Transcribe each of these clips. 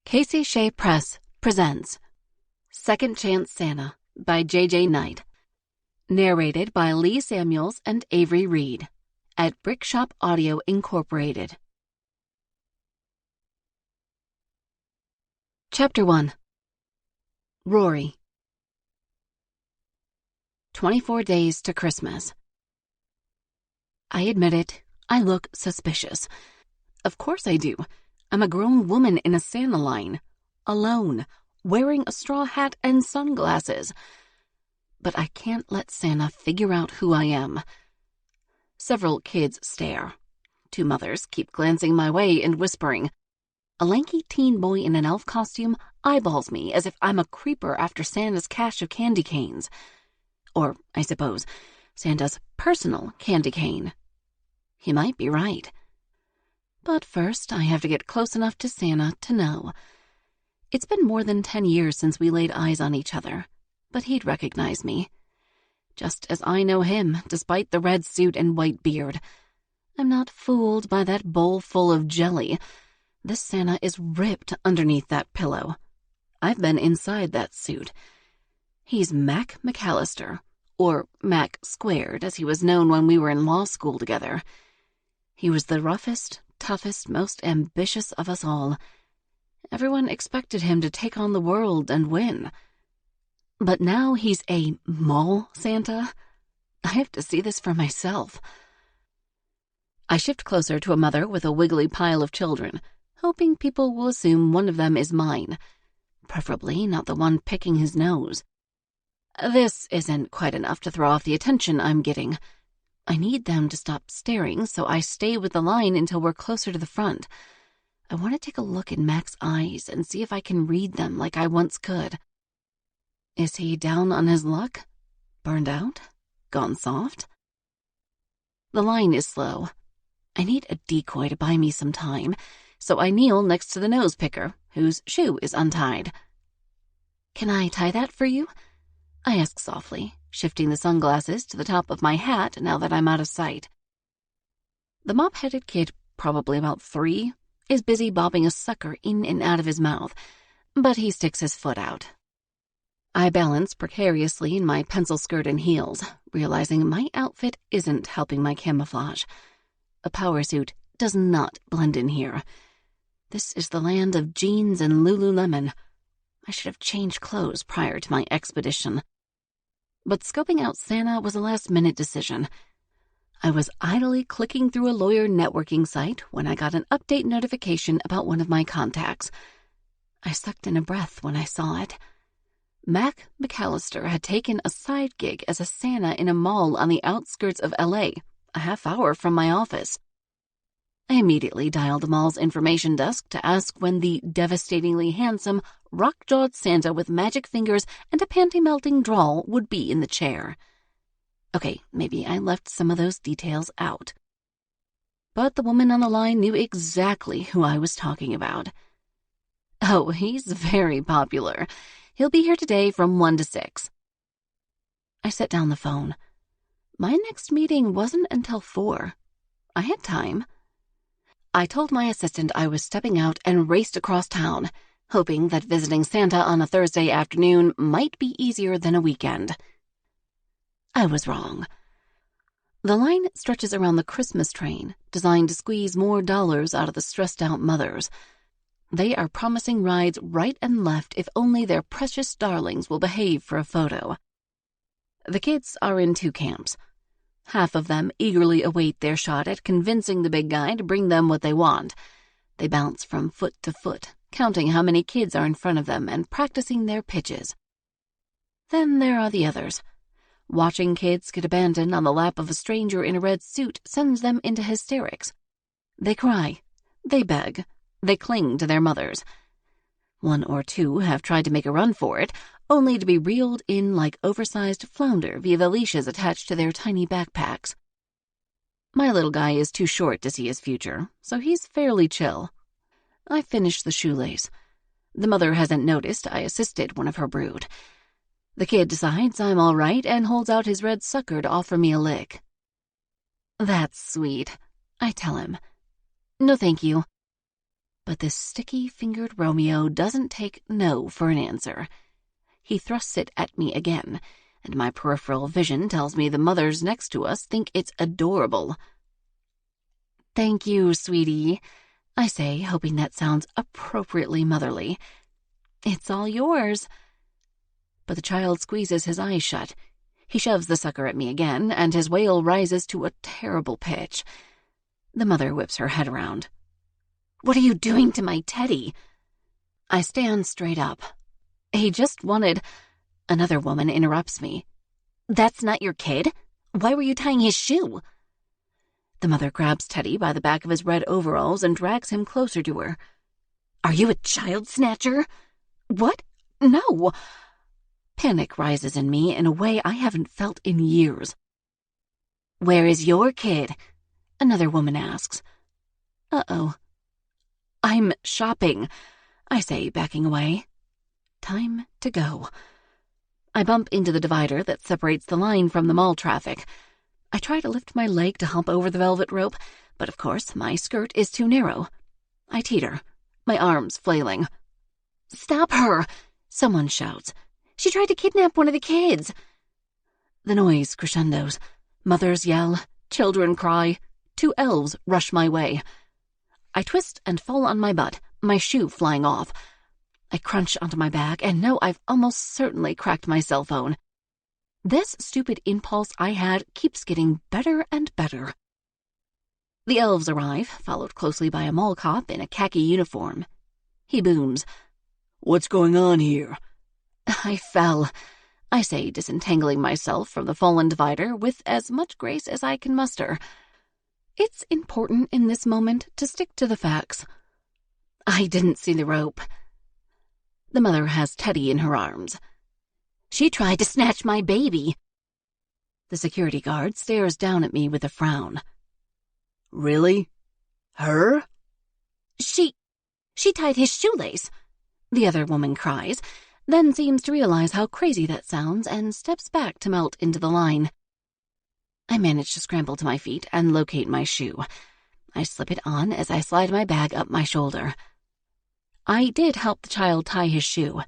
Casey Shea Press presents Second Chance Santa by J.J. Knight. Narrated by Lee Samuels and Avery Reed at Brickshop Audio Incorporated. Chapter 1. Rory. 24 days to Christmas. I admit it, I look suspicious. Of course I do. I'm a grown woman in a Santa line, alone, wearing a straw hat and sunglasses. But I can't let Santa figure out who I am. Several kids stare. Two mothers keep glancing my way and whispering. A lanky teen boy in an elf costume eyeballs me as if I'm a creeper after Santa's cache of candy canes. Or, I suppose, Santa's personal candy cane. He might be right. But first, I have to get close enough to Santa to know. It's been more than 10 years since we laid eyes on each other, but he'd recognize me. Just as I know him, despite the red suit and white beard. I'm not fooled by that bowl full of jelly. This Santa is ripped underneath that pillow. I've been inside that suit. He's Mac McAllister, or Mac Squared, as he was known when we were in law school together. He was the roughest, toughest, most ambitious of us all. Everyone expected him to take on the world and win. But now he's a mall Santa. I have to see this for myself. I shift closer to a mother with a wiggly pile of children, hoping people will assume one of them is mine, preferably not the one picking his nose. This isn't quite enough to throw off the attention I'm getting. I need them to stop staring, so I stay with the line until we're closer to the front. I want to take a look in Mac's eyes and see if I can read them like I once could. Is he down on his luck? Burned out? Gone soft? The line is slow. I need a decoy to buy me some time, so I kneel next to the nose picker, whose shoe is untied. "Can I tie that for you?" I ask softly, shifting the sunglasses to the top of my hat now that I'm out of sight. The mop-headed kid, probably about 3, is busy bobbing a sucker in and out of his mouth, but he sticks his foot out. I balance precariously in my pencil skirt and heels, realizing my outfit isn't helping my camouflage. A power suit does not blend in here. This is the land of jeans and Lululemon. I should have changed clothes prior to my expedition. But scoping out Santa was a last-minute decision. I was idly clicking through a lawyer networking site when I got an update notification about one of my contacts. I sucked in a breath when I saw it. Mac McAllister had taken a side gig as a Santa in a mall on the outskirts of L.A., a half hour from my office. I immediately dialed the mall's information desk to ask when the devastatingly handsome, rock-jawed Santa with magic fingers and a panty-melting drawl would be in the chair. Okay, maybe I left some of those details out. But the woman on the line knew exactly who I was talking about. "Oh, he's very popular. He'll be here today from 1 to 6. I set down the phone. My next meeting wasn't until 4. I had time. I told my assistant I was stepping out and raced across town, hoping that visiting Santa on a Thursday afternoon might be easier than a weekend. I was wrong. The line stretches around the Christmas train, designed to squeeze more dollars out of the stressed-out mothers. They are promising rides right and left if only their precious darlings will behave for a photo. The kids are in 2 camps. Half of them eagerly await their shot at convincing the big guy to bring them what they want. They bounce from foot to foot, counting how many kids are in front of them and practicing their pitches. Then there are the others. Watching kids get abandoned on the lap of a stranger in a red suit sends them into hysterics. They cry, they beg, they cling to their mothers. 1 or 2 have tried to make a run for it, only to be reeled in like oversized flounder via the leashes attached to their tiny backpacks. My little guy is too short to see his future, so he's fairly chill. I finish the shoelace. The mother hasn't noticed I assisted one of her brood. The kid decides I'm all right and holds out his red sucker to offer me a lick. "That's sweet," I tell him. "No, thank you." But this sticky-fingered Romeo doesn't take no for an answer. He thrusts it at me again, and my peripheral vision tells me the mothers next to us think it's adorable. "Thank you, sweetie," I say, hoping that sounds appropriately motherly. "It's all yours." But the child squeezes his eyes shut. He shoves the sucker at me again, and his wail rises to a terrible pitch. The mother whips her head around. "What are you doing to my teddy?" I stand straight up. "He just wanted—" Another woman interrupts me. "That's not your kid? Why were you tying his shoe?" The mother grabs Teddy by the back of his red overalls and drags him closer to her. "Are you a child snatcher?" "What? No!" Panic rises in me in a way I haven't felt in years. "Where is your kid?" another woman asks. Uh-oh. "I'm shopping," I say, backing away. Time to go. I bump into the divider that separates the line from the mall traffic. I try to lift my leg to hump over the velvet rope, but of course my skirt is too narrow. I teeter, my arms flailing. "Stop her!" someone shouts. "She tried to kidnap one of the kids." The noise crescendos. Mothers yell, children cry. 2 elves rush my way. I twist and fall on my butt, my shoe flying off. I crunch onto my back and know I've almost certainly cracked my cell phone. This stupid impulse I had keeps getting better and better. The elves arrive, followed closely by a mall cop in a khaki uniform. He booms, "What's going on here?" "I fell," I say, disentangling myself from the fallen divider with as much grace as I can muster. It's important in this moment to stick to the facts. "I didn't see the rope." The mother has Teddy in her arms. "She tried to snatch my baby." The security guard stares down at me with a frown. "Really? Her?" She tied his shoelace," the other woman cries, then seems to realize how crazy that sounds and steps back to melt into the line. I manage to scramble to my feet and locate my shoe. I slip it on as I slide my bag up my shoulder. I did help the child tie his shoe.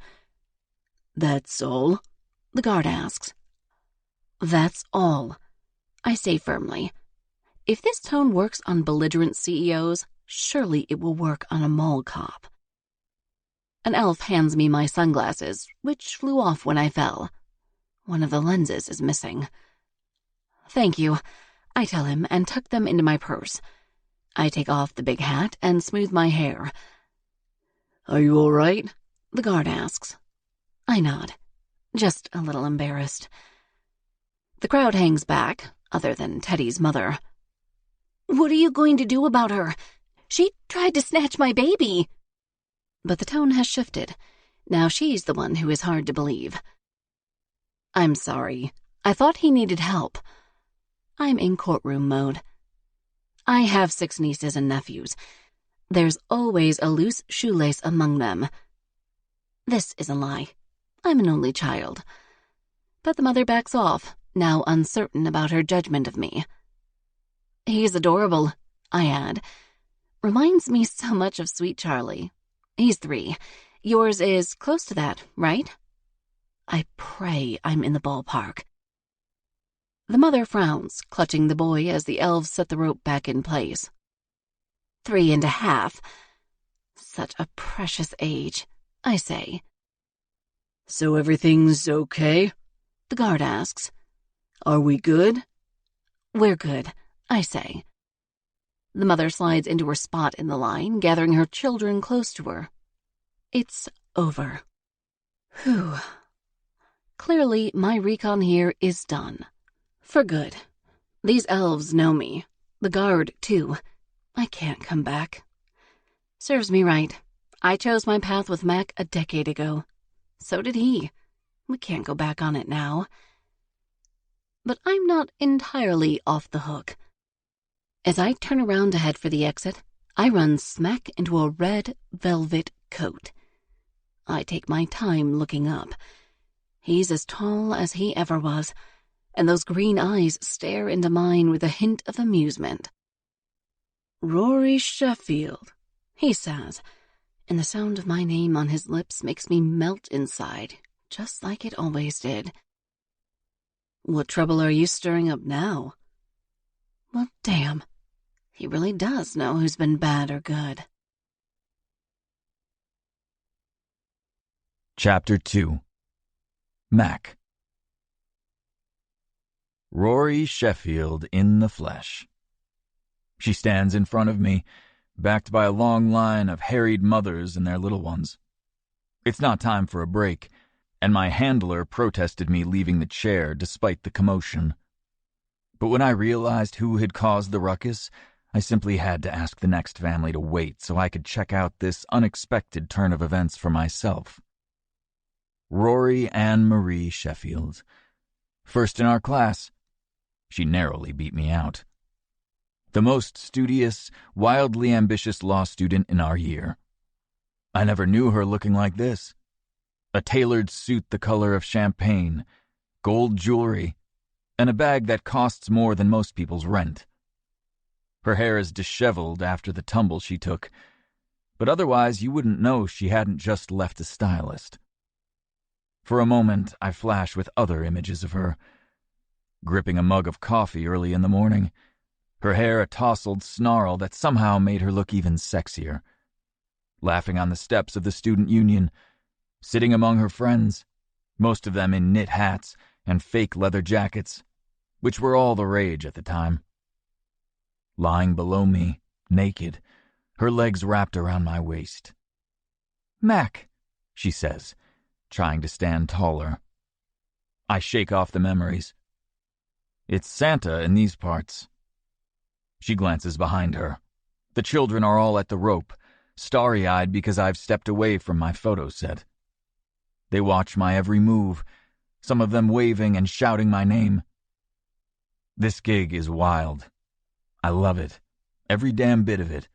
"That's all?" the guard asks. "That's all," I say firmly. If this tone works on belligerent CEOs, surely it will work on a mall cop. An elf hands me my sunglasses, which flew off when I fell. One of the lenses is missing. "Thank you," I tell him and tuck them into my purse. I take off the big hat and smooth my hair. "Are you all right?" the guard asks. I nod, just a little embarrassed. The crowd hangs back, other than Teddy's mother. "What are you going to do about her? She tried to snatch my baby." But the tone has shifted. Now she's the one who is hard to believe. "I'm sorry. I thought he needed help." I'm in courtroom mode. I have 6 nieces and nephews. There's always a loose shoelace among them. This is a lie. I'm an only child. But the mother backs off, now uncertain about her judgment of me. "He's adorable," I add. "Reminds me so much of Sweet Charlie. He's 3. Yours is close to that, right?" I pray I'm in the ballpark. The mother frowns, clutching the boy as the elves set the rope back in place. 3.5. Such a precious age, I say. "So everything's okay?" the guard asks. "Are we good?" "We're good," I say. The mother slides into her spot in the line, gathering her children close to her. It's over. Whew. Clearly, my recon here is done. For good. These elves know me. The guard, too. I can't come back. Serves me right. I chose my path with Mac a decade ago. So did he. We can't go back on it now. But I'm not entirely off the hook. As I turn around to head for the exit, I run smack into a red velvet coat. I take my time looking up. He's as tall as he ever was, and those green eyes stare into mine with a hint of amusement. "Rory Sheffield," he says, and the sound of my name on his lips makes me melt inside, just like it always did. What trouble are you stirring up now? Well, damn. He really does know who's been bad or good. Chapter 2. Mac. Rory Sheffield in the flesh. She stands in front of me, backed by a long line of harried mothers and their little ones. It's not time for a break, and my handler protested me leaving the chair despite the commotion. But when I realized who had caused the ruckus, I simply had to ask the next family to wait so I could check out this unexpected turn of events for myself. Rory Ann Marie Sheffield. First in our class. She narrowly beat me out. The most studious, wildly ambitious law student in our year. I never knew her looking like this. A tailored suit the color of champagne, gold jewelry, and a bag that costs more than most people's rent. Her hair is disheveled after the tumble she took, but otherwise you wouldn't know she hadn't just left a stylist. For a moment, I flash with other images of her. Gripping a mug of coffee early in the morning, her hair a tousled snarl that somehow made her look even sexier. Laughing on the steps of the student union, sitting among her friends, most of them in knit hats and fake leather jackets, which were all the rage at the time. Lying below me, naked, her legs wrapped around my waist. "Mac," she says, trying to stand taller. I shake off the memories. It's Santa in these parts. She glances behind her. The children are all at the rope, starry-eyed because I've stepped away from my photo set. They watch my every move, some of them waving and shouting my name. This gig is wild. I love it, every damn bit of it.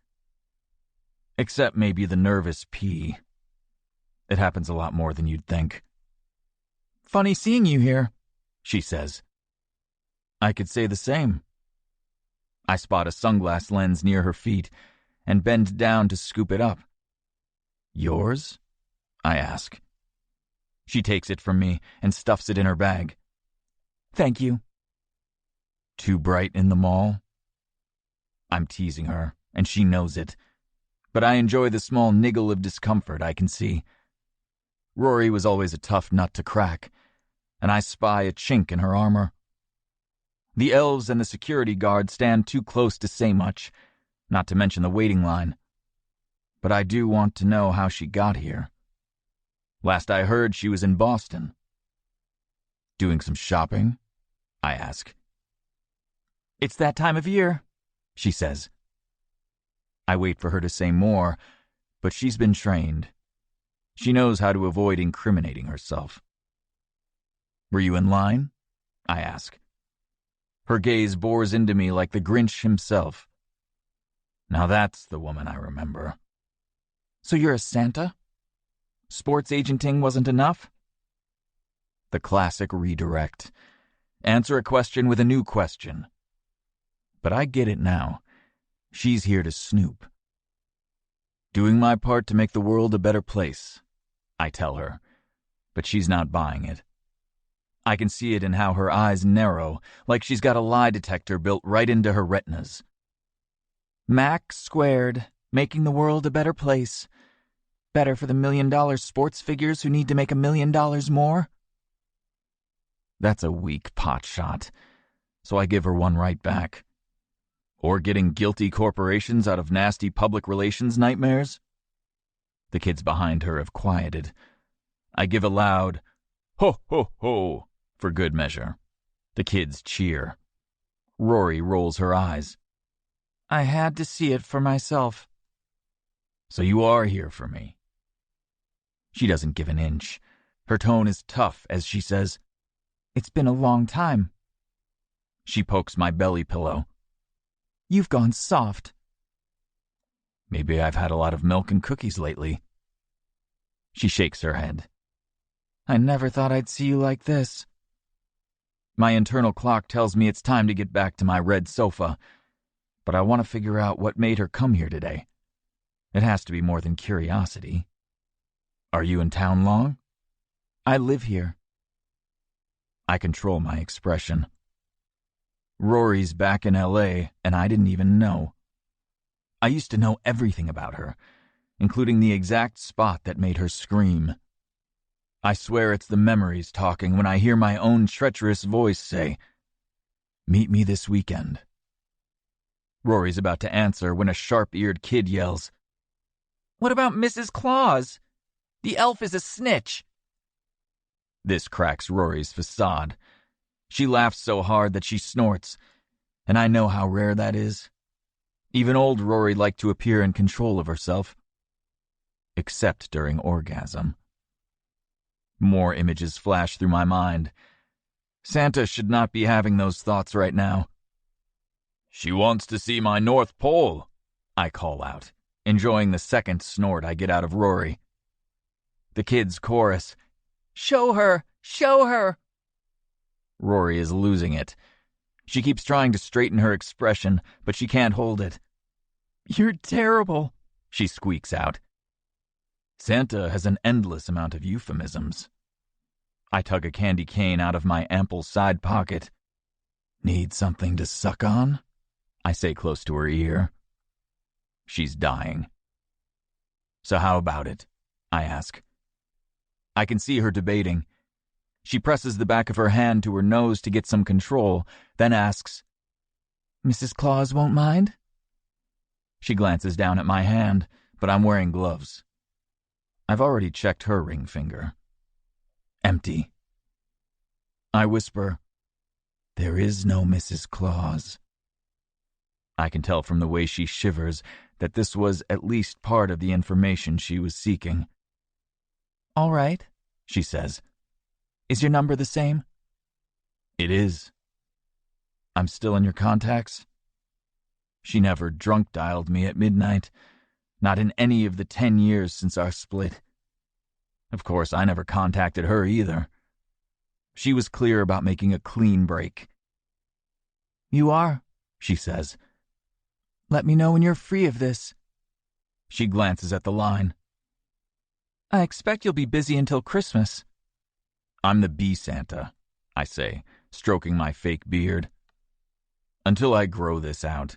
Except maybe the nervous pee. It happens a lot more than you'd think. "Funny seeing you here," she says. I could say the same. I spot a sunglass lens near her feet and bend down to scoop it up. "Yours?" I ask. She takes it from me and stuffs it in her bag. "Thank you." Too bright in the mall? I'm teasing her, and she knows it. But I enjoy the small niggle of discomfort I can see. Rory was always a tough nut to crack, and I spy a chink in her armor. The elves and the security guard stand too close to say much, not to mention the waiting line. But I do want to know how she got here. Last I heard, she was in Boston. "Doing some shopping?" I ask. "It's that time of year," she says. I wait for her to say more, but she's been trained. She knows how to avoid incriminating herself. "Were you in line?" I ask. Her gaze bores into me like the Grinch himself. Now that's the woman I remember. "So you're a Santa? Sports agenting wasn't enough?" The classic redirect. Answer a question with a new question. But I get it now. She's here to snoop. "Doing my part to make the world a better place," I tell her, but she's not buying it. I can see it in how her eyes narrow, like she's got a lie detector built right into her retinas. "Mac squared, making the world a better place. Better for the $1 million sports figures who need to make $1 million more?" That's a weak pot shot, so I give her one right back. Or getting guilty corporations out of nasty public relations nightmares? The kids behind her have quieted. I give a loud, "Ho, ho, ho," for good measure. The kids cheer. Rory rolls her eyes. "I had to see it for myself." "So you are here for me." She doesn't give an inch. Her tone is tough as she says, "It's been a long time." She pokes my belly pillow. "You've gone soft." Maybe I've had a lot of milk and cookies lately. She shakes her head. "I never thought I'd see you like this." My internal clock tells me it's time to get back to my red sofa, but I want to figure out what made her come here today. It has to be more than curiosity. Are you in town long? I live here. I control my expression. Rory's back in L.A., and I didn't even know. I used to know everything about her, including the exact spot that made her scream. I swear it's the memories talking when I hear my own treacherous voice say, "Meet me this weekend." Rory's about to answer when a sharp-eared kid yells, "What about Mrs. Claus? The elf is a snitch." This cracks Rory's facade. She laughs so hard that she snorts, and I know how rare that is. Even old Rory liked to appear in control of herself. Except during orgasm. More images flash through my mind. Santa should not be having those thoughts right now. "She wants to see my North Pole," I call out, enjoying the second snort I get out of Rory. The kids chorus, "Show her! Show her!" Rory is losing it. She keeps trying to straighten her expression, but she can't hold it. "You're terrible," she squeaks out. Santa has an endless amount of euphemisms. I tug a candy cane out of my ample side pocket. "Need something to suck on?" I say close to her ear. She's dying. "So how about it?" I ask. I can see her debating. She presses the back of her hand to her nose to get some control, then asks, "Mrs. Claus won't mind?" She glances down at my hand, but I'm wearing gloves. I've already checked her ring finger. Empty. I whisper, "There is no Mrs. Claus." I can tell from the way she shivers that this was at least part of the information she was seeking. "All right," she says. "Is your number the same?" "It is." "I'm still in your contacts?" She never drunk dialed me at midnight, not in any of the 10 years since our split. Of course, I never contacted her either. She was clear about making a clean break. "You are," she says. "Let me know when you're free of this." She glances at the line. "I expect you'll be busy until Christmas." "I'm the bee Santa," I say, stroking my fake beard. "Until I grow this out."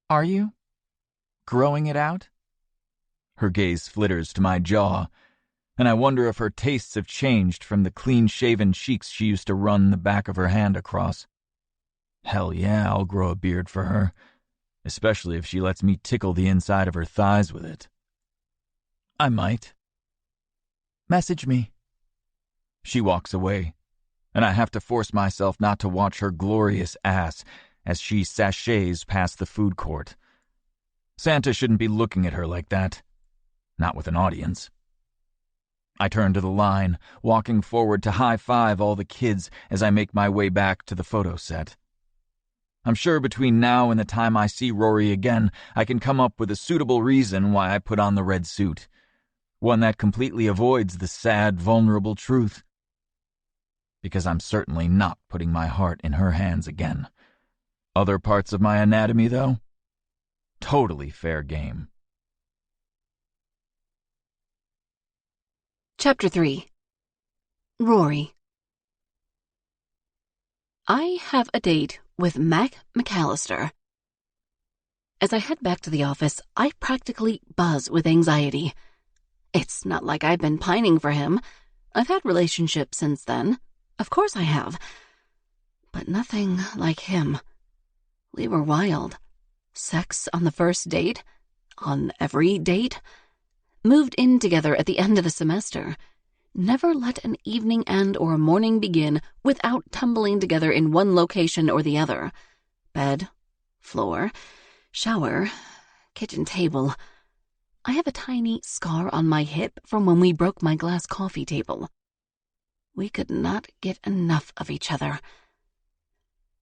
"Are you? Growing it out?" Her gaze flitters to my jaw, and I wonder if her tastes have changed from the clean-shaven cheeks she used to run the back of her hand across. Hell yeah, I'll grow a beard for her, especially if she lets me tickle the inside of her thighs with it. I might. "Message me." She walks away, and I have to force myself not to watch her glorious ass as she sachets past the food court. Santa shouldn't be looking at her like that. Not with an audience. I turn to the line, walking forward to high-five all the kids as I make my way back to the photo set. I'm sure between now and the time I see Rory again, I can come up with a suitable reason why I put on the red suit. One that completely avoids the sad, vulnerable truth. Because I'm certainly not putting my heart in her hands again. Other parts of my anatomy, though? Totally fair game. Chapter 3. Rory. I have a date with Mac McAllister. As I head back to the office, I practically buzz with anxiety. It's not like I've been pining for him. I've had relationships since then. Of course I have. But nothing like him. We were wild. Sex on the first date. On every date. Moved in together at the end of the semester. Never let an evening end or a morning begin without tumbling together in one location or the other. Bed, floor, shower, kitchen table. I have a tiny scar on my hip from when we broke my glass coffee table. We could not get enough of each other.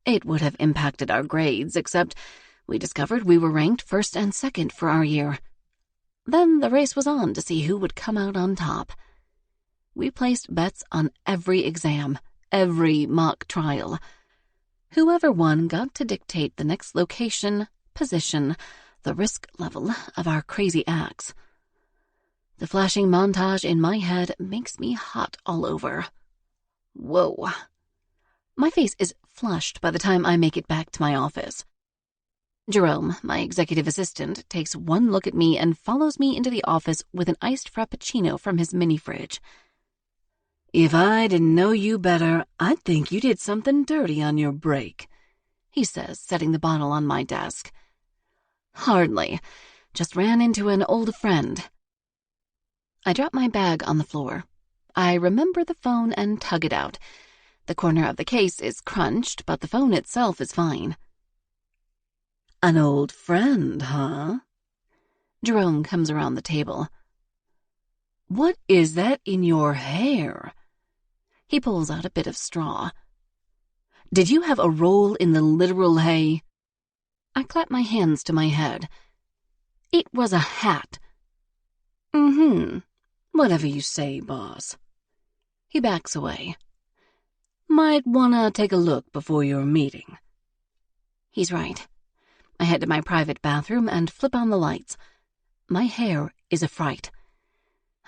It would have impacted our grades, except we discovered we were ranked first and second for our year. Then the race was on to see who would come out on top. We placed bets on every exam, every mock trial. Whoever won got to dictate the next location, position, the risk level of our crazy acts. The flashing montage in my head makes me hot all over. Whoa. My face is flushed by the time I make it back to my office. Jerome, my executive assistant, takes one look at me and follows me into the office with an iced frappuccino from his mini fridge. "If I didn't know you better, I'd think you did something dirty on your break," he says, setting the bottle on my desk. "Hardly. Just ran into an old friend." I drop my bag on the floor. I remember the phone and tug it out. The corner of the case is crunched, but the phone itself is fine. "An old friend, huh?" Jerome comes around the table. "What is that in your hair?" He pulls out a bit of straw. "Did you have a roll in the literal hay?" I clap my hands to my head. "It was a hat." Whatever you say, boss." He backs away. "Might wanna take a look before your meeting." He's right. I head to my private bathroom and flip on the lights. My hair is a fright.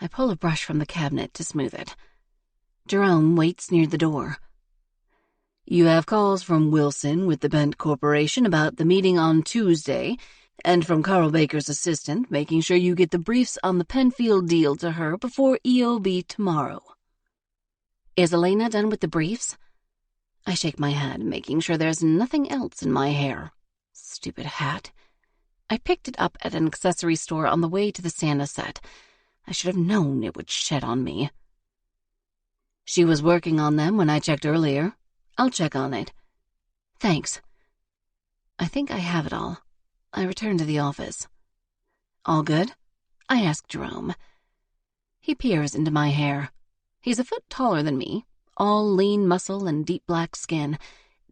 I pull a brush from the cabinet to smooth it. Jerome waits near the door. "You have calls from Wilson with the Bent Corporation about the meeting on Tuesday, and from Carl Baker's assistant making sure you get the briefs on the Penfield deal to her before EOB tomorrow." "Is Elena done with the briefs?" I shake my head, making sure there's nothing else in my hair. Stupid hat. I picked it up at an accessory store on the way to the Santa set. I should have known it would shed on me. "She was working on them when I checked earlier. I'll check on it." "Thanks." I think I have it all. I return to the office. "All good?" I ask Jerome. He peers into my hair. He's a foot taller than me, all lean muscle and deep black skin,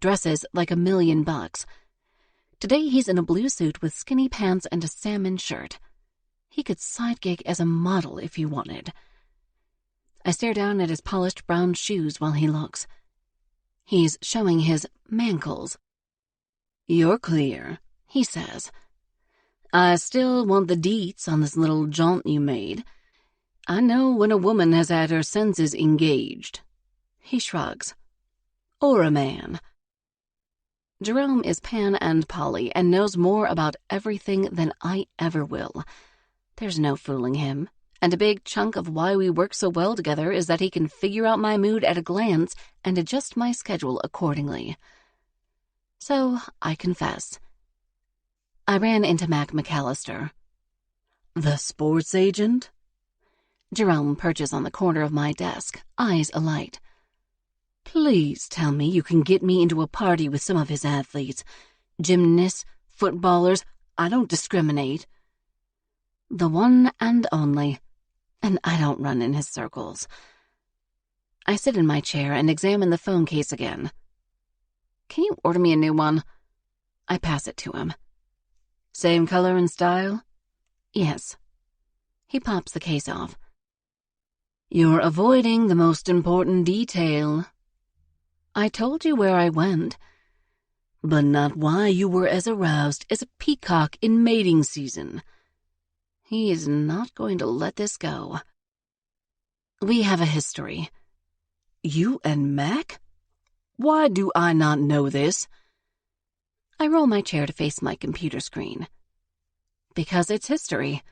dresses like $1,000,000. Today he's in a blue suit with skinny pants and a salmon shirt. He could side gig as a model if he wanted. I stare down at his polished brown shoes while he looks. He's showing his mankles. "You're clear," he says. "I still want the deets on this little jaunt you made. I know when a woman has had her senses engaged." He shrugs. "Or a man." Jerome is Pan and Polly and knows more about everything than I ever will. There's no fooling him, and a big chunk of why we work so well together is that he can figure out my mood at a glance and adjust my schedule accordingly. So I confess. I ran into Mac McAllister. "The sports agent?" Jerome perches on the corner of my desk, eyes alight. "Please tell me you can get me into a party with some of his athletes. Gymnasts, footballers, I don't discriminate." The one and only, and I don't run in his circles. I sit in my chair and examine the phone case again. "Can you order me a new one?" I pass it to him. "Same color and style?" "Yes." He pops the case off. "You're avoiding the most important detail." "I told you where I went." "But not why you were as aroused as a peacock in mating season." He is not going to let this go. "We have a history." "You and Mac? Why do I not know this?" I roll my chair to face my computer screen. "Because it's history."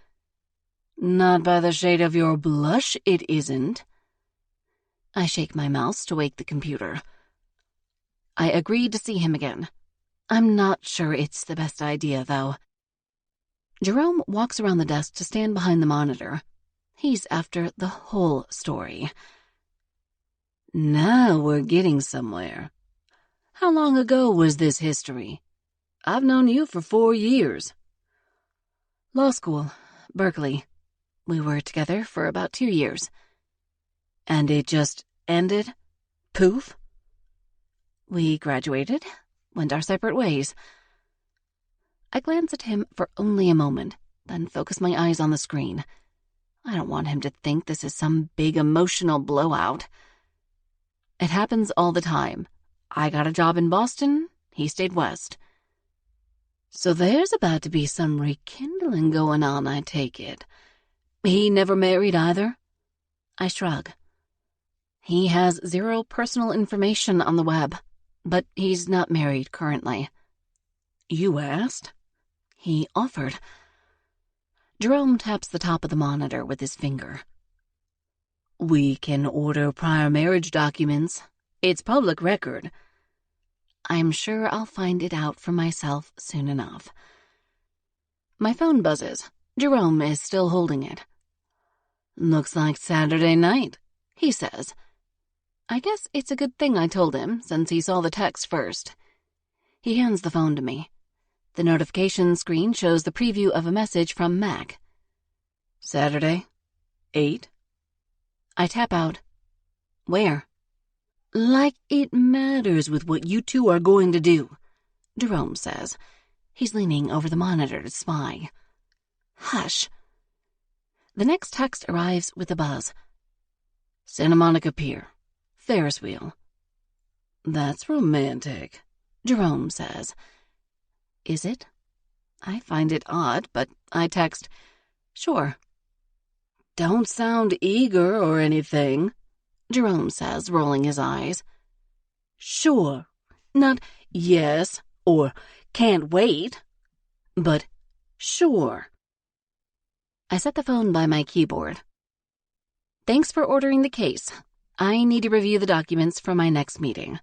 "Not by the shade of your blush, it isn't." I shake my mouse to wake the computer. I agreed to see him again. I'm not sure it's the best idea, though. Jerome walks around the desk to stand behind the monitor. He's after the whole story. "Now we're getting somewhere. How long ago was this history? I've known you for 4 years. "Law school, Berkeley. We were together for about 2 years. "And it just ended? Poof?" "We graduated, went our separate ways." I glance at him for only a moment, then focus my eyes on the screen. I don't want him to think this is some big emotional blowout. It happens all the time. I got a job in Boston, he stayed west. So there's about to be some rekindling going on, I take it. He never married either? I shrug. He has zero personal information on the web, but he's not married currently. You asked? He offered. Jerome taps the top of the monitor with his finger. We can order prior marriage documents. It's public record. I'm sure I'll find it out for myself soon enough. My phone buzzes. Jerome is still holding it. Looks like Saturday night, he says. I guess it's a good thing I told him, since he saw the text first. He hands the phone to me. The notification screen shows the preview of a message from Mac. Saturday, 8. I tap out. Where? Like it matters with what you two are going to do, Jerome says. He's leaning over the monitor to spy. Hush. The next text arrives with a buzz. Santa Monica Pier. Ferris wheel. That's romantic, Jerome says. Is it? I find it odd, but I text, sure. Don't sound eager or anything, Jerome says, rolling his eyes. Sure. Not yes or can't wait, but sure. I set the phone by my keyboard. Thanks for ordering the case. I need to review the documents for my next meeting.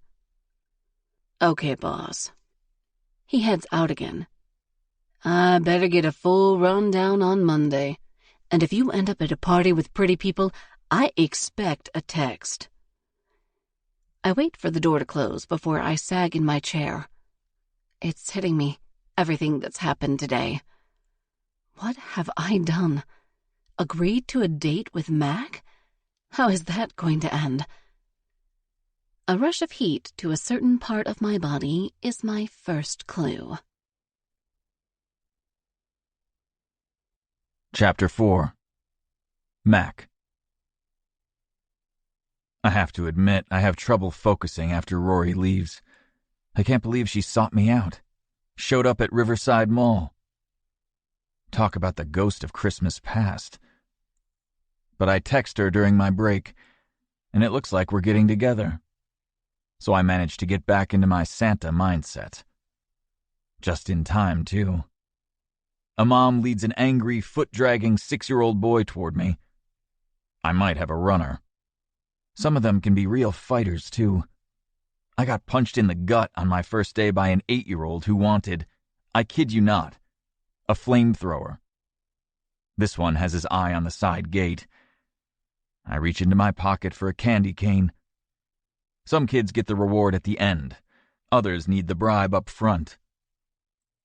Okay, boss. He heads out again. I better get a full rundown on Monday. And if you end up at a party with pretty people, I expect a text. I wait for the door to close before I sag in my chair. It's hitting me, everything that's happened today. What have I done? Agreed to a date with Mac? How is that going to end? A rush of heat to a certain part of my body is my first clue. Chapter 4. Mac. I have to admit, I have trouble focusing after Rory leaves. I can't believe she sought me out. Showed up at Riverside Mall. Talk about the ghost of Christmas past. But I text her during my break, and it looks like we're getting together. So I managed to get back into my Santa mindset. Just in time, too. A mom leads an angry, foot-dragging 6-year-old boy toward me. I might have a runner. Some of them can be real fighters, too. I got punched in the gut on my first day by an 8-year-old who wanted, I kid you not, a flamethrower. This one has his eye on the side gate. I reach into my pocket for a candy cane. Some kids get the reward at the end. Others need the bribe up front.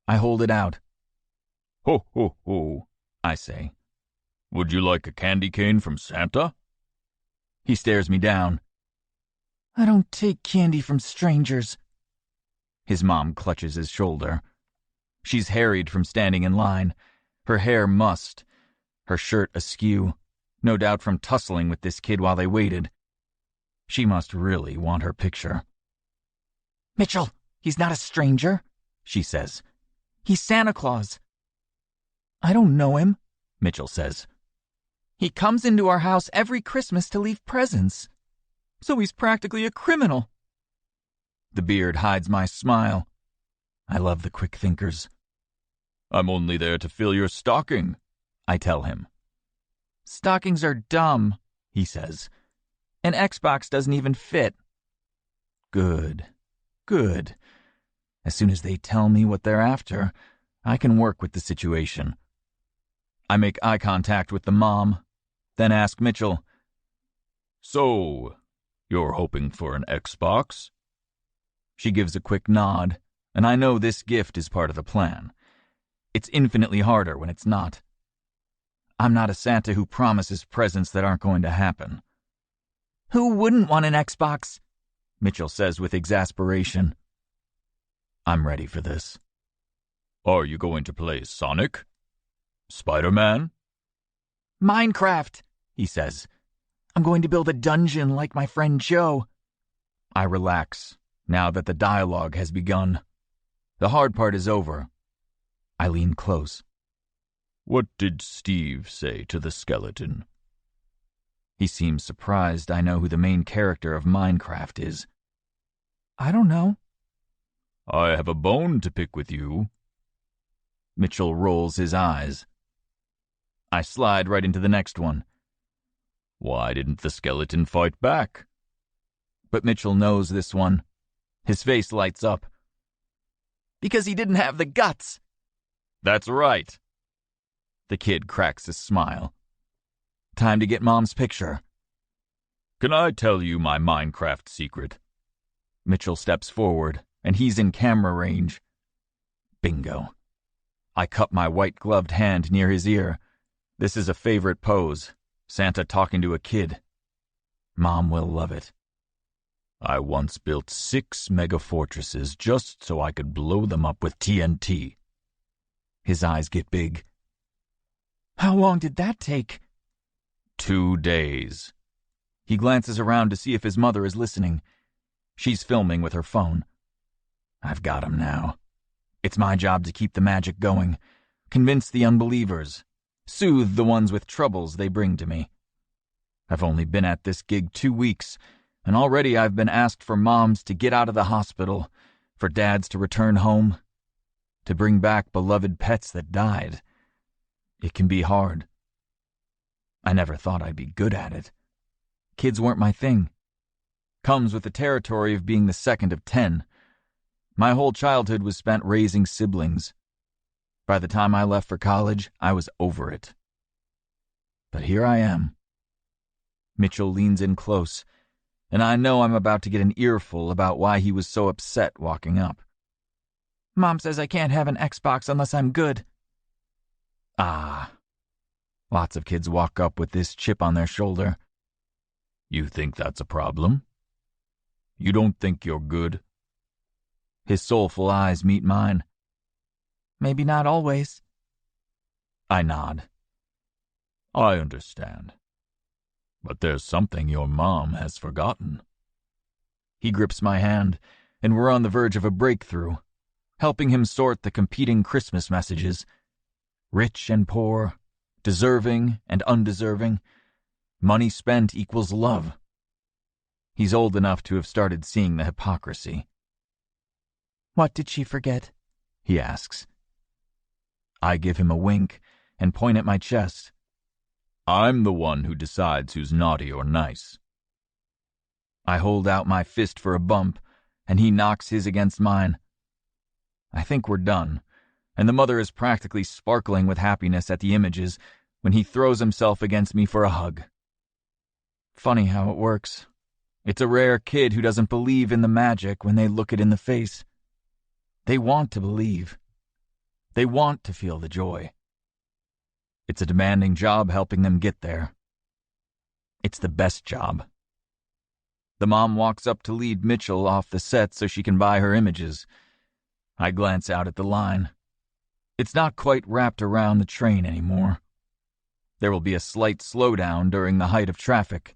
I hold it out. Ho, ho, ho, I say. Would you like a candy cane from Santa? He stares me down. I don't take candy from strangers. His mom clutches his shoulder. She's harried from standing in line, her hair mussed, her shirt askew, no doubt from tussling with this kid while they waited. She must really want her picture. Mitchell, he's not a stranger, she says. He's Santa Claus. I don't know him, Mitchell says. He comes into our house every Christmas to leave presents. So he's practically a criminal. The beard hides my smile. I love the quick thinkers. I'm only there to fill your stocking, I tell him. Stockings are dumb, he says. An Xbox doesn't even fit. Good, good. As soon as they tell me what they're after, I can work with the situation. I make eye contact with the mom, then ask Mitchell, So, you're hoping for an Xbox? She gives a quick nod, and I know this gift is part of the plan. It's infinitely harder when it's not. I'm not a Santa who promises presents that aren't going to happen. Who wouldn't want an Xbox? Mitchell says with exasperation. I'm ready for this. Are you going to play Sonic? Spider-Man? Minecraft, he says. I'm going to build a dungeon like my friend Joe. I relax, now that the dialogue has begun. The hard part is over. I lean close. What did Steve say to the skeleton? He seems surprised I know who the main character of Minecraft is. I don't know. I have a bone to pick with you. Mitchell rolls his eyes. I slide right into the next one. Why didn't the skeleton fight back? But Mitchell knows this one. His face lights up. Because he didn't have the guts. That's right. The kid cracks a smile. Time to get Mom's picture. Can I tell you my Minecraft secret? Mitchell steps forward, and he's in camera range. Bingo. I cup my white-gloved hand near his ear. This is a favorite pose. Santa talking to a kid. Mom will love it. I once built 6 mega-fortresses just so I could blow them up with TNT. His eyes get big. How long did that take? 2 days. He glances around to see if his mother is listening. She's filming with her phone. I've got him now. It's my job to keep the magic going, convince the unbelievers, soothe the ones with troubles they bring to me. I've only been at this gig 2 weeks, and already I've been asked for moms to get out of the hospital, for dads to return home, to bring back beloved pets that died. It can be hard. I never thought I'd be good at it. Kids weren't my thing. Comes with the territory of being the second of 10. My whole childhood was spent raising siblings. By the time I left for college, I was over it. But here I am. Mitchell leans in close, and I know I'm about to get an earful about why he was so upset walking up. Mom says I can't have an Xbox unless I'm good. Ah. Lots of kids walk up with this chip on their shoulder. You think that's a problem? You don't think you're good? His soulful eyes meet mine. Maybe not always. I nod. I understand. But there's something your mom has forgotten. He grips my hand, and we're on the verge of a breakthrough, helping him sort the competing Christmas messages. Rich and poor, deserving and undeserving. Money spent equals love. He's old enough to have started seeing the hypocrisy. What did she forget? He asks. I give him a wink and point at my chest. I'm the one who decides who's naughty or nice. I hold out my fist for a bump, and he knocks his against mine. I think we're done, and the mother is practically sparkling with happiness at the images when he throws himself against me for a hug. Funny how it works. It's a rare kid who doesn't believe in the magic when they look it in the face. They want to believe. They want to feel the joy. It's a demanding job helping them get there. It's the best job. The mom walks up to lead Mitchell off the set so she can buy her images. I glance out at the line. It's not quite wrapped around the train anymore. There will be a slight slowdown during the height of traffic,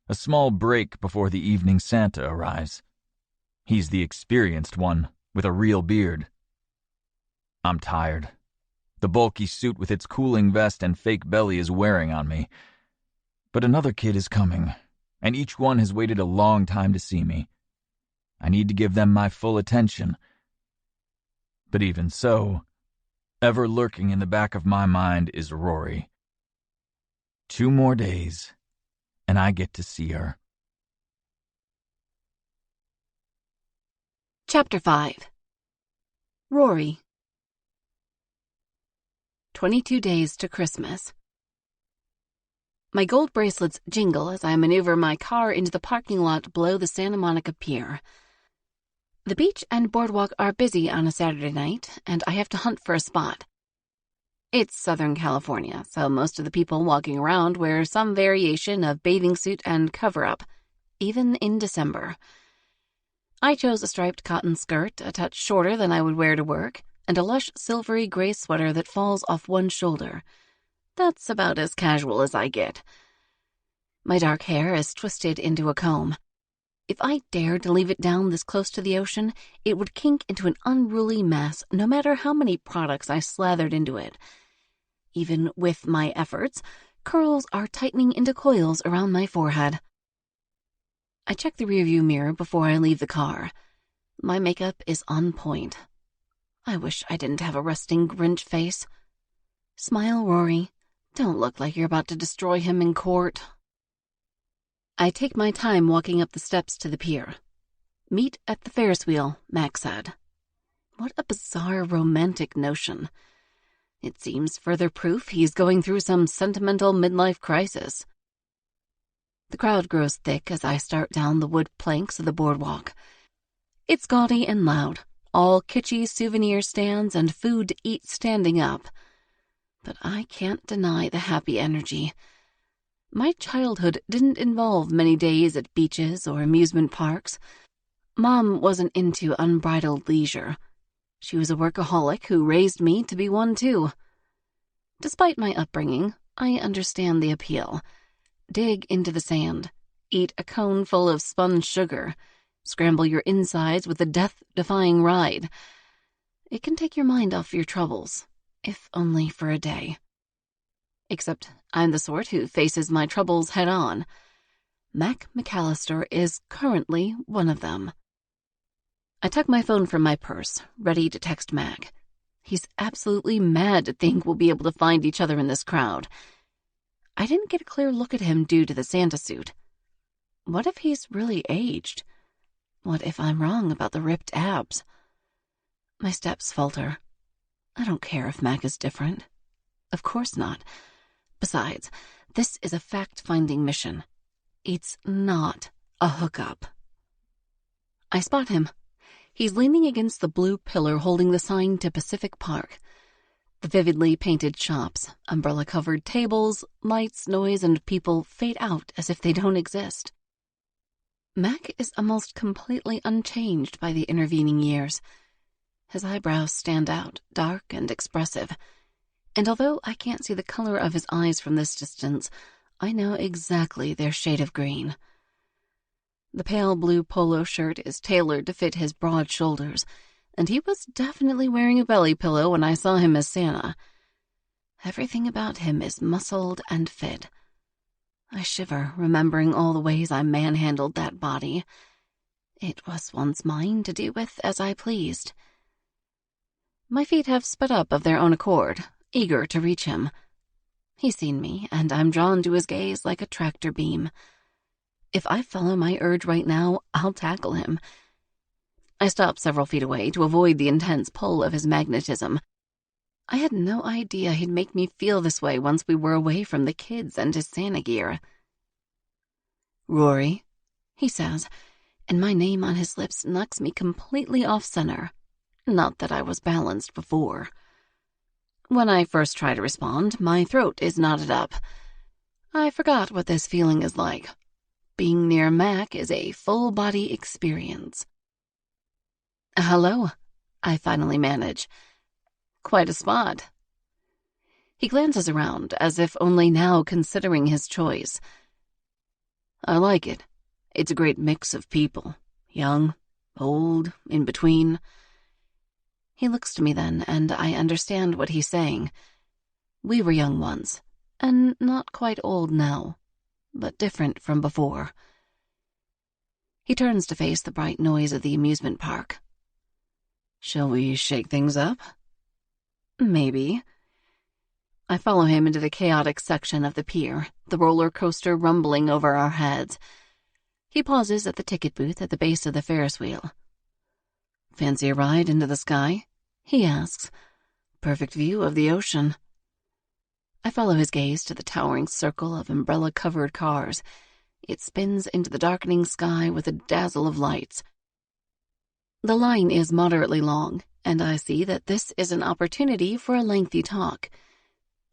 a small break before the evening Santa arrives. He's the experienced one, with a real beard. I'm tired. The bulky suit with its cooling vest and fake belly is wearing on me. But another kid is coming, and each one has waited a long time to see me. I need to give them my full attention. But even so, ever lurking in the back of my mind is Rory. 2 more days, and I get to see her. Chapter 5. Rory. 22 days to Christmas. My gold bracelets jingle as I maneuver my car into the parking lot below the Santa Monica Pier. The beach and boardwalk are busy on a Saturday night, and I have to hunt for a spot. It's Southern California, so most of the people walking around wear some variation of bathing suit and cover-up, even in December. I chose a striped cotton skirt a touch shorter than I would wear to work, and a lush silvery gray sweater that falls off one shoulder. That's about as casual as I get. My dark hair is twisted into a comb. If I dared to leave it down this close to the ocean, it would kink into an unruly mess no matter how many products I slathered into it. Even with my efforts, curls are tightening into coils around my forehead. I check the rearview mirror before I leave the car. My makeup is on point. I wish I didn't have a resting Grinch face. Smile, Rory. Don't look like you're about to destroy him in court. I take my time walking up the steps to the pier. Meet at the Ferris wheel, Mac said. What a bizarre romantic notion. It seems further proof he's going through some sentimental midlife crisis. The crowd grows thick as I start down the wood planks of the boardwalk. It's gaudy and loud, all kitschy souvenir stands and food to eat standing up. But I can't deny the happy energy. My childhood didn't involve many days at beaches or amusement parks. Mom wasn't into unbridled leisure. She was a workaholic who raised me to be one too. Despite my upbringing, I understand the appeal. Dig into the sand, eat a cone full of spun sugar, scramble your insides with a death-defying ride. It can take your mind off your troubles, if only for a day. Except I'm the sort who faces my troubles head-on. Mac McAllister is currently one of them. I tuck my phone from my purse, ready to text Mac. He's absolutely mad to think we'll be able to find each other in this crowd. I didn't get a clear look at him due to the Santa suit. What if he's really aged? What if I'm wrong about the ripped abs? My steps falter. I don't care if Mac is different. Of course not. Besides, this is a fact-finding mission. It's not a hookup. I spot him. He's leaning against the blue pillar holding the sign to Pacific Park. The vividly painted shops, umbrella-covered tables, lights, noise, and people fade out as if they don't exist. Mac is almost completely unchanged by the intervening years. His eyebrows stand out, dark and expressive. And although I can't see the color of his eyes from this distance, I know exactly their shade of green. The pale blue polo shirt is tailored to fit his broad shoulders, and he was definitely wearing a belly pillow when I saw him as Santa. Everything about him is muscled and fit. I shiver, remembering all the ways I manhandled that body. It was once mine to do with as I pleased. My feet have sped up of their own accord, eager to reach him. He's seen me, and I'm drawn to his gaze like a tractor beam. If I follow my urge right now, I'll tackle him. I stop several feet away to avoid the intense pull of his magnetism. I had no idea he'd make me feel this way once we were away from the kids and his Santa gear. Rory, he says, and my name on his lips knocks me completely off center. Not that I was balanced before. When I first try to respond, my throat is knotted up. I forgot what this feeling is like. Being near Mac is a full-body experience. Hello, I finally manage. Quite a spot. He glances around, as if only now considering his choice. I like it. It's a great mix of people. Young, old, in between. He looks to me then, and I understand what he's saying. We were young once, and not quite old now, but different from before. He turns to face the bright noise of the amusement park. Shall we shake things up? Maybe. I follow him into the chaotic section of the pier, the roller coaster rumbling over our heads. He pauses at the ticket booth at the base of the Ferris wheel. Fancy a ride into the sky? He asks. Perfect view of the ocean. I follow his gaze to the towering circle of umbrella-covered cars. It spins into the darkening sky with a dazzle of lights. The line is moderately long, and I see that this is an opportunity for a lengthy talk.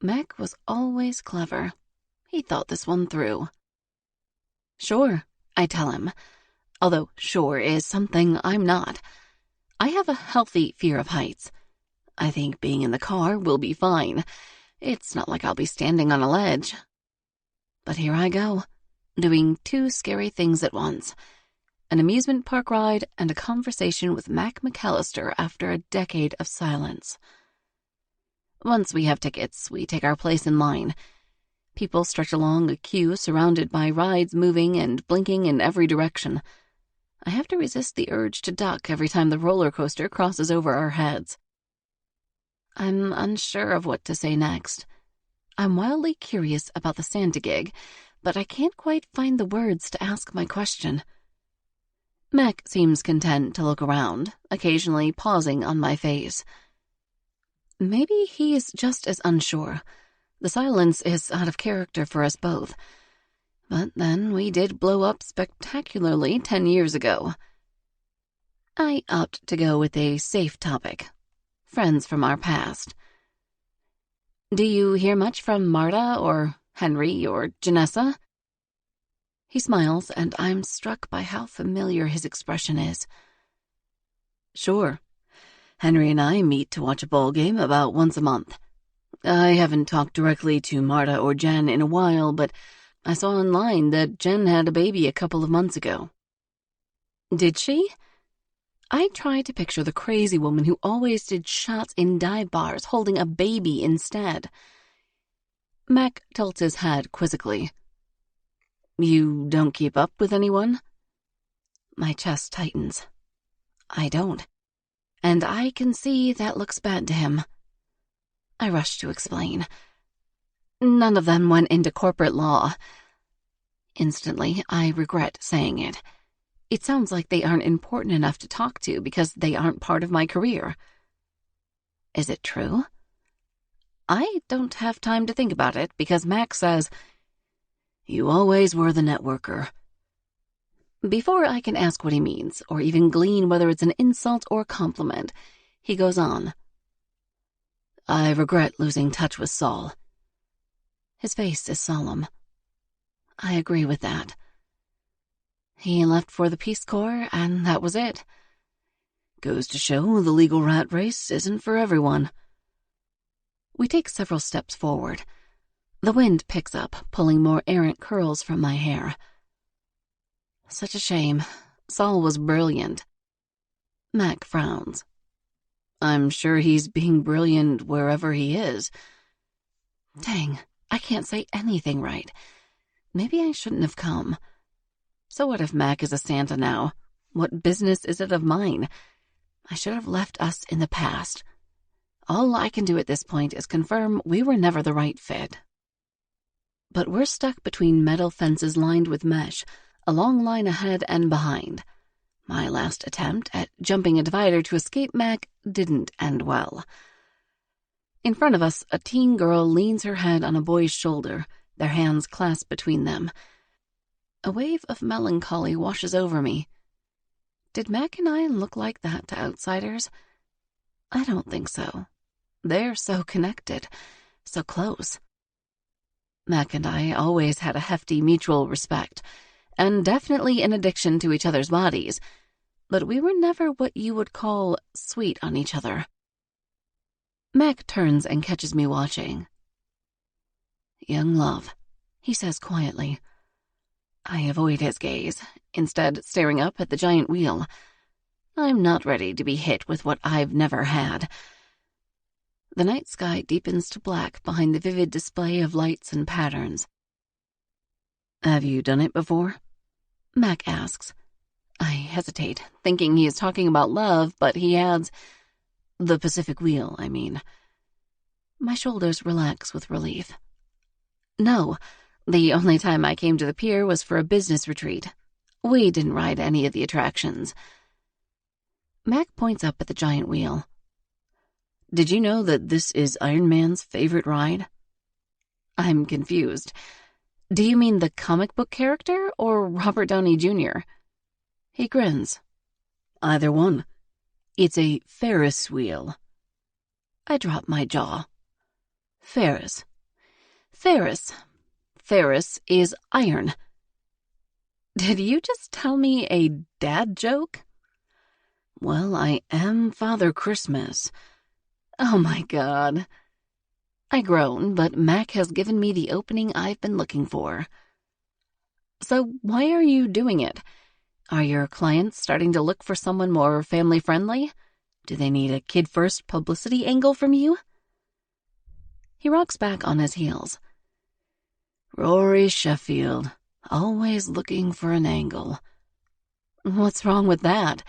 Mac was always clever. He thought this one through. Sure, I tell him, although sure is something I'm not. I have a healthy fear of heights. I think being in the car will be fine. It's not like I'll be standing on a ledge. But here I go, doing two scary things at once. an amusement park ride, and a conversation with Mac McAllister after a decade of silence. Once we have tickets, we take our place in line. People stretch along a queue surrounded by rides moving and blinking in every direction. I have to resist the urge to duck every time the roller coaster crosses over our heads. I'm unsure of what to say next. I'm wildly curious about the Santa gig, but I can't quite find the words to ask my question. Mac seems content to look around, occasionally pausing on my face. Maybe he's just as unsure. The silence is out of character for us both. But then we did blow up spectacularly 10 years ago. I opt to go with a safe topic. Friends from our past. Do you hear much from Marta or Henry or Janessa? He smiles, and I'm struck by how familiar his expression is. Sure. Henry and I meet to watch a ball game about once a month. I haven't talked directly to Marta or Jen in a while, but I saw online that Jen had a baby a couple of months ago. Did she? I tried to picture the crazy woman who always did shots in dive bars holding a baby instead. Mac tilts his head quizzically. You don't keep up with anyone? My chest tightens. I don't. And I can see that looks bad to him. I rush to explain. None of them went into corporate law. Instantly, I regret saying it. It sounds like they aren't important enough to talk to because they aren't part of my career. Is it true? I don't have time to think about it because Max says, You always were the networker. Before I can ask what he means, or even glean whether it's an insult or compliment, he goes on. I regret losing touch with Saul. His face is solemn. I agree with that. He left for the Peace Corps, and that was it. Goes to show the legal rat race isn't for everyone. We take several steps forward. The wind picks up, pulling more errant curls from my hair. Such a shame. Saul was brilliant. Mac frowns. I'm sure he's being brilliant wherever he is. Dang, I can't say anything right. Maybe I shouldn't have come. So what if Mac is a Santa now? What business is it of mine? I should have left us in the past. All I can do at this point is confirm we were never the right fit. But we're stuck between metal fences lined with mesh, a long line ahead and behind. My last attempt at jumping a divider to escape Mac didn't end well. In front of us, a teen girl leans her head on a boy's shoulder, their hands clasped between them. A wave of melancholy washes over me. Did Mac and I look like that to outsiders? I don't think so. They're so connected, so close. Mac and I always had a hefty mutual respect, and definitely an addiction to each other's bodies, but we were never what you would call sweet on each other. Mac turns and catches me watching. Young love, he says quietly. I avoid his gaze, instead staring up at the giant wheel. I'm not ready to be hit with what I've never had. The night sky deepens to black behind the vivid display of lights and patterns. Have you done it before? Mac asks. I hesitate, thinking he is talking about love, but he adds, the Pacific Wheel, I mean. My shoulders relax with relief. No, the only time I came to the pier was for a business retreat. We didn't ride any of the attractions. Mac points up at the giant wheel. Did you know that this is Iron Man's favorite ride? I'm confused. Do you mean the comic book character or Robert Downey Jr.? He grins. Either one. It's a Ferris wheel. I drop my jaw. Ferris. Ferris. Ferris is iron. Did you just tell me a dad joke? Well, I am Father Christmas. Oh my God. I groan, but Mac has given me the opening I've been looking for. So why are you doing it? Are your clients starting to look for someone more family-friendly? Do they need a kid-first publicity angle from you? He rocks back on his heels. Rory Sheffield, always looking for an angle. What's wrong with that?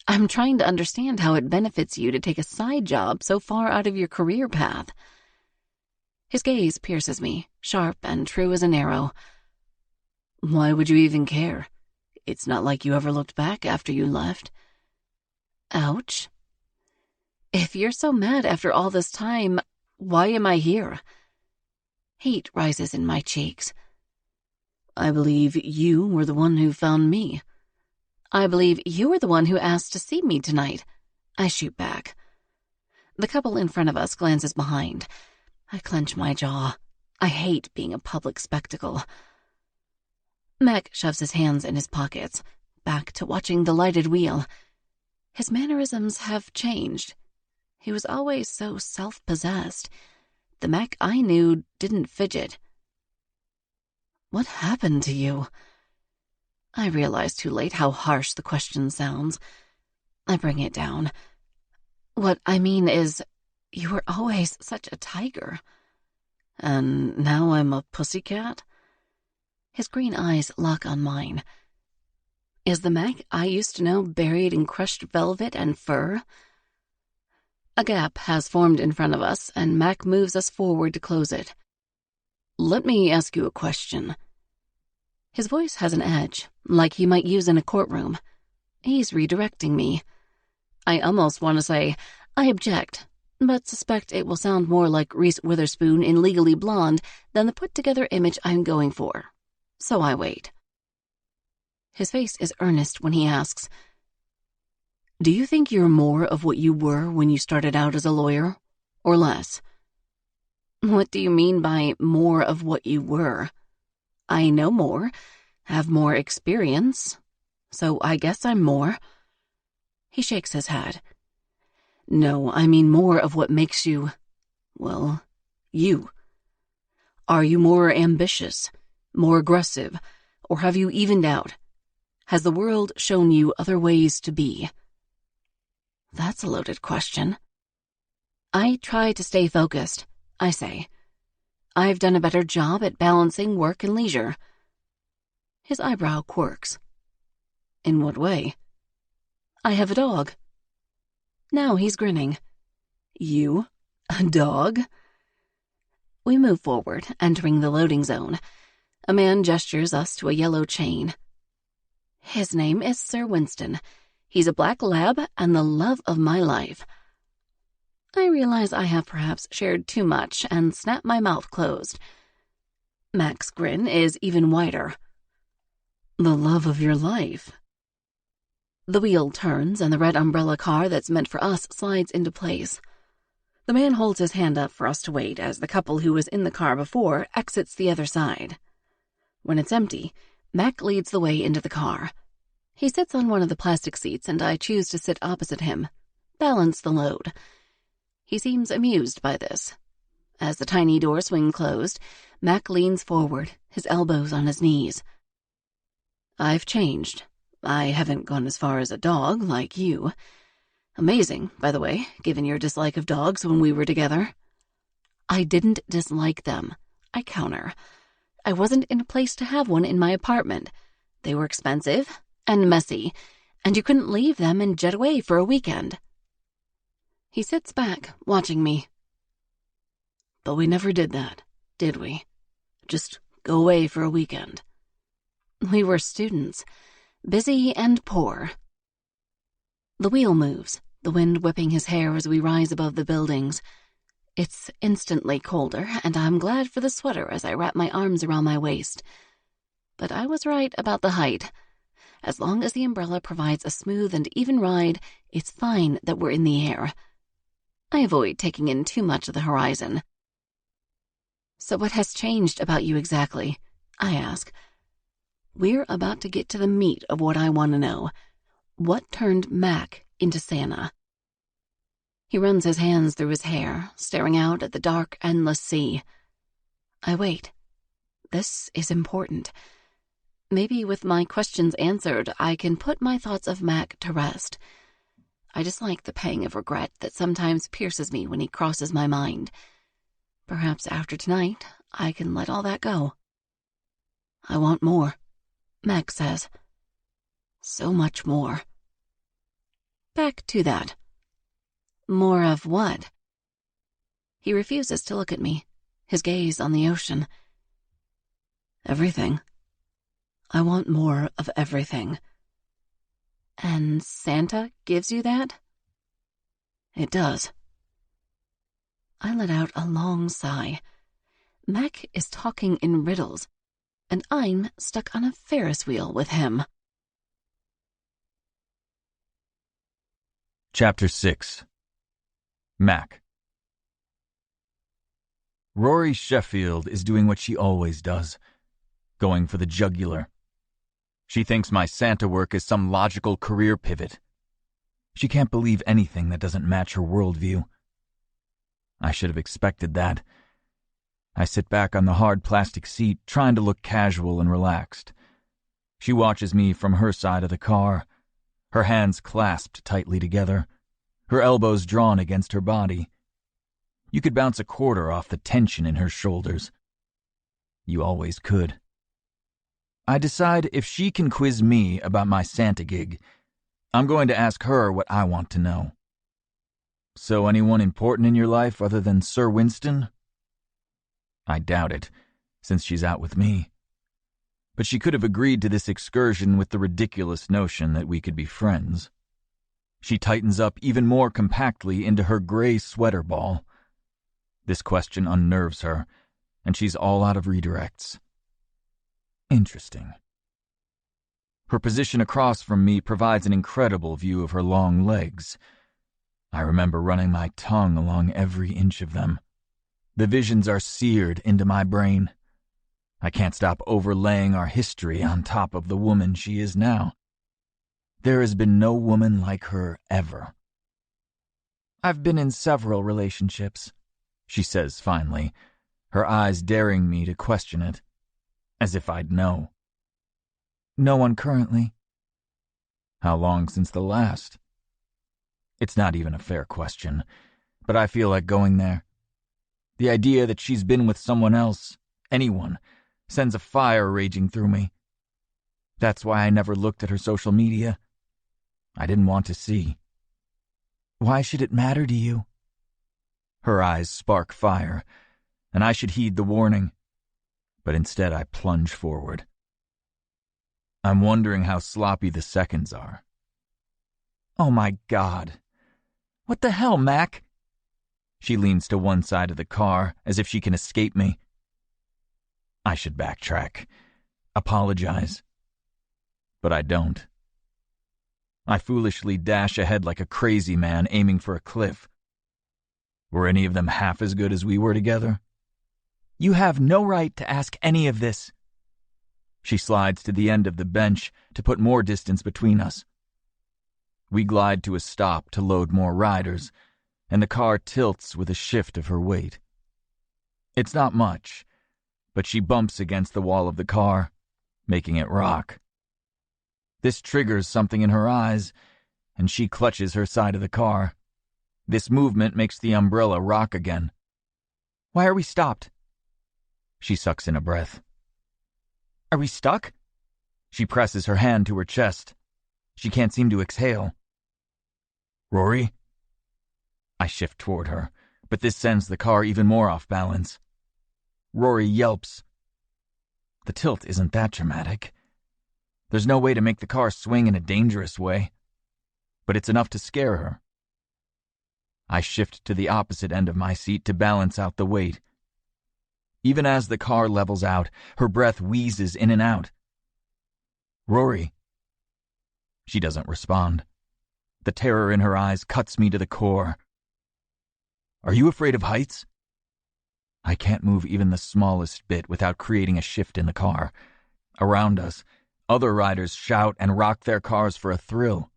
I'm trying to understand how it benefits you to take a side job so far out of your career path. His gaze pierces me, sharp and true as an arrow. Why would you even care? It's not like you ever looked back after you left. Ouch. If you're so mad after all this time, why am I here? Heat rises in my cheeks. I believe you were the one who found me. I believe you were the one who asked to see me tonight. I shoot back. The couple in front of us glances behind. I clench my jaw. I hate being a public spectacle. Mac shoves his hands in his pockets, back to watching the lighted wheel. His mannerisms have changed. He was always so self-possessed. The Mac I knew didn't fidget. What happened to you? I realize too late how harsh the question sounds. I bring it down. What I mean is, you were always such a tiger. And now I'm a pussycat? His green eyes lock on mine. Is the Mac I used to know buried in crushed velvet and fur? A gap has formed in front of us, and Mac moves us forward to close it. Let me ask you a question. His voice has an edge, like he might use in a courtroom. He's redirecting me. I almost want to say, I object, but suspect it will sound more like Reese Witherspoon in Legally Blonde than the put-together image I'm going for. So I wait. His face is earnest when he asks, do you think you're more of what you were when you started out as a lawyer, or less? What do you mean by more of what you were? I know more, have more experience, so I guess I'm more. He shakes his head. No, I mean more of what makes you, well, you. Are you more ambitious, more aggressive, or have you evened out? Has the world shown you other ways to be? That's a loaded question. I try to stay focused, I say. I've done a better job at balancing work and leisure. His eyebrow quirks. In what way? I have a dog. Now he's grinning. You? A dog? We move forward, entering the loading zone. A man gestures us to a yellow chain. His name is Sir Winston. He's a black lab and the love of my life. I realize I have perhaps shared too much and snap my mouth closed. Mac's grin is even wider. The love of your life. The wheel turns and the red umbrella car that's meant for us slides into place. The man holds his hand up for us to wait as the couple who was in the car before exits the other side. When it's empty, Mac leads the way into the car. He sits on one of the plastic seats and I choose to sit opposite him, balance the load. He seems amused by this. As the tiny doors swing closed, Mac leans forward, his elbows on his knees. I've changed. I haven't gone as far as a dog like you. Amazing, by the way, given your dislike of dogs when we were together. I didn't dislike them, I counter. I wasn't in a place to have one in my apartment. They were expensive and messy, and you couldn't leave them and jet away for a weekend. He sits back, watching me. But we never did that, did we? Just go away for a weekend. We were students, busy and poor. The wheel moves, the wind whipping his hair as we rise above the buildings. It's instantly colder, and I'm glad for the sweater as I wrap my arms around my waist. But I was right about the height. As long as the umbrella provides a smooth and even ride, it's fine that we're in the air. I avoid taking in too much of the horizon. So what has changed about you exactly? I ask. We're about to get to the meat of what I want to know. What turned Mac into Santa? He runs his hands through his hair, staring out at the dark, endless sea. I wait. This is important. Maybe with my questions answered, I can put my thoughts of Mac to rest. I dislike the pang of regret that sometimes pierces me when he crosses my mind. Perhaps after tonight, I can let all that go. I want more, Mac says. So much more. Back to that. More of what? He refuses to look at me, his gaze on the ocean. Everything. I want more of everything. And Santa gives you that? It does. I let out a long sigh. Mac is talking in riddles, and I'm stuck on a Ferris wheel with him. Chapter 6. Mac. Rory Sheffield is doing what she always does, going for the jugular. She thinks my Santa work is some logical career pivot. She can't believe anything that doesn't match her worldview. I should have expected that. I sit back on the hard plastic seat, trying to look casual and relaxed. She watches me from her side of the car, her hands clasped tightly together, her elbows drawn against her body. You could bounce a quarter off the tension in her shoulders. You always could. I decide if she can quiz me about my Santa gig, I'm going to ask her what I want to know. So anyone important in your life other than Sir Winston? I doubt it, since she's out with me. But she could have agreed to this excursion with the ridiculous notion that we could be friends. She tightens up even more compactly into her gray sweater ball. This question unnerves her, and she's all out of redirects. Interesting. Her position across from me provides an incredible view of her long legs. I remember running my tongue along every inch of them. The visions are seared into my brain. I can't stop overlaying our history on top of the woman she is now. There has been no woman like her ever. I've been in several relationships, she says finally, her eyes daring me to question it. As if I'd know. No one currently. How long since the last? It's not even a fair question, but I feel like going there. The idea that she's been with someone else, anyone, sends a fire raging through me. That's why I never looked at her social media. I didn't want to see. Why should it matter to you? Her eyes spark fire, and I should heed the warning. But instead I plunge forward. I'm wondering how sloppy the seconds are. Oh my God. What the hell, Mac? She leans to one side of the car as if she can escape me. I should backtrack, apologize. But I don't. I foolishly dash ahead like a crazy man aiming for a cliff. Were any of them half as good as we were together? You have no right to ask any of this. She slides to the end of the bench to put more distance between us. We glide to a stop to load more riders, and the car tilts with a shift of her weight. It's not much, but she bumps against the wall of the car, making it rock. This triggers something in her eyes, and she clutches her side of the car. This movement makes the umbrella rock again. Why are we stopped? She sucks in a breath. Are we stuck? She presses her hand to her chest. She can't seem to exhale. Rory? I shift toward her, but this sends the car even more off balance. Rory yelps. The tilt isn't that dramatic. There's no way to make the car swing in a dangerous way, but it's enough to scare her. I shift to the opposite end of my seat to balance out the weight. Even as the car levels out, her breath wheezes in and out. Rory. She doesn't respond. The terror in her eyes cuts me to the core. Are you afraid of heights? I can't move even the smallest bit without creating a shift in the car. Around us, other riders shout and rock their cars for a thrill.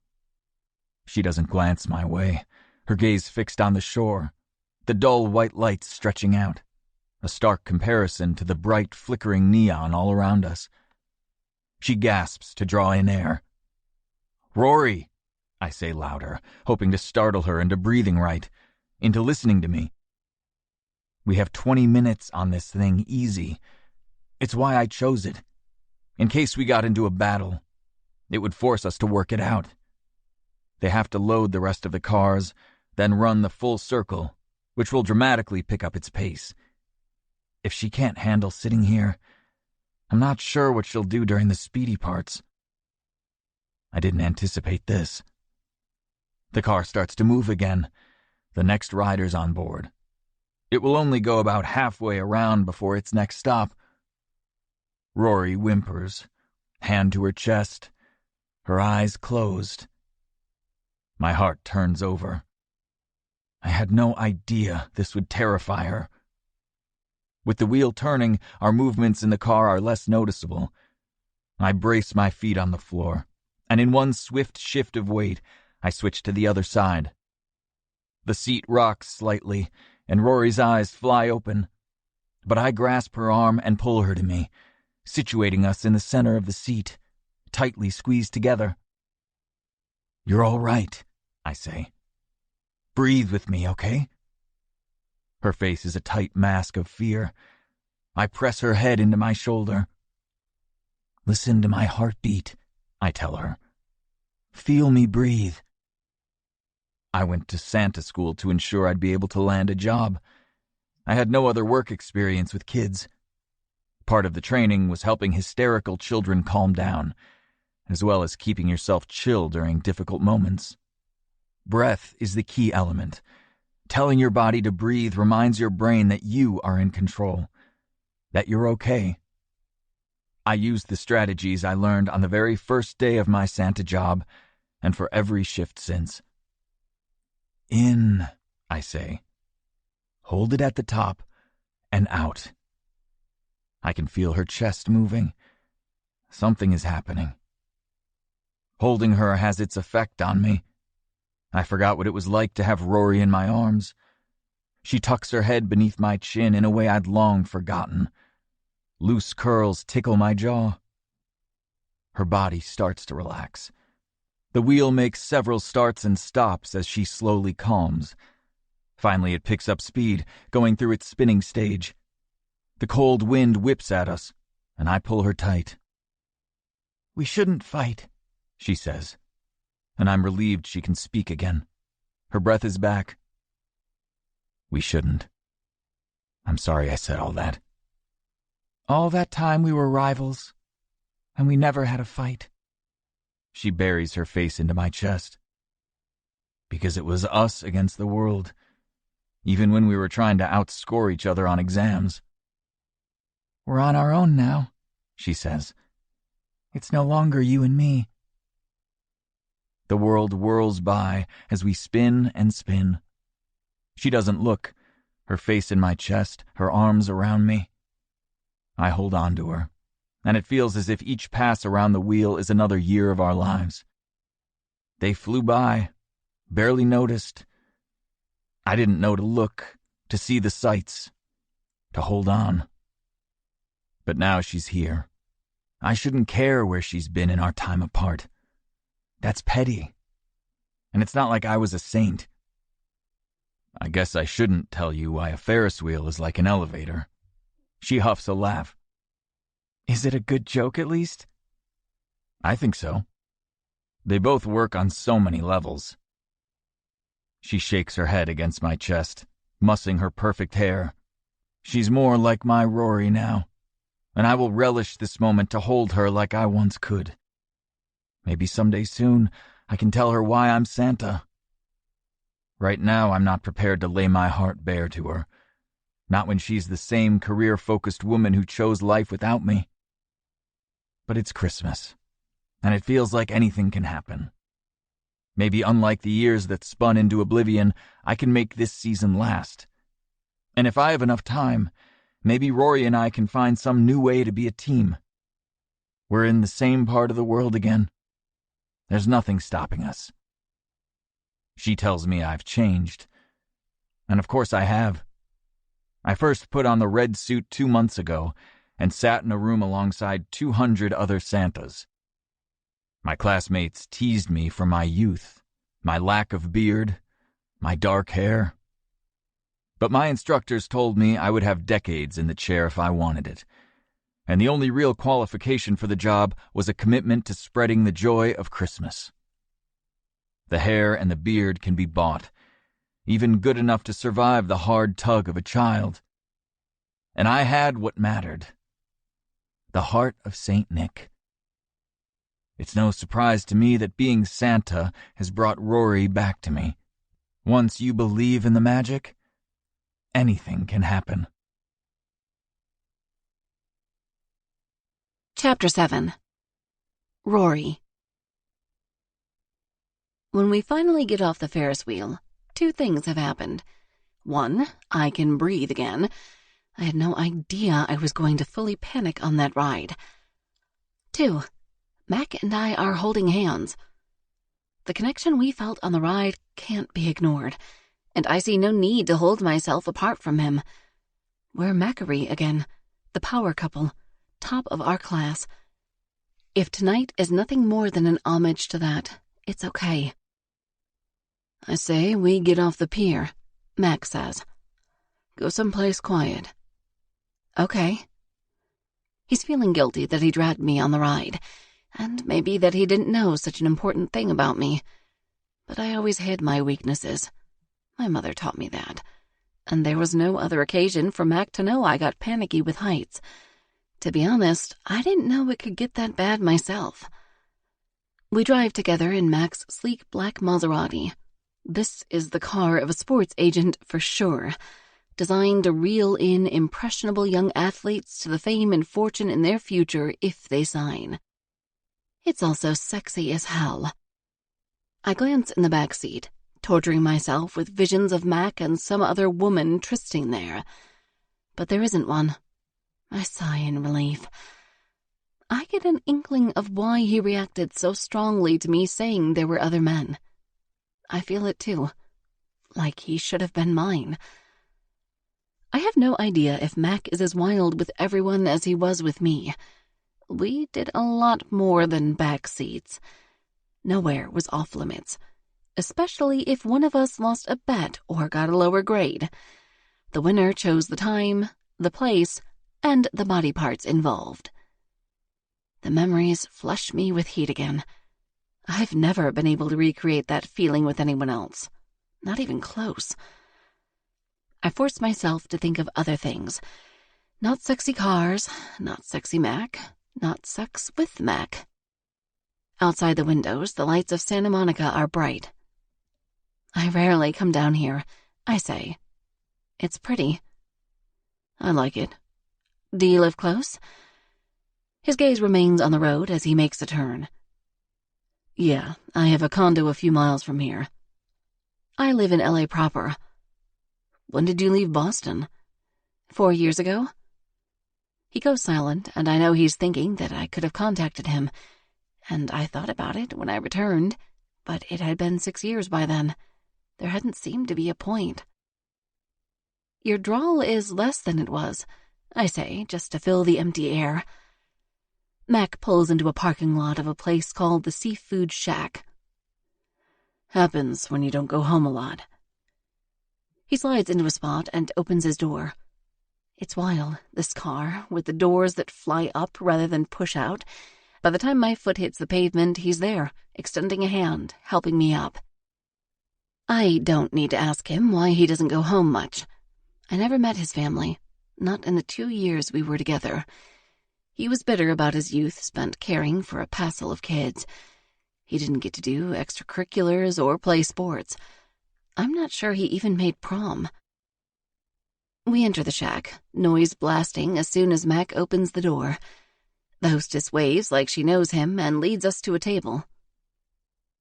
She doesn't glance my way, her gaze fixed on the shore, the dull white lights stretching out, a stark comparison to the bright, flickering neon all around us. She gasps to draw in air. "Rory," I say louder, hoping to startle her into breathing right, into listening to me. "We have 20 minutes on this thing, easy. It's why I chose it. In case we got into a battle, it would force us to work it out. They have to load the rest of the cars, then run the full circle, which will dramatically pick up its pace. If she can't handle sitting here, I'm not sure what she'll do during the speedy parts." I didn't anticipate this. The car starts to move again. The next rider's on board. It will only go about halfway around before its next stop. Rory whimpers, hand to her chest, her eyes closed. My heart turns over. I had no idea this would terrify her. With the wheel turning, our movements in the car are less noticeable. I brace my feet on the floor, and in one swift shift of weight, I switch to the other side. The seat rocks slightly, and Rory's eyes fly open. But I grasp her arm and pull her to me, situating us in the center of the seat, tightly squeezed together. "You're all right," I say. "Breathe with me, okay?" Her face is a tight mask of fear. I press her head into my shoulder. "Listen to my heartbeat," I tell her. "Feel me breathe." I went to Santa school to ensure I'd be able to land a job. I had no other work experience with kids. Part of the training was helping hysterical children calm down, as well as keeping yourself chill during difficult moments. Breath is the key element. Telling your body to breathe reminds your brain that you are in control, that you're okay. I used the strategies I learned on the very first day of my Santa job, and for every shift since. "In," I say. "Hold it at the top, and out." I can feel her chest moving. Something is happening. Holding her has its effect on me. I forgot what it was like to have Rory in my arms. She tucks her head beneath my chin in a way I'd long forgotten. Loose curls tickle my jaw. Her body starts to relax. The wheel makes several starts and stops as she slowly calms. Finally, it picks up speed, going through its spinning stage. The cold wind whips at us, and I pull her tight. "We shouldn't fight," she says, and I'm relieved she can speak again. Her breath is back. "We shouldn't. I'm sorry I said all that." "All that time we were rivals, and we never had a fight." She buries her face into my chest. "Because it was us against the world, even when we were trying to outscore each other on exams." "We're on our own now," she says. "It's no longer you and me." The world whirls by as we spin and spin. She doesn't look, her face in my chest, her arms around me. I hold on to her, and it feels as if each pass around the wheel is another year of our lives. They flew by, barely noticed. I didn't know to look, to see the sights, to hold on. But now she's here. I shouldn't care where she's been in our time apart. That's petty. And it's not like I was a saint. I guess I shouldn't tell you why a Ferris wheel is like an elevator. She huffs a laugh. "Is it a good joke at least?" "I think so. They both work on so many levels." She shakes her head against my chest, mussing her perfect hair. She's more like my Rory now, and I will relish this moment to hold her like I once could. Maybe someday soon I can tell her why I'm Santa. Right now I'm not prepared to lay my heart bare to her, not when she's the same career-focused woman who chose life without me. But it's Christmas, and it feels like anything can happen. Maybe unlike the years that spun into oblivion, I can make this season last. And if I have enough time, maybe Rory and I can find some new way to be a team. We're in the same part of the world again. There's nothing stopping us. She tells me I've changed. And of course I have. I first put on the red suit 2 months ago, and sat in a room alongside 200 other Santas. My classmates teased me for my youth, my lack of beard, my dark hair. But my instructors told me I would have decades in the chair if I wanted it, and the only real qualification for the job was a commitment to spreading the joy of Christmas. The hair and the beard can be bought, even good enough to survive the hard tug of a child. And I had what mattered, the heart of Saint Nick. It's no surprise to me that being Santa has brought Rory back to me. Once you believe in the magic, anything can happen. Chapter 7. Rory. When we finally get off the Ferris wheel, 2 things have happened. 1, I can breathe again. I had no idea I was going to fully panic on that ride. 2, Mac and I are holding hands. The connection we felt on the ride can't be ignored, and I see no need to hold myself apart from him. We're Macquarie again, the power couple, top of our class. If tonight is nothing more than an homage to that, it's okay. I say we get off the pier, Mac says. Go someplace quiet. Okay. He's feeling guilty that he dragged me on the ride, and maybe that he didn't know such an important thing about me. But I always hid my weaknesses. My mother taught me that, and there was no other occasion for Mac to know I got panicky with heights. To be honest, I didn't know it could get that bad myself. We drive together in Mac's sleek black Maserati. This is the car of a sports agent for sure, designed to reel in impressionable young athletes to the fame and fortune in their future if they sign. It's also sexy as hell. I glance in the back seat, torturing myself with visions of Mac and some other woman trysting there. But there isn't one. I sigh in relief. I get an inkling of why he reacted so strongly to me saying there were other men. I feel it too, like he should have been mine. I have no idea if Mac is as wild with everyone as he was with me. We did a lot more than back seats. Nowhere was off limits, especially if one of us lost a bet or got a lower grade. The winner chose the time, the place, and the body parts involved. The memories flush me with heat again. I've never been able to recreate that feeling with anyone else, not even close. I force myself to think of other things. Not sexy cars, not sexy Mac, not sex with Mac. Outside the windows, the lights of Santa Monica are bright. I rarely come down here, I say. It's pretty. I like it. Do you live close? His gaze remains on the road as he makes a turn. Yeah, I have a condo a few miles from here. I live in LA proper. When did you leave Boston? 4 years ago? He goes silent, and I know he's thinking that I could have contacted him, and I thought about it when I returned, but it had been 6 years by then. There hadn't seemed to be a point. Your drawl is less than it was, I say, just to fill the empty air. Mac pulls into a parking lot of a place called the Seafood Shack. Happens when you don't go home a lot. He slides into a spot and opens his door. It's wild, this car, with the doors that fly up rather than push out. By the time my foot hits the pavement, he's there, extending a hand, helping me up. I don't need to ask him why he doesn't go home much. I never met his family, not in the 2 years we were together. He was bitter about his youth spent caring for a passel of kids. He didn't get to do extracurriculars or play sports. I'm not sure he even made prom. We enter the shack, noise blasting as soon as Mac opens the door. The hostess waves like she knows him and leads us to a table.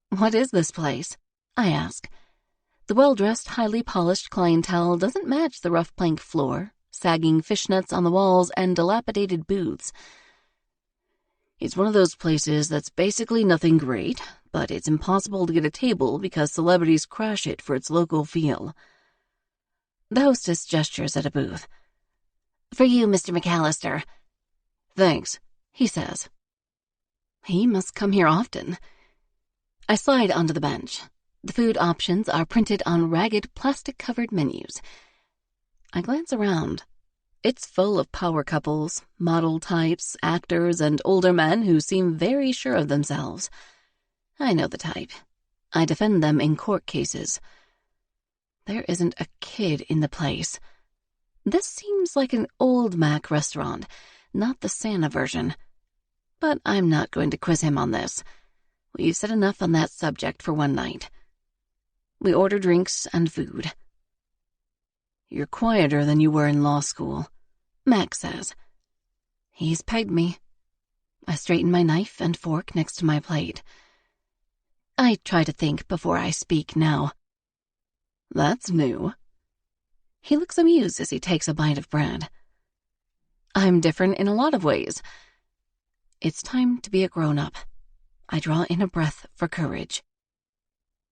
What is this place? I ask. The well-dressed, highly polished clientele doesn't match the rough plank floor, sagging fishnets on the walls, and dilapidated booths. It's one of those places that's basically nothing great, but it's impossible to get a table because celebrities crash it for its local feel. The hostess gestures at a booth. For you, Mr. McAllister. Thanks, he says. He must come here often. I slide onto the bench. The food options are printed on ragged plastic-covered menus. I glance around. It's full of power couples, model types, actors, and older men who seem very sure of themselves. I know the type. I defend them in court cases. There isn't a kid in the place. This seems like an old Mac restaurant, not the Santa version. But I'm not going to quiz him on this. We've said enough on that subject for one night. We order drinks and food. You're quieter than you were in law school, Mac says. He's pegged me. I straighten my knife and fork next to my plate. I try to think before I speak now. That's new. He looks amused as he takes a bite of bread. I'm different in a lot of ways. It's time to be a grown-up. I draw in a breath for courage.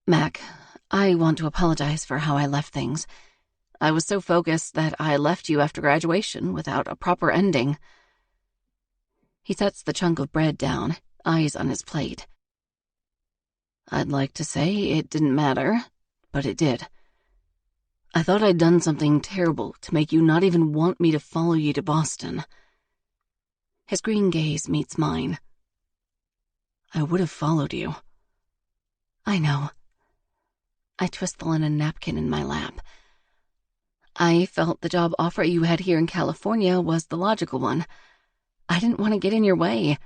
Mac, I want to apologize for how I left things. I was so focused that I left you after graduation without a proper ending. He sets the chunk of bread down, eyes on his plate. I'd like to say it didn't matter, but it did. I thought I'd done something terrible to make you not even want me to follow you to Boston. His green gaze meets mine. I would have followed you. I know. I twist the linen napkin in my lap. I felt the job offer you had here in California was the logical one. I didn't want to get in your way.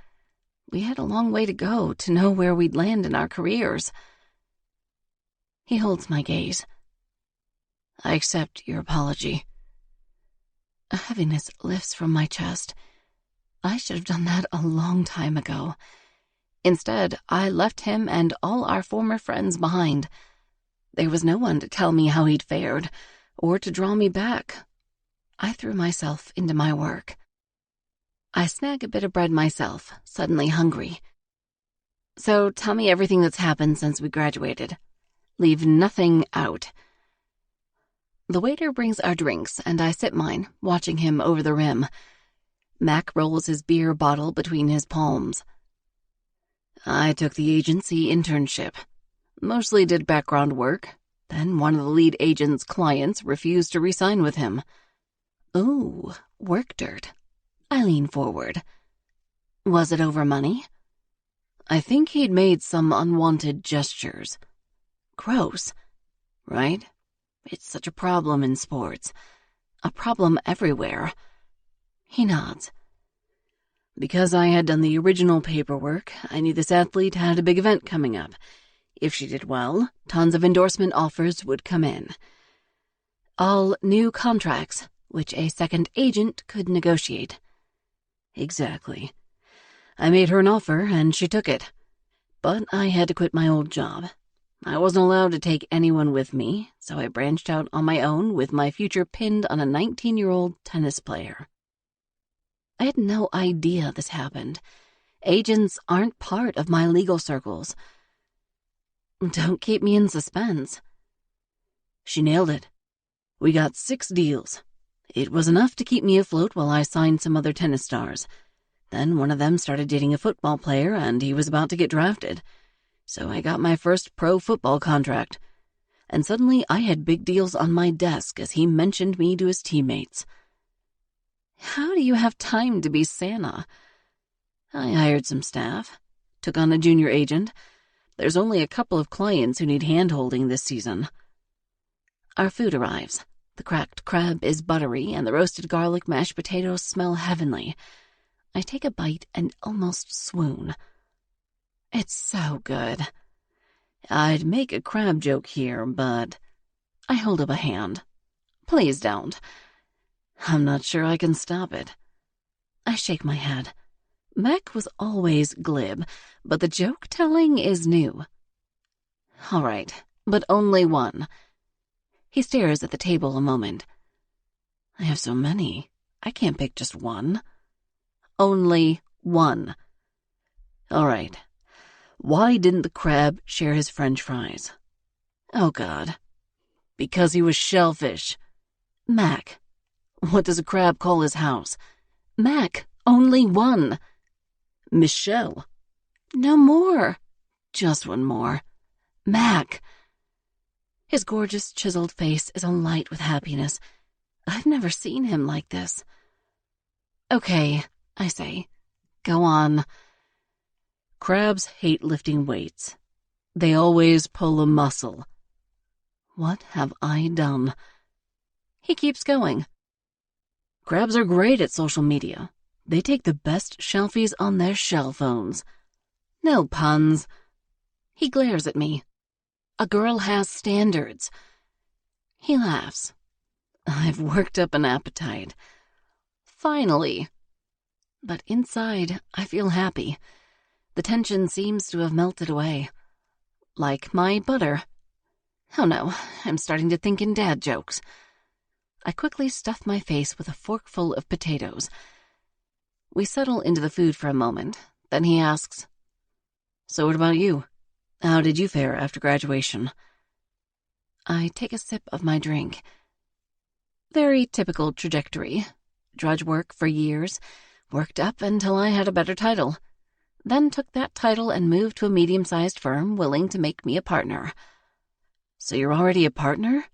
We had a long way to go to know where we'd land in our careers. He holds my gaze. I accept your apology. A heaviness lifts from my chest. I should have done that a long time ago. Instead, I left him and all our former friends behind. There was no one to tell me how he'd fared, or to draw me back. I threw myself into my work. I snag a bit of bread myself, suddenly hungry. So tell me everything that's happened since we graduated. Leave nothing out. The waiter brings our drinks, and I sip mine, watching him over the rim. Mac rolls his beer bottle between his palms. I took the agency internship. Mostly did background work. Then one of the lead agent's clients refused to re-sign with him. Ooh, work dirt. I lean forward. Was it over money? I think he'd made some unwanted gestures. Gross, right? It's such a problem in sports. A problem everywhere. He nods. Because I had done the original paperwork, I knew this athlete had a big event coming up. If she did well, tons of endorsement offers would come in. All new contracts, which a second agent could negotiate. Exactly. I made her an offer, and she took it. But I had to quit my old job. I wasn't allowed to take anyone with me, so I branched out on my own with my future pinned on a 19-year-old tennis player. I had no idea this happened. Agents aren't part of my legal circles. Don't keep me in suspense. She nailed it. We got 6 deals. It was enough to keep me afloat while I signed some other tennis stars. Then one of them started dating a football player, and he was about to get drafted. So I got my first pro football contract. And suddenly I had big deals on my desk as he mentioned me to his teammates. How do you have time to be Santa? I hired some staff, took on a junior agent. There's only a couple of clients who need hand-holding this season. Our food arrives. The cracked crab is buttery, and the roasted garlic mashed potatoes smell heavenly. I take a bite and almost swoon. It's so good. I'd make a crab joke here, but I hold up a hand. Please don't. I'm not sure I can stop it. I shake my head. Mac was always glib, but the joke-telling is new. All right, but only one. He stares at the table a moment. I have so many. I can't pick just one. Only one. All right. Why didn't the crab share his French fries? Oh, God. Because he was shellfish. Mac. What does a crab call his house? Mac, Only one. Michelle. No more. Just one more. Mac. His gorgeous, chiseled face is alight with happiness. I've never seen him like this. Okay, I say. Go on. Crabs hate lifting weights. They always pull a muscle. What have I done? He keeps going. Crabs are great at social media. They take the best selfies on their shell phones. No puns. He glares at me. A girl has standards. He laughs. I've worked up an appetite. Finally. But inside, I feel happy. The tension seems to have melted away. Like my butter. Oh no, I'm starting to think in dad jokes. I quickly stuff my face with a forkful of potatoes. We settle into the food for a moment. Then he asks, "So what about you? How did you fare after graduation?" I take a sip of my drink. Very typical trajectory. Drudge work for years, worked up until I had a better title. Then took that title and moved to a medium-sized firm willing to make me a partner. So you're already a partner?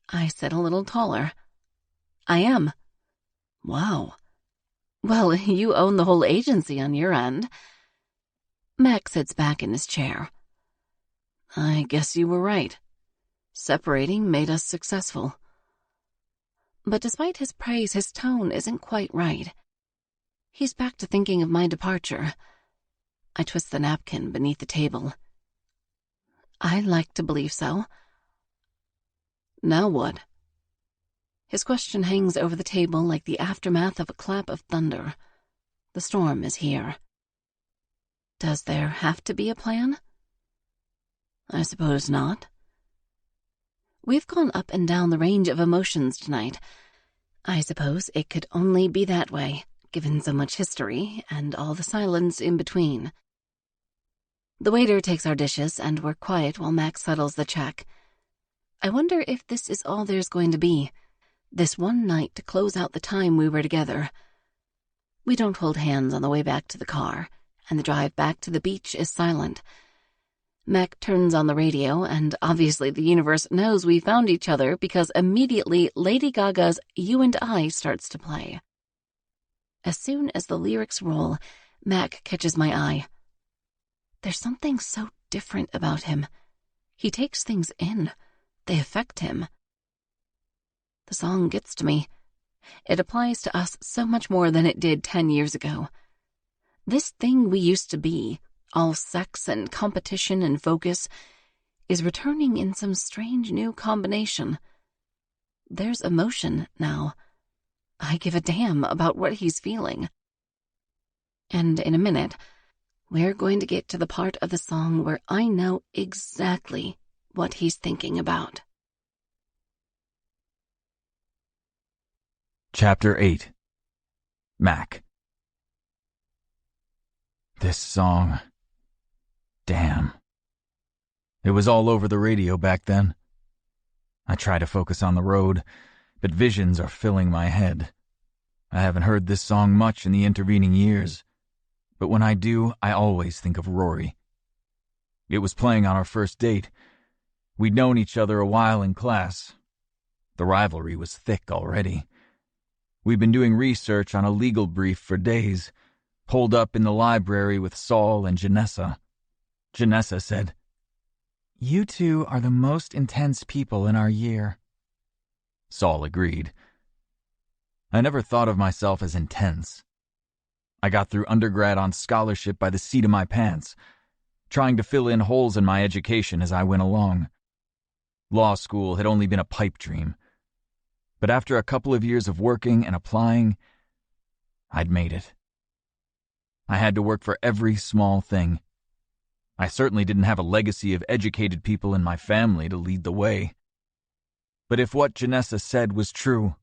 I sit a little taller. I am. Wow. Well, you own the whole agency on your end. Mac sits back in his chair. I guess you were right. Separating made us successful. But despite his praise, his tone isn't quite right. He's back to thinking of my departure. I twist the napkin beneath the table. I like to believe so. Now what? His question hangs over the table like the aftermath of a clap of thunder. The storm is here. Does there have to be a plan? I suppose not. We've gone up and down the range of emotions tonight. I suppose it could only be that way, given so much history and all the silence in between. The waiter takes our dishes, and we're quiet while Max settles the check. I wonder if this is all there's going to be, this one night to close out the time we were together. We don't hold hands on the way back to the car, and the drive back to the beach is silent. Mac turns on the radio, and obviously the universe knows we found each other because immediately Lady Gaga's You and I starts to play. As soon as the lyrics roll, Mac catches my eye. There's something so different about him. He takes things in. They affect him. The song gets to me. It applies to us so much more than it did 10 years ago. This thing we used to be, all sex and competition and focus, is returning in some strange new combination. There's emotion now. I give a damn about what he's feeling. And in a minute, we're going to get to the part of the song where I know exactly what he's thinking about. Chapter 8. Mac. This song. Damn. It was all over the radio back then. I try to focus on the road, but visions are filling my head. I haven't heard this song much in the intervening years, but when I do, I always think of Rory. It was playing on our first date. We'd known each other a while in class. The rivalry was thick already. We'd been doing research on a legal brief for days, holed up in the library with Saul and Janessa. Janessa said, "You two are the most intense people in our year." Saul agreed. I never thought of myself as intense. I got through undergrad on scholarship by the seat of my pants, trying to fill in holes in my education as I went along. Law school had only been a pipe dream. But after a couple of years of working and applying, I'd made it. I had to work for every small thing. I certainly didn't have a legacy of educated people in my family to lead the way. But if what Janessa said was true,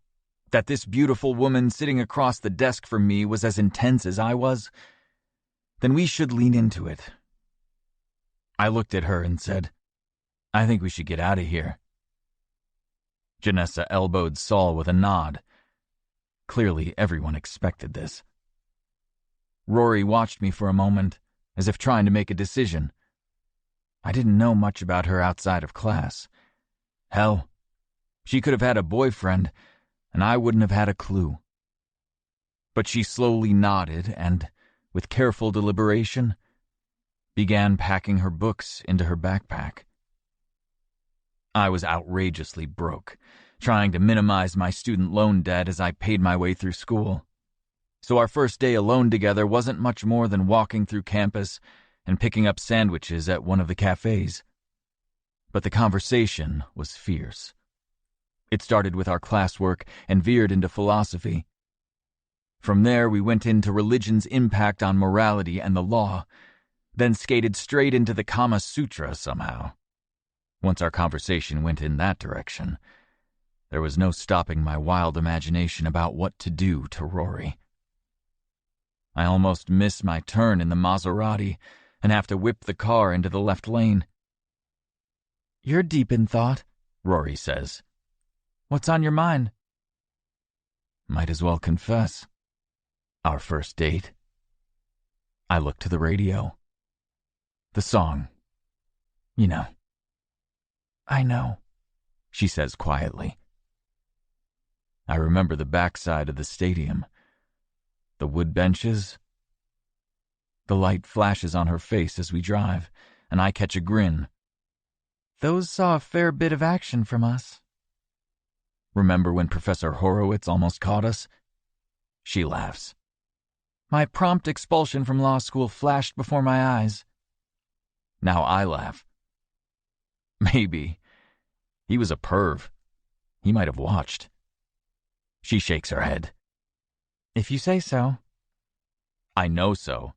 that this beautiful woman sitting across the desk from me was as intense as I was, then we should lean into it. I looked at her and said, "I think we should get out of here." Janessa elbowed Saul with a nod. Clearly, everyone expected this. Rory watched me for a moment, as if trying to make a decision. I didn't know much about her outside of class. Hell, she could have had a boyfriend, and I wouldn't have had a clue. But she slowly nodded and, with careful deliberation, began packing her books into her backpack. I was outrageously broke, trying to minimize my student loan debt as I paid my way through school. So our first day alone together wasn't much more than walking through campus and picking up sandwiches at one of the cafes. But the conversation was fierce. It started with our classwork and veered into philosophy. From there, we went into religion's impact on morality and the law, then skated straight into the Kama Sutra somehow. Once our conversation went in that direction, there was no stopping my wild imagination about what to do to Rory. I almost miss my turn in the Maserati and have to whip the car into the left lane. "You're deep in thought," Rory says. "What's on your mind?" Might as well confess. Our first date. I look to the radio. The song. You know. "I know," she says quietly. I remember the backside of the stadium. The wood benches. The light flashes on her face as we drive, and I catch a grin. "Those saw a fair bit of action from us." Remember when Professor Horowitz almost caught us? She laughs. "My prompt expulsion from law school flashed before my eyes." Now I laugh. Maybe. He was a perv. He might have watched. She shakes her head. "If you say so." I know so.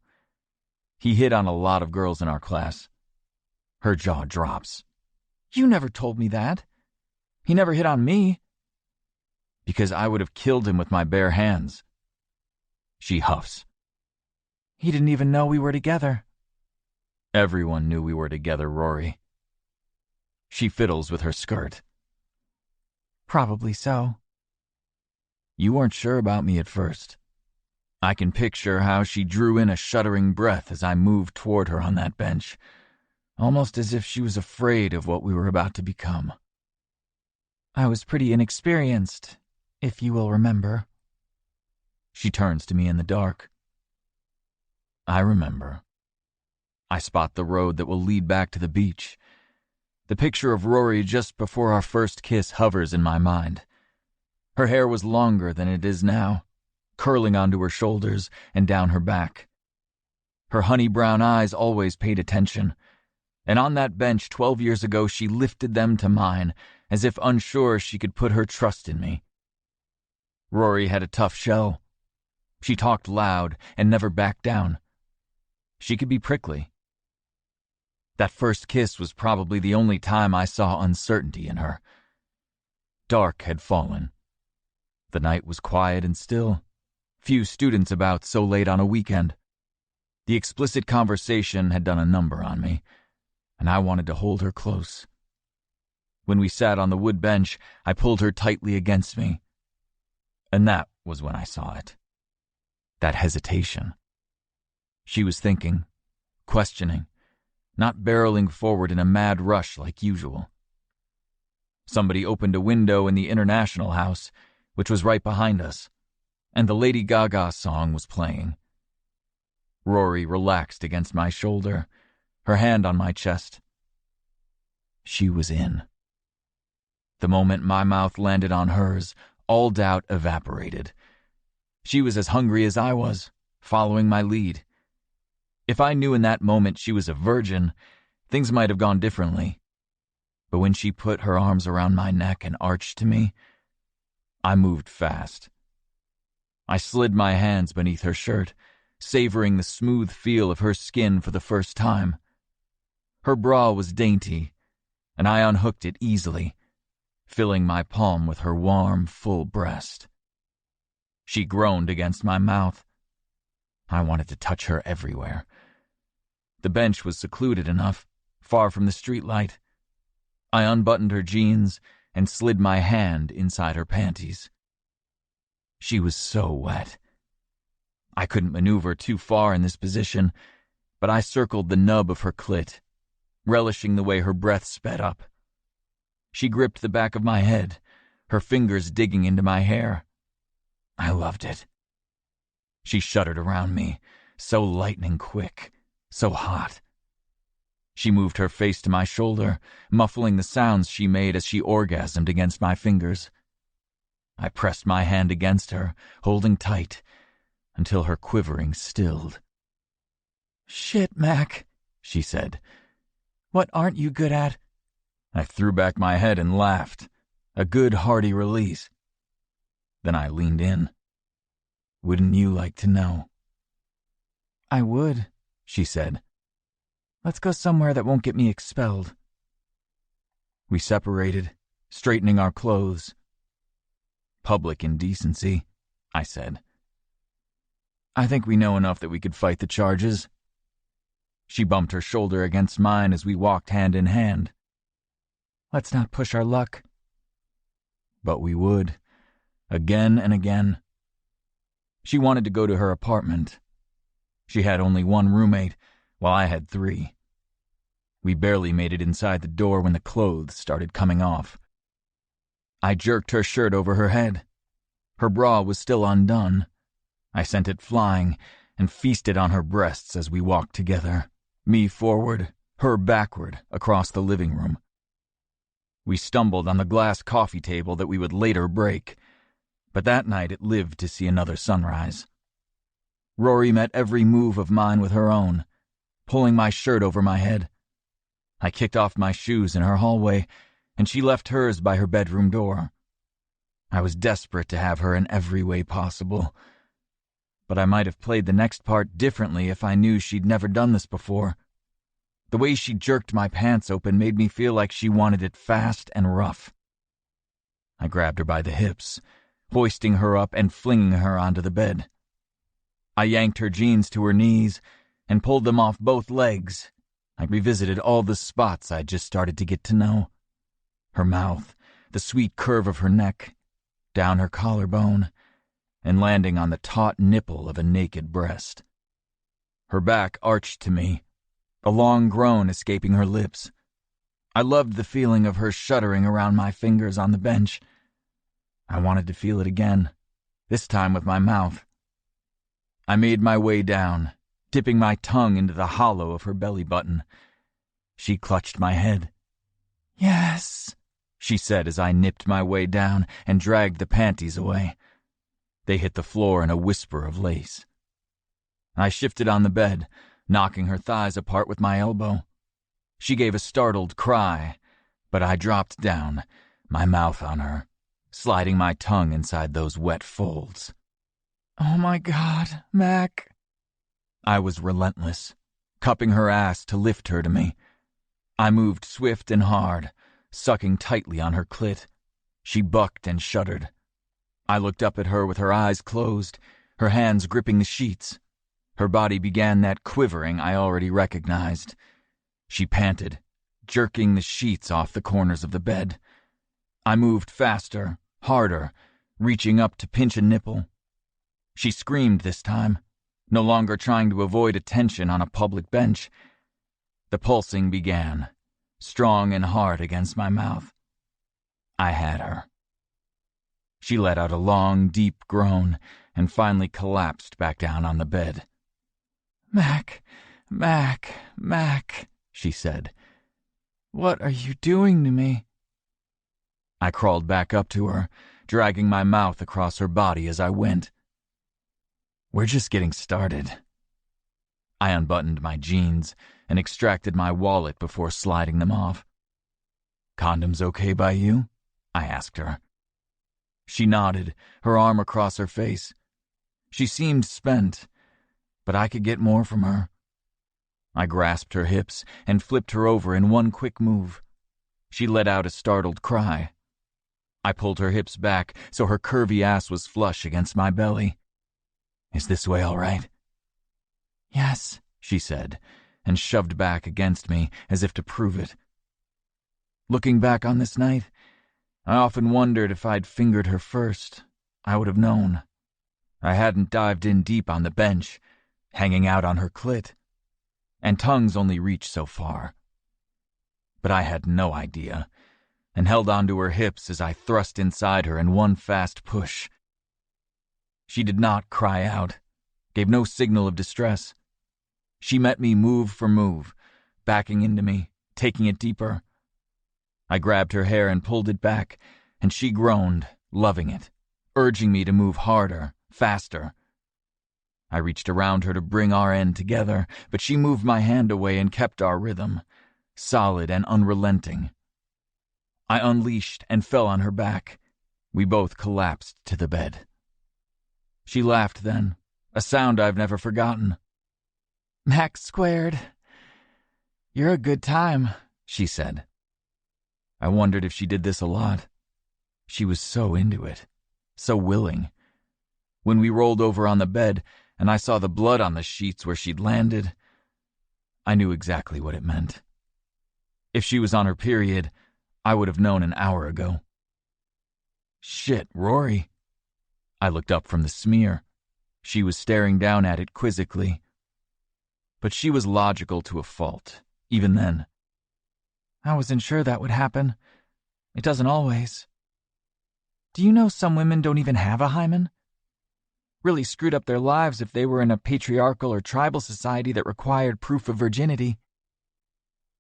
He hit on a lot of girls in our class. Her jaw drops. "You never told me that. He never hit on me." Because I would have killed him with my bare hands. She huffs. "He didn't even know we were together." Everyone knew we were together, Rory. She fiddles with her skirt. "Probably so." You weren't sure about me at first. I can picture how she drew in a shuddering breath as I moved toward her on that bench, almost as if she was afraid of what we were about to become. "I was pretty inexperienced, if you will remember." She turns to me in the dark. I remember. I spot the road that will lead back to the beach. The picture of Rory just before our first kiss hovers in my mind. Her hair was longer than it is now, curling onto her shoulders and down her back. Her honey brown eyes always paid attention, and on that bench 12 years ago she lifted them to mine, as if unsure she could put her trust in me. Rory had a tough shell. She talked loud and never backed down. She could be prickly. That first kiss was probably the only time I saw uncertainty in her. Dark had fallen. The night was quiet and still. Few students about so late on a weekend. The explicit conversation had done a number on me, and I wanted to hold her close. When we sat on the wood bench, I pulled her tightly against me. And that was when I saw it. That hesitation. She was thinking, questioning, not barreling forward in a mad rush like usual. Somebody opened a window in the International House, which was right behind us, and the Lady Gaga song was playing. Rory relaxed against my shoulder, her hand on my chest. She was in. The moment my mouth landed on hers, all doubt evaporated. She was as hungry as I was, following my lead. If I knew in that moment she was a virgin, things might have gone differently. But when she put her arms around my neck and arched to me, I moved fast. I slid my hands beneath her shirt, savoring the smooth feel of her skin for the first time. Her bra was dainty, and I unhooked it easily, filling my palm with her warm, full breast. She groaned against my mouth. I wanted to touch her everywhere. The bench was secluded enough, far from the streetlight. I unbuttoned her jeans and slid my hand inside her panties. She was so wet. I couldn't maneuver too far in this position, but I circled the nub of her clit, relishing the way her breath sped up. She gripped the back of my head, her fingers digging into my hair. I loved it. She shuddered around me, so lightning quick, so hot. She moved her face to my shoulder, muffling the sounds she made as she orgasmed against my fingers. I pressed my hand against her, holding tight, until her quivering stilled. "Shit, Mac," she said. "What aren't you good at?" I threw back my head and laughed, a good hearty release. Then I leaned in. "Wouldn't you like to know?" "I would," she said. "Let's go somewhere that won't get me expelled." We separated, straightening our clothes. "Public indecency," I said. "I think we know enough that we could fight the charges." She bumped her shoulder against mine as we walked hand in hand. "Let's not push our luck." But we would, again and again. She wanted to go to her apartment. She had only one roommate, while I had 3. We barely made it inside the door when the clothes started coming off. I jerked her shirt over her head. Her bra was still undone. I sent it flying and feasted on her breasts as we walked together, me forward, her backward, across the living room. We stumbled on the glass coffee table that we would later break, but that night it lived to see another sunrise. Rory met every move of mine with her own, pulling my shirt over my head. I kicked off my shoes in her hallway, and she left hers by her bedroom door. I was desperate to have her in every way possible, but I might have played the next part differently if I knew she'd never done this before. The way she jerked my pants open made me feel like she wanted it fast and rough. I grabbed her by the hips, hoisting her up and flinging her onto the bed. I yanked her jeans to her knees and pulled them off both legs. I revisited all the spots I'd just started to get to know. Her mouth, the sweet curve of her neck, down her collarbone, and landing on the taut nipple of a naked breast. Her back arched to me, a long groan escaping her lips. I loved the feeling of her shuddering around my fingers on the bench. I wanted to feel it again, this time with my mouth. I made my way down, dipping my tongue into the hollow of her belly button. She clutched my head. "Yes," she said as I nipped my way down and dragged the panties away. They hit the floor in a whisper of lace. I shifted on the bed, knocking her thighs apart with my elbow. She gave a startled cry, but I dropped down, my mouth on her, sliding my tongue inside those wet folds. "Oh my God, Mac." I was relentless, cupping her ass to lift her to me. I moved swift and hard, sucking tightly on her clit. She bucked and shuddered. I looked up at her with her eyes closed, her hands gripping the sheets. Her body began that quivering I already recognized. She panted, jerking the sheets off the corners of the bed. I moved faster, harder, reaching up to pinch a nipple. She screamed this time, no longer trying to avoid attention on a public bench. The pulsing began, strong and hard against my mouth. I had her. She let out a long, deep groan and finally collapsed back down on the bed. "Mac, Mac, Mac," she said. "What are you doing to me?" I crawled back up to her, dragging my mouth across her body as I went. "We're just getting started." I unbuttoned my jeans and extracted my wallet before sliding them off. "Condoms okay by you?" I asked her. She nodded, her arm across her face. She seemed spent, but I could get more from her. I grasped her hips and flipped her over in one quick move. She let out a startled cry. I pulled her hips back so her curvy ass was flush against my belly. "Is this way all right?" "Yes," she said, and shoved back against me as if to prove it. Looking back on this night, I often wondered if I'd fingered her first, I would have known. I hadn't dived in deep on the bench, hanging out on her clit, and tongues only reach so far. But I had no idea, and held onto her hips as I thrust inside her in one fast push. She did not cry out, gave no signal of distress. She met me move for move, backing into me, taking it deeper. I grabbed her hair and pulled it back, and she groaned, loving it, urging me to move harder, faster. I reached around her to bring our end together, but she moved my hand away and kept our rhythm, solid and unrelenting. I unleashed and fell on her back. We both collapsed to the bed. She laughed then, a sound I've never forgotten. "Mac squared. You're a good time," she said. I wondered if she did this a lot. She was so into it, so willing. When we rolled over on the bed and I saw the blood on the sheets where she'd landed, I knew exactly what it meant. If she was on her period, I would have known an hour ago. Shit, Rory. I looked up from the smear. She was staring down at it quizzically. But she was logical to a fault, even then. "I wasn't sure that would happen. It doesn't always. Do you know some women don't even have a hymen? Really screwed up their lives if they were in a patriarchal or tribal society that required proof of virginity."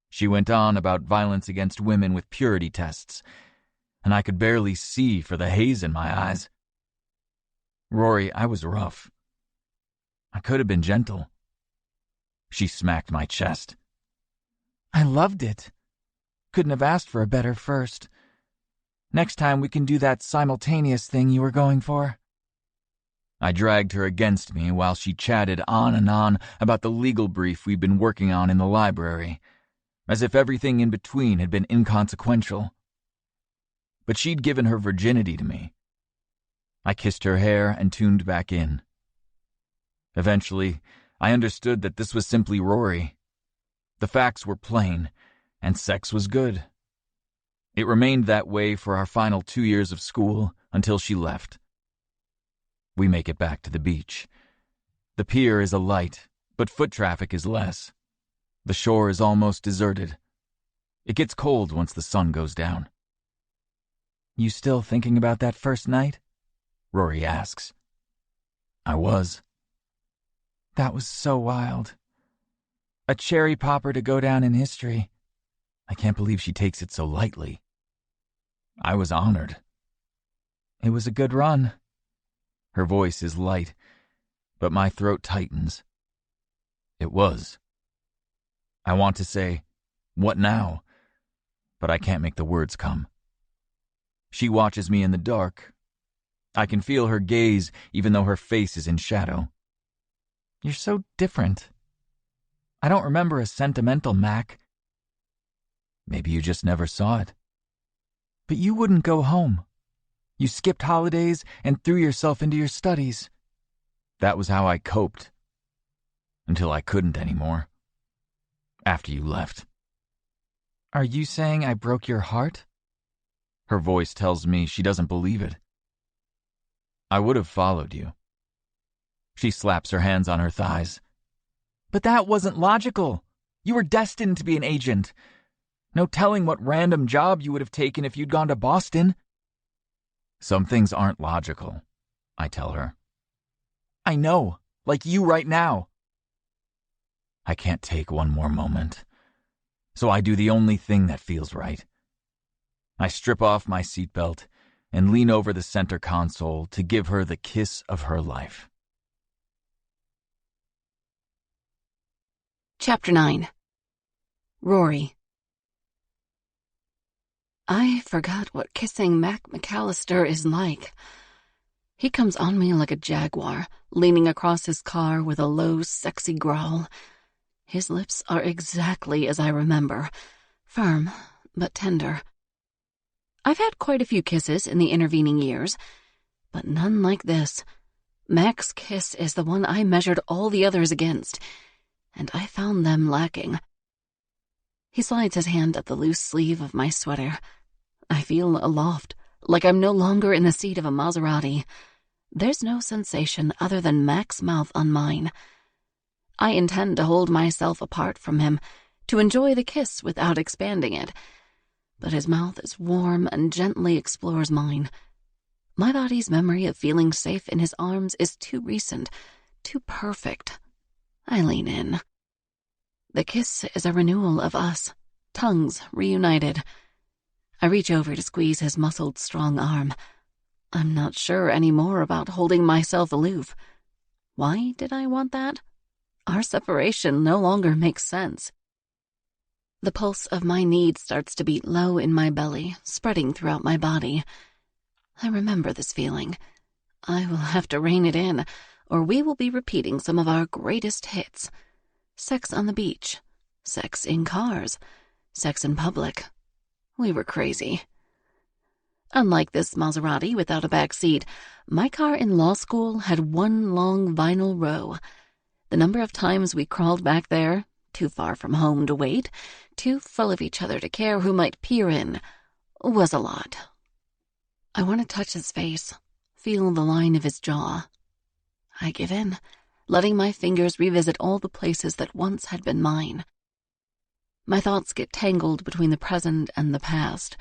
She went on about violence against women with purity tests, and I could barely see for the haze in my eyes. Rory, I was rough. I could have been gentle. She smacked my chest. "I loved it. Couldn't have asked for a better first. Next time we can do that simultaneous thing you were going for." I dragged her against me while she chatted on and on about the legal brief we'd been working on in the library, as if everything in between had been inconsequential. But she'd given her virginity to me. I kissed her hair and tuned back in. Eventually, I understood that this was simply Rory. The facts were plain, and sex was good. It remained that way for our final 2 years of school until she left. We make it back to the beach. The pier is alight, but foot traffic is less. The shore is almost deserted. It gets cold once the sun goes down. "You still thinking about that first night?" Rory asks. I was. "That was so wild. A cherry popper to go down in history." I can't believe she takes it so lightly. I was honored. "It was a good run." Her voice is light, but my throat tightens. It was. I want to say, "What now?" but I can't make the words come. She watches me in the dark. I can feel her gaze even though her face is in shadow. "You're so different. I don't remember a sentimental Mac." Maybe you just never saw it. "But you wouldn't go home. You skipped holidays and threw yourself into your studies." That was how I coped. Until I couldn't anymore. After you left. "Are you saying I broke your heart?" Her voice tells me she doesn't believe it. I would have followed you. She slaps her hands on her thighs. "But that wasn't logical. You were destined to be an agent. No telling what random job you would have taken if you'd gone to Boston." "Some things aren't logical," I tell her. "I know, like you right now." I can't take one more moment, so I do the only thing that feels right. I strip off my seatbelt and lean over the center console to give her the kiss of her life. Chapter 9. Rory. I forgot what kissing Mac McAllister is like. He comes on me like a jaguar, leaning across his car with a low, sexy growl. His lips are exactly as I remember, firm but tender. I've had quite a few kisses in the intervening years, but none like this. Mac's kiss is the one I measured all the others against, and I found them lacking. He slides his hand up the loose sleeve of my sweater. I feel aloft, like I'm no longer in the seat of a Maserati. there's no sensation other than Mac's mouth on mine. I intend to hold myself apart from him, to enjoy the kiss without expanding it, but his mouth is warm and gently explores mine. My body's memory of feeling safe in his arms is too recent, too perfect. I lean in. The kiss is a renewal of us, tongues reunited. I reach over to squeeze his muscled, strong arm. I'm not sure anymore about holding myself aloof. Why did I want that? Our separation no longer makes sense. The pulse of my need starts to beat low in my belly, spreading throughout my body. I remember this feeling. I will have to rein it in, or we will be repeating some of our greatest hits. Sex on the beach, sex in cars, sex in public. We were crazy. Unlike this Maserati without a back seat, my car in law school had one long vinyl row. The number of times we crawled back there, too far from home to wait, too full of each other to care who might peer in, was a lot. I want to touch his face, feel the line of his jaw. I give in, letting my fingers revisit all the places that once had been mine. My thoughts get tangled between the present and the past.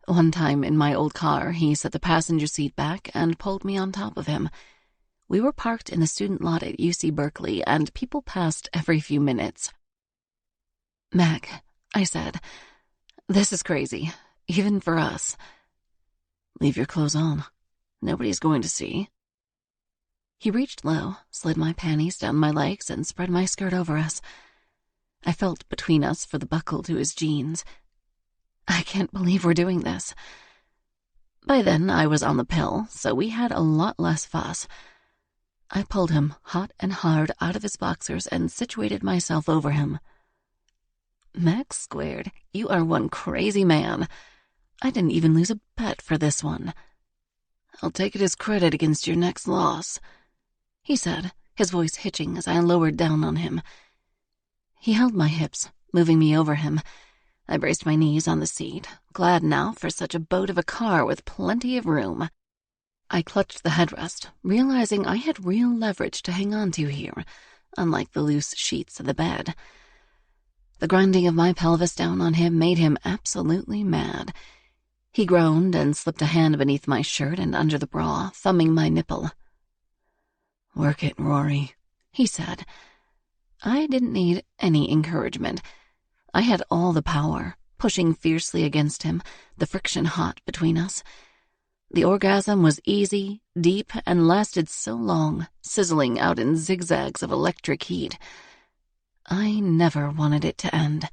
One time in my old car, he set the passenger seat back and pulled me on top of him. We were parked in the student lot at UC Berkeley, and people passed every few minutes. "Mac," I said, "this is crazy, even for us." "Leave your clothes on. Nobody's going to see." He reached low, slid my panties down my legs, and spread my skirt over us. I felt between us for the buckle to his jeans. I can't believe we're doing this. By then, I was on the pill, so we had a lot less fuss. I pulled him hot and hard out of his boxers and situated myself over him. "Max squared, you are one crazy man. I didn't even lose a bet for this one." "I'll take it as credit against your next loss," he said, his voice hitching as I lowered down on him. He held my hips, moving me over him. I braced my knees on the seat, glad now for such a boat of a car with plenty of room. I clutched the headrest, realizing I had real leverage to hang on to here, unlike the loose sheets of the bed. The grinding of my pelvis down on him made him absolutely mad. He groaned and slipped a hand beneath my shirt and under the bra, thumbing my nipple. "Work it, Rory," he said. I didn't need any encouragement. I had all the power, pushing fiercely against him, the friction hot between us. The orgasm was easy, deep, and lasted so long, sizzling out in zigzags of electric heat. I never wanted it to end.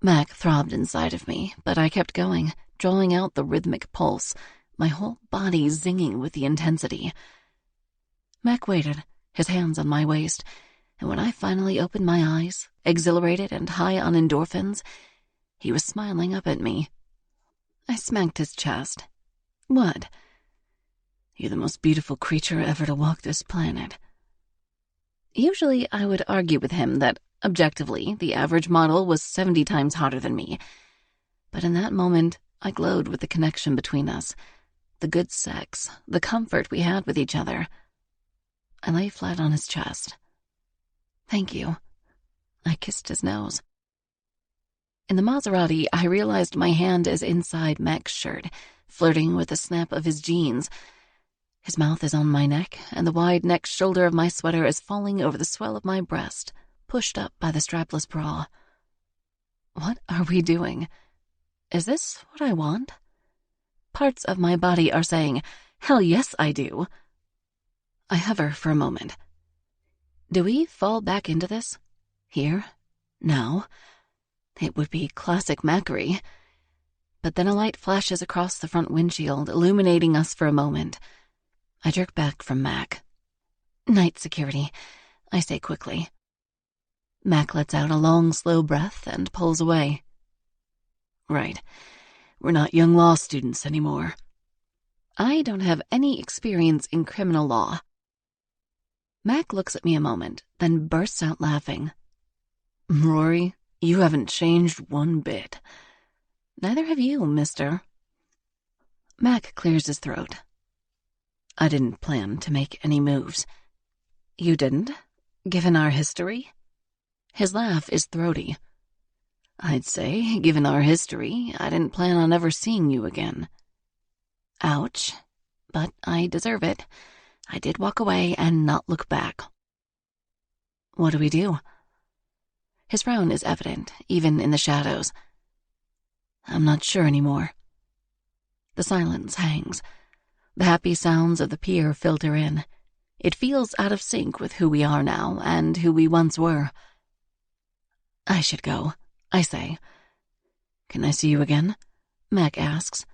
Mac throbbed inside of me, but I kept going, drawing out the rhythmic pulse, my whole body zinging with the intensity. Mac waited, his hands on my waist, and when I finally opened my eyes, exhilarated and high on endorphins, he was smiling up at me. I smacked his chest. "What?" "You're the most beautiful creature ever to walk this planet." Usually I would argue with him that, objectively, the average model was 70 times hotter than me. But in that moment, I glowed with the connection between us, the good sex, the comfort we had with each other. I lay flat on his chest. "Thank you." I kissed his nose. In the Maserati, I realized my hand is inside Mac's shirt, flirting with the snap of his jeans. His mouth is on my neck, and the wide neck shoulder of my sweater is falling over the swell of my breast, pushed up by the strapless bra. What are we doing? Is this what I want? Parts of my body are saying, "Hell yes, I do." I hover for a moment. Do we fall back into this? Here? Now? It would be classic Macri. But then a light flashes across the front windshield, illuminating us for a moment. I jerk back from Mac. "Night, security," I say quickly. Mac lets out a long, slow breath and pulls away. "Right. We're not young law students anymore." I don't have any experience in criminal law. Mac looks at me a moment, then bursts out laughing. "Rory, you haven't changed one bit." "Neither have you, mister." Mac clears his throat. I didn't plan to make any moves. You didn't, given our history? His laugh is throaty. I'd say, given our history, I didn't plan on ever seeing you again. Ouch, but I deserve it. I did walk away and not look back. What do we do? His frown is evident, even in the shadows. I'm not sure anymore. The silence hangs. The happy sounds of the pier filter in. It feels out of sync with who we are now and who we once were. I should go, I say. Can I see you again? Mac asks.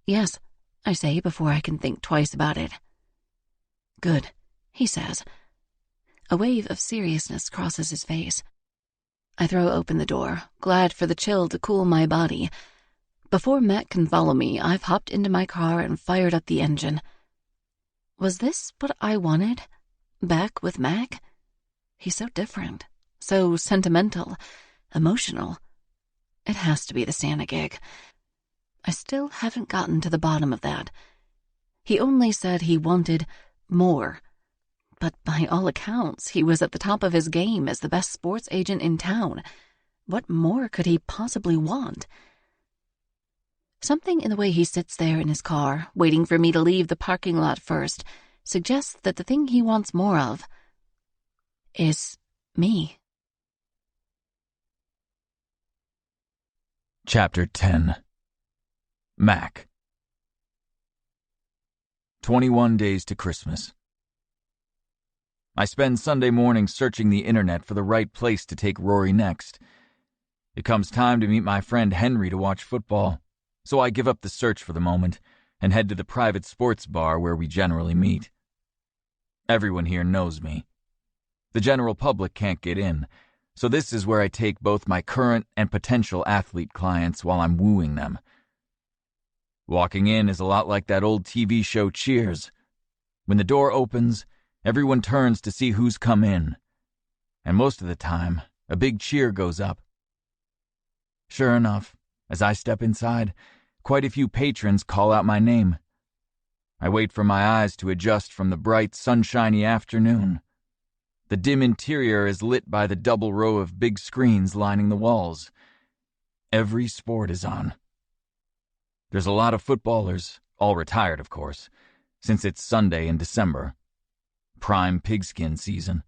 Yes, I say before I can think twice about it. Good, he says. A wave of seriousness crosses his face. I throw open the door, glad for the chill to cool my body. Before Mac can follow me, I've hopped into my car and fired up the engine. Was this what I wanted? Back with Mac? He's so different, so sentimental, emotional. It has to be the Santa gig. I still haven't gotten to the bottom of that. He only said he wanted more. But by all accounts, he was at the top of his game as the best sports agent in town. What more could he possibly want? Something in the way he sits there in his car, waiting for me to leave the parking lot first, suggests that the thing he wants more of is me. Chapter 10. Mac. 21 days to Christmas. I spend Sunday morning searching the internet for the right place to take Rory next. It comes time to meet my friend Henry to watch football, so I give up the search for the moment and head to the private sports bar where we generally meet. Everyone here knows me. The general public can't get in, so this is where I take both my current and potential athlete clients while I'm wooing them. Walking in is a lot like that old TV show Cheers. When the door opens, everyone turns to see who's come in, and most of the time, a big cheer goes up. Sure enough, as I step inside, quite a few patrons call out my name. I wait for my eyes to adjust from the bright, sunshiny afternoon. The dim interior is lit by the double row of big screens lining the walls. Every sport is on. There's a lot of footballers, all retired of course, since it's Sunday in December. Prime pigskin season.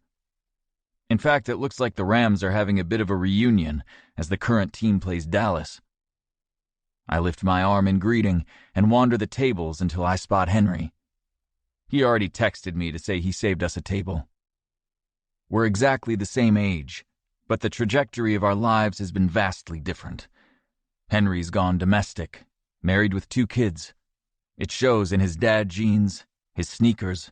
In fact, it looks like the Rams are having a bit of a reunion as the current team plays Dallas. I lift my arm in greeting and wander the tables until I spot Henry. He already texted me to say he saved us a table. We're exactly the same age, but the trajectory of our lives has been vastly different. Henry's gone domestic, married with 2 kids. It shows in his dad jeans, his sneakers.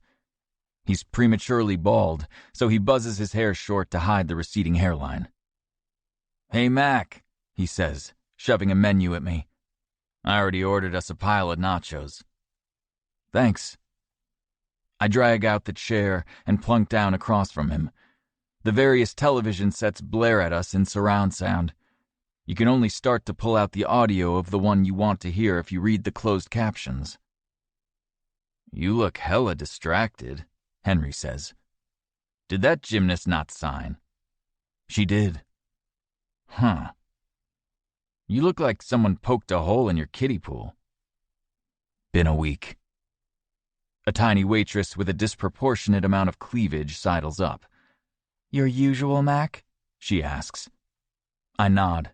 He's prematurely bald, so he buzzes his hair short to hide the receding hairline. "Hey, Mac," he says, shoving a menu at me. "I already ordered us a pile of nachos." "Thanks." I drag out the chair and plunk down across from him. The various television sets blare at us in surround sound. You can only start to pull out the audio of the one you want to hear if you read the closed captions. "You look hella distracted," Henry says. "Did that gymnast not sign?" "She did." "Huh. You look like someone poked a hole in your kiddie pool." "Been a week." A tiny waitress with a disproportionate amount of cleavage sidles up. "Your usual, Mac?" she asks. I nod.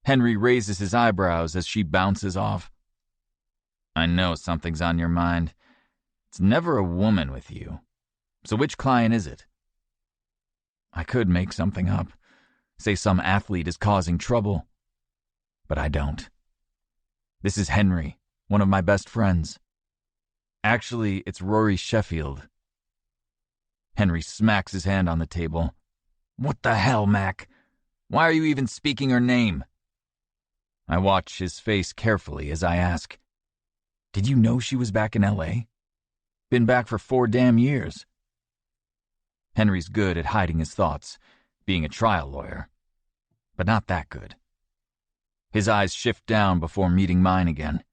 Henry raises his eyebrows as she bounces off. "I know something's on your mind. It's never a woman with you. So which client is it?" I could make something up. Say some athlete is causing trouble. But I don't. This is Henry, one of my best friends. Actually, it's Rory Sheffield. Henry smacks his hand on the table. "What the hell, Mac? Why are you even speaking her name?" I watch his face carefully as I ask, "Did you know she was back in L.A.? Been back for 4 damn years." Henry's good at hiding his thoughts, being a trial lawyer. But not that good. His eyes shift down before meeting mine again.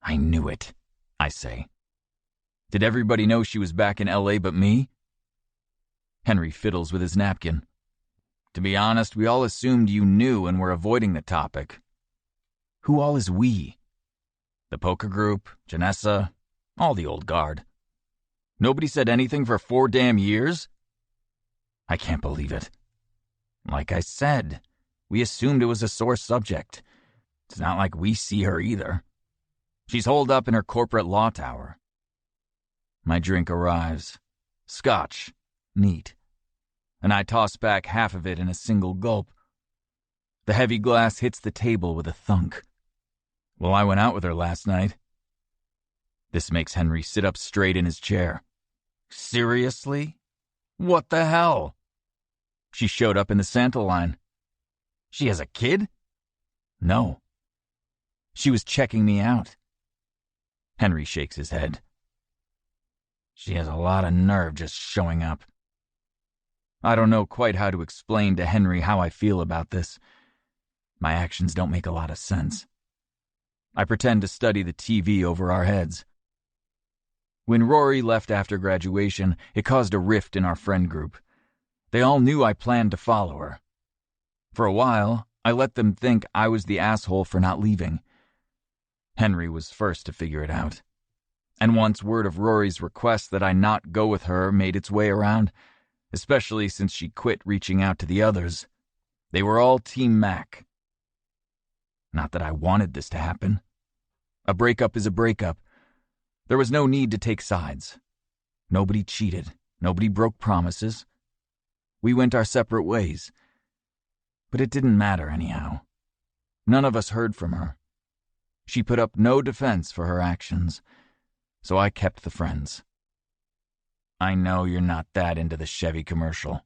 "I knew it," I say. Did everybody know she was back in LA but me? Henry fiddles with his napkin. To be honest, we all assumed you knew and were avoiding the topic. Who all is we? The poker group, Janessa, all the old guard. Nobody said anything for 4 damn years? I can't believe it. Like I said, we assumed it was a sore subject. It's not like we see her either. She's holed up in her corporate law tower. My drink arrives. Scotch. Neat. And I toss back half of it in a single gulp. The heavy glass hits the table with a thunk. Well, I went out with her last night. This makes Henry sit up straight in his chair. Seriously? What the hell? She showed up in the Santa line. She has a kid? No. She was checking me out. Henry shakes his head. She has a lot of nerve just showing up. I don't know quite how to explain to Henry how I feel about this. My actions don't make a lot of sense. I pretend to study the TV over our heads. When Rory left after graduation, it caused a rift in our friend group. They all knew I planned to follow her. For a while, I let them think I was the asshole for not leaving. Henry was first to figure it out. And once word of Rory's request that I not go with her made its way around, especially since she quit reaching out to the others, they were all Team Mac. Not that I wanted this to happen. A breakup is a breakup. There was no need to take sides. Nobody cheated. Nobody broke promises. We went our separate ways. But it didn't matter anyhow. None of us heard from her. She put up no defense for her actions, so I kept the friends. I know you're not that into the Chevy commercial,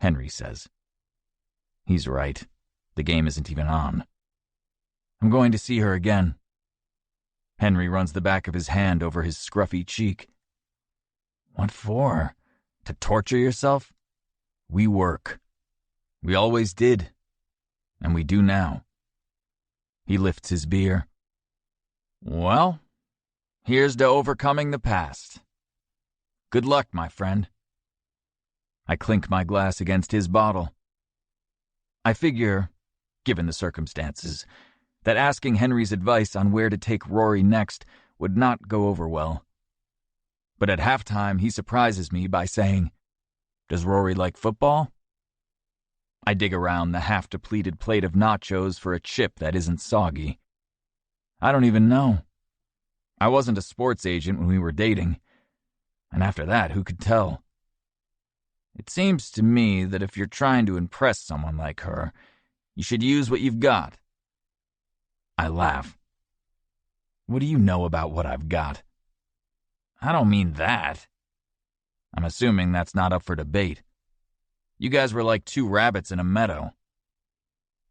Henry says. He's right. The game isn't even on. I'm going to see her again. Henry runs the back of his hand over his scruffy cheek. What for? To torture yourself? We work. We always did. And we do now. He lifts his beer. Well, here's to overcoming the past. Good luck, my friend. I clink my glass against his bottle. I figure, given the circumstances, that asking Henry's advice on where to take Rory next would not go over well. But at halftime, he surprises me by saying, Does Rory like football? I dig around the half-depleted plate of nachos for a chip that isn't soggy. I don't even know. I wasn't a sports agent when we were dating, and after that, who could tell? It seems to me that if you're trying to impress someone like her, you should use what you've got. I laugh. What do you know about what I've got? I don't mean that. I'm assuming that's not up for debate. You guys were like 2 rabbits in a meadow.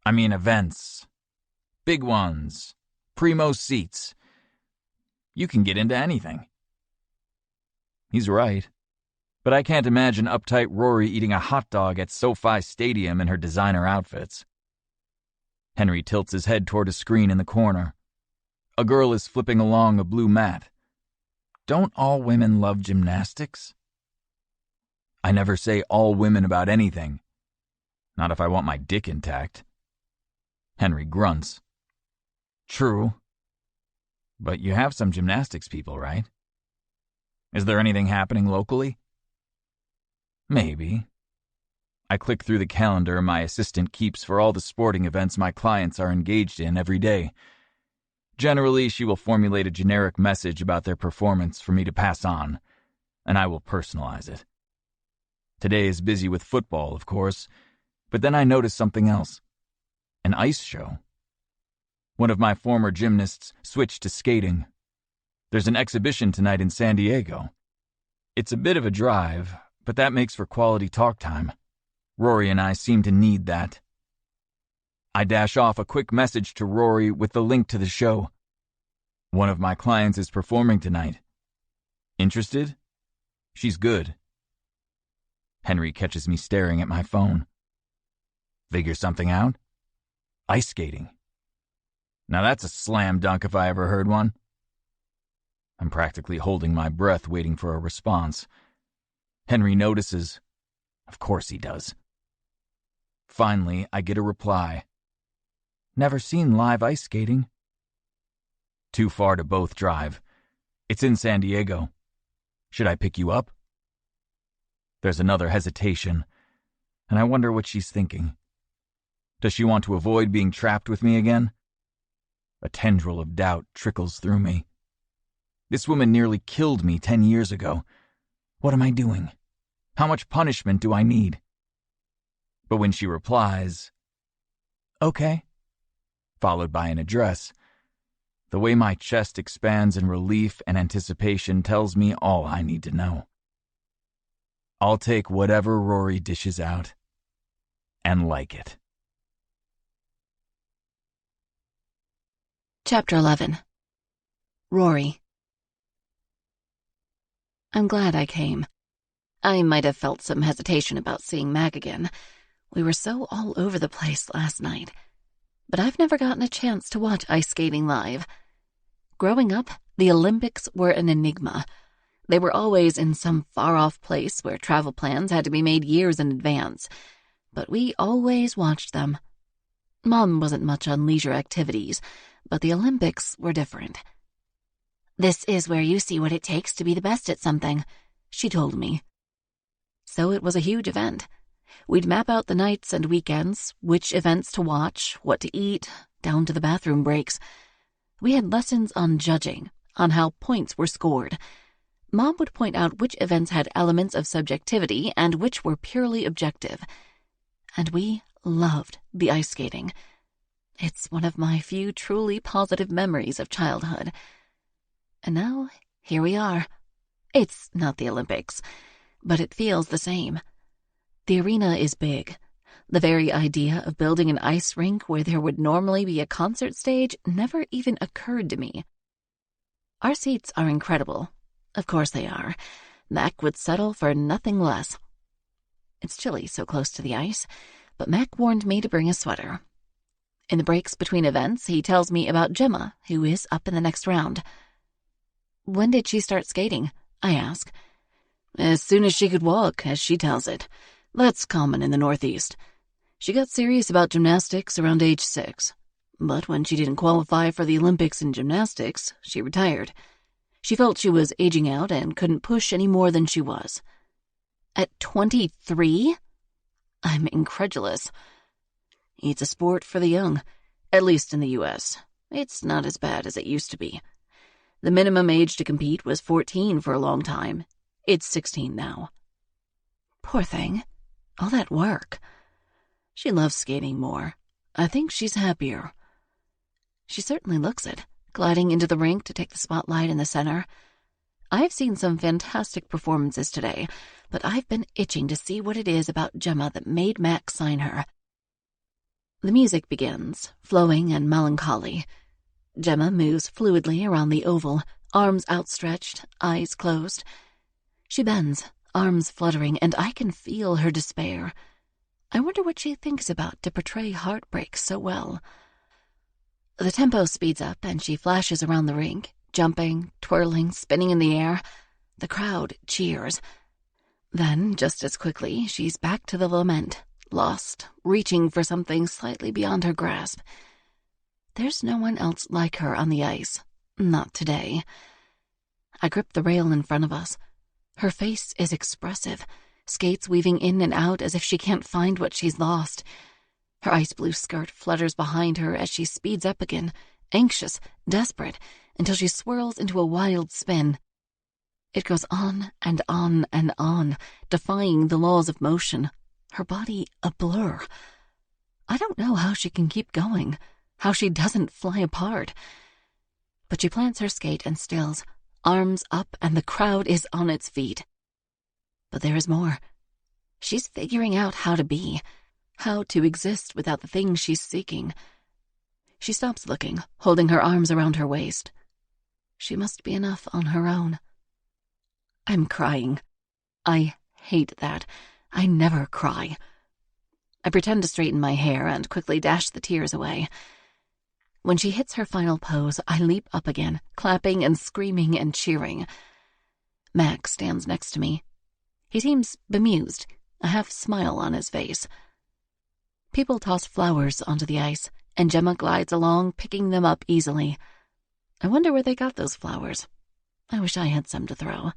I mean events. Big ones. Primo seats. You can get into anything. He's right. But I can't imagine uptight Rory eating a hot dog at SoFi Stadium in her designer outfits. Henry tilts his head toward a screen in the corner. A girl is flipping along a blue mat. Don't all women love gymnastics? I never say all women about anything. Not if I want my dick intact. Henry grunts. True. But you have some gymnastics people, right? Is there anything happening locally? Maybe. I click through the calendar my assistant keeps for all the sporting events my clients are engaged in every day. Generally, she will formulate a generic message about their performance for me to pass on, and I will personalize it. Today is busy with football, of course, but then I notice something else. An ice show. One of my former gymnasts switched to skating. There's an exhibition tonight in San Diego. It's a bit of a drive, but that makes for quality talk time. Rory and I seem to need that. I dash off a quick message to Rory with the link to the show. One of my clients is performing tonight. Interested? She's good. Henry catches me staring at my phone. Figure something out? Ice skating. Now that's a slam dunk if I ever heard one. I'm practically holding my breath waiting for a response. Henry notices. Of course he does. Finally, I get a reply. Never seen live ice skating. Too far to both drive. It's in San Diego. Should I pick you up? There's another hesitation, and I wonder what she's thinking. Does she want to avoid being trapped with me again? A tendril of doubt trickles through me. This woman nearly killed me 10 years ago. What am I doing? How much punishment do I need? But when she replies, Okay, followed by an address, the way my chest expands in relief and anticipation tells me all I need to know. I'll take whatever Rory dishes out, and like it. Chapter 11. Rory. I'm glad I came. I might have felt some hesitation about seeing Mac again. We were so all over the place last night. But I've never gotten a chance to watch ice skating live. Growing up, the Olympics were an enigma. They were always in some far-off place where travel plans had to be made years in advance. But we always watched them. Mom wasn't much on leisure activities, but the Olympics were different. "This is where you see what it takes to be the best at something," she told me. So it was a huge event. We'd map out the nights and weekends, which events to watch, what to eat, down to the bathroom breaks. We had lessons on judging, on how points were scored. Mom would point out which events had elements of subjectivity and which were purely objective. And we loved the ice skating. It's one of my few truly positive memories of childhood. And now, here we are. It's not the Olympics, but it feels the same. The arena is big. The very idea of building an ice rink where there would normally be a concert stage never even occurred to me. Our seats are incredible. Of course they are. Mac would settle for nothing less. It's chilly so close to the ice, but Mac warned me to bring a sweater. In the breaks between events, he tells me about Gemma, who is up in the next round. "When did she start skating?" I ask. "As soon as she could walk, as she tells it. That's common in the Northeast. She got serious about gymnastics around age 6. But when she didn't qualify for the Olympics in gymnastics, she retired. She felt she was aging out and couldn't push any more than she was." At 23? I'm incredulous. It's a sport for the young, at least in the U.S. It's not as bad as it used to be. The minimum age to compete was 14 for a long time. It's 16 now. Poor thing. All that work. She loves skating more. I think she's happier. She certainly looks it, gliding into the rink to take the spotlight in the center. I've seen some fantastic performances today, but I've been itching to see what it is about Gemma that made Mac sign her. The music begins, flowing and melancholy. Gemma moves fluidly around the oval, arms outstretched, eyes closed. She bends, arms fluttering, and I can feel her despair. I wonder what she thinks about to portray heartbreak so well. The tempo speeds up and she flashes around the rink, jumping, twirling, spinning in the air. The crowd cheers. Then, just as quickly, she's back to the lament, lost, reaching for something slightly beyond her grasp. There's no one else like her on the ice. Not today. I grip the rail in front of us. Her face is expressive, skates weaving in and out as if she can't find what she's lost. Her ice blue skirt flutters behind her as she speeds up again, anxious, desperate, until she swirls into a wild spin. It goes on and on and on, defying the laws of motion, her body a blur. I don't know how she can keep going, how she doesn't fly apart. But she plants her skate and stills, arms up, and the crowd is on its feet. But there is more. She's figuring out how to be, how to exist without the things she's seeking. She stops looking, holding her arms around her waist. She must be enough on her own. I'm crying. I hate that. I never cry. I pretend to straighten my hair and quickly dash the tears away. When she hits her final pose, I leap up again, clapping and screaming and cheering. Mac stands next to me. He seems bemused, a half smile on his face. People toss flowers onto the ice, and Gemma glides along, picking them up easily. I wonder where they got those flowers. I wish I had some to throw.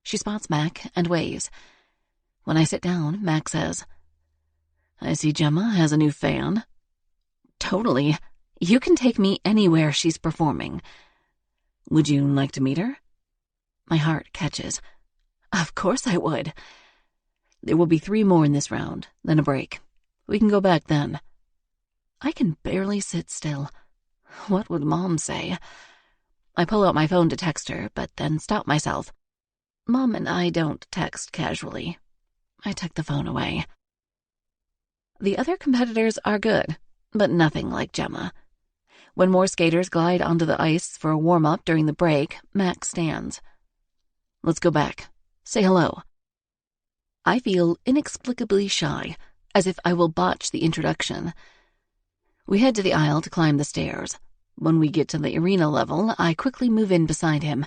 She spots Mac and waves. When I sit down, Mac says, "I see Gemma has a new fan." "Totally. You can take me anywhere she's performing." "Would you like to meet her?" My heart catches. Of course I would. There will be 3 more in this round, then a break. We can go back then. I can barely sit still. What would Mom say? I pull out my phone to text her, but then stop myself. Mom and I don't text casually. I tuck the phone away. The other competitors are good, but nothing like Gemma. When more skaters glide onto the ice for a warm-up during the break, Mac stands. "Let's go back. Say hello." I feel inexplicably shy, as if I will botch the introduction. We head to the aisle to climb the stairs. When we get to the arena level, I quickly move in beside him.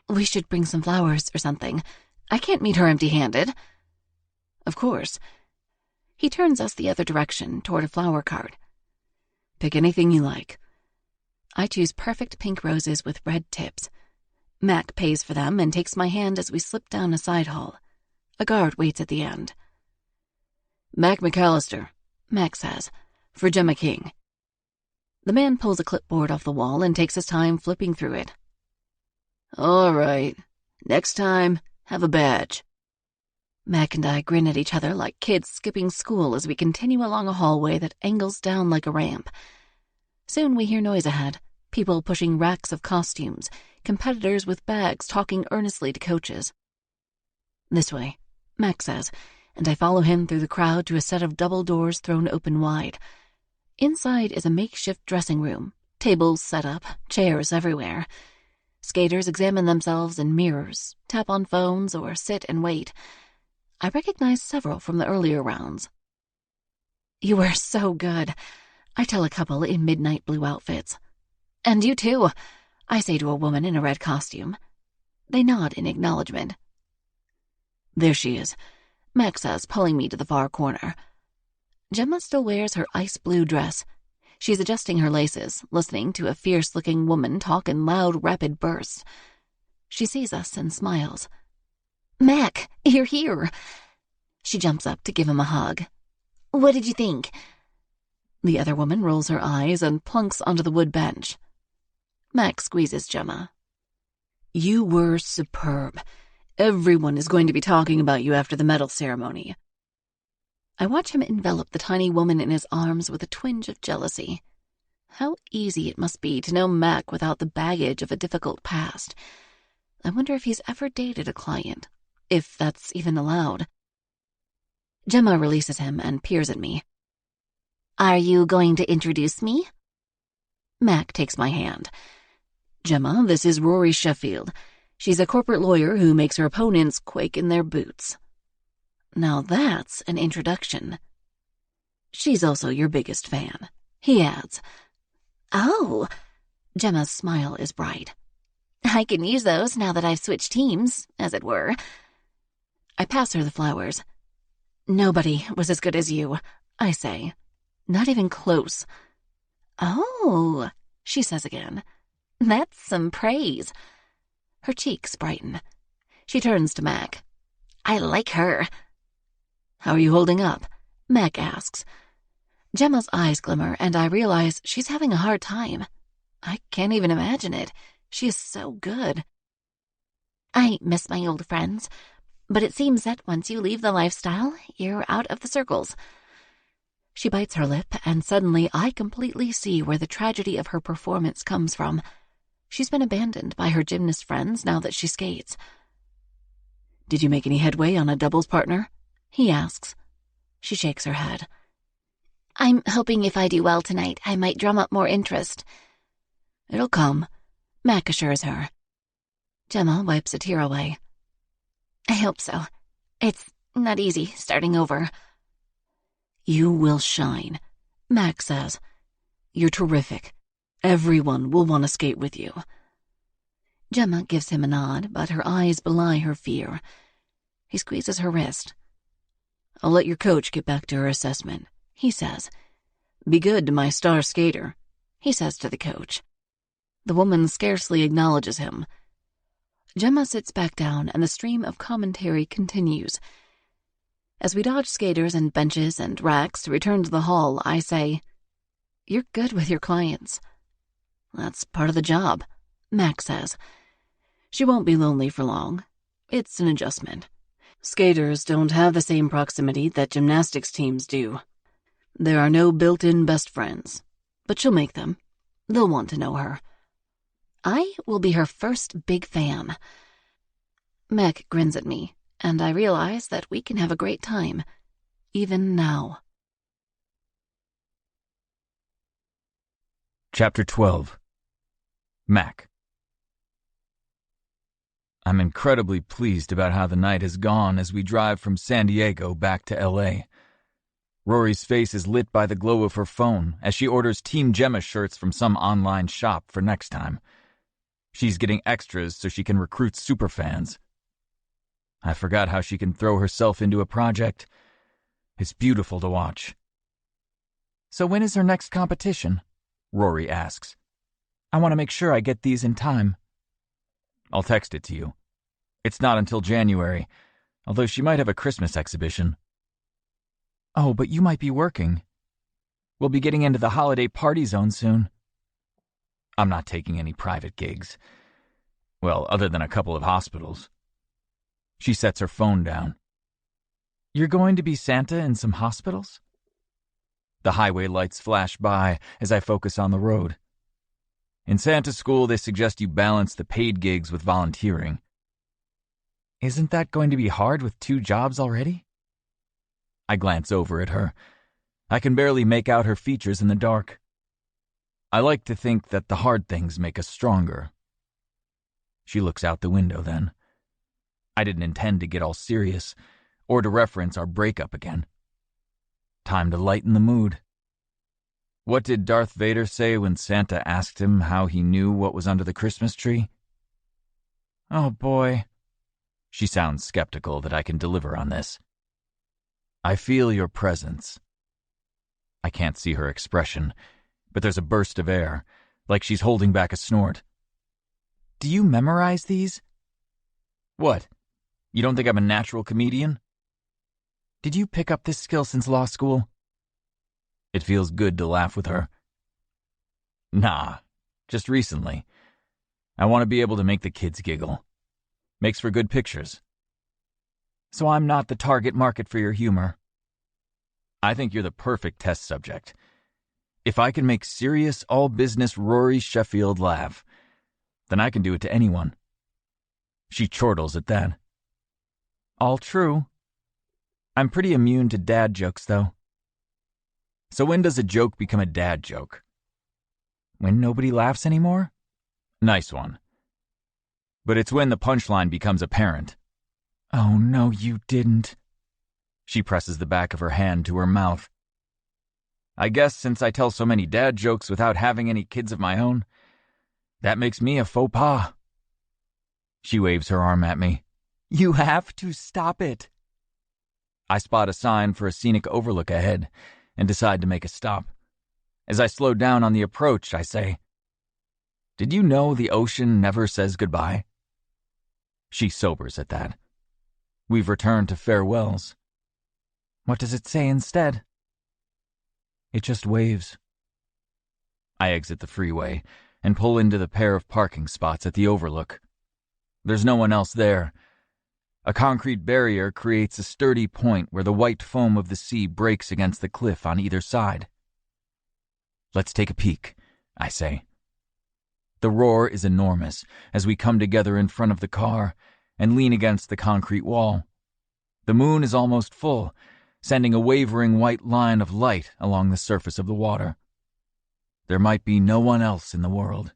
"We should bring some flowers or something. I can't meet her empty-handed." "Of course." He turns us the other direction, toward a flower cart. "Pick anything you like." I choose perfect pink roses with red tips. Mac pays for them and takes my hand as we slip down a side hall. A guard waits at the end. "Mac McAllister," Mac says, "for Gemma King." The man pulls a clipboard off the wall and takes his time flipping through it. "All right. Next time, have a badge." Mac and I grin at each other like kids skipping school as we continue along a hallway that angles down like a ramp. Soon we hear noise ahead, people pushing racks of costumes, competitors with bags talking earnestly to coaches. "This way," Mac says, and I follow him through the crowd to a set of double doors thrown open wide. Inside is a makeshift dressing room, tables set up, chairs everywhere. Skaters examine themselves in mirrors, tap on phones, or sit and wait. I recognize several from the earlier rounds. "You were so good," I tell a couple in midnight blue outfits. "And you too," I say to a woman in a red costume. They nod in acknowledgement. "There she is," Mac says, pulling me to the far corner. Gemma still wears her ice blue dress. She's adjusting her laces, listening to a fierce-looking woman talk in loud, rapid bursts. She sees us and smiles. "Mac, you're here." She jumps up to give him a hug. "What did you think?" The other woman rolls her eyes and plunks onto the wood bench. Mac squeezes Gemma. "You were superb. Everyone is going to be talking about you after the medal ceremony." I watch him envelop the tiny woman in his arms with a twinge of jealousy. How easy it must be to know Mac without the baggage of a difficult past. I wonder if he's ever dated a client, if that's even allowed. Gemma releases him and peers at me. "Are you going to introduce me?" Mac takes my hand. "Gemma, this is Rory Sheffield. She's a corporate lawyer who makes her opponents quake in their boots." Now that's an introduction. "She's also your biggest fan," he adds. "Oh." Gemma's smile is bright. "I can use those now that I've switched teams, as it were." I pass her the flowers. "Nobody was as good as you," I say. "Not even close." "Oh," she says again. "That's some praise." Her cheeks brighten. She turns to Mac. "I like her." "How are you holding up?" Mac asks. Gemma's eyes glimmer, and I realize she's having a hard time. I can't even imagine it. She is so good. "I miss my old friends, but it seems that once you leave the lifestyle, you're out of the circles." She bites her lip, and suddenly I completely see where the tragedy of her performance comes from. She's been abandoned by her gymnast friends now that she skates. "Did you make any headway on a doubles partner?" he asks. She shakes her head. "I'm hoping if I do well tonight, I might drum up more interest." "It'll come," Mac assures her. Gemma wipes a tear away. "I hope so. It's not easy starting over." "You will shine," Mac says. You're terrific. Everyone will want to skate with you. Gemma gives him a nod, but her eyes belie her fear. He squeezes her wrist. I'll let your coach get back to her assessment, he says. Be good to my star skater, he says to the coach. The woman scarcely acknowledges him. Gemma sits back down, and the stream of commentary continues. As we dodge skaters and benches and racks to return to the hall, I say, You're good with your clients. That's part of the job, Mac says. She won't be lonely for long. It's an adjustment. Skaters don't have the same proximity that gymnastics teams do. There are no built-in best friends, but she'll make them. They'll want to know her. I will be her first big fan. Mac grins at me, and I realize that we can have a great time, even now. Chapter 12. Mac. I'm incredibly pleased about how the night has gone as we drive from San Diego back to L.A. Rory's face is lit by the glow of her phone as she orders Team Gemma shirts from some online shop for next time. She's getting extras so she can recruit superfans. I forgot how she can throw herself into a project. It's beautiful to watch. So when is her next competition? Rory asks. I want to make sure I get these in time. I'll text it to you. It's not until January, although she might have a Christmas exhibition. Oh, but you might be working. We'll be getting into the holiday party zone soon. I'm not taking any private gigs. Well, other than a couple of hospitals. She sets her phone down. You're going to be Santa in some hospitals? The highway lights flash by as I focus on the road. In Santa school, they suggest you balance the paid gigs with volunteering. Isn't that going to be hard with 2 jobs already? I glance over at her. I can barely make out her features in the dark. I like to think that the hard things make us stronger. She looks out the window then. I didn't intend to get all serious, or to reference our breakup again. Time to lighten the mood. What did Darth Vader say when Santa asked him how he knew what was under the Christmas tree? Oh boy. She sounds skeptical that I can deliver on this. I feel your presence. I can't see her expression, but there's a burst of air, like she's holding back a snort. Do you memorize these? What? You don't think I'm a natural comedian? Did you pick up this skill since law school? It feels good to laugh with her. Nah, just recently. I want to be able to make the kids giggle. Makes for good pictures. So I'm not the target market for your humor. I think you're the perfect test subject. If I can make serious, all-business Rory Sheffield laugh, then I can do it to anyone. She chortles at that. All true. I'm pretty immune to dad jokes, though. So when does a joke become a dad joke? When nobody laughs anymore? Nice one. But it's when the punchline becomes apparent. Oh, no, you didn't. She presses the back of her hand to her mouth. I guess since I tell so many dad jokes without having any kids of my own, that makes me a faux pas. She waves her arm at me. You have to stop it. I spot a sign for a scenic overlook ahead and decide to make a stop. As I slow down on the approach, I say, Did you know the ocean never says goodbye? She sobers at that. We've returned to farewells. What does it say instead? It just waves. I exit the freeway and pull into the pair of parking spots at the overlook. There's no one else there. A concrete barrier creates a sturdy point where the white foam of the sea breaks against the cliff on either side. Let's take a peek, I say. The roar is enormous as we come together in front of the car and lean against the concrete wall. The moon is almost full, sending a wavering white line of light along the surface of the water. There might be no one else in the world.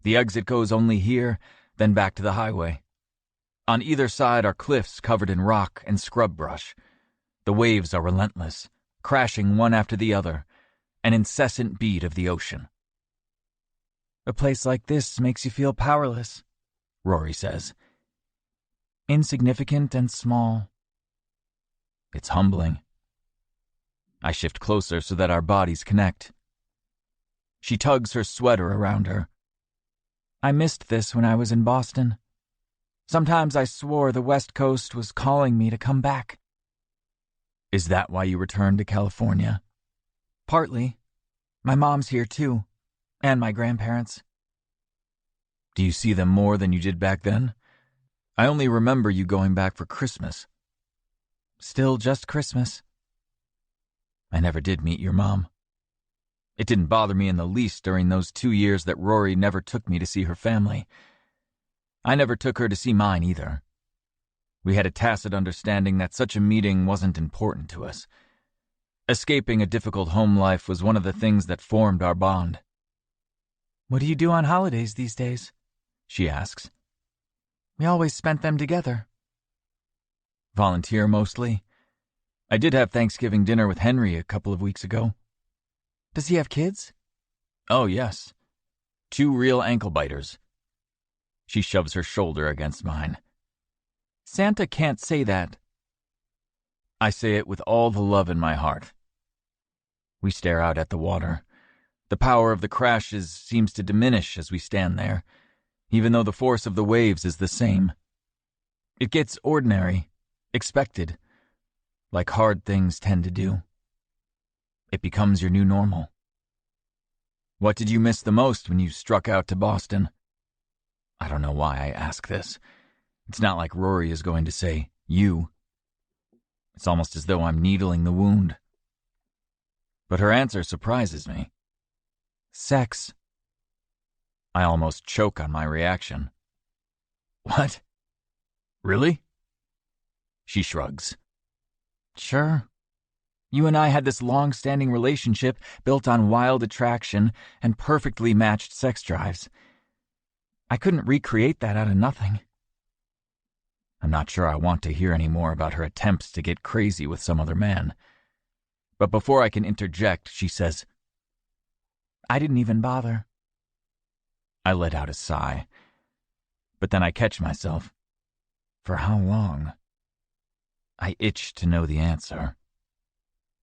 The exit goes only here, then back to the highway. On either side are cliffs covered in rock and scrub brush. The waves are relentless, crashing one after the other, an incessant beat of the ocean. A place like this makes you feel powerless, Rory says. Insignificant and small. It's humbling. I shift closer so that our bodies connect. She tugs her sweater around her. I missed this when I was in Boston. Sometimes I swore the West Coast was calling me to come back. Is that why you returned to California? Partly. My mom's here too, and my grandparents. Do you see them more than you did back then? I only remember you going back for Christmas. Still just Christmas. I never did meet your mom. It didn't bother me in the least during those 2 years that Rory never took me to see her family. I never took her to see mine either. We had a tacit understanding that such a meeting wasn't important to us. Escaping a difficult home life was one of the things that formed our bond. What do you do on holidays these days? She asks. We always spent them together. Volunteer mostly. I did have Thanksgiving dinner with Henry a couple of weeks ago. Does he have kids? Oh, yes. 2 real ankle biters. She shoves her shoulder against mine. Santa can't say that. I say it with all the love in my heart. We stare out at the water. The power of the crashes seems to diminish as we stand there, even though the force of the waves is the same. It gets ordinary, expected, like hard things tend to do. It becomes your new normal. What did you miss the most when you struck out to Boston? I don't know why I ask this. It's not like Rory is going to say, you. It's almost as though I'm needling the wound. But her answer surprises me. Sex. I almost choke on my reaction. What? Really? She shrugs. Sure. You and I had this long-standing relationship built on wild attraction and perfectly matched sex drives. I couldn't recreate that out of nothing. I'm not sure I want to hear any more about her attempts to get crazy with some other man. But before I can interject, she says, I didn't even bother. I let out a sigh. But then I catch myself. For how long? I itch to know the answer.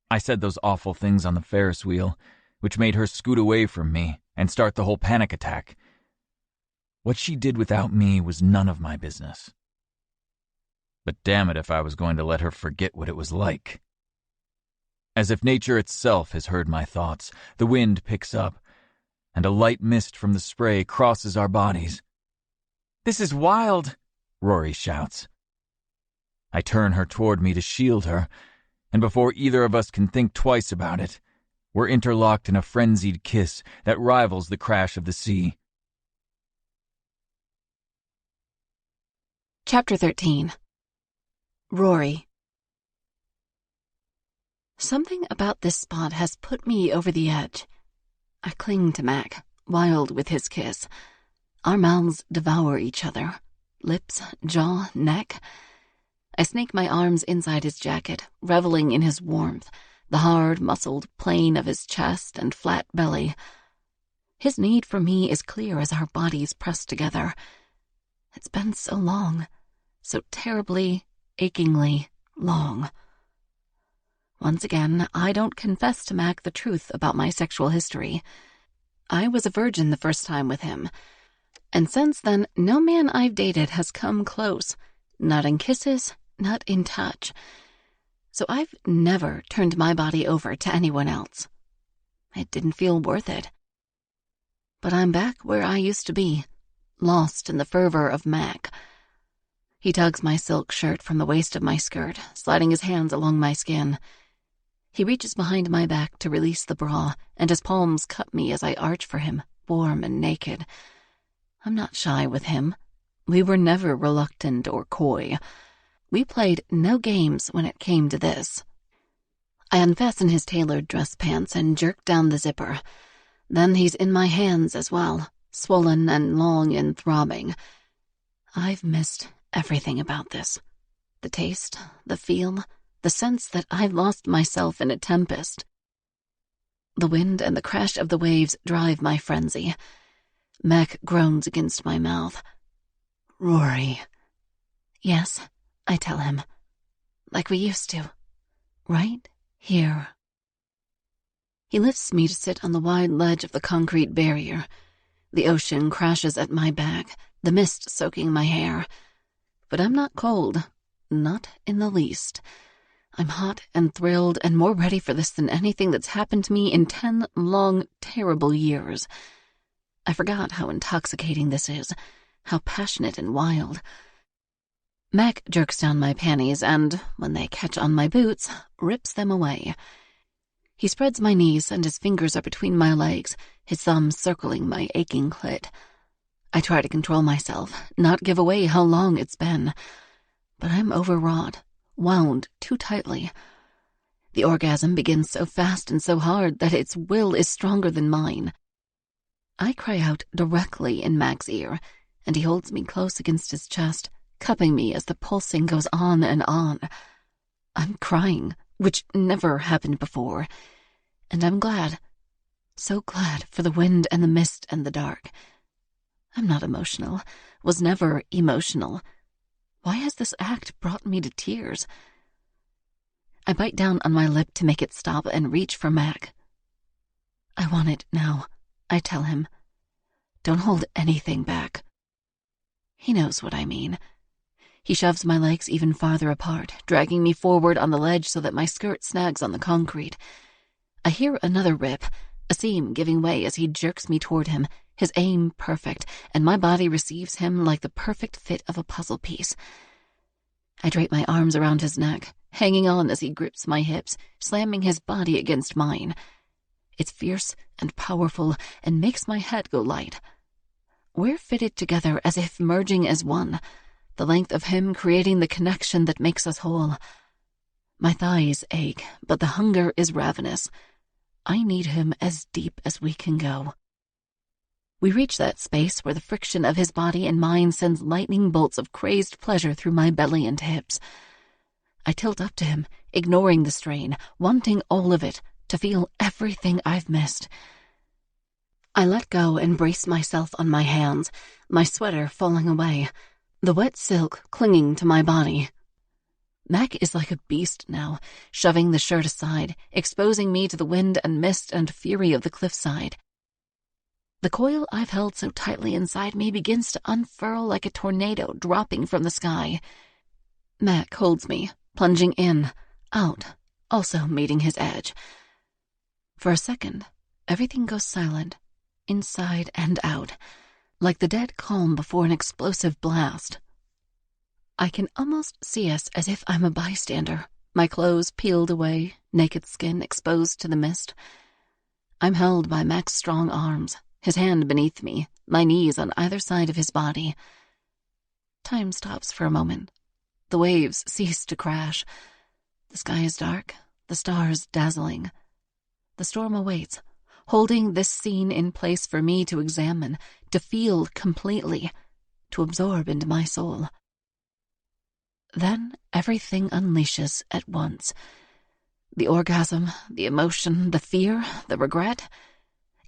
I said those awful things on the Ferris wheel, which made her scoot away from me and start the whole panic attack. What she did without me was none of my business. But damn it if I was going to let her forget what it was like. As if nature itself has heard my thoughts, the wind picks up, and a light mist from the spray crosses our bodies. This is wild, Rory shouts. I turn her toward me to shield her, and before either of us can think twice about it, we're interlocked in a frenzied kiss that rivals the crash of the sea. Chapter 13. Rory. Something about this spot has put me over the edge. I cling to Mac, wild with his kiss. Our mouths devour each other. Lips, jaw, neck. I snake my arms inside his jacket, reveling in his warmth, the hard, muscled plane of his chest and flat belly. His need for me is clear as our bodies press together. It's been so long, so terribly, achingly long. Once again, I don't confess to Mac the truth about my sexual history. I was a virgin the first time with him, and since then, no man I've dated has come close, not in kisses, not in touch. So I've never turned my body over to anyone else. It didn't feel worth it. But I'm back where I used to be, lost in the fervor of Mac. He tugs my silk shirt from the waist of my skirt, sliding his hands along my skin. He reaches behind my back to release the bra, and his palms cup me as I arch for him, warm and naked. I'm not shy with him. We were never reluctant or coy. We played no games when it came to this. I unfasten his tailored dress pants and jerk down the zipper. Then he's in my hands as well, swollen and long and throbbing. I've missed everything about this. The taste, the feel, the sense that I've lost myself in a tempest. The wind and the crash of the waves drive my frenzy. Mac groans against my mouth. "Rory." "Yes," I tell him. "Like we used to. Right here." He lifts me to sit on the wide ledge of the concrete barrier. The ocean crashes at my back, the mist soaking my hair. But I'm not cold. Not in the least. I'm hot and thrilled and more ready for this than anything that's happened to me in 10 long, terrible years. I forgot how intoxicating this is, how passionate and wild. Mac jerks down my panties and, when they catch on my boots, rips them away. He spreads my knees and his fingers are between my legs, his thumbs circling my aching clit. I try to control myself, not give away how long it's been. But I'm overwrought, wound too tightly. The orgasm begins so fast and so hard that its will is stronger than mine. I cry out directly in Mac's ear, and he holds me close against his chest, cupping me as the pulsing goes on and on. I'm crying, which never happened before, and I'm glad, so glad for the wind and the mist and the dark. I'm not emotional, was never emotional. Why has this act brought me to tears? I bite down on my lip to make it stop and reach for Mac. "I want it now," I tell him. "Don't hold anything back." He knows what I mean. He shoves my legs even farther apart, dragging me forward on the ledge so that my skirt snags on the concrete. I hear another rip, a seam giving way as he jerks me toward him, his aim perfect, and my body receives him like the perfect fit of a puzzle piece. I drape my arms around his neck, hanging on as he grips my hips, slamming his body against mine. It's fierce and powerful and makes my head go light. We're fitted together as if merging as one, the length of him creating the connection that makes us whole. My thighs ache, but the hunger is ravenous. I need him as deep as we can go. We reach that space where the friction of his body and mine sends lightning bolts of crazed pleasure through my belly and hips. I tilt up to him, ignoring the strain, wanting all of it, to feel everything I've missed. I let go and brace myself on my hands, my sweater falling away, the wet silk clinging to my body. Mac is like a beast now, shoving the shirt aside, exposing me to the wind and mist and fury of the cliffside. The coil I've held so tightly inside me begins to unfurl like a tornado dropping from the sky. Mac holds me, plunging in, out, also meeting his edge. For a second, everything goes silent, inside and out, like the dead calm before an explosive blast. I can almost see us as if I'm a bystander, my clothes peeled away, naked skin exposed to the mist. I'm held by Mac's strong arms, his hand beneath me, my knees on either side of his body. Time stops for a moment. The waves cease to crash. The sky is dark, the stars dazzling. The storm awaits, holding this scene in place for me to examine, to feel completely, to absorb into my soul. Then everything unleashes at once. The orgasm, the emotion, the fear, the regret.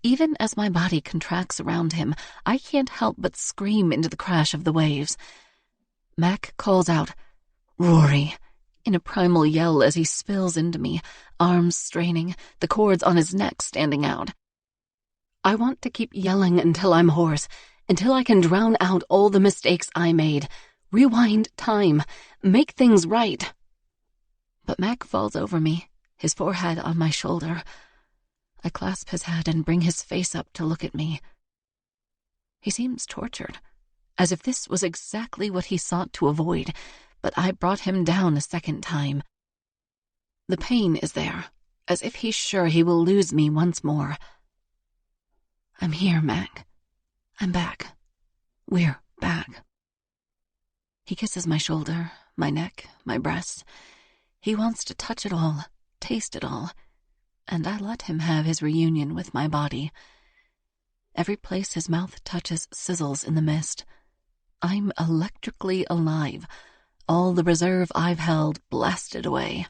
Even as my body contracts around him, I can't help but scream into the crash of the waves. Mac calls out, "Rory," in a primal yell as he spills into me, arms straining, the cords on his neck standing out. I want to keep yelling until I'm hoarse, until I can drown out all the mistakes I made, rewind time, make things right. But Mac falls over me, his forehead on my shoulder. I clasp his head and bring his face up to look at me. He seems tortured, as if this was exactly what he sought to avoid, but I brought him down a second time. The pain is there, as if he's sure he will lose me once more. "I'm here, Mac. I'm back. We're back." He kisses my shoulder, my neck, my breasts. He wants to touch it all, taste it all, and I let him have his reunion with my body. Every place his mouth touches sizzles in the mist. I'm electrically alive, all the reserve I've held blasted away.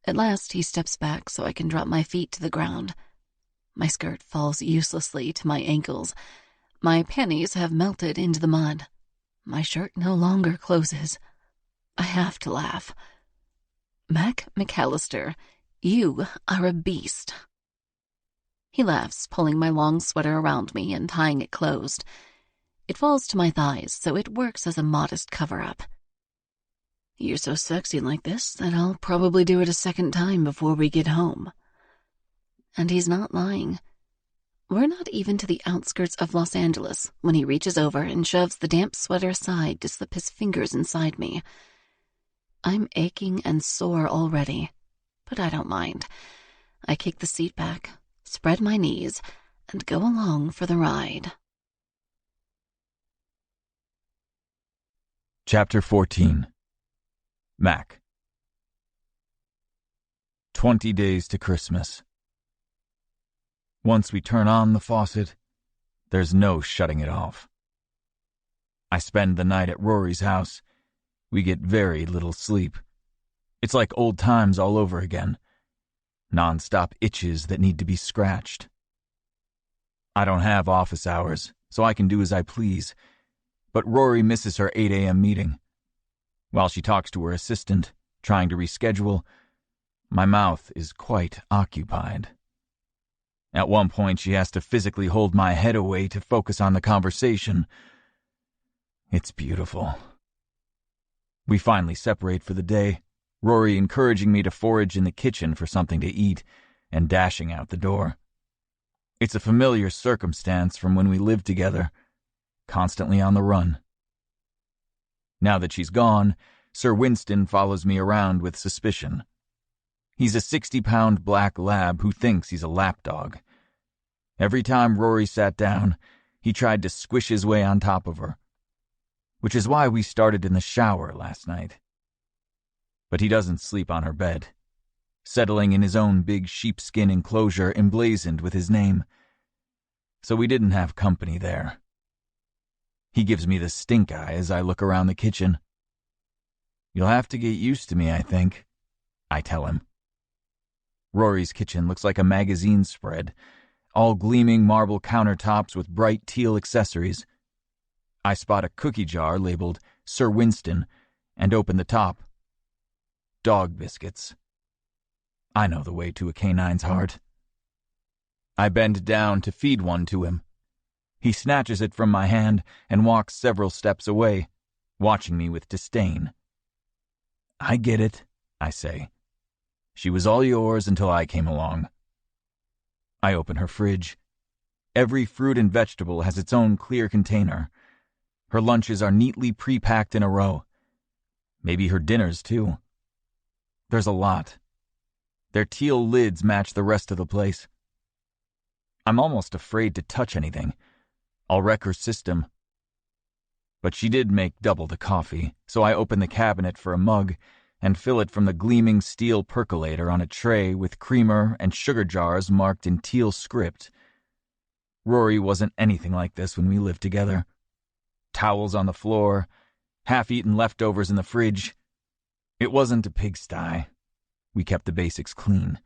At last, he steps back so I can drop my feet to the ground. My skirt falls uselessly to my ankles. My panties have melted into the mud. My shirt no longer closes. I have to laugh. Mac McAllister, you are a beast. He laughs, pulling my long sweater around me and tying it closed. It falls to my thighs, so it works as a modest cover-up. You're so sexy like this that I'll probably do it a second time before we get home. And he's not lying. We're not even to the outskirts of Los Angeles when he reaches over and shoves the damp sweater aside to slip his fingers inside me. I'm aching and sore already, but I don't mind. I kick the seat back, spread my knees, and go along for the ride. Chapter 14. Mac. 20 days to Christmas. Once we turn on the faucet, there's no shutting it off. I spend the night at Rory's house. We get very little sleep. It's like old times all over again. Non-stop itches that need to be scratched. I don't have office hours, so I can do as I please, but Rory misses her 8 a.m. meeting. While she talks to her assistant, trying to reschedule, my mouth is quite occupied. At one point, she has to physically hold my head away to focus on the conversation. It's beautiful. We finally separate for the day, Rory encouraging me to forage in the kitchen for something to eat and dashing out the door. It's a familiar circumstance from when we lived together, constantly on the run. Now that she's gone, Sir Winston follows me around with suspicion. He's a 60-pound black lab who thinks he's a lapdog. Every time Rory sat down, he tried to squish his way on top of her, which is why we started in the shower last night. But he doesn't sleep on her bed, settling in his own big sheepskin enclosure emblazoned with his name. So we didn't have company there. He gives me the stink eye as I look around the kitchen. You'll have to get used to me, I think, I tell him. Rory's kitchen looks like a magazine spread, all gleaming marble countertops with bright teal accessories. I spot a cookie jar labeled Sir Winston and open the top. Dog biscuits. I know the way to a canine's heart. I bend down to feed one to him. He snatches it from my hand and walks several steps away, watching me with disdain. I get it, I say. She was all yours until I came along. I open her fridge. Every fruit and vegetable has its own clear container. Her lunches are neatly pre-packed in a row. Maybe her dinners, too. There's a lot. Their teal lids match the rest of the place. I'm almost afraid to touch anything. I'll wreck her system. But she did make double the coffee, so I open the cabinet for a mug and fill it from the gleaming steel percolator on a tray with creamer and sugar jars marked in teal script. Rory wasn't anything like this when we lived together. Towels on the floor, half-eaten leftovers in the fridge. It wasn't a pigsty. We kept the basics clean.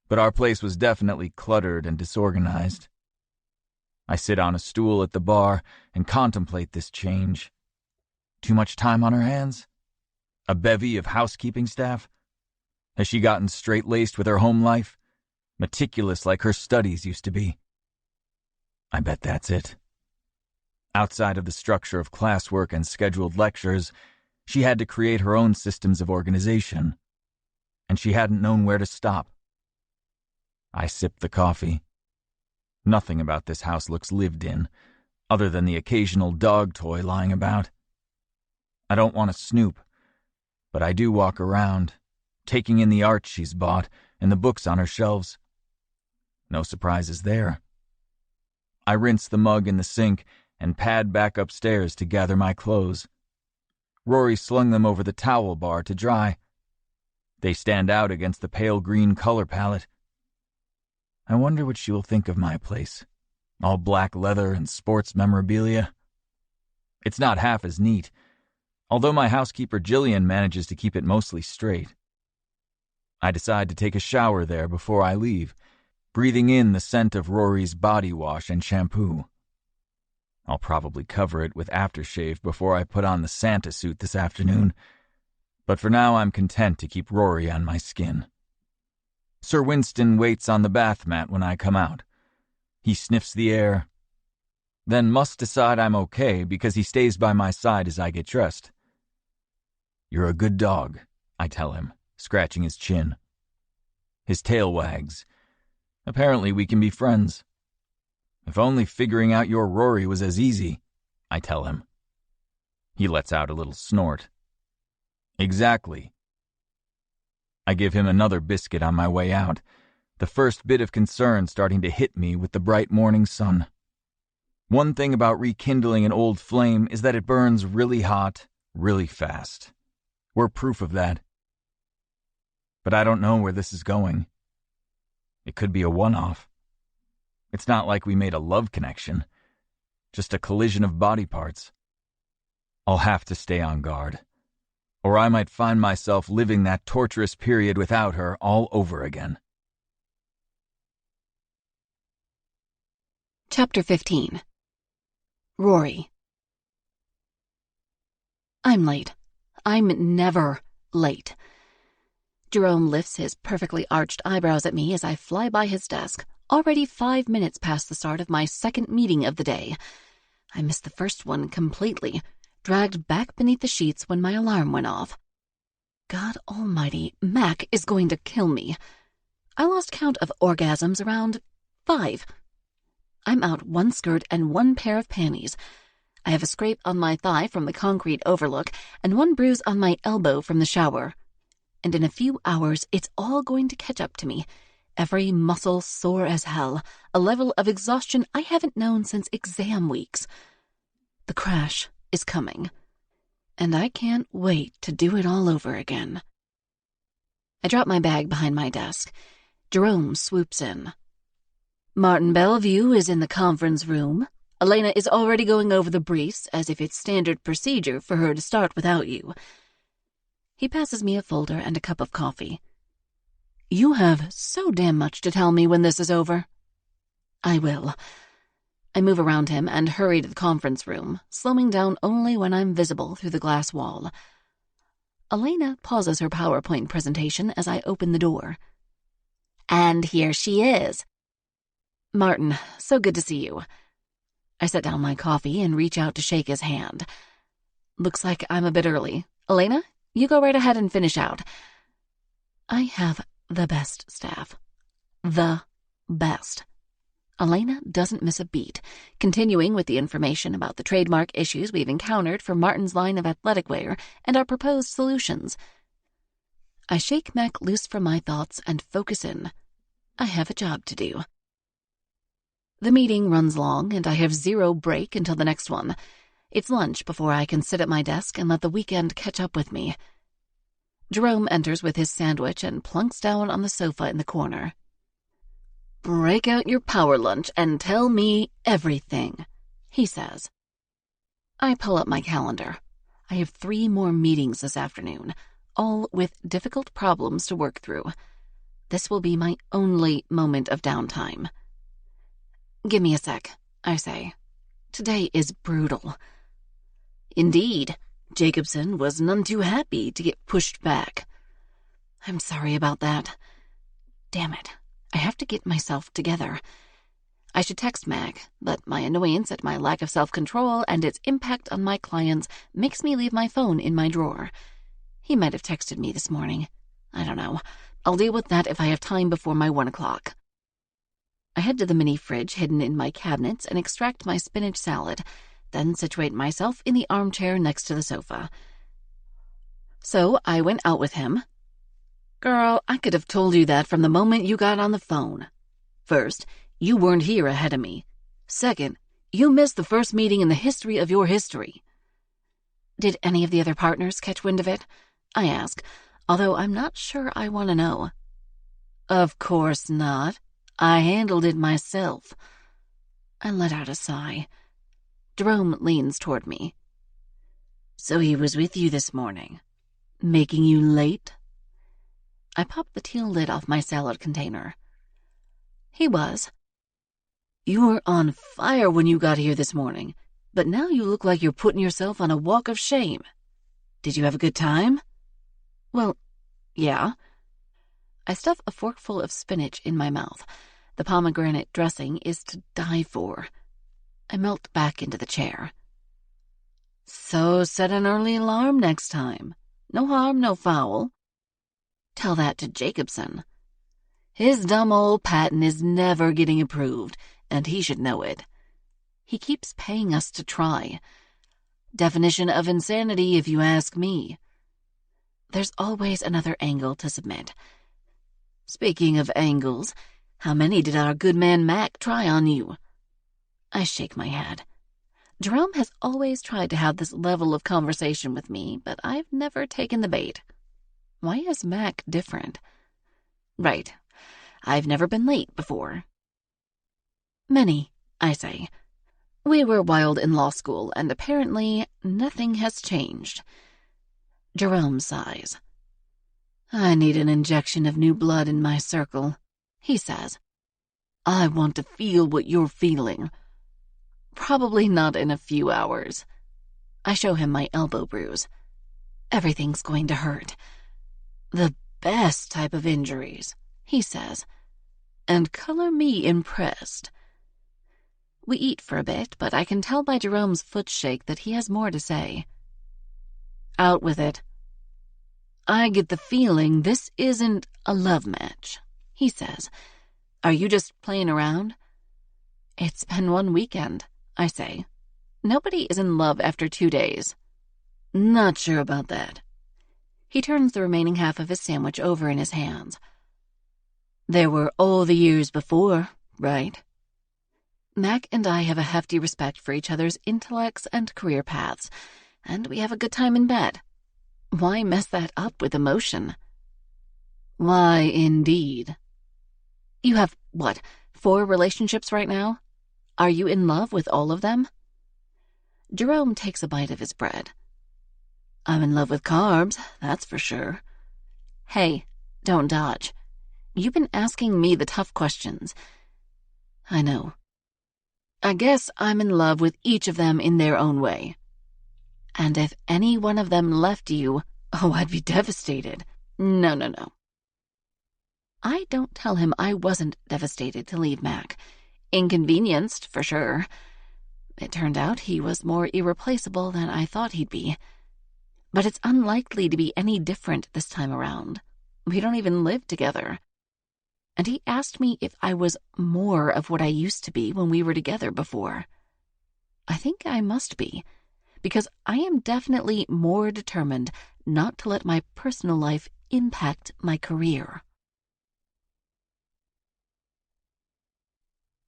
But our place was definitely cluttered and disorganized. I sit on a stool at the bar and contemplate this change. Too much time on her hands? A bevy of housekeeping staff? Has she gotten straight-laced with her home life? Meticulous like her studies used to be? I bet that's it. Outside of the structure of classwork and scheduled lectures, she had to create her own systems of organization. And she hadn't known where to stop. I sip the coffee. Nothing about this house looks lived in, other than the occasional dog toy lying about. I don't want to snoop, but I do walk around, taking in the art she's bought and the books on her shelves. No surprises there. I rinse the mug in the sink and pad back upstairs to gather my clothes. Rory slung them over the towel bar to dry. They stand out against the pale green color palette. I wonder what she will think of my place. All black leather and sports memorabilia. It's not half as neat, although my housekeeper Jillian manages to keep it mostly straight. I decide to take a shower there before I leave, breathing in the scent of Rory's body wash and shampoo. I'll probably cover it with aftershave before I put on the Santa suit this afternoon, but for now I'm content to keep Rory on my skin. Sir Winston waits on the bath mat when I come out. He sniffs the air, then must decide I'm okay because he stays by my side as I get dressed. "You're a good dog," I tell him, scratching his chin. His tail wags. Apparently we can be friends. "If only figuring out your Rory was as easy," I tell him. He lets out a little snort. "Exactly." I give him another biscuit on my way out, the first bit of concern starting to hit me with the bright morning sun. One thing about rekindling an old flame is that it burns really hot, really fast. We're proof of that. But I don't know where this is going. It could be a one-off. It's not like we made a love connection, just a collision of body parts. I'll have to stay on guard, or I might find myself living that torturous period without her all over again. Chapter 15. Rory. I'm late. I'm never late. Jerome lifts his perfectly arched eyebrows at me as I fly by his desk, already 5 minutes past the start of my second meeting of the day. I missed the first one completely, dragged back beneath the sheets when my alarm went off. God almighty, Mac is going to kill me. I lost count of orgasms around 5. I'm out one skirt and one pair of panties. I have a scrape on my thigh from the concrete overlook and one bruise on my elbow from the shower. And in a few hours, it's all going to catch up to me. Every muscle sore as hell, a level of exhaustion I haven't known since exam weeks. The crash is coming, and I can't wait to do it all over again. I drop my bag behind my desk. Jerome swoops in. "Martin Bellevue is in the conference room. Elena is already going over the briefs as if it's standard procedure for her to start without you." He passes me a folder and a cup of coffee. "You have so damn much to tell me when this is over." "I will." I move around him and hurry to the conference room, slowing down only when I'm visible through the glass wall. Elena pauses her PowerPoint presentation as I open the door. "And here she is." "Martin, so good to see you." I set down my coffee and reach out to shake his hand. "Looks like I'm a bit early. Elena, you go right ahead and finish out." I have the best staff. The best. Elena doesn't miss a beat, continuing with the information about the trademark issues we've encountered for Martin's line of athletic wear and our proposed solutions. I shake Mac loose from my thoughts and focus in. I have a job to do. The meeting runs long, and I have zero break until the next one. It's lunch before I can sit at my desk and let the weekend catch up with me. Jerome enters with his sandwich and plunks down on the sofa in the corner. "Break out your power lunch and tell me everything," he says. I pull up my calendar. I have 3 more meetings this afternoon, all with difficult problems to work through. This will be my only moment of downtime. "Give me a sec," I say. Today is brutal. Indeed, Jacobson was none too happy to get pushed back. I'm sorry about that. Damn it, I have to get myself together. I should text Mac, but my annoyance at my lack of self-control and its impact on my clients makes me leave my phone in my drawer. He might have texted me this morning. I don't know. I'll deal with that if I have time before my 1 o'clock. I head to the mini fridge hidden in my cabinets and extract my spinach salad, then situate myself in the armchair next to the sofa. So I went out with him. Girl, I could have told you that from the moment you got on the phone. First, you weren't here ahead of me. Second, you missed the first meeting in the history of your history. Did any of the other partners catch wind of it? I ask, although I'm not sure I want to know. Of course not. I handled it myself. I let out a sigh. Jerome leans toward me. So he was with you this morning, making you late? I popped the teal lid off my salad container. He was. "You were on fire when you got here this morning, but now you look like you're putting yourself on a walk of shame. Did you have a good time?" "Well, yeah." I stuff a forkful of spinach in my mouth. The pomegranate dressing is to die for. I melt back into the chair. "So set an early alarm next time. No harm, no foul." Tell that to Jacobson. His dumb old patent is never getting approved, and he should know it. He keeps paying us to try. Definition of insanity, if you ask me. There's always another angle to submit. Speaking of angles, how many did our good man Mac try on you? I shake my head. Jerome has always tried to have this level of conversation with me, but I've never taken the bait. Why is Mac different? Right. I've never been late before. Many, I say. We were wild in law school, and apparently nothing has changed. Jerome sighs. "I need an injection of new blood in my circle," he says. "I want to feel what you're feeling." Probably not in a few hours. I show him my elbow bruise. Everything's going to hurt. "The best type of injuries," he says, and color me impressed. We eat for a bit, but I can tell by Jerome's footshake that he has more to say. "Out with it." "I get the feeling this isn't a love match," he says. "Are you just playing around?" "It's been one weekend," I say. "Nobody is in love after 2 days." "Not sure about that." He turns the remaining half of his sandwich over in his hands. "There were all the years before, right?" Mac and I have a hefty respect for each other's intellects and career paths, and we have a good time in bed. Why mess that up with emotion? "Why, indeed." "You have, what, 4 relationships right now? Are you in love with all of them?" Jerome takes a bite of his bread. "I'm in love with carbs, that's for sure." "Hey, don't dodge. You've been asking me the tough questions." "I know." "I guess I'm in love with each of them in their own way." "And if any one of them left you, oh, I'd be devastated." No. I don't tell him I wasn't devastated to leave Mac. Inconvenienced, for sure. It turned out he was more irreplaceable than I thought he'd be. But it's unlikely to be any different this time around. We don't even live together. And he asked me if I was more of what I used to be when we were together before. I think I must be, because I am definitely more determined not to let my personal life impact my career.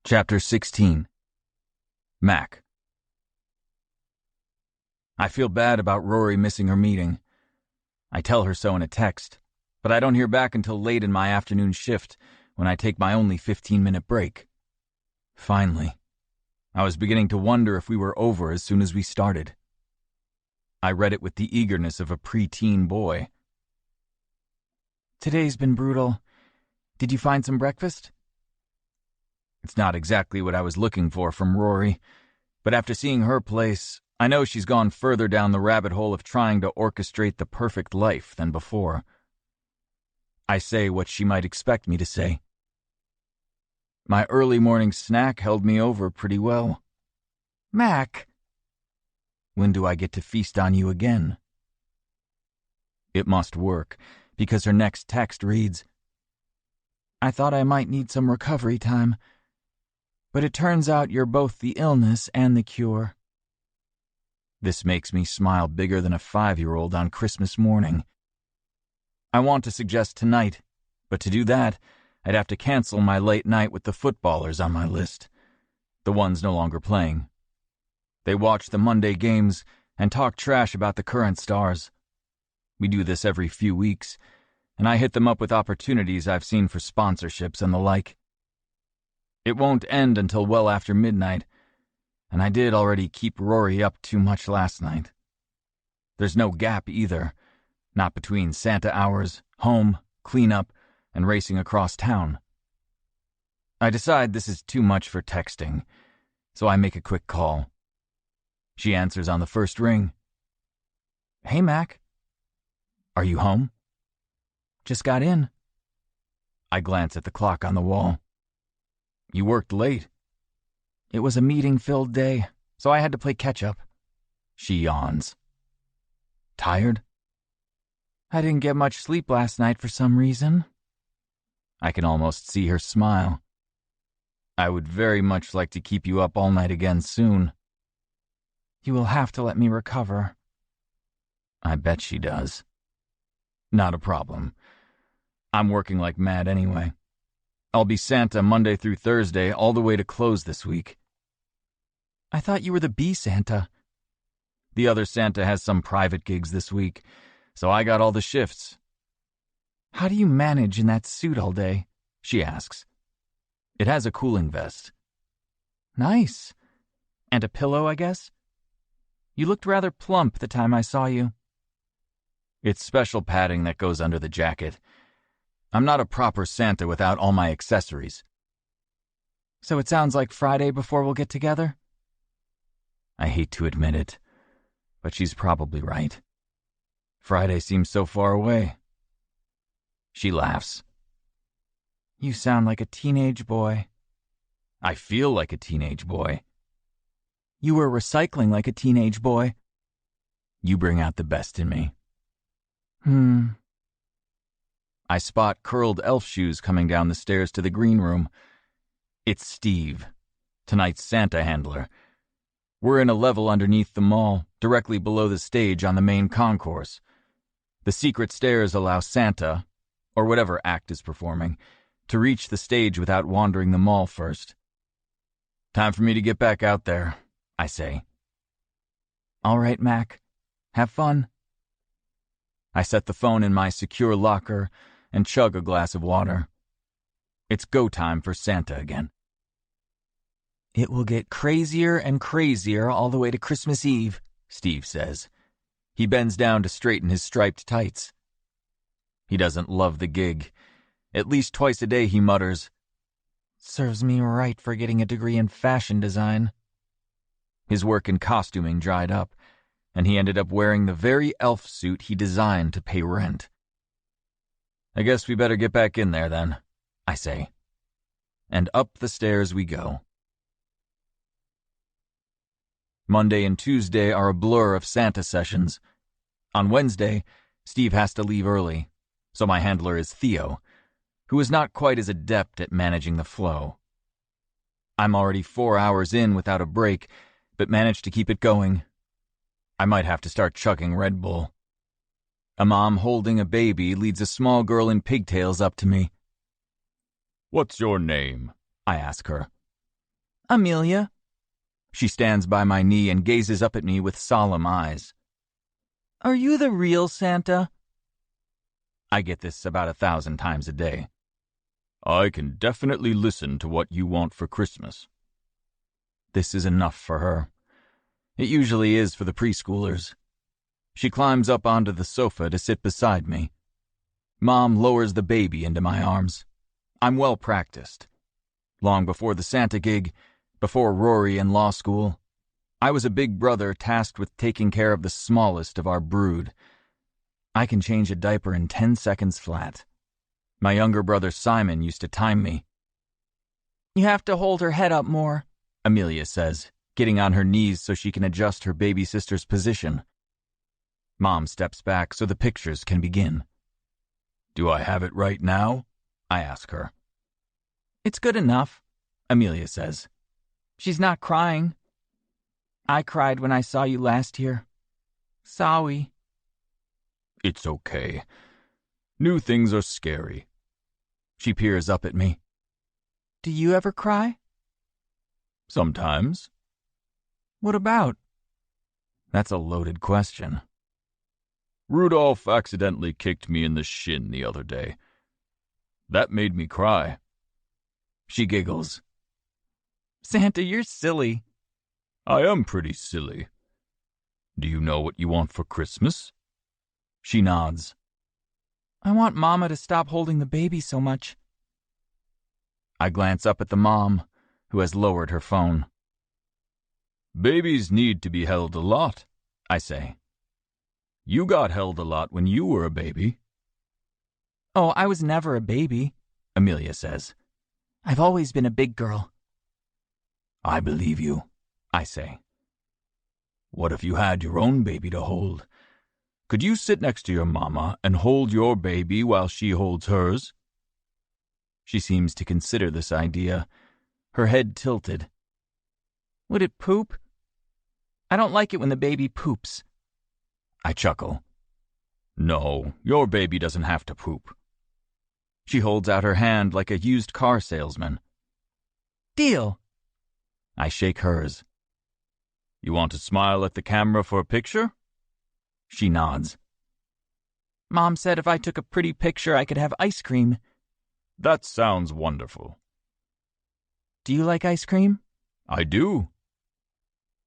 Chapter 16. Mac. I feel bad about Rory missing her meeting. I tell her so in a text, but I don't hear back until late in my afternoon shift when I take my only 15-minute break. Finally. I was beginning to wonder if we were over as soon as we started. I read it with the eagerness of a preteen boy. "Today's been brutal. Did you find some breakfast?" It's not exactly what I was looking for from Rory, but after seeing her place, I know she's gone further down the rabbit hole of trying to orchestrate the perfect life than before. I say what she might expect me to say. My early morning snack held me over pretty well. "Mac." When do I get to feast on you again? It must work, because her next text reads, "I thought I might need some recovery time, but it turns out you're both the illness and the cure." This makes me smile bigger than a 5-year-old on Christmas morning. I want to suggest tonight, but to do that, I'd have to cancel my late night with the footballers on my list, the ones no longer playing. They watch the Monday games and talk trash about the current stars. We do this every few weeks, and I hit them up with opportunities I've seen for sponsorships and the like. It won't end until well after midnight, and I did already keep Rory up too much last night. There's no gap either, not between Santa hours, home, cleanup, and racing across town. I decide this is too much for texting, so I make a quick call. She answers on the first ring. "Hey, Mac. Are you home?" "Just got in." I glance at the clock on the wall. "You worked late." "It was a meeting-filled day, so I had to play catch-up." She yawns. "Tired?" "I didn't get much sleep last night for some reason." I can almost see her smile. "I would very much like to keep you up all night again soon." "You will have to let me recover." I bet she does. Not a problem. I'm working like mad anyway. I'll be Santa Monday through Thursday all the way to close this week. "I thought you were the bee Santa." "The other Santa has some private gigs this week, so I got all the shifts." "How do you manage in that suit all day?" she asks. "It has a cooling vest." "Nice. And a pillow, I guess? You looked rather plump the time I saw you." "It's special padding that goes under the jacket. I'm not a proper Santa without all my accessories." "So it sounds like Friday before we'll get together?" I hate to admit it, but she's probably right. Friday seems so far away. She laughs. "You sound like a teenage boy." "I feel like a teenage boy." "You were recycling like a teenage boy." "You bring out the best in me." I spot curled elf shoes coming down the stairs to the green room. It's Steve, tonight's Santa handler. We're in a level underneath the mall, directly below the stage on the main concourse. The secret stairs allow Santa, or whatever act is performing, to reach the stage without wandering the mall first. "Time for me to get back out there," I say. "All right, Mac. Have fun." I set the phone in my secure locker and chug a glass of water. It's go time for Santa again. "It will get crazier and crazier all the way to Christmas Eve," Steve says. He bends down to straighten his striped tights. He doesn't love the gig. At least twice a day he mutters, "Serves me right for getting a degree in fashion design." His work in costuming dried up, and he ended up wearing the very elf suit he designed to pay rent. "I guess we better get back in there then," I say. And up the stairs we go. Monday and Tuesday are a blur of Santa sessions. On Wednesday, Steve has to leave early, so my handler is Theo, who is not quite as adept at managing the flow. I'm already 4 hours in without a break, but manage to keep it going. I might have to start chugging Red Bull. A mom holding a baby leads a small girl in pigtails up to me. "What's your name?" I ask her. "Amelia." She stands by my knee and gazes up at me with solemn eyes. "Are you the real Santa?" I get this about 1,000 times a day. "I can definitely listen to what you want for Christmas." This is enough for her. It usually is for the preschoolers. She climbs up onto the sofa to sit beside me. Mom lowers the baby into my arms. I'm well practiced. Long before the Santa gig, before Rory in law school, I was a big brother tasked with taking care of the smallest of our brood. I can change a diaper in 10 seconds flat. My younger brother Simon used to time me. "You have to hold her head up more," Amelia says, getting on her knees so she can adjust her baby sister's position. Mom steps back so the pictures can begin. "Do I have it right now?" I ask her. "It's good enough," Amelia says. "She's not crying." "I cried when I saw you last year. Sorry." "It's okay. New things are scary." She peers up at me. "Do you ever cry?" "Sometimes." "What about?" That's a loaded question. "Rudolph accidentally kicked me in the shin the other day. That made me cry." She giggles. "Santa, you're silly." "I am pretty silly. Do you know what you want for Christmas?" She nods. I want Mama to stop holding the baby so much. I glance up at the mom, who has lowered her phone. Babies need to be held a lot, I say. You got held a lot when you were a baby. Oh, I was never a baby, Amelia says. I've always been a big girl. I believe you, I say. What if you had your own baby to hold? Could you sit next to your mama and hold your baby while she holds hers? She seems to consider this idea, her head tilted. Would it poop? I don't like it when the baby poops. I chuckle. No, your baby doesn't have to poop. She holds out her hand like a used car salesman. Deal. I shake hers. You want to smile at the camera for a picture? She nods. Mom said if I took a pretty picture, I could have ice cream. That sounds wonderful. Do you like ice cream? I do.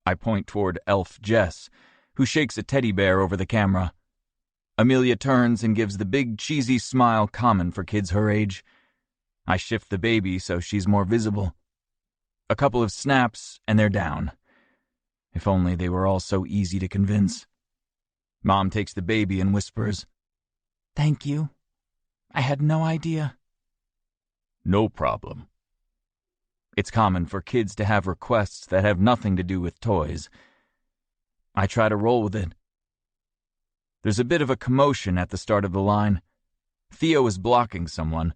I point toward Elf Jess, who shakes a teddy bear over the camera. Amelia turns and gives the big cheesy smile common for kids her age. I shift the baby so she's more visible. A couple of snaps and they're down. If only they were all so easy to convince. Mom takes the baby and whispers, Thank you. I had no idea. No problem. It's common for kids to have requests that have nothing to do with toys. I try to roll with it. There's a bit of a commotion at the start of the line. Theo is blocking someone,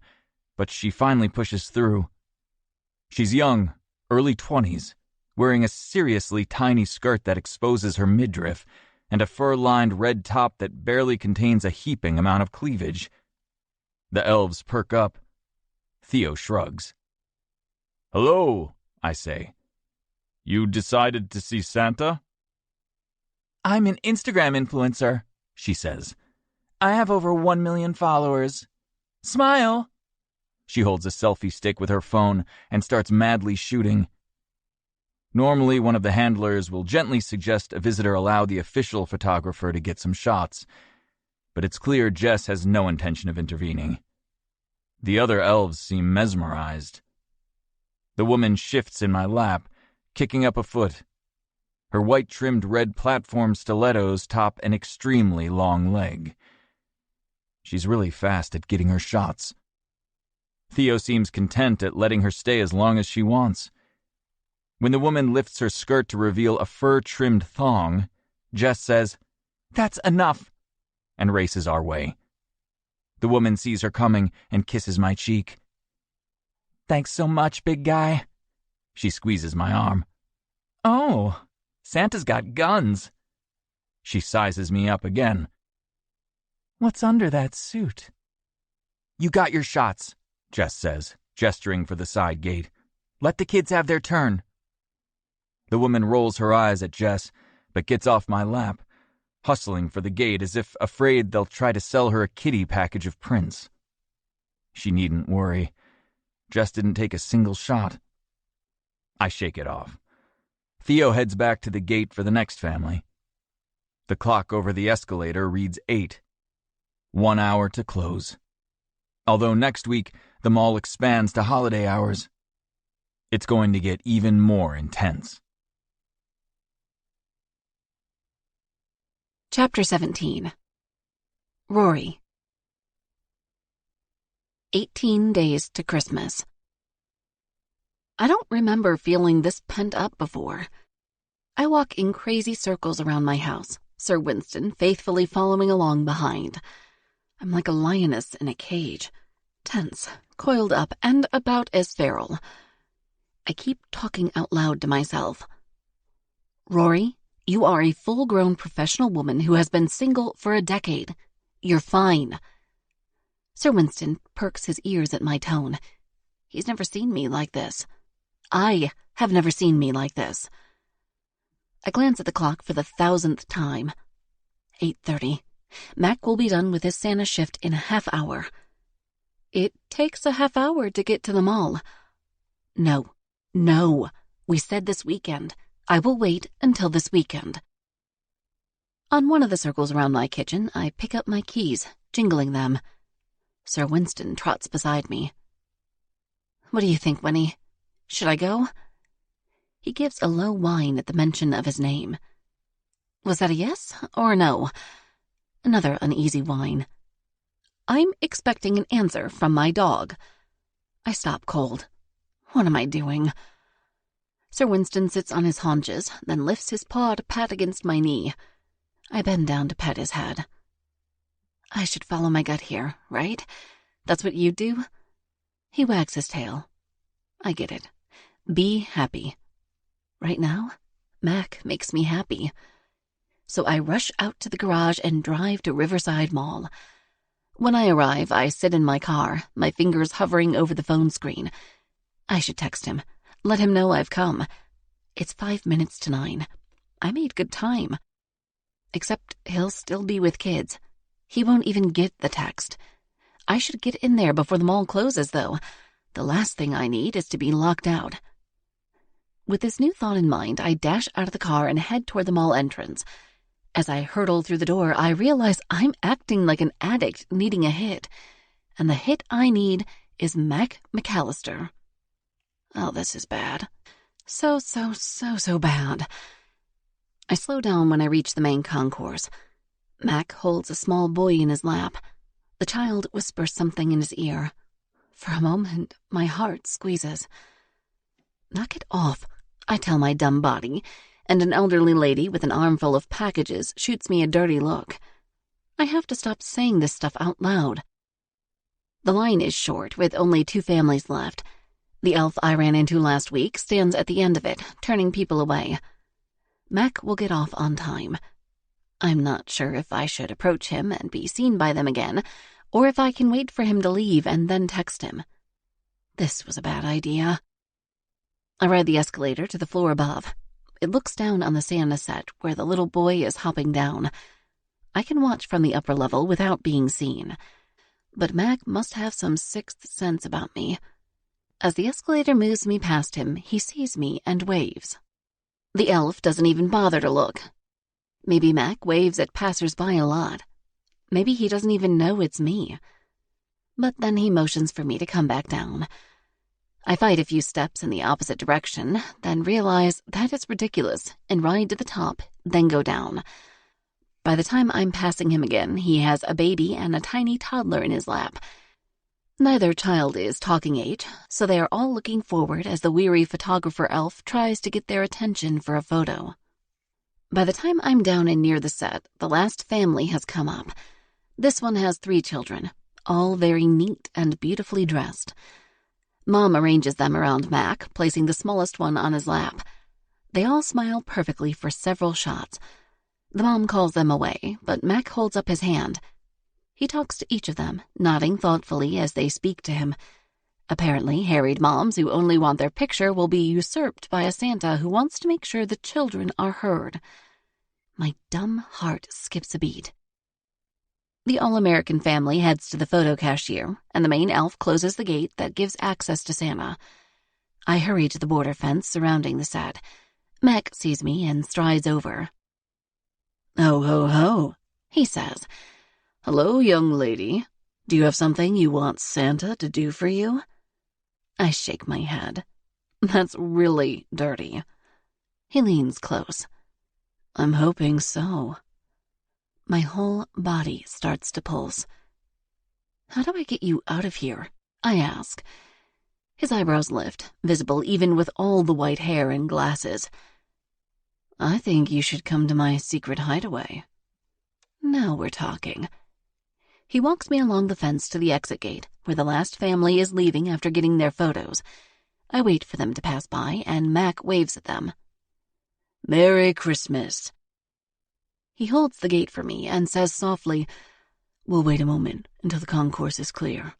but she finally pushes through. She's young, early 20s, wearing a seriously tiny skirt that exposes her midriff, and a fur-lined red top that barely contains a heaping amount of cleavage. The elves perk up. Theo shrugs. Hello, I say. You decided to see Santa? I'm an Instagram influencer, she says. I have over 1 million followers. Smile! She holds a selfie stick with her phone and starts madly shooting. Normally, one of the handlers will gently suggest a visitor allow the official photographer to get some shots, but it's clear Jess has no intention of intervening. The other elves seem mesmerized. The woman shifts in my lap, kicking up a foot. Her white-trimmed red platform stilettos top an extremely long leg. She's really fast at getting her shots. Theo seems content at letting her stay as long as she wants. When the woman lifts her skirt to reveal a fur-trimmed thong, Jess says, That's enough, and races our way. The woman sees her coming and kisses my cheek. Thanks so much, big guy. She squeezes my arm. Oh, Santa's got guns. She sizes me up again. What's under that suit? You got your shots, Jess says, gesturing for the side gate. Let the kids have their turn. The woman rolls her eyes at Jess, but gets off my lap, hustling for the gate as if afraid they'll try to sell her a kiddie package of prints. She needn't worry. Jess didn't take a single shot. I shake it off. Theo heads back to the gate for the next family. The clock over the escalator reads 8. 1 hour to close. Although next week the mall expands to holiday hours, it's going to get even more intense. Chapter 17. Rory. 18 days to Christmas. I don't remember feeling this pent up before. I walk in crazy circles around my house, Sir Winston faithfully following along behind. I'm like a lioness in a cage, tense, coiled up, and about as feral. I keep talking out loud to myself. Rory, you are a full-grown professional woman who has been single for a decade. You're fine. Sir Winston perks his ears at my tone. He's never seen me like this. I have never seen me like this. I glance at the clock for the 1000th time. 8:30. Mac will be done with his Santa shift in a half hour. It takes a half hour to get to the mall. No. We said this weekend. I will wait until this weekend. On one of the circles around my kitchen, I pick up my keys, jingling them. Sir Winston trots beside me. "What do you think, Winnie? Should I go?" He gives a low whine at the mention of his name. Was that a yes or a no? Another uneasy whine. I'm expecting an answer from my dog. I stop cold. What am I doing? Sir Winston sits on his haunches, then lifts his paw to pat against my knee. I bend down to pet his head. I should follow my gut here, right? That's what you do? He wags his tail. I get it. Be happy. Right now, Mac makes me happy. So I rush out to the garage and drive to Riverside Mall. When I arrive, I sit in my car, my fingers hovering over the phone screen. I should text him. Let him know I've come. It's 5 minutes to 9. I made good time. Except he'll still be with kids. He won't even get the text. I should get in there before the mall closes, though. The last thing I need is to be locked out. With this new thought in mind, I dash out of the car and head toward the mall entrance. As I hurtle through the door, I realize I'm acting like an addict needing a hit. And the hit I need is Mac McAllister. Oh, this is bad. So bad. I slow down when I reach the main concourse. Mac holds a small boy in his lap. The child whispers something in his ear. For a moment, my heart squeezes. Knock it off, I tell my dumb body, and an elderly lady with an armful of packages shoots me a dirty look. I have to stop saying this stuff out loud. The line is short, with only 2 families left. The elf I ran into last week stands at the end of it, turning people away. Mac will get off on time. I'm not sure if I should approach him and be seen by them again, or if I can wait for him to leave and then text him. This was a bad idea. I ride the escalator to the floor above. It looks down on the Santa set where the little boy is hopping down. I can watch from the upper level without being seen. But Mac must have some sixth sense about me. As the escalator moves me past him, he sees me and waves. The elf doesn't even bother to look. Maybe Mac waves at passers-by a lot. Maybe he doesn't even know it's me. But then he motions for me to come back down. I fight a few steps in the opposite direction, then realize that is ridiculous and ride to the top, then go down. By the time I'm passing him again, he has a baby and a tiny toddler in his lap. Neither child is talking age, so they are all looking forward as the weary photographer elf tries to get their attention for a photo. By the time I'm down and near the set, the last family has come up. This one has 3 children, all very neat and beautifully dressed. Mom arranges them around Mac, placing the smallest one on his lap. They all smile perfectly for several shots. The mom calls them away, but Mac holds up his hand. He talks to each of them, nodding thoughtfully as they speak to him. Apparently, harried moms who only want their picture will be usurped by a Santa who wants to make sure the children are heard. My dumb heart skips a beat. The all-American family heads to the photo cashier, and the main elf closes the gate that gives access to Santa. I hurry to the border fence surrounding the set. Mac sees me and strides over. "Ho, ho, ho," he says. "Hello, young lady. Do you have something you want Santa to do for you?" I shake my head. That's really dirty. He leans close. "I'm hoping so." My whole body starts to pulse. "How do I get you out of here?" I ask. His eyebrows lift, visible even with all the white hair and glasses. "I think you should come to my secret hideaway." Now we're talking. He walks me along the fence to the exit gate, where the last family is leaving after getting their photos. I wait for them to pass by, and Mac waves at them. "Merry Christmas." He holds the gate for me and says softly, "We'll wait a moment until the concourse is clear."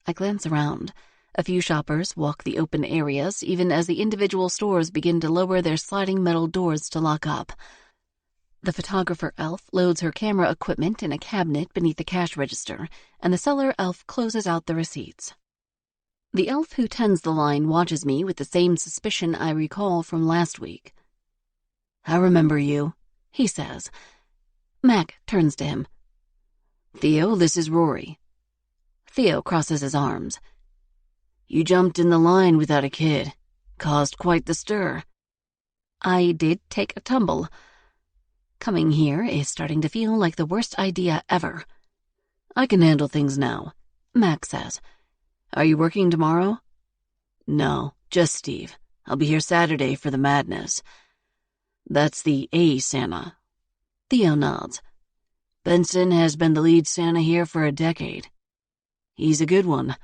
I glance around. A few shoppers walk the open areas, even as the individual stores begin to lower their sliding metal doors to lock up. The photographer elf loads her camera equipment in a cabinet beneath the cash register, and the seller elf closes out the receipts. The elf who tends the line watches me with the same suspicion I recall from last week. "I remember you," he says. Mac turns to him. "Theo, this is Rory." Theo crosses his arms. You jumped in the line without a kid. Caused quite the stir. I did take a tumble. Coming here is starting to feel like the worst idea ever. I can handle things now, Mac says. Are you working tomorrow? No, just Steve. I'll be here Saturday for the madness. That's the A Santa. Theo nods. Benson has been the lead Santa here for a decade. He's a good one.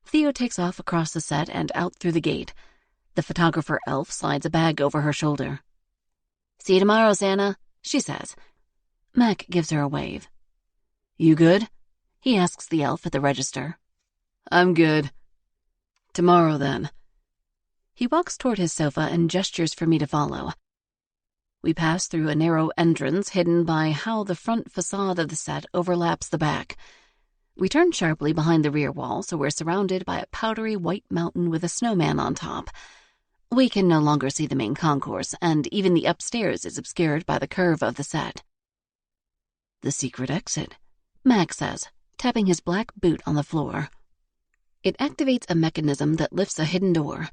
Theo takes off across the set and out through the gate. The photographer elf slides a bag over her shoulder. See you tomorrow, Santa, she says. Mac gives her a wave. You good? He asks the elf at the register. I'm good. Tomorrow, then. He walks toward his sofa and gestures for me to follow. We pass through a narrow entrance hidden by how the front facade of the set overlaps the back. We turn sharply behind the rear wall, so we're surrounded by a powdery white mountain with a snowman on top. We can no longer see the main concourse, and even the upstairs is obscured by the curve of the set. The secret exit, Mac says, tapping his black boot on the floor. It activates a mechanism that lifts a hidden door.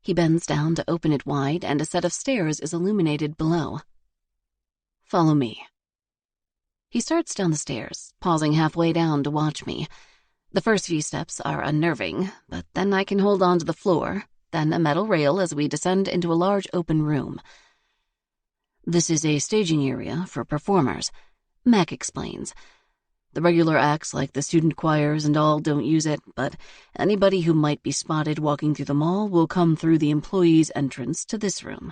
He bends down to open it wide, and a set of stairs is illuminated below. Follow me. He starts down the stairs, pausing halfway down to watch me. The first few steps are unnerving, but then I can hold on to the floor, then a metal rail as we descend into a large open room. This is a staging area for performers, Mac explains. The regular acts like the student choirs and all don't use it, but anybody who might be spotted walking through the mall will come through the employees' entrance to this room.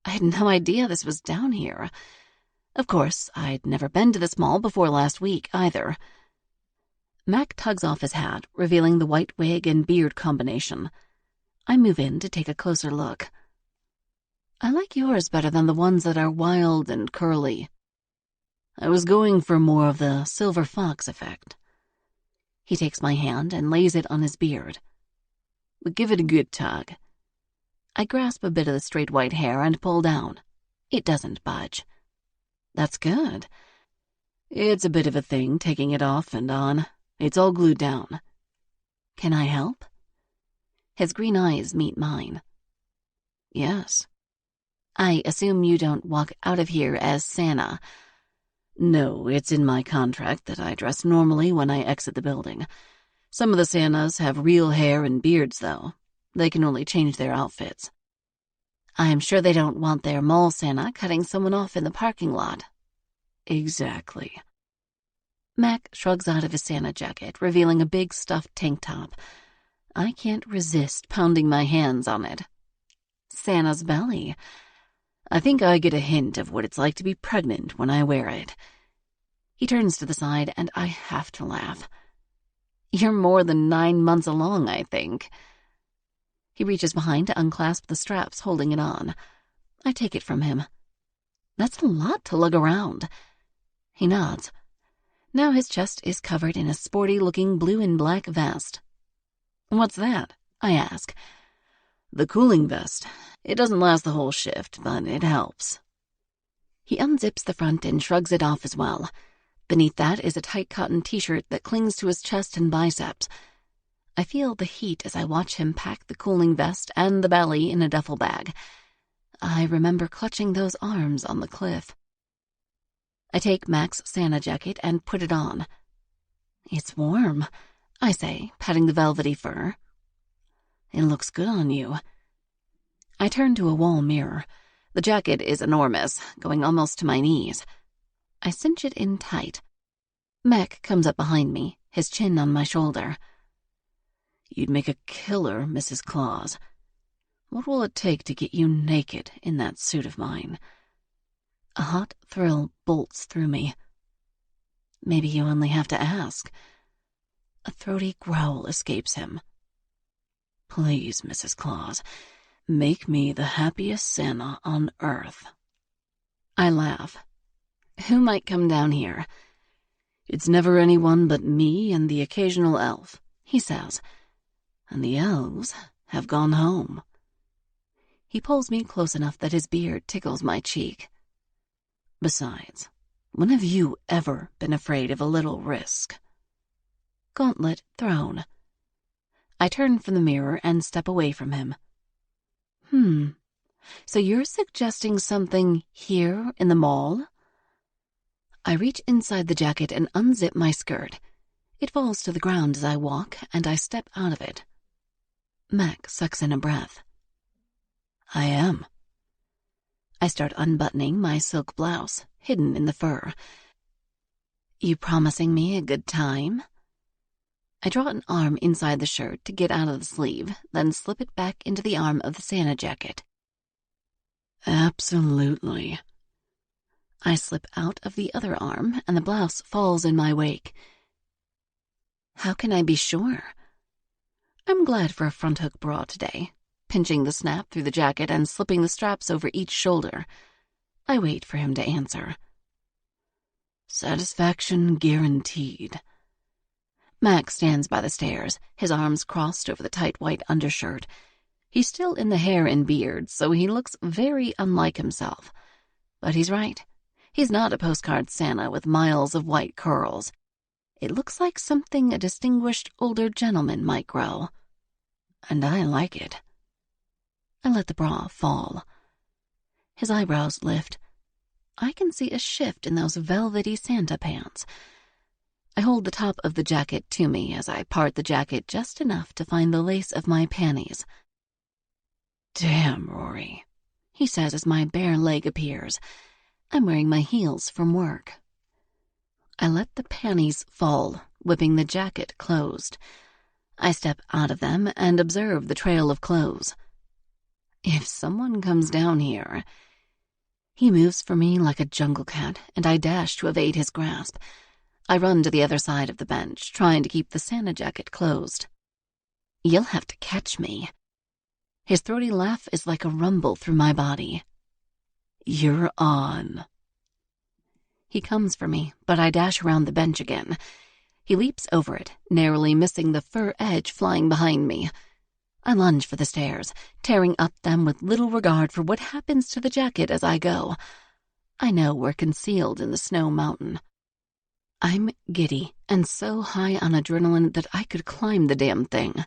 I had no idea this was down here. Of course, I'd never been to this mall before last week, either. Mac tugs off his hat, revealing the white wig and beard combination. I move in to take a closer look. I like yours better than the ones that are wild and curly. I was going for more of the silver fox effect. He takes my hand and lays it on his beard. But give it a good tug. I grasp a bit of the straight white hair and pull down. It doesn't budge. That's good. It's a bit of a thing taking it off and on. It's all glued down. Can I help? His green eyes meet mine. Yes. I assume you don't walk out of here as Santa. No, it's in my contract that I dress normally when I exit the building. Some of the Santas have real hair and beards, though. They can only change their outfits. I'm sure they don't want their mall Santa cutting someone off in the parking lot. Exactly. Mac shrugs out of his Santa jacket, revealing a big stuffed tank top. I can't resist pounding my hands on it. Santa's belly. I think I get a hint of what it's like to be pregnant when I wear it. He turns to the side, and I have to laugh. You're more than 9 months along, I think. He reaches behind to unclasp the straps holding it on. I take it from him. That's a lot to lug around. He nods. Now his chest is covered in a sporty-looking blue and black vest. What's that? I ask. The cooling vest. It doesn't last the whole shift, but it helps. He unzips the front and shrugs it off as well. Beneath that is a tight cotton t-shirt that clings to his chest and biceps. I feel the heat as I watch him pack the cooling vest and the belly in a duffel bag. I remember clutching those arms on the cliff. I take Mac's Santa jacket and put it on. It's warm, I say, patting the velvety fur. It looks good on you. I turn to a wall mirror. The jacket is enormous, going almost to my knees. I cinch it in tight. Mac comes up behind me, his chin on my shoulder. You'd make a killer, Mrs. Claus. What will it take to get you naked in that suit of mine? A hot thrill bolts through me. Maybe you only have to ask. A throaty growl escapes him. Please, Mrs. Claus, make me the happiest Santa on earth. I laugh. Who might come down here? It's never anyone but me and the occasional elf, he says. And the elves have gone home. He pulls me close enough that his beard tickles my cheek. Besides, when have you ever been afraid of a little risk? Gauntlet thrown. I turn from the mirror and step away from him. So you're suggesting something here in the mall? I reach inside the jacket and unzip my skirt. It falls to the ground as I walk, and I step out of it. Mac sucks in a breath. I am. I start unbuttoning my silk blouse, hidden in the fur. You promising me a good time? I draw an arm inside the shirt to get out of the sleeve, then slip it back into the arm of the Santa jacket. Absolutely. I slip out of the other arm, and the blouse falls in my wake. How can I be sure? I'm glad for a front hook bra today, pinching the snap through the jacket and slipping the straps over each shoulder. I wait for him to answer. Satisfaction guaranteed. Max stands by the stairs, his arms crossed over the tight white undershirt. He's still in the hair and beard, so he looks very unlike himself. But he's right. He's not a postcard Santa with miles of white curls. It looks like something a distinguished older gentleman might grow. And I like it. I let the bra fall. His eyebrows lift. I can see a shift in those velvety Santa pants. I hold the top of the jacket to me as I part the jacket just enough to find the lace of my panties. Damn, Rory, he says as my bare leg appears. I'm wearing my heels from work. I let the panties fall, whipping the jacket closed. I step out of them and observe the trail of clothes. If someone comes down here... He moves for me like a jungle cat, and I dash to evade his grasp. I run to the other side of the bench, trying to keep the Santa jacket closed. You'll have to catch me. His throaty laugh is like a rumble through my body. You're on. He comes for me, but I dash around the bench again. He leaps over it, narrowly missing the fur edge flying behind me. I lunge for the stairs, tearing up them with little regard for what happens to the jacket as I go. I know we're concealed in the snow mountain. I'm giddy and so high on adrenaline that I could climb the damn thing.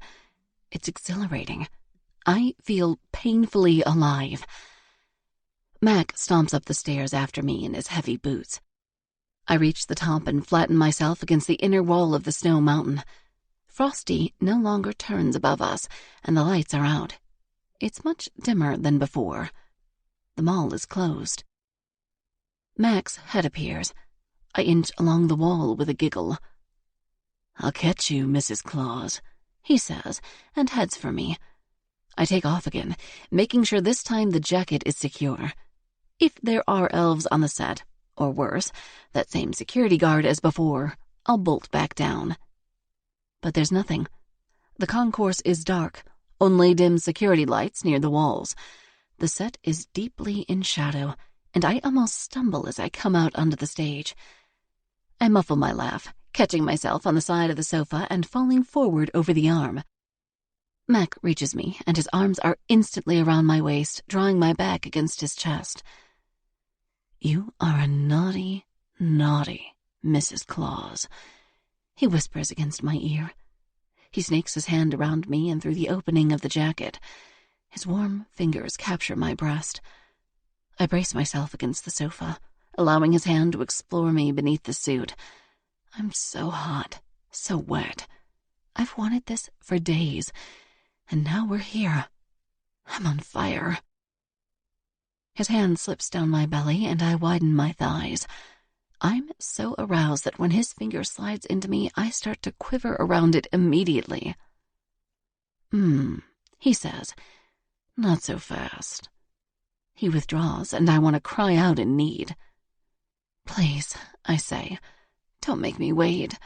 It's exhilarating. I feel painfully alive. Mac stomps up the stairs after me in his heavy boots. I reach the top and flatten myself against the inner wall of the snow mountain. Frosty no longer turns above us, and the lights are out. It's much dimmer than before. The mall is closed. Mac's head appears. I inch along the wall with a giggle. I'll catch you, Mrs. Claus, he says, and heads for me. I take off again, making sure this time the jacket is secure. If there are elves on the set, or worse, that same security guard as before, I'll bolt back down. But there's nothing. The concourse is dark, only dim security lights near the walls. The set is deeply in shadow, and I almost stumble as I come out onto the stage. I muffle my laugh, catching myself on the side of the sofa and falling forward over the arm. Mac reaches me, and his arms are instantly around my waist, drawing my back against his chest. You are a naughty, naughty Mrs. Claus, he whispers against my ear. He snakes his hand around me and through the opening of the jacket. His warm fingers capture my breast. I brace myself against the sofa, allowing his hand to explore me beneath the suit. I'm so hot, so wet. I've wanted this for days, and now we're here. I'm on fire. His hand slips down my belly, and I widen my thighs. I'm so aroused that when his finger slides into me, I start to quiver around it immediately. He says. Not so fast. He withdraws, and I want to cry out in need. Please, I say, don't make me wait.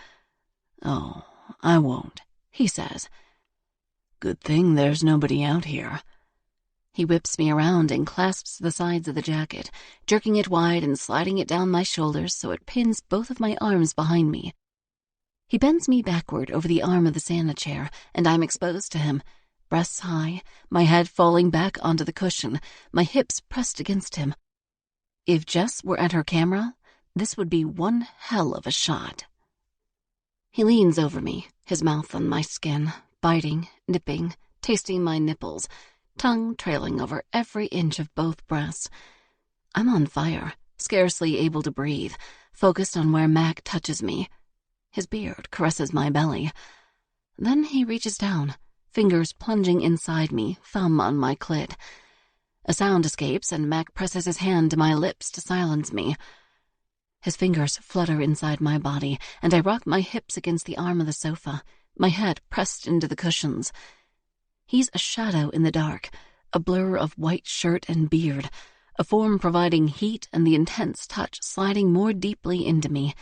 Oh, I won't, he says. Good thing there's nobody out here. He whips me around and clasps the sides of the jacket, jerking it wide and sliding it down my shoulders so it pins both of my arms behind me. He bends me backward over the arm of the Santa chair, and I'm exposed to him, breasts high, my head falling back onto the cushion, my hips pressed against him. If Jess were at her camera, this would be one hell of a shot. He leans over me, his mouth on my skin, biting, nipping, tasting my nipples, tongue trailing over every inch of both breasts. I'm on fire, scarcely able to breathe, focused on where Mac touches me. His beard caresses my belly. Then he reaches down, fingers plunging inside me, thumb on my clit. A sound escapes, and Mac presses his hand to my lips to silence me. His fingers flutter inside my body, and I rock my hips against the arm of the sofa, my head pressed into the cushions. He's a shadow in the dark, a blur of white shirt and beard, a form providing heat and the intense touch sliding more deeply into me.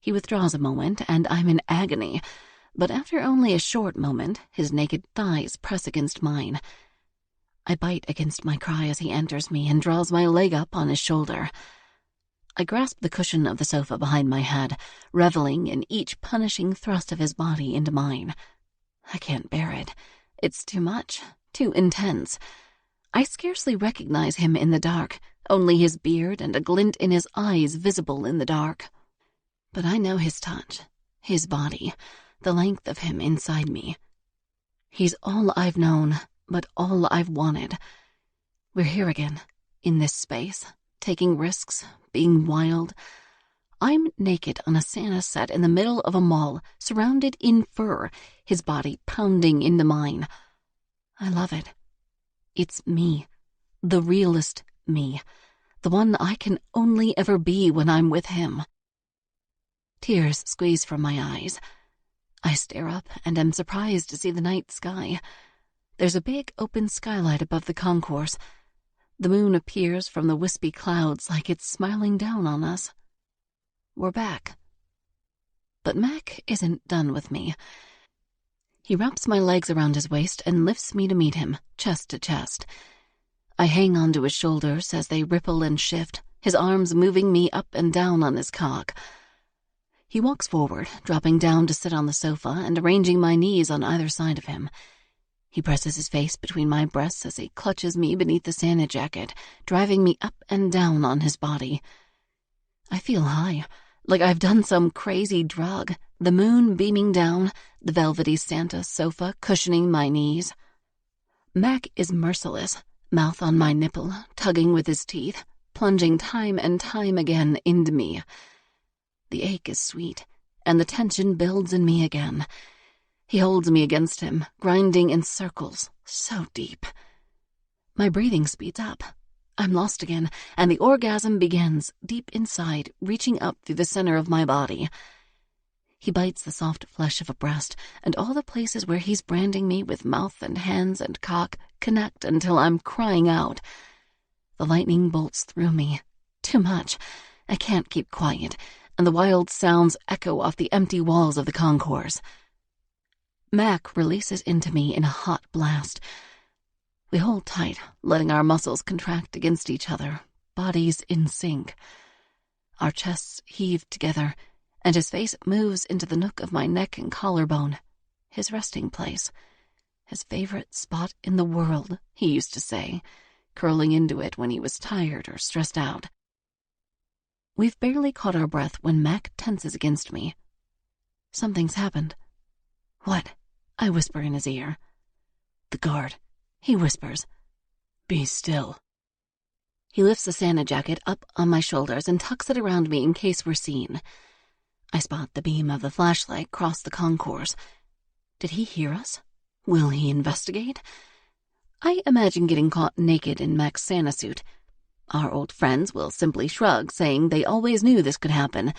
He withdraws a moment, and I'm in agony, but after only a short moment, his naked thighs press against mine. I bite against my cry as he enters me and draws my leg up on his shoulder. I grasp the cushion of the sofa behind my head, reveling in each punishing thrust of his body into mine. I can't bear it. It's too much, too intense. I scarcely recognize him in the dark, only his beard and a glint in his eyes visible in the dark. But I know his touch, his body, the length of him inside me. He's all I've known, but all I've wanted. We're here again, in this space, taking risks, being wild. I'm naked on a Santa set in the middle of a mall, surrounded in fur, his body pounding into mine. I love it. It's me, the realest me, the one I can only ever be when I'm with him. Tears squeeze from my eyes. I stare up and am surprised to see the night sky. There's a big open skylight above the concourse. The moon appears from the wispy clouds like it's smiling down on us. We're back. But Mac isn't done with me. He wraps my legs around his waist and lifts me to meet him, chest to chest. I hang onto his shoulders as they ripple and shift, his arms moving me up and down on his cock. He walks forward, dropping down to sit on the sofa and arranging my knees on either side of him. He presses his face between my breasts as he clutches me beneath the Santa jacket, driving me up and down on his body. I feel high, like I've done some crazy drug, the moon beaming down, the velvety Santa sofa cushioning my knees. Mac is merciless, mouth on my nipple, tugging with his teeth, plunging time and time again into me. The ache is sweet, and the tension builds in me again. He holds me against him, grinding in circles, so deep. My breathing speeds up. I'm lost again, and the orgasm begins, deep inside, reaching up through the center of my body. He bites the soft flesh of a breast, and all the places where he's branding me with mouth and hands and cock connect until I'm crying out. The lightning bolts through me. Too much. I can't keep quiet, and the wild sounds echo off the empty walls of the concourse. Mac releases into me in a hot blast. We hold tight, letting our muscles contract against each other, bodies in sync. Our chests heave together, and his face moves into the nook of my neck and collarbone, his resting place, his favorite spot in the world, he used to say, curling into it when he was tired or stressed out. We've barely caught our breath when Mac tenses against me. Something's happened. What? I whisper in his ear. The guard. He whispers. Be still. He lifts the Santa jacket up on my shoulders and tucks it around me in case we're seen. I spot the beam of the flashlight cross the concourse. Did he hear us? Will he investigate? I imagine getting caught naked in Mac's Santa suit. Our old friends will simply shrug, saying they always knew this could happen.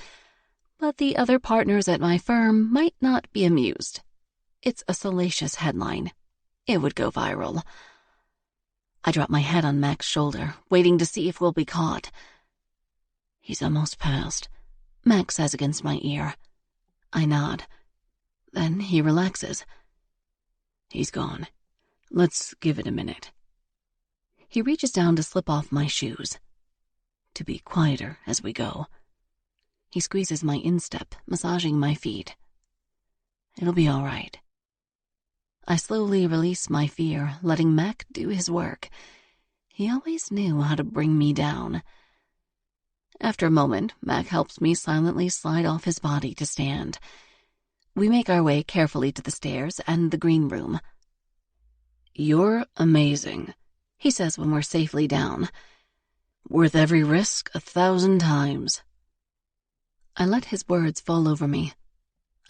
But the other partners at my firm might not be amused. It's a salacious headline. It would go viral. I drop my head on Mac's shoulder, waiting to see if we'll be caught. He's almost passed, Mac says against my ear. I nod. Then he relaxes. He's gone. Let's give it a minute. He reaches down to slip off my shoes. To be quieter as we go. He squeezes my instep, massaging my feet. It'll be all right. I slowly release my fear, letting Mac do his work. He always knew how to bring me down. After a moment, Mac helps me silently slide off his body to stand. We make our way carefully to the stairs and the green room. "You're amazing," he says when we're safely down. "Worth every risk 1,000 times." I let his words fall over me.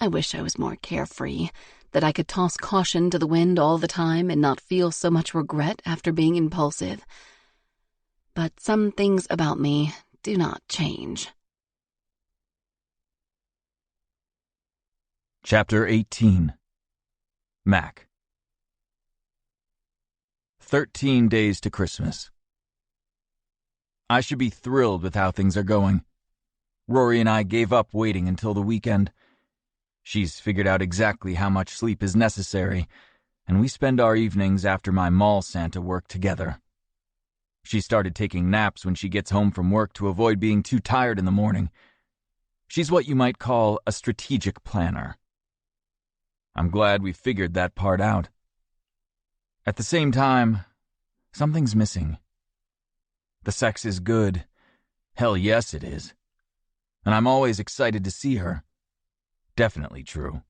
I wish I was more carefree, that I could toss caution to the wind all the time and not feel so much regret after being impulsive. But some things about me do not change. Chapter 18. Mac. 13 days to Christmas. I should be thrilled with how things are going. Rory and I gave up waiting until the weekend. She's figured out exactly how much sleep is necessary, and we spend our evenings after my mall Santa work together. She started taking naps when she gets home from work to avoid being too tired in the morning. She's what you might call a strategic planner. I'm glad we figured that part out. At the same time, something's missing. The sex is good. Hell yes, it is. And I'm always excited to see her. Definitely true.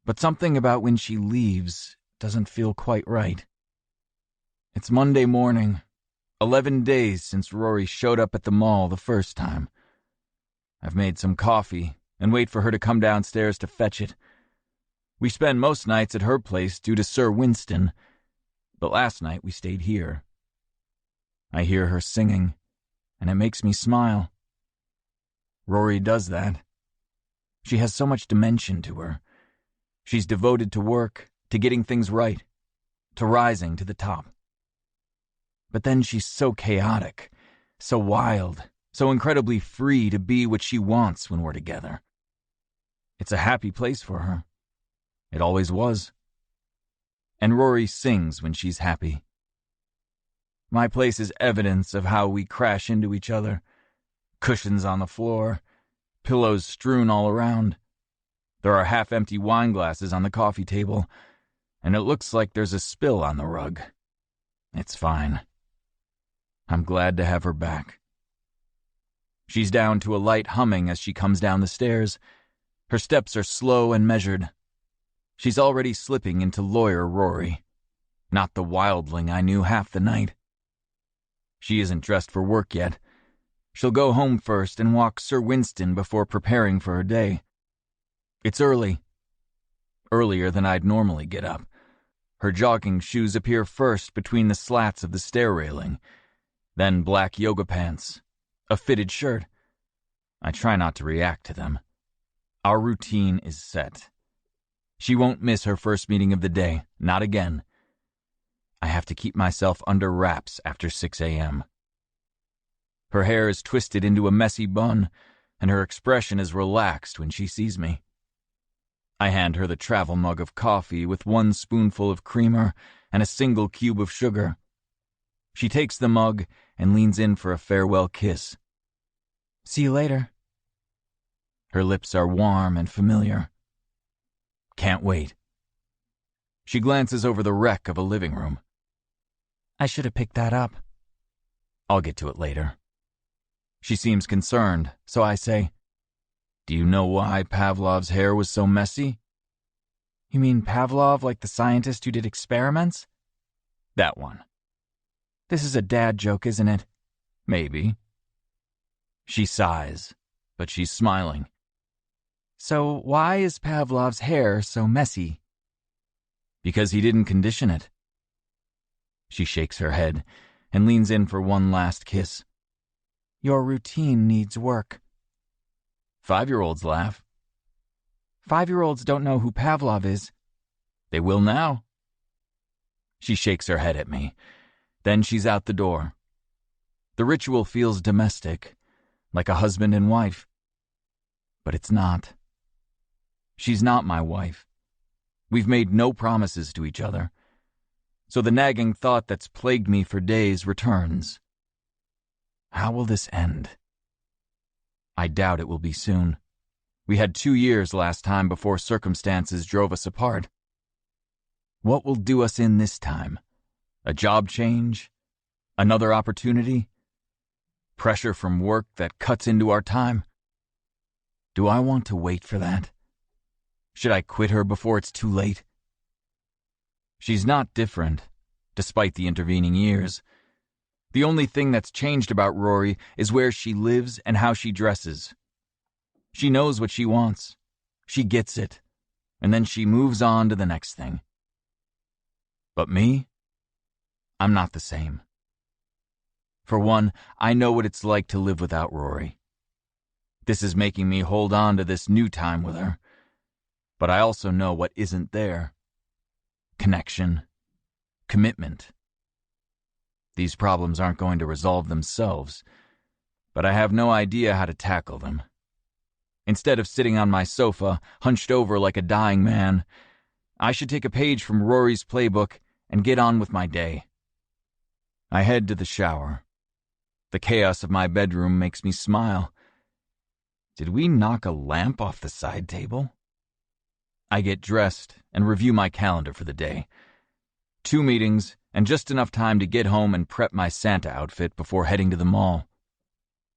But something about when she leaves doesn't feel quite right. It's Monday morning, 11 days since Rory showed up at the mall the first time. I've made some coffee and wait for her to come downstairs to fetch it. We spend most nights at her place due to Sir Winston, but last night we stayed here. I hear her singing, and it makes me smile. Rory does that. She has so much dimension to her. She's devoted to work, to getting things right, to rising to the top. But then she's so chaotic, so wild, so incredibly free to be what she wants when we're together. It's a happy place for her. It always was. And Rory sings when she's happy. My place is evidence of how we crash into each other. Cushions on the floor, pillows strewn all around. There are half-empty wine glasses on the coffee table, and it looks like there's a spill on the rug. It's fine. I'm glad to have her back. She's down to a light humming as she comes down the stairs. Her steps are slow and measured. She's already slipping into lawyer Rory, not the wildling I knew half the night. She isn't dressed for work yet. She'll go home first and walk Sir Winston before preparing for her day. It's early. Earlier than I'd normally get up. Her jogging shoes appear first between the slats of the stair railing, then black yoga pants, a fitted shirt. I try not to react to them. Our routine is set. She won't miss her first meeting of the day, not again. I have to keep myself under wraps after 6 a.m. Her hair is twisted into a messy bun, and her expression is relaxed when she sees me. I hand her the travel mug of coffee with 1 spoonful of creamer and a single cube of sugar. She takes the mug and leans in for a farewell kiss. See you later. Her lips are warm and familiar. Can't wait. She glances over the wreck of a living room. I should have picked that up. I'll get to it later. She seems concerned, so I say, "Do you know why Pavlov's hair was so messy?" You mean Pavlov, like the scientist who did experiments? That one. This is a dad joke, isn't it? Maybe. She sighs, but she's smiling. So why is Pavlov's hair so messy? Because he didn't condition it. She shakes her head and leans in for one last kiss. Your routine needs work. 5-year-olds laugh. 5-year-olds don't know who Pavlov is. They will now. She shakes her head at me. Then she's out the door. The ritual feels domestic, like a husband and wife. But it's not. She's not my wife. We've made no promises to each other. So the nagging thought that's plagued me for days returns. How will this end? I doubt it will be soon. We had 2 years last time before circumstances drove us apart. What will do us in this time? A job change? Another opportunity? Pressure from work that cuts into our time? Do I want to wait for that? Should I quit her before it's too late? She's not different, despite the intervening years. The only thing that's changed about Rory is where she lives and how she dresses. She knows what she wants. She gets it. And then she moves on to the next thing. But me? I'm not the same. For one, I know what it's like to live without Rory. This is making me hold on to this new time with her. But I also know what isn't there. Connection. Commitment. These problems aren't going to resolve themselves, but I have no idea how to tackle them. Instead of sitting on my sofa, hunched over like a dying man, I should take a page from Rory's playbook and get on with my day. I head to the shower. The chaos of my bedroom makes me smile. Did we knock a lamp off the side table? I get dressed and review my calendar for the day. 2 meetings and just enough time to get home and prep my Santa outfit before heading to the mall.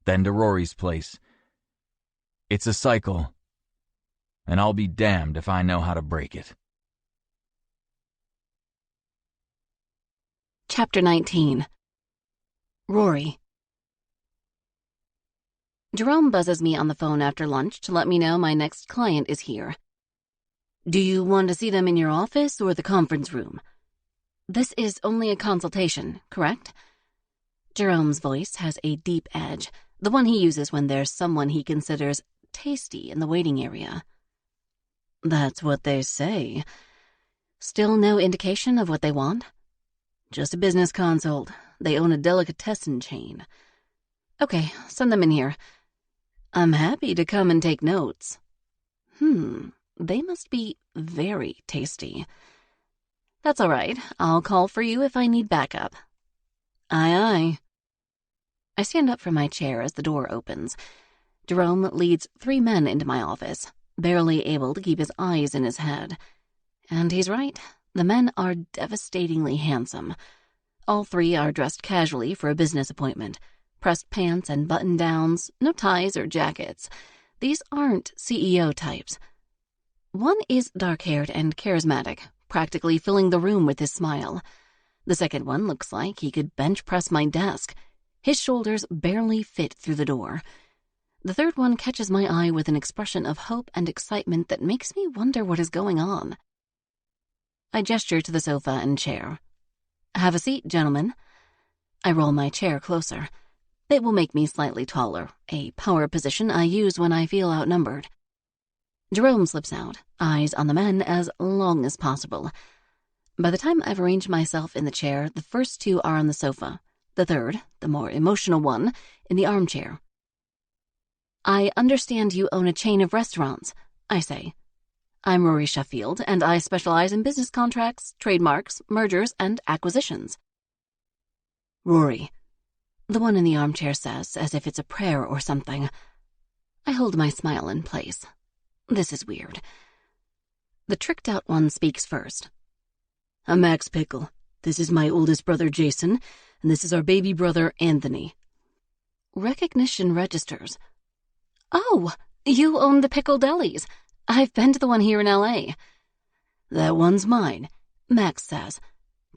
Then to Rory's place. It's a cycle, and I'll be damned if I know how to break it. Chapter 19. Rory. Jerome buzzes me on the phone after lunch to let me know my next client is here. Do you want to see them in your office or the conference room? This is only a consultation, correct? Jerome's voice has a deep edge, the one he uses when there's someone he considers tasty in the waiting area. That's what they say. Still no indication of what they want? Just a business consult. They own a delicatessen chain. Okay, send them in here. I'm happy to come and take notes. They must be very tasty. That's all right. I'll call for you if I need backup. Aye, aye. I stand up from my chair as the door opens. Jerome leads 3 men into my office, barely able to keep his eyes in his head. And he's right. The men are devastatingly handsome. All 3 are dressed casually for a business appointment. Pressed pants and button-downs, no ties or jackets. These aren't CEO types. One is dark-haired and charismatic, practically filling the room with his smile. The second one looks like he could bench press my desk. His shoulders barely fit through the door. The third one catches my eye with an expression of hope and excitement that makes me wonder what is going on. I gesture to the sofa and chair. Have a seat, gentlemen. I roll my chair closer. It will make me slightly taller, a power position I use when I feel outnumbered. Jerome slips out, eyes on the men as long as possible. By the time I've arranged myself in the chair, the first 2 are on the sofa. The third, the more emotional one, in the armchair. I understand you own a chain of restaurants, I say. I'm Rory Sheffield, and I specialize in business contracts, trademarks, mergers, and acquisitions. Rory, the one in the armchair says, as if it's a prayer or something. I hold my smile in place. This is weird. The tricked-out one speaks first. I'm Max Pickle. This is my oldest brother, Jason, and this is our baby brother, Anthony. Recognition registers. Oh, you own the Pickle Delis. I've been to the one here in L.A. That one's mine, Max says.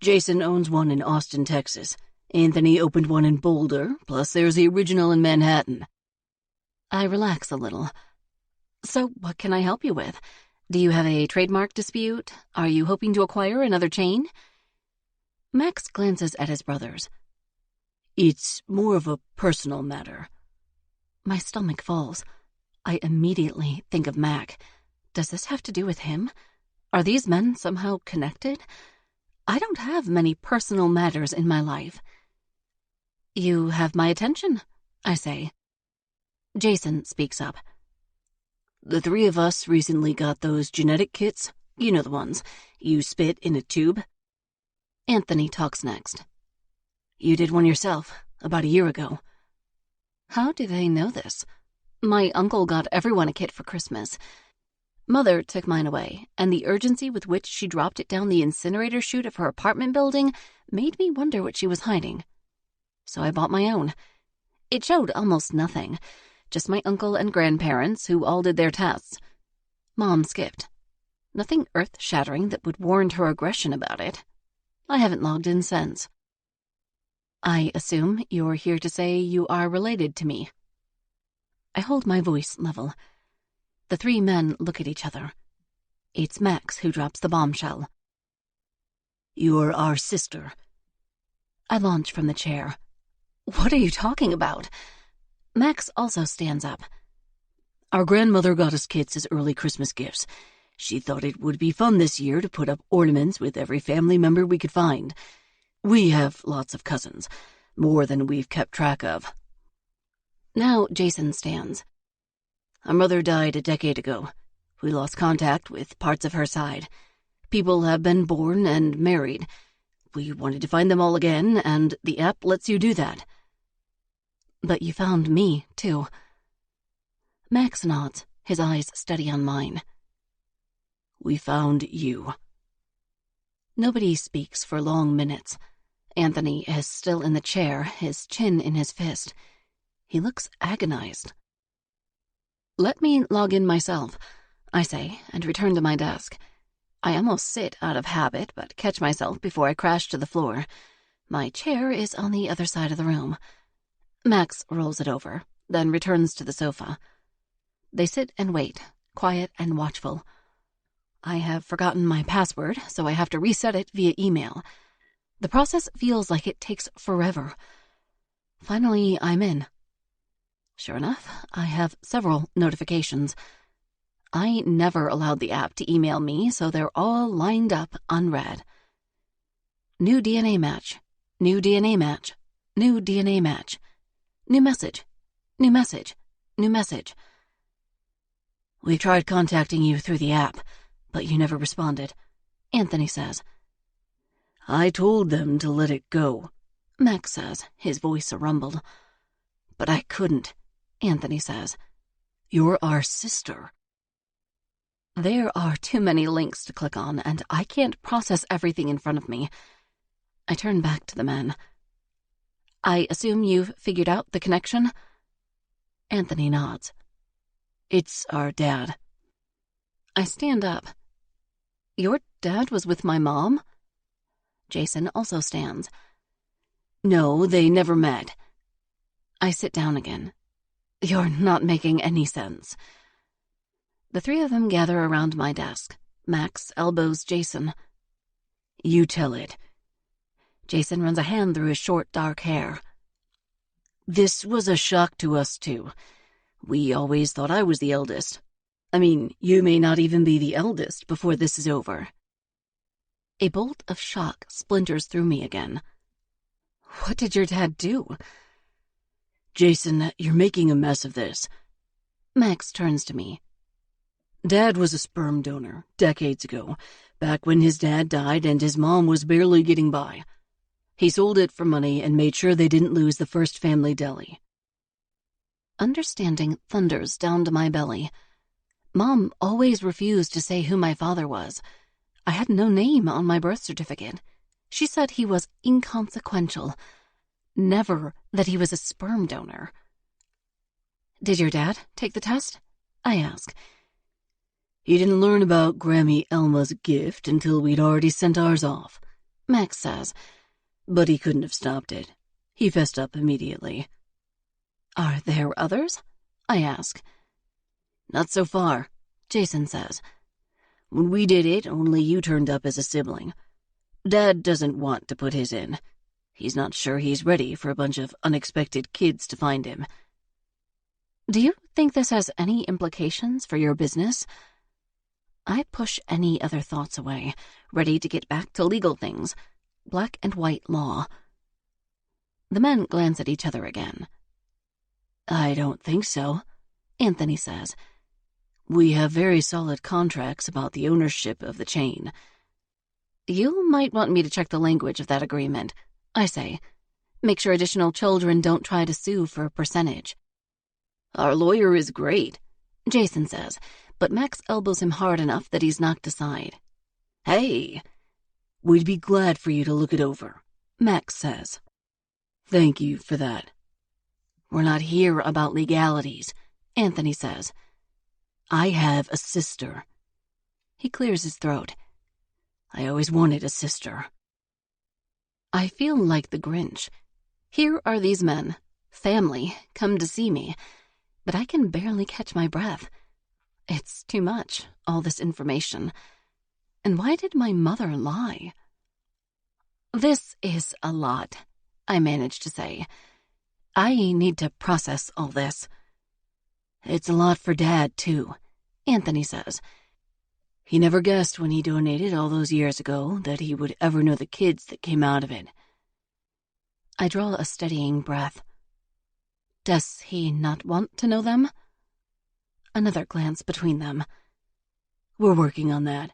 Jason owns one in Austin, Texas. Anthony opened one in Boulder, plus there's the original in Manhattan. I relax a little. So what can I help you with? Do you have a trademark dispute? Are you hoping to acquire another chain? Max glances at his brothers. It's more of a personal matter. My stomach falls. I immediately think of Mac. Does this have to do with him? Are these men somehow connected? I don't have many personal matters in my life. You have my attention, I say. Jason speaks up. The 3 of us recently got those genetic kits. You know the ones. You spit in a tube. Anthony talks next. You did one yourself, about a year ago. How do they know this? My uncle got everyone a kit for Christmas. Mother took mine away, and the urgency with which she dropped it down the incinerator chute of her apartment building made me wonder what she was hiding. So I bought my own. It showed almost nothing, just my uncle and grandparents who all did their tests. Mom skipped. Nothing earth-shattering that would warrant her aggression about it. I haven't logged in since. I assume you're here to say you are related to me. I hold my voice level. The three men look at each other. It's Max who drops the bombshell. You're our sister. I launch from the chair. What are you talking about? Max also stands up. Our grandmother got us kids as early Christmas gifts. She thought it would be fun this year to put up ornaments with every family member we could find. We have lots of cousins, more than we've kept track of. Now Jason stands. Our mother died a decade ago. We lost contact with parts of her side. People have been born and married. We wanted to find them all again, and the app lets you do that. But you found me, too. Max nods, his eyes steady on mine. We found you. Nobody speaks for long minutes. Anthony is still in the chair, his chin in his fist. He looks agonized. Let me log in myself, I say, and return to my desk. I almost sit out of habit, but catch myself before I crash to the floor. My chair is on the other side of the room. Max rolls it over, then returns to the sofa. They sit and wait, quiet and watchful. I have forgotten my password, so I have to reset it via email. The process feels like it takes forever. Finally, I'm in. Sure enough, I have several notifications. I never allowed the app to email me, so they're all lined up unread. New DNA match. New DNA match. New DNA match. New message. New message. New message. We tried contacting you through the app, but you never responded, Anthony says. I told them to let it go, Max says, his voice a rumble. But I couldn't, Anthony says. You're our sister. There are too many links to click on, and I can't process everything in front of me. I turn back to the men. I assume you've figured out the connection? Anthony nods. It's our dad. I stand up. Your dad was with my mom? Jason also stands. No, they never met. I sit down again. You're not making any sense. The three of them gather around my desk. Max elbows Jason. You tell it. Jason runs a hand through his short, dark hair. This was a shock to us, too. We always thought I was the eldest. I mean, you may not even be the eldest before this is over. A bolt of shock splinters through me again. What did your dad do? Jason, you're making a mess of this. Max turns to me. Dad was a sperm donor, decades ago, back when his dad died and his mom was barely getting by. He sold it for money and made sure they didn't lose the first family deli. Understanding thunders down to my belly. Mom always refused to say who my father was. I had no name on my birth certificate. She said he was inconsequential. Never that he was a sperm donor. Did your dad take the test? I ask. He didn't learn about Grammy Elma's gift until we'd already sent ours off, Max says. But he couldn't have stopped it. He fessed up immediately. Are there others? I ask. Not so far, Jason says. When we did it, only you turned up as a sibling. Dad doesn't want to put his in. He's not sure he's ready for a bunch of unexpected kids to find him. Do you think this has any implications for your business? I push any other thoughts away, ready to get back to legal things. Black and white law. The men glance at each other again. I don't think so, Anthony says. We have very solid contracts about the ownership of the chain. You might want me to check the language of that agreement, I say. Make sure additional children don't try to sue for a percentage. Our lawyer is great, Jason says, but Max elbows him hard enough that he's knocked aside. Hey, we'd be glad for you to look it over, Max says. Thank you for that. We're not here about legalities, Anthony says. I have a sister. He clears his throat. I always wanted a sister. I feel like the Grinch. Here are these men, family, come to see me, but I can barely catch my breath. It's too much, all this information. And why did my mother lie? This is a lot, I managed to say. I need to process all this. It's a lot for Dad, too, Anthony says. He never guessed when he donated all those years ago that he would ever know the kids that came out of it. I draw a steadying breath. Does he not want to know them? Another glance between them. We're working on that,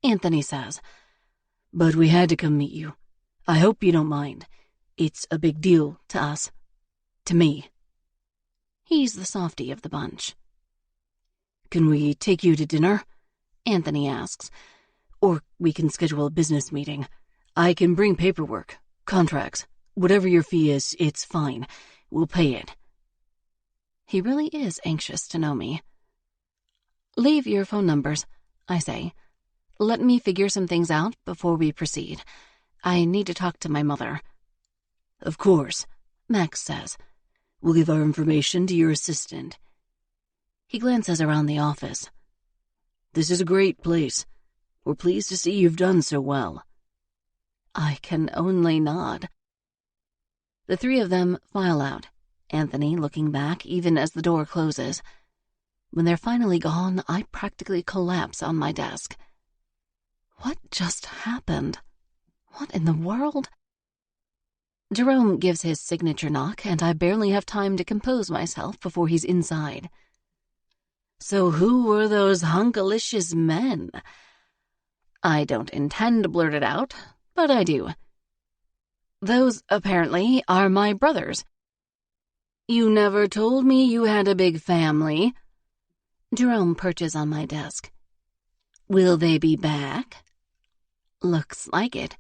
Anthony says. But we had to come meet you. I hope you don't mind. It's a big deal to us. To me. He's the softy of the bunch. Can we take you to dinner? Anthony asks. Or we can schedule a business meeting. I can bring paperwork, contracts. Whatever your fee is, it's fine. We'll pay it. He really is anxious to know me. Leave your phone numbers, I say. Let me figure some things out before we proceed. I need to talk to my mother. Of course, Max says. We'll give our information to your assistant. He glances around the office. This is a great place. We're pleased to see you've done so well. I can only nod. The three of them file out, Anthony looking back even as the door closes. When they're finally gone, I practically collapse on my desk. What just happened? What in the world? Jerome gives his signature knock, and I barely have time to compose myself before he's inside. So who were those hunkalicious men? I don't intend to blurt it out, but I do. Those, apparently, are my brothers. You never told me you had a big family. Jerome perches on my desk. Will they be back? Looks like it.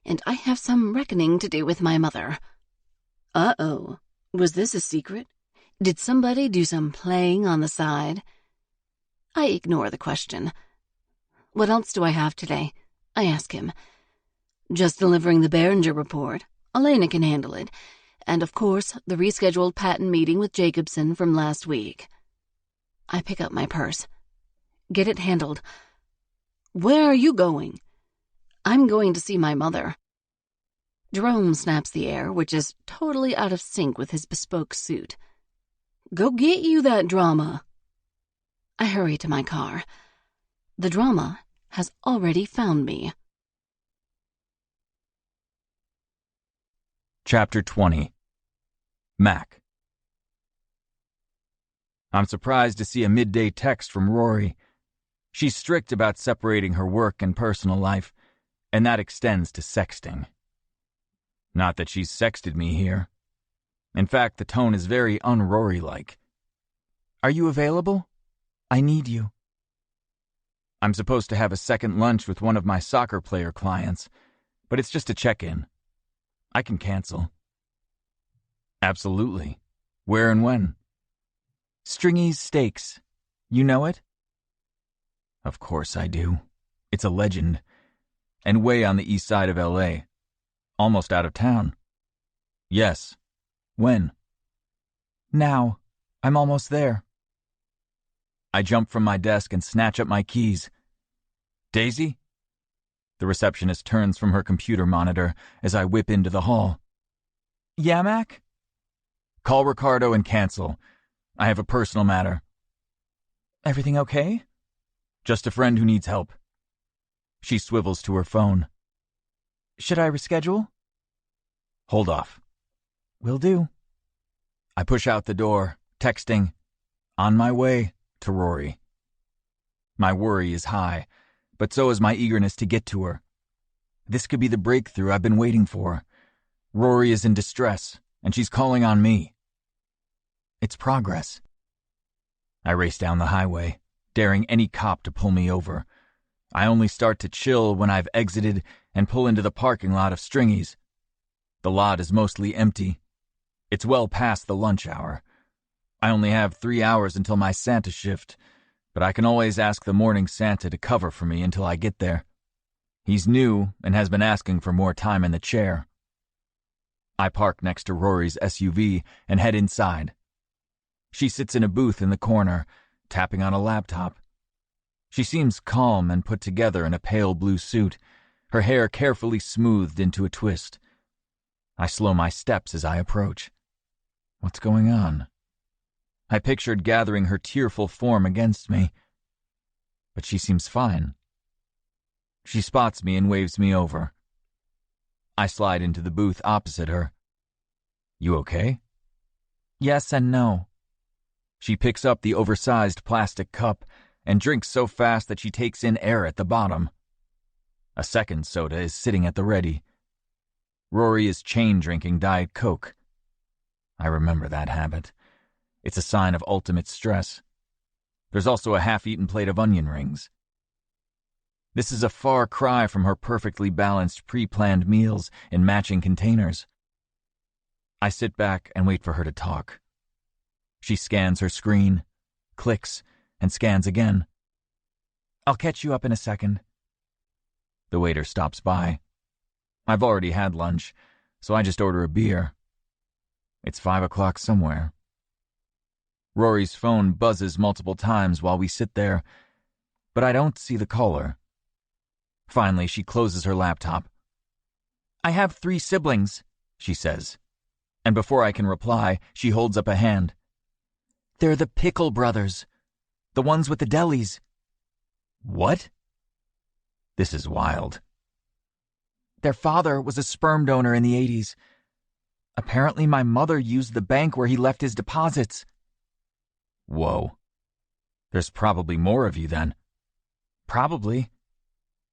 And I have some reckoning to do with my mother. Uh-oh. Was this a secret? Did somebody do some playing on the side? I ignore the question. What else do I have today? I ask him. Just delivering the Behringer report. Elena can handle it. And, of course, the rescheduled patent meeting with Jacobson from last week. I pick up my purse. Get it handled. Where are you going? I'm going to see my mother. Jerome snaps the air, which is totally out of sync with his bespoke suit. Go get you that drama. I hurry to my car. The drama has already found me. Chapter 20. Mac. I'm surprised to see a midday text from Rory. She's strict about separating her work and personal life, and that extends to sexting. Not that she's sexted me here. In fact, the tone is very un-Rory-like. Are you available? I need you. I'm supposed to have a second lunch with one of my soccer player clients, but it's just a check-in. I can cancel. Absolutely. Where and when? Stringy's Steaks. You know it? Of course I do. It's a legend. And way on the east side of L.A. Almost out of town. Yes. When? Now. I'm almost there. I jump from my desk and snatch up my keys. Daisy? The receptionist turns from her computer monitor as I whip into the hall. Yeah, Mac? Call Ricardo and cancel. I have a personal matter. Everything okay? Just a friend who needs help. She swivels to her phone. Should I reschedule? Hold off. Will do. I push out the door, texting, on my way, to Rory. My worry is high, but so is my eagerness to get to her. This could be the breakthrough I've been waiting for. Rory is in distress, and she's calling on me. It's progress. I race down the highway, daring any cop to pull me over. I only start to chill when I've exited and pull into the parking lot of Stringy's. The lot is mostly empty. It's well past the lunch hour. I only have 3 hours until my Santa shift, but I can always ask the morning Santa to cover for me until I get there. He's new and has been asking for more time in the chair. I park next to Rory's SUV and head inside. She sits in a booth in the corner, tapping on a laptop. She seems calm and put together in a pale blue suit, her hair carefully smoothed into a twist. I slow my steps as I approach. What's going on? I pictured gathering her tearful form against me, but she seems fine. She spots me and waves me over. I slide into the booth opposite her. You okay? Yes and no. She picks up the oversized plastic cup and drinks so fast that she takes in air at the bottom. A second soda is sitting at the ready. Rory is chain drinking Diet Coke. I remember that habit. It's a sign of ultimate stress. There's also a half-eaten plate of onion rings. This is a far cry from her perfectly balanced pre-planned meals in matching containers. I sit back and wait for her to talk. She scans her screen, clicks, and scans again. I'll catch you up in a second. The waiter stops by. I've already had lunch, so I just order a beer. It's 5 o'clock somewhere. Rory's phone buzzes multiple times while we sit there, but I don't see the caller. Finally, she closes her laptop. I have 3 siblings, she says, and before I can reply, she holds up a hand. They're the Pickle brothers, the ones with the delis. What? This is wild. Their father was a sperm donor in the 80s. Apparently my mother used the bank where he left his deposits. Whoa. There's probably more of you then. Probably.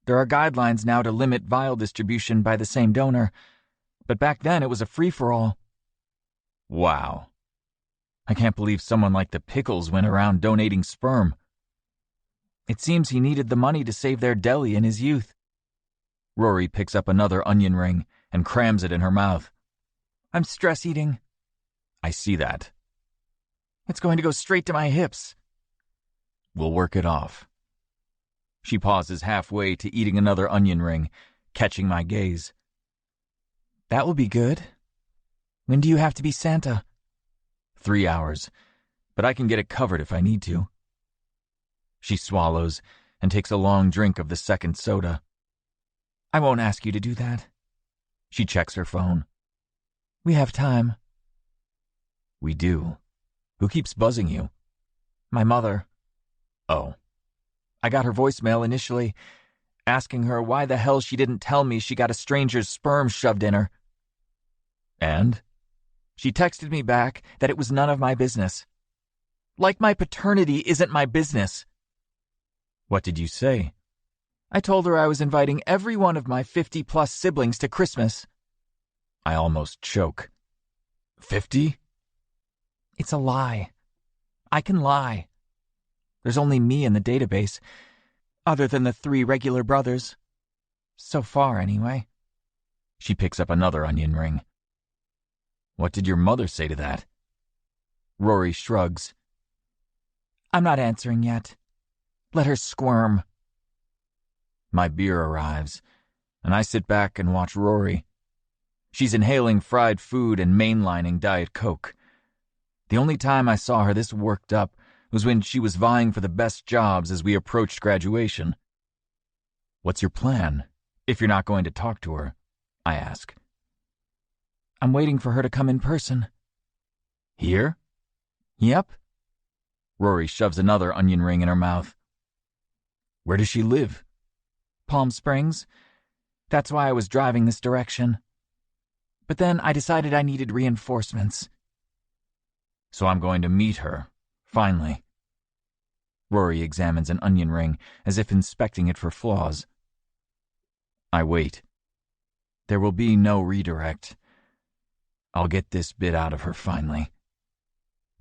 There are guidelines now to limit vial distribution by the same donor, but back then it was a free-for-all. Wow. I can't believe someone like the Pickles went around donating sperm. It seems he needed the money to save their deli in his youth. Rory picks up another onion ring and crams it in her mouth. I'm stress eating. I see that. It's going to go straight to my hips. We'll work it off. She pauses halfway to eating another onion ring, catching my gaze. That will be good. When do you have to be Santa? 3 hours, but I can get it covered if I need to. She swallows and takes a long drink of the second soda. I won't ask you to do that. She checks her phone. We have time. We do. Who keeps buzzing you? My mother. Oh. I got her voicemail initially, asking her why the hell she didn't tell me she got a stranger's sperm shoved in her. And? She texted me back that it was none of my business. Like my paternity isn't my business. What did you say? I told her I was inviting every one of my 50-plus siblings to Christmas. I almost choke. 50? It's a lie. I can lie. There's only me in the database, other than the 3 regular brothers. So far, anyway. She picks up another onion ring. What did your mother say to that? Rory shrugs. I'm not answering yet. Let her squirm. My beer arrives, and I sit back and watch Rory. She's inhaling fried food and mainlining Diet Coke. The only time I saw her this worked up was when she was vying for the best jobs as we approached graduation. What's your plan, if you're not going to talk to her? I ask. I'm waiting for her to come in person. Here? Yep. Rory shoves another onion ring in her mouth. Where does she live? Palm Springs. That's why I was driving this direction. But then I decided I needed reinforcements. So I'm going to meet her, finally. Rory examines an onion ring as if inspecting it for flaws. I wait. There will be no redirect. I'll get this bit out of her finally.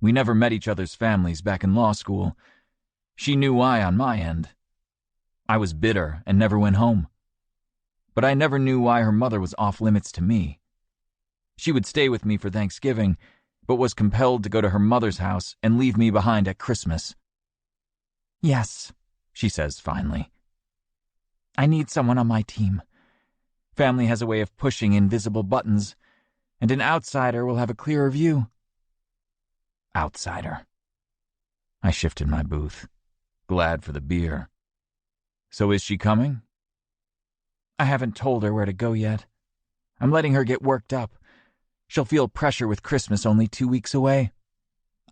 We never met each other's families back in law school. She knew why on my end. I was bitter and never went home. But I never knew why her mother was off limits to me. She would stay with me for Thanksgiving, but was compelled to go to her mother's house and leave me behind at Christmas. Yes, she says finally. I need someone on my team. Family has a way of pushing invisible buttons, and an outsider will have a clearer view. Outsider. I shifted my booth, glad for the beer. So is she coming? I haven't told her where to go yet. I'm letting her get worked up. She'll feel pressure with Christmas only 2 weeks away.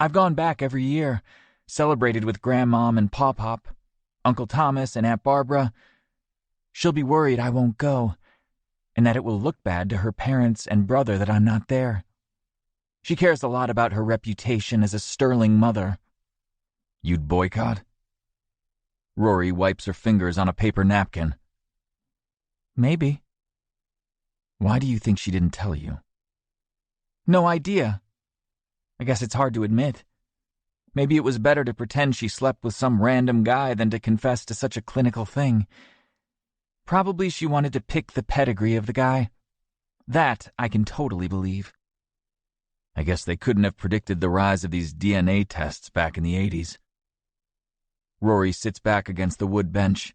I've gone back every year, celebrated with Grandmom and Pop-Pop, Uncle Thomas and Aunt Barbara. She'll be worried I won't go, and that it will look bad to her parents and brother that I'm not there. She cares a lot about her reputation as a sterling mother. You'd boycott? Rory wipes her fingers on a paper napkin. Maybe. Why do you think she didn't tell you? No idea. I guess it's hard to admit. Maybe it was better to pretend she slept with some random guy than to confess to such a clinical thing. Probably she wanted to pick the pedigree of the guy. That I can totally believe. I guess they couldn't have predicted the rise of these DNA tests back in the 80s. Rory sits back against the wood bench.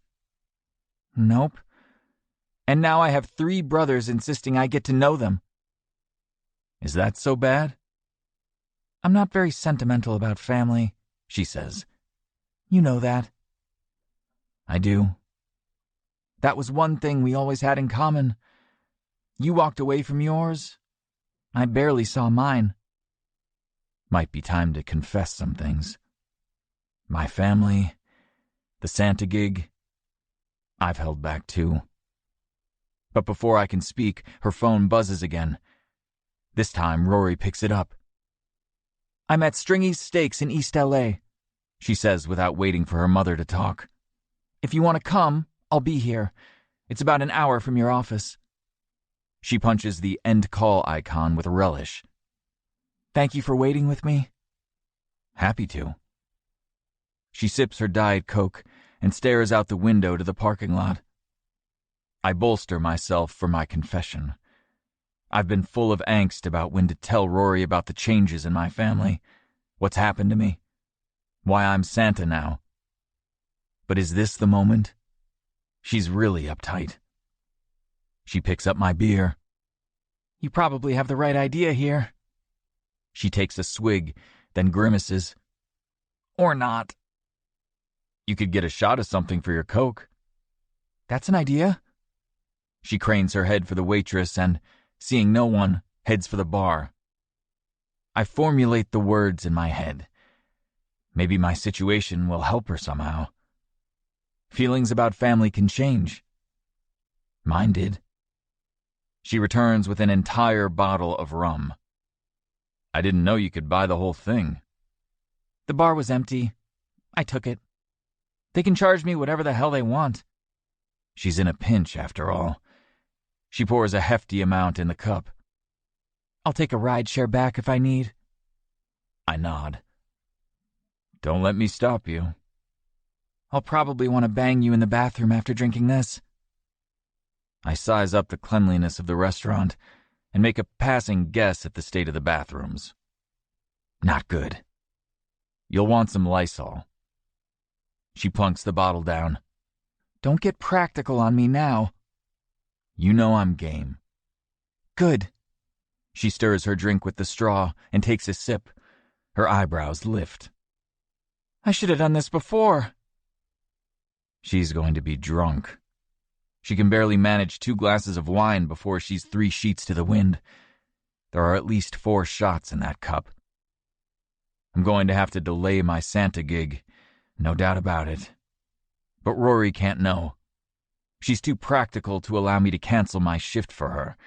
Nope. And now I have 3 brothers insisting I get to know them. Is that so bad? I'm not very sentimental about family, she says. You know that. I do. That was one thing we always had in common. You walked away from yours. I barely saw mine. Might be time to confess some things. My family, the Santa gig, I've held back too. But before I can speak, her phone buzzes again. This time, Rory picks it up. I'm at Stringy's Steaks in East L.A., she says without waiting for her mother to talk. If you want to come, I'll be here. It's about an hour from your office. She punches the end call icon with relish. Thank you for waiting with me. Happy to. She sips her Diet Coke and stares out the window to the parking lot. I bolster myself for my confession. I've been full of angst about when to tell Rory about the changes in my family, what's happened to me, why I'm Santa now. But is this the moment? She's really uptight. She picks up my beer. You probably have the right idea here. She takes a swig, then grimaces. Or not. You could get a shot of something for your Coke. That's an idea. She cranes her head for the waitress and, seeing no one, heads for the bar. I formulate the words in my head. Maybe my situation will help her somehow. Feelings about family can change. Mine did. She returns with an entire bottle of rum. I didn't know you could buy the whole thing. The bar was empty. I took it. They can charge me whatever the hell they want. She's in a pinch, after all. She pours a hefty amount in the cup. I'll take a rideshare back if I need. I nod. Don't let me stop you. I'll probably want to bang you in the bathroom after drinking this. I size up the cleanliness of the restaurant and make a passing guess at the state of the bathrooms. Not good. You'll want some Lysol. She plunks the bottle down. Don't get practical on me now. You know I'm game. Good. She stirs her drink with the straw and takes a sip. Her eyebrows lift. I should have done this before. She's going to be drunk. She can barely manage 2 glasses of wine before she's 3 sheets to the wind. There are at least 4 shots in that cup. I'm going to have to delay my Santa gig, no doubt about it. But Rory can't know. She's too practical to allow me to cancel my shift for her,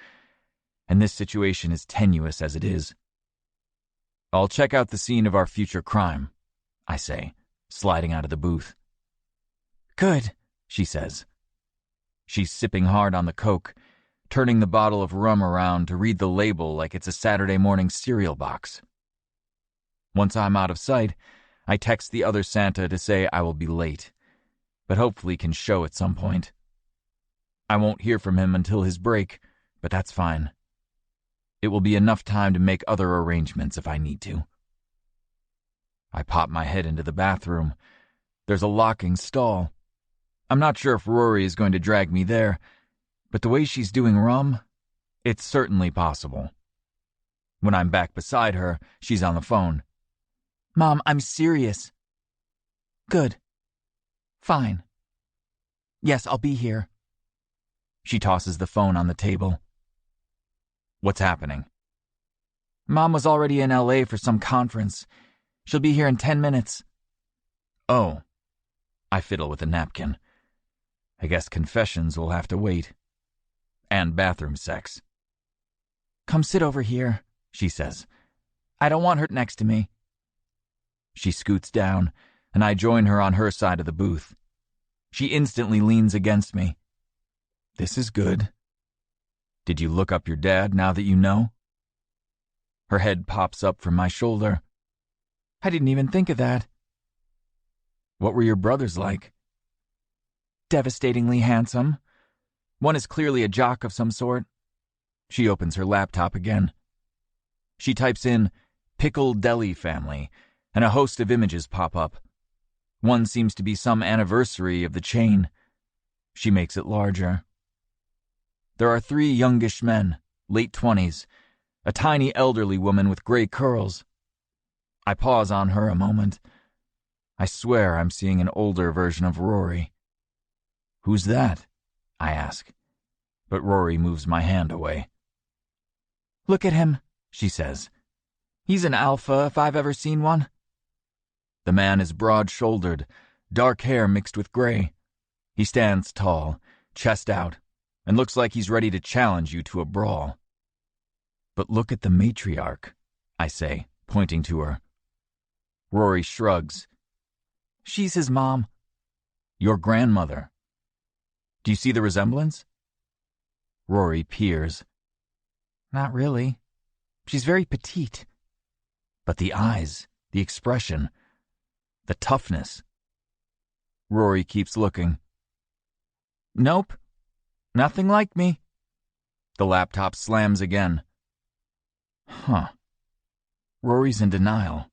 and this situation is tenuous as it is. I'll check out the scene of our future crime, I say, sliding out of the booth. Good, she says. She's sipping hard on the Coke, turning the bottle of rum around to read the label like it's a Saturday morning cereal box. Once I'm out of sight, I text the other Santa to say I will be late, but hopefully can show at some point. I won't hear from him until his break, but that's fine. It will be enough time to make other arrangements if I need to. I pop my head into the bathroom. There's a locking stall. I'm not sure if Rory is going to drag me there, but the way she's doing rum, it's certainly possible. When I'm back beside her, she's on the phone. Mom, I'm serious. Good. Fine. Yes, I'll be here. She tosses the phone on the table. What's happening? Mom was already in LA for some conference. She'll be here in 10 minutes. Oh. I fiddle with a napkin. I guess confessions will have to wait. And bathroom sex. Come sit over here, she says. I don't want her next to me. She scoots down, and I join her on her side of the booth. She instantly leans against me. This is good. Did you look up your dad now that you know? Her head pops up from my shoulder. I didn't even think of that. What were your brothers like? Devastatingly handsome. One is clearly a jock of some sort. She opens her laptop again. She types in Pickle Deli family, and a host of images pop up. One seems to be some anniversary of the chain. She makes it larger. There are 3 youngish men, late 20s, a tiny elderly woman with gray curls. I pause on her a moment. I swear I'm seeing an older version of Rory. Who's that? I ask, but Rory moves my hand away. Look at him, she says. He's an alpha if I've ever seen one. The man is broad-shouldered, dark hair mixed with gray. He stands tall, chest out, and looks like he's ready to challenge you to a brawl. But look at the matriarch, I say, pointing to her. Rory shrugs. She's his mom. Your grandmother. Do you see the resemblance? Rory peers. Not really. She's very petite. But the eyes, the expression, the toughness. Rory keeps looking. Nope. Nothing like me. The laptop slams again. Huh. Rory's in denial.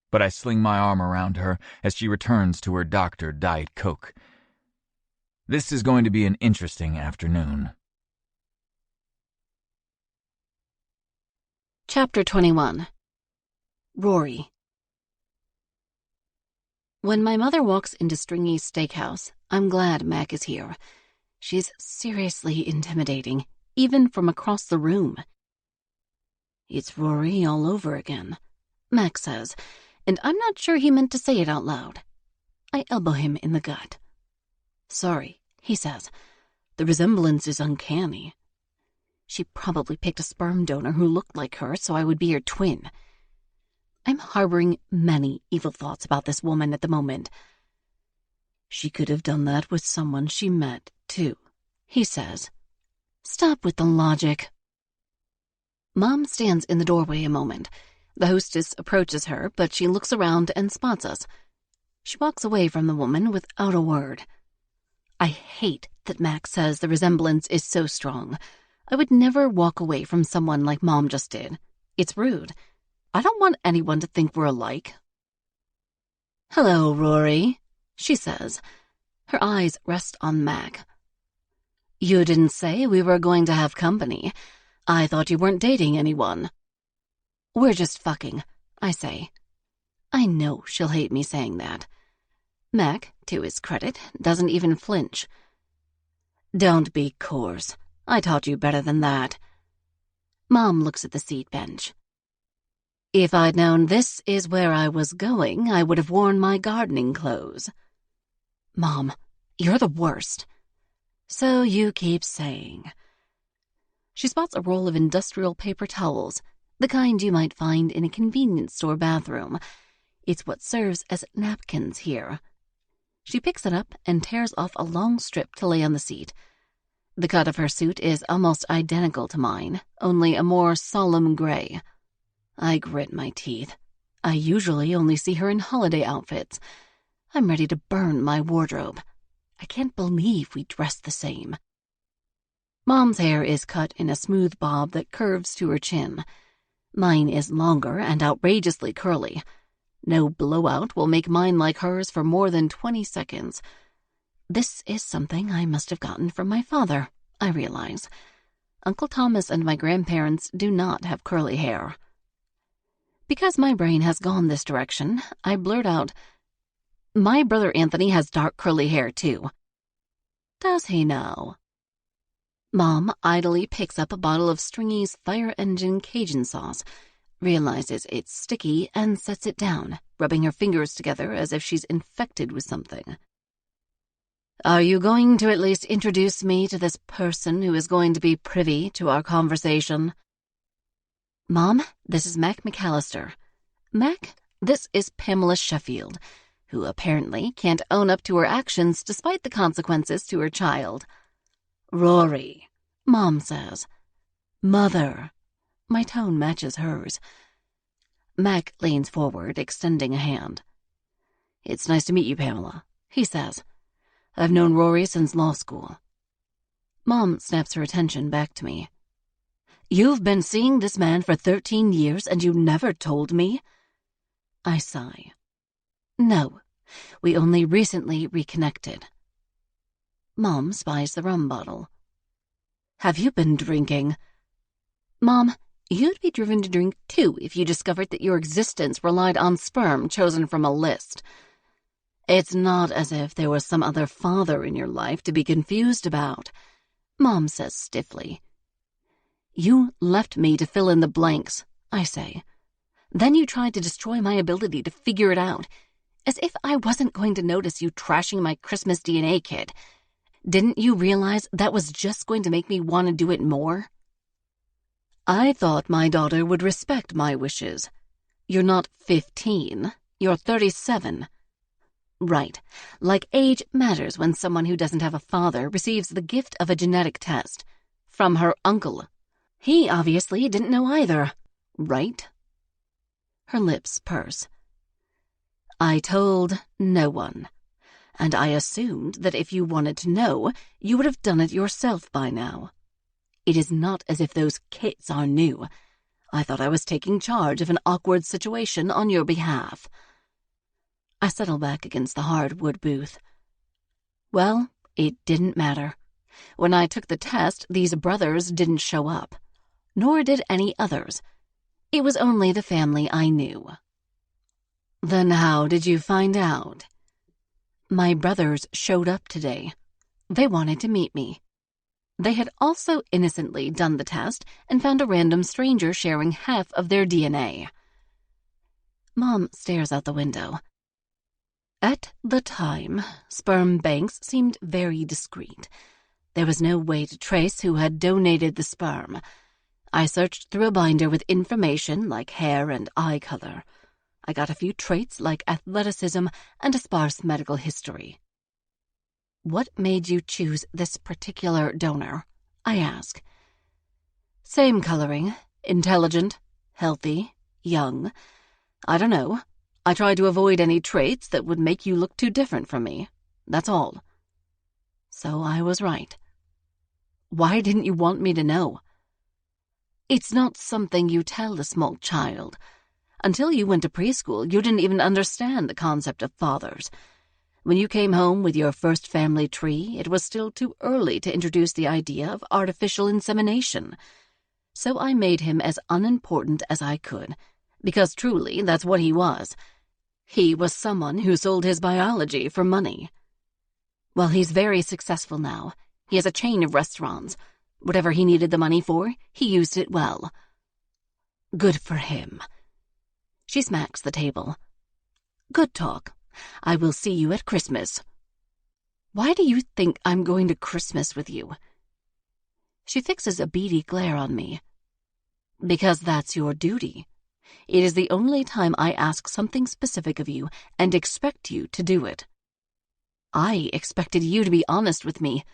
But I sling my arm around her as she returns to her Dr. Diet Coke. This is going to be an interesting afternoon. Chapter 21. Rory. When my mother walks into Stringy's Steakhouse, I'm glad Mac is here. She's seriously intimidating, even from across the room. It's Rory all over again, Mac says, and I'm not sure he meant to say it out loud. I elbow him in the gut. Sorry, he says. The resemblance is uncanny. She probably picked a sperm donor who looked like her so I would be her twin. I'm harboring many evil thoughts about this woman at the moment. She could have done that with someone she met, too, he says. Stop with the logic. Mom stands in the doorway a moment. The hostess approaches her, but she looks around and spots us. She walks away from the woman without a word. I hate that Mac says the resemblance is so strong. I would never walk away from someone like Mom just did. It's rude. I don't want anyone to think we're alike. Hello, Rory, she says. Her eyes rest on Mac. You didn't say we were going to have company. I thought you weren't dating anyone. We're just fucking, I say. I know she'll hate me saying that. Mac, to his credit, doesn't even flinch. Don't be coarse. I taught you better than that. Mom looks at the seat bench. If I'd known this is where I was going, I would have worn my gardening clothes. Mom, you're the worst. So you keep saying. She spots a roll of industrial paper towels, the kind you might find in a convenience store bathroom. It's what serves as napkins here. She picks it up and tears off a long strip to lay on the seat. The cut of her suit is almost identical to mine, only a more solemn gray. I grit my teeth. I usually only see her in holiday outfits. I'm ready to burn my wardrobe. I can't believe we dress the same. Mom's hair is cut in a smooth bob that curves to her chin. Mine is longer and outrageously curly. No blowout will make mine like hers for more than 20 seconds. This is something I must have gotten from my father, I realize. Uncle Thomas and my grandparents do not have curly hair. Because my brain has gone this direction, I blurt out, "My brother Anthony has dark curly hair, too." Does he now? Mom idly picks up a bottle of Stringy's Fire Engine Cajun sauce, realizes it's sticky, and sets it down, rubbing her fingers together as if she's infected with something. "Are you going to at least introduce me to this person who is going to be privy to our conversation?" "Mom, this is Mac McAllister. Mac, this is Pamela Sheffield, who apparently can't own up to her actions despite the consequences to her child." "Rory," Mom says. "Mother." My tone matches hers. Mac leans forward, extending a hand. "It's nice to meet you, Pamela," he says. "I've known Rory since law school." Mom snaps her attention back to me. "You've been seeing this man for 13 years and you never told me?" I sigh. "No, we only recently reconnected." Mom spies the rum bottle. "Have you been drinking?" "Mom, you'd be driven to drink too if you discovered that your existence relied on sperm chosen from a list. It's not as if there was some other father in your life to be confused about," Mom says stiffly. "You left me to fill in the blanks," I say. "Then you tried to destroy my ability to figure it out, as if I wasn't going to notice you trashing my Christmas DNA kit. Didn't you realize that was just going to make me want to do it more?" "I thought my daughter would respect my wishes. You're not 15, you're 37. Right, like age matters when someone who doesn't have a father receives the gift of a genetic test. From her uncle. He obviously didn't know either, right?" Her lips purse. "I told no one, and I assumed that if you wanted to know, you would have done it yourself by now. It is not as if those kits are new. I thought I was taking charge of an awkward situation on your behalf." I settle back against the hardwood booth. "Well, it didn't matter. When I took the test, these brothers didn't show up. Nor did any others. It was only the family I knew." "Then how did you find out?" "My brothers showed up today. They wanted to meet me. They had also innocently done the test and found a random stranger sharing half of their DNA." Mom stares out the window. "At the time, sperm banks seemed very discreet. There was no way to trace who had donated the sperm. I searched through a binder with information like hair and eye color. I got a few traits like athleticism and a sparse medical history." "What made you choose this particular donor?" I ask. "Same coloring. Intelligent, healthy, young. I don't know. I tried to avoid any traits that would make you look too different from me. That's all." So I was right. "Why didn't you want me to know?" "It's not something you tell a small child. Until you went to preschool, you didn't even understand the concept of fathers. When you came home with your first family tree, it was still too early to introduce the idea of artificial insemination. So I made him as unimportant as I could, because truly that's what he was. He was someone who sold his biology for money. Well, he's very successful now. He has a chain of restaurants. Whatever he needed the money for, he used it well." "Good for him." She smacks the table. "Good talk. I will see you at Christmas." "Why do you think I'm going to Christmas with you?" She fixes a beady glare on me. "Because that's your duty. It is the only time I ask something specific of you and expect you to do it. I expected you to be honest with me.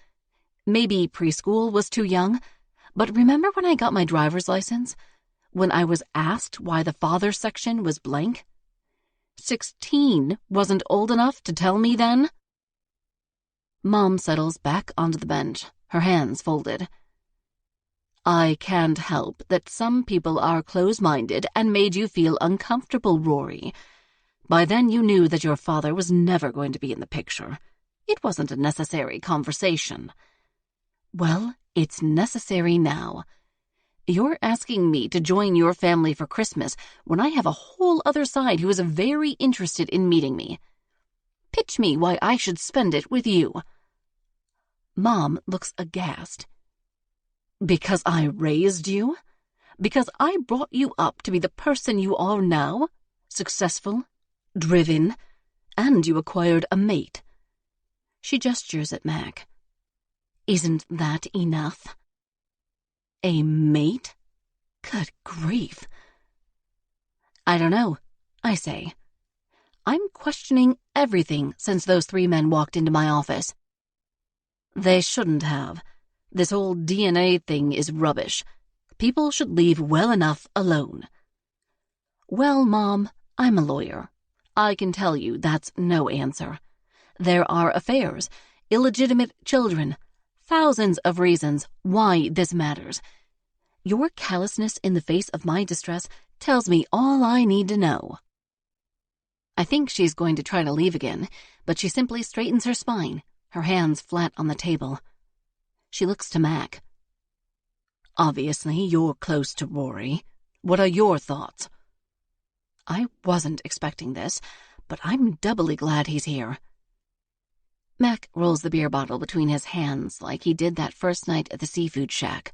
Maybe preschool was too young, but remember when I got my driver's license? When I was asked why the father section was blank? 16 wasn't old enough to tell me then?" Mom settles back onto the bench, her hands folded. I can't help that some people are close-minded and made you feel uncomfortable, Rory. By then you knew that your father was never going to be in the picture. It wasn't a necessary conversation. Well, it's necessary now. You're asking me to join your family for Christmas when I have a whole other side who is very interested in meeting me. Pitch me why I should spend it with you. Mom looks aghast. Because I raised you? Because I brought you up to be the person you are now? Successful, driven, and you acquired a mate. She gestures at Mac. Isn't that enough? A mate? Good grief. I don't know, I say. I'm questioning everything since those 3 men walked into my office. They shouldn't have. This whole DNA thing is rubbish. People should leave well enough alone. Well, Mom, I'm a lawyer. I can tell you that's no answer. There are affairs, illegitimate children, thousands of reasons why this matters. Your callousness in the face of my distress tells me all I need to know. I think she's going to try to leave again, but she simply straightens her spine, her hands flat on the table. She looks to Mac. Obviously, you're close to Rory. What are your thoughts? I wasn't expecting this, but I'm doubly glad he's here. Mac rolls the beer bottle between his hands like he did that first night at the seafood shack.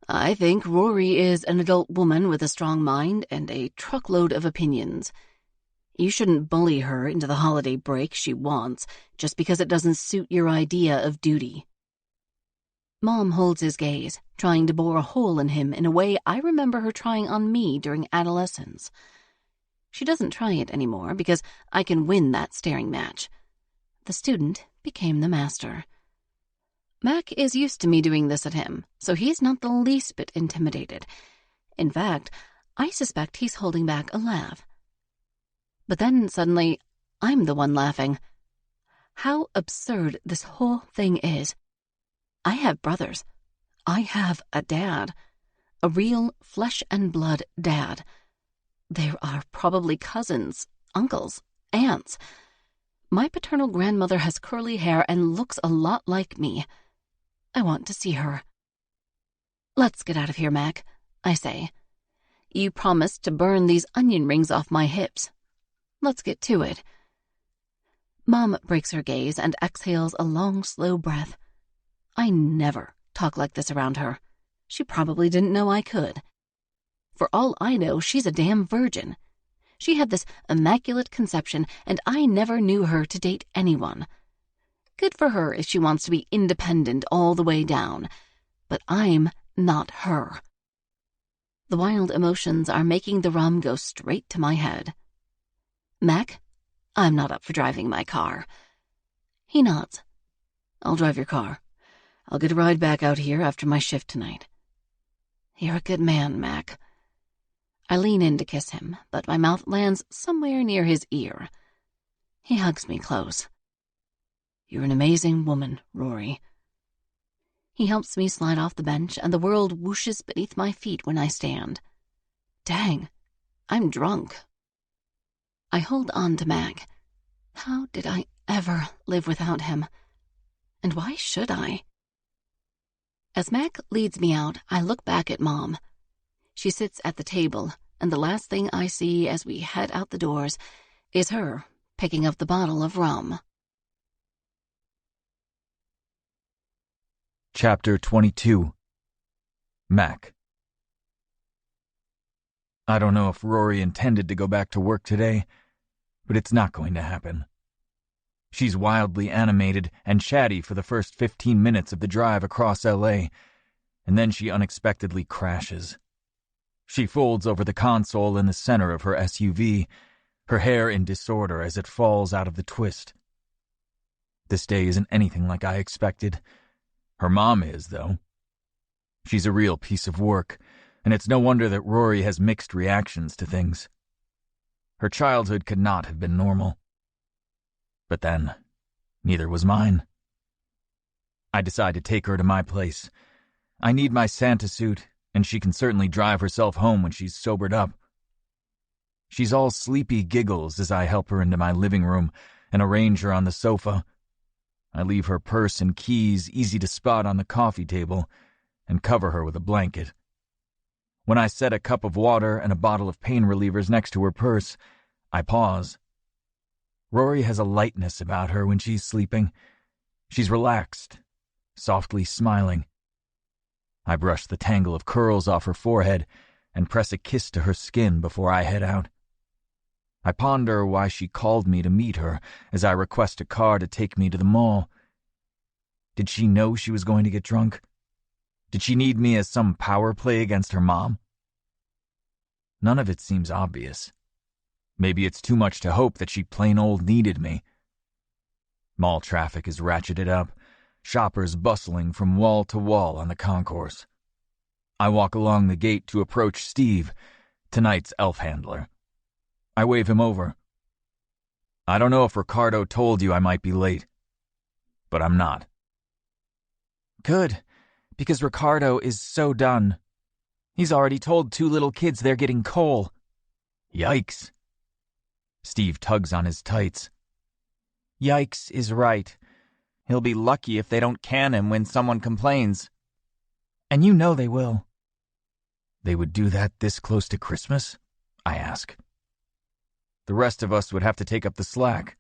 I think Rory is an adult woman with a strong mind and a truckload of opinions. You shouldn't bully her into the holiday break she wants just because it doesn't suit your idea of duty. Mom holds his gaze, trying to bore a hole in him in a way I remember her trying on me during adolescence. She doesn't try it anymore because I can win that staring match. The student became the master. Mac is used to me doing this at him, so he's not the least bit intimidated. In fact, I suspect he's holding back a laugh. But then suddenly, I'm the one laughing. How absurd this whole thing is. I have brothers. I have a dad. A real flesh-and-blood dad. There are probably cousins, uncles, aunts. My paternal grandmother has curly hair and looks a lot like me. I want to see her. Let's get out of here, Mac, I say. You promised to burn these onion rings off my hips. Let's get to it. Mom breaks her gaze and exhales a long, slow breath. I never talk like this around her. She probably didn't know I could. For all I know, she's a damn virgin. She had this immaculate conception, and I never knew her to date anyone. Good for her if she wants to be independent all the way down. But I'm not her. The wild emotions are making the rum go straight to my head. Mac, I'm not up for driving my car. He nods. I'll drive your car. I'll get a ride back out here after my shift tonight. You're a good man, Mac. I lean in to kiss him, but my mouth lands somewhere near his ear. He hugs me close. You're an amazing woman, Rory. He helps me slide off the bench, and the world whooshes beneath my feet when I stand. Dang, I'm drunk. I hold on to Mac. How did I ever live without him? And why should I? As Mac leads me out, I look back at Mom. She sits at the table, and the last thing I see as we head out the doors is her picking up the bottle of rum. Chapter 22. Mac. I don't know if Rory intended to go back to work today, but it's not going to happen. She's wildly animated and chatty for the first 15 minutes of the drive across L.A., and then she unexpectedly crashes. She folds over the console in the center of her SUV, her hair in disorder as it falls out of the twist. This day isn't anything like I expected. Her mom is, though. She's a real piece of work, and it's no wonder that Rory has mixed reactions to things. Her childhood could not have been normal. But then, neither was mine. I decide to take her to my place. I need my Santa suit, and she can certainly drive herself home when she's sobered up. She's all sleepy giggles as I help her into my living room and arrange her on the sofa. I leave her purse and keys easy to spot on the coffee table and cover her with a blanket. When I set a cup of water and a bottle of pain relievers next to her purse, I pause. Rory has a lightness about her when she's sleeping. She's relaxed, softly smiling. I brush the tangle of curls off her forehead and press a kiss to her skin before I head out. I ponder why she called me to meet her as I request a car to take me to the mall. Did she know she was going to get drunk? Did she need me as some power play against her mom? None of it seems obvious. Maybe it's too much to hope that she plain old needed me. Mall traffic is ratcheted up, shoppers bustling from wall to wall on the concourse. I walk along the gate to approach Steve, tonight's elf handler. I wave him over. I don't know if Ricardo told you I might be late, but I'm not. Good, because Ricardo is so done. He's already told 2 little kids they're getting coal. Yikes. Steve tugs on his tights. Yikes is right. He'll be lucky if they don't can him when someone complains. And you know they will. They would do that this close to Christmas? I ask. The rest of us would have to take up the slack.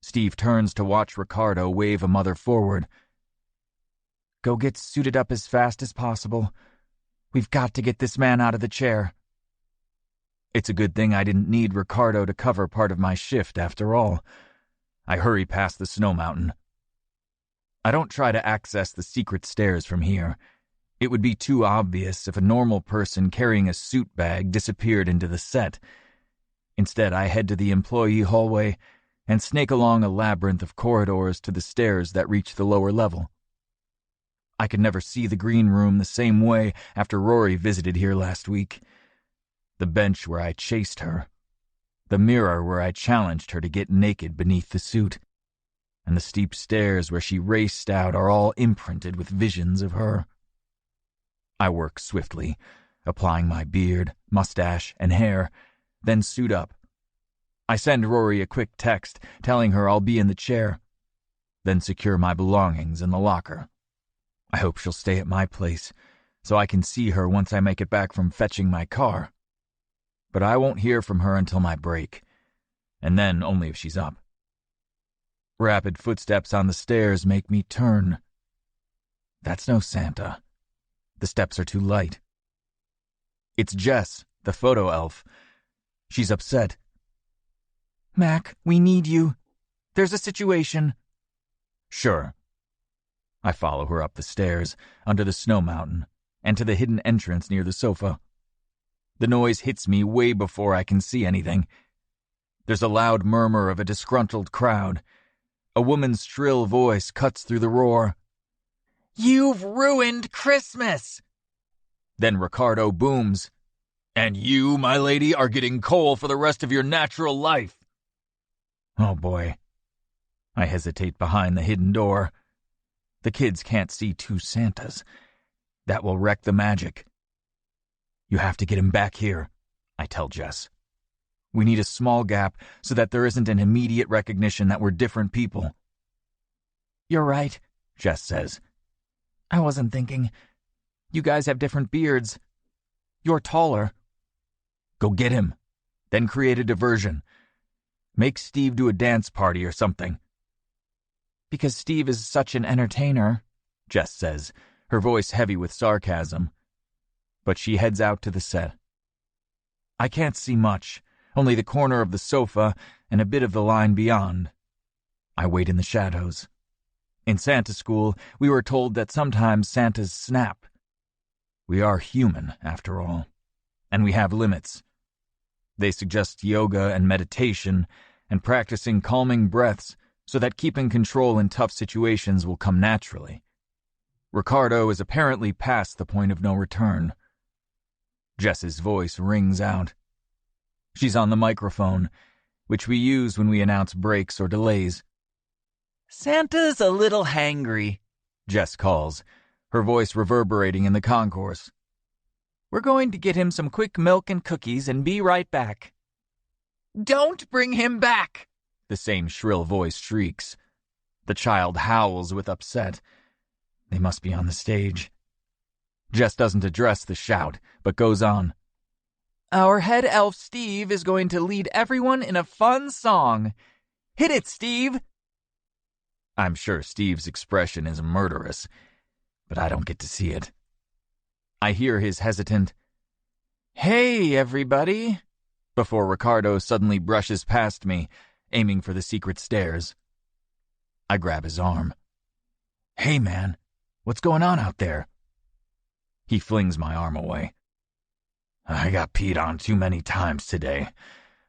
Steve turns to watch Ricardo wave a mother forward. Go get suited up as fast as possible. We've got to get this man out of the chair. It's a good thing I didn't need Ricardo to cover part of my shift after all. I hurry past the snow mountain. I don't try to access the secret stairs from here. It would be too obvious if a normal person carrying a suit bag disappeared into the set. Instead, I head to the employee hallway and snake along a labyrinth of corridors to the stairs that reach the lower level. I could never see the green room the same way after Rory visited here last week. The bench where I chased her, the mirror where I challenged her to get naked beneath the suit, and the steep stairs where she raced out are all imprinted with visions of her. I work swiftly, applying my beard, mustache, and hair, then suit up. I send Rory a quick text telling her I'll be in the chair, then secure my belongings in the locker. I hope she'll stay at my place so I can see her once I make it back from fetching my car. But I won't hear from her until my break, and then only if she's up. Rapid footsteps on the stairs make me turn. That's no Santa. The steps are too light. It's Jess, the photo elf. She's upset. Mac, we need you. There's a situation. Sure. I follow her up the stairs, under the snow mountain, and to the hidden entrance near the sofa. The noise hits me way before I can see anything. There's a loud murmur of a disgruntled crowd. A woman's shrill voice cuts through the roar. You've ruined Christmas! Then Ricardo booms. And you, my lady, are getting coal for the rest of your natural life. Oh boy. I hesitate behind the hidden door. The kids can't see 2 Santas. That will wreck the magic. You have to get him back here, I tell Jess. We need a small gap so that there isn't an immediate recognition that we're different people. You're right, Jess says. I wasn't thinking. You guys have different beards. You're taller. Go get him. Then create a diversion. Make Steve do a dance party or something. Because Steve is such an entertainer, Jess says, her voice heavy with sarcasm. But she heads out to the set. I can't see much, only the corner of the sofa and a bit of the line beyond. I wait in the shadows. In Santa school, we were told that sometimes Santas snap. We are human, after all, and we have limits. They suggest yoga and meditation and practicing calming breaths so that keeping control in tough situations will come naturally. Ricardo is apparently past the point of no return. Jess's voice rings out. She's on the microphone, which we use when we announce breaks or delays. Santa's a little hangry, Jess calls, her voice reverberating in the concourse. "We're going to get him some quick milk and cookies and be right back." "Don't bring him back!" the same shrill voice shrieks. The child howls with upset. They must be on the stage. Jess doesn't address the shout, but goes on. "Our head elf Steve is going to lead everyone in a fun song. Hit it, Steve!" I'm sure Steve's expression is murderous, but I don't get to see it. I hear his hesitant, "Hey, everybody," before Ricardo suddenly brushes past me, aiming for the secret stairs. I grab his arm. "Hey, man, what's going on out there?" He flings my arm away. "I got peed on too many times today.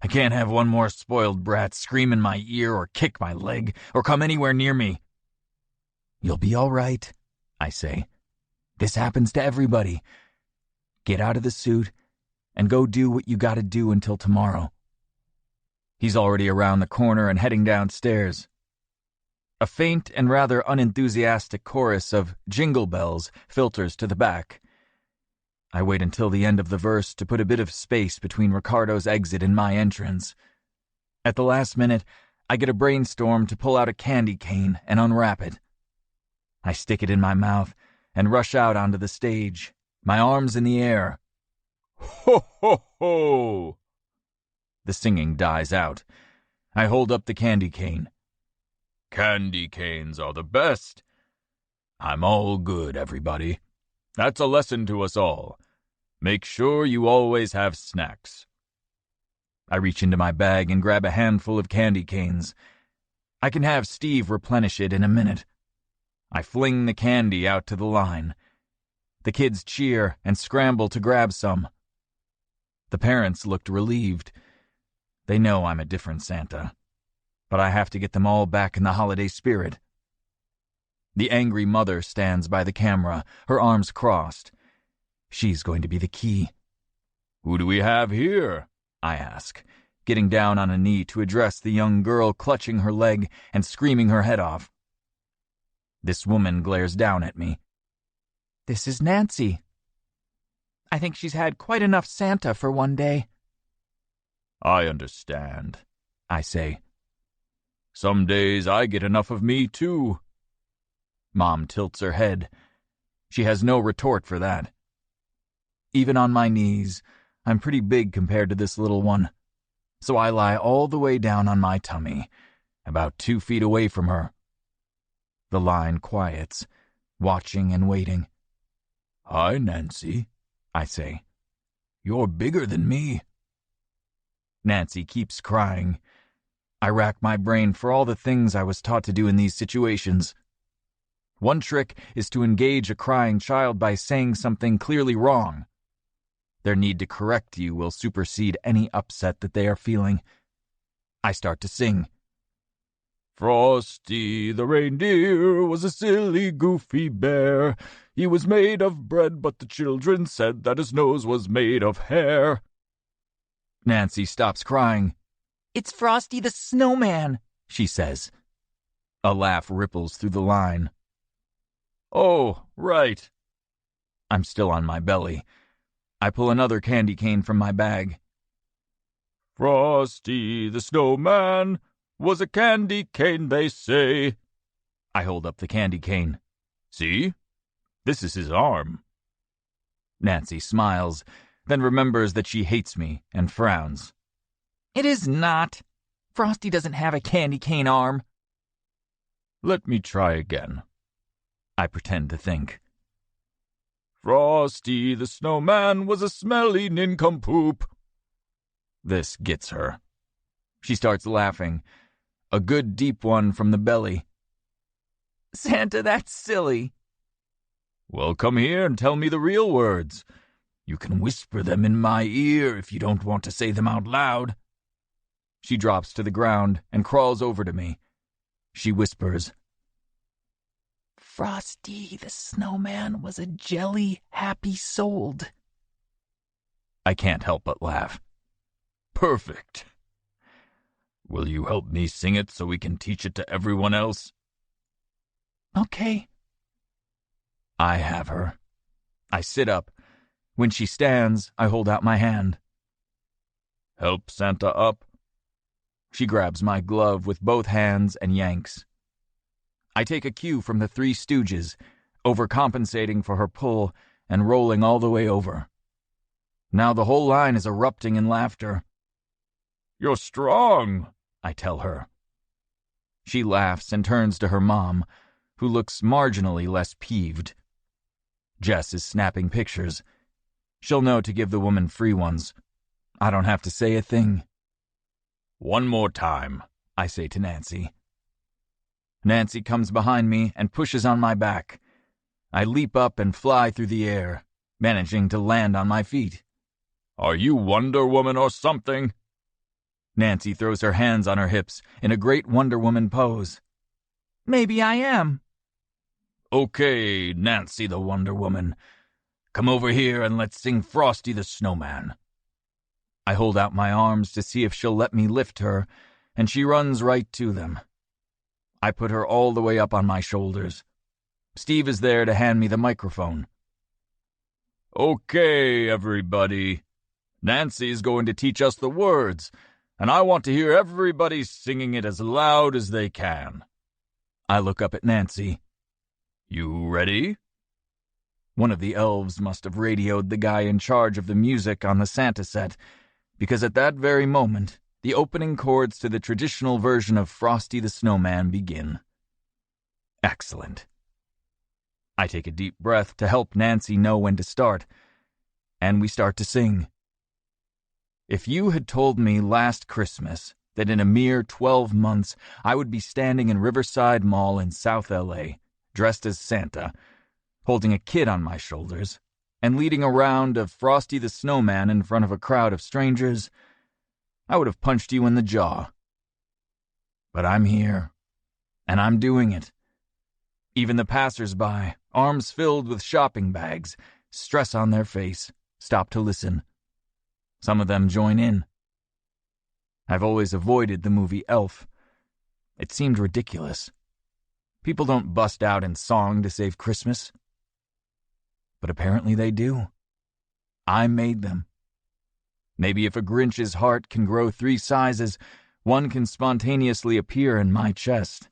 I can't have one more spoiled brat scream in my ear or kick my leg or come anywhere near me." "You'll be all right," I say. "This happens to everybody. Get out of the suit and go do what you gotta do until tomorrow." He's already around the corner and heading downstairs. A faint and rather unenthusiastic chorus of Jingle Bells filters to the back. I wait until the end of the verse to put a bit of space between Ricardo's exit and my entrance. At the last minute, I get a brainstorm to pull out a candy cane and unwrap it. I stick it in my mouth and rush out onto the stage, my arms in the air. Ho, ho, ho! The singing dies out. I hold up the candy cane. "Candy canes are the best. I'm all good, everybody. That's a lesson to us all. Make sure you always have snacks." I reach into my bag and grab a handful of candy canes. I can have Steve replenish it in a minute. I fling the candy out to the line. The kids cheer and scramble to grab some. The parents looked relieved. They know I'm a different Santa, but I have to get them all back in the holiday spirit. The angry mother stands by the camera, her arms crossed. She's going to be the key. "Who do we have here?" I ask, getting down on a knee to address the young girl clutching her leg and screaming her head off. This woman glares down at me. "This is Nancy. I think she's had quite enough Santa for one day." "I understand," I say. "Some days I get enough of me, too." Mom tilts her head. She has no retort for that. Even on my knees, I'm pretty big compared to this little one, so I lie all the way down on my tummy, about 2 feet away from her. The line quiets, watching and waiting. "Hi, Nancy," I say. "You're bigger than me." Nancy keeps crying. I rack my brain for all the things I was taught to do in these situations. One trick is to engage a crying child by saying something clearly wrong. Their need to correct you will supersede any upset that they are feeling. I start to sing. "Frosty the reindeer was a silly, goofy bear. He was made of bread, but the children said that his nose was made of hair." Nancy stops crying. "It's Frosty the Snowman," she says. A laugh ripples through the line. "Oh, right." I'm still on my belly. I pull another candy cane from my bag. "Frosty the Snowman was a candy cane, they say." I hold up the candy cane. "See? This is his arm." Nancy smiles, then remembers that she hates me and frowns. "It is not. Frosty doesn't have a candy cane arm." "Let me try again." I pretend to think. "Frosty the Snowman was a smelly nincompoop." This gets her. She starts laughing, a good deep one from the belly. "Santa, that's silly." "Well, come here and tell me the real words. You can whisper them in my ear if you don't want to say them out loud." She drops to the ground and crawls over to me. She whispers, "Frosty the Snowman was a jelly happy-souled." I can't help but laugh. "Perfect. Will you help me sing it so we can teach it to everyone else?" "Okay." I have her. I sit up. When she stands, I hold out my hand. Help Santa up. She grabs my glove with both hands and yanks. I take a cue from the Three Stooges, overcompensating for her pull and rolling all the way over. Now the whole line is erupting in laughter. You're strong, I tell her. She laughs and turns to her mom, who looks marginally less peeved. Jess is snapping pictures. She'll know to give the woman free ones. I don't have to say a thing. One more time, I say to Nancy. Nancy comes behind me and pushes on my back. I leap up and fly through the air, managing to land on my feet. Are you Wonder Woman or something? Nancy throws her hands on her hips in a great Wonder Woman pose. Maybe I am. Okay, Nancy the Wonder Woman. Come over here and let's sing Frosty the Snowman. I hold out my arms to see if she'll let me lift her, and she runs right to them. I put her all the way up on my shoulders. Steve is there to hand me the microphone. Okay, everybody. Nancy's going to teach us the words, and I want to hear everybody singing it as loud as they can. I look up at Nancy. You ready? One of the elves must have radioed the guy in charge of the music on the Santa set, because at that very moment, the opening chords to the traditional version of Frosty the Snowman begin. Excellent. I take a deep breath to help Nancy know when to start, and we start to sing. If you had told me last Christmas that in a mere 12 months I would be standing in Riverside Mall in South L.A., dressed as Santa, holding a kid on my shoulders, and leading a round of Frosty the Snowman in front of a crowd of strangers, I would have punched you in the jaw. But I'm here, and I'm doing it. Even the passers-by, arms filled with shopping bags, stress on their face, stop to listen. Some of them join in. I've always avoided the movie Elf. It seemed ridiculous. People don't bust out in song to save Christmas. But apparently they do. I made them. Maybe if a Grinch's heart can grow 3 sizes, one can spontaneously appear in my chest.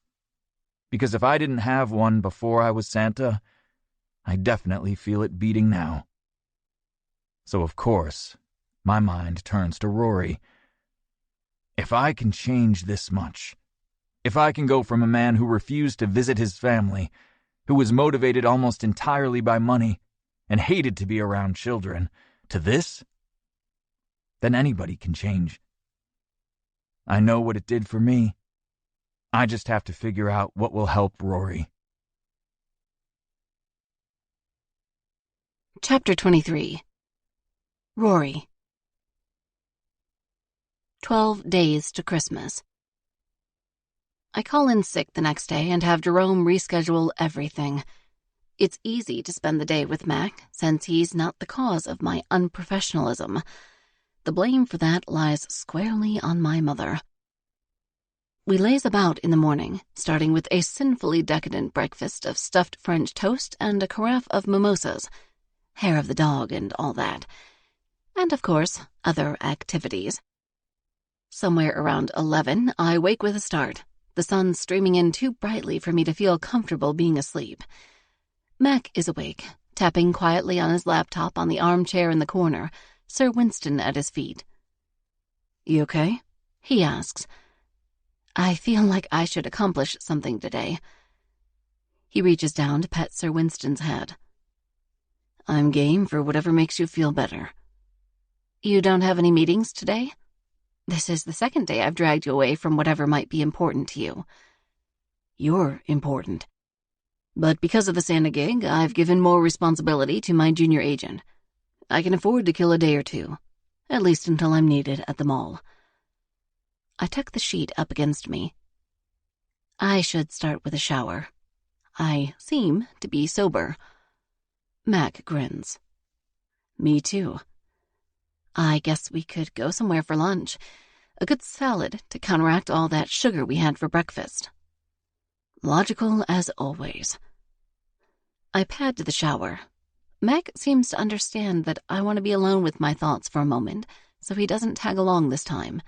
Because if I didn't have one before I was Santa, I definitely feel it beating now. So of course, my mind turns to Rory. If I can change this much, if I can go from a man who refused to visit his family, who was motivated almost entirely by money, and hated to be around children, to this, then anybody can change. I know what it did for me. I just have to figure out what will help Rory. Chapter 23. Rory. 12 days to Christmas. I call in sick the next day and have Jerome reschedule everything. It's easy to spend the day with Mac, since he's not the cause of my unprofessionalism. The blame for that lies squarely on my mother. We laze about in the morning, starting with a sinfully decadent breakfast of stuffed French toast and a carafe of mimosas, hair of the dog and all that, and of course, other activities. Somewhere around 11, I wake with a start, the sun streaming in too brightly for me to feel comfortable being asleep. Mac is awake, tapping quietly on his laptop on the armchair in the corner, Sir Winston at his feet. "You okay?" he asks. I feel like I should accomplish something today. He reaches down to pet Sir Winston's head. "I'm game for whatever makes you feel better." "You don't have any meetings today?" "This is the second day I've dragged you away from whatever might be important to you." "You're important. But because of the Santa gig, I've given more responsibility to my junior agent. I can afford to kill a day or two, at least until I'm needed at the mall." I tuck the sheet up against me. I should start with a shower. I seem to be sober. Mac grins. "Me too. I guess we could go somewhere for lunch. A good salad to counteract all that sugar we had for breakfast." Logical as always. I pad to the shower. Mac seems to understand that I want to be alone with my thoughts for a moment, so he doesn't tag along this time.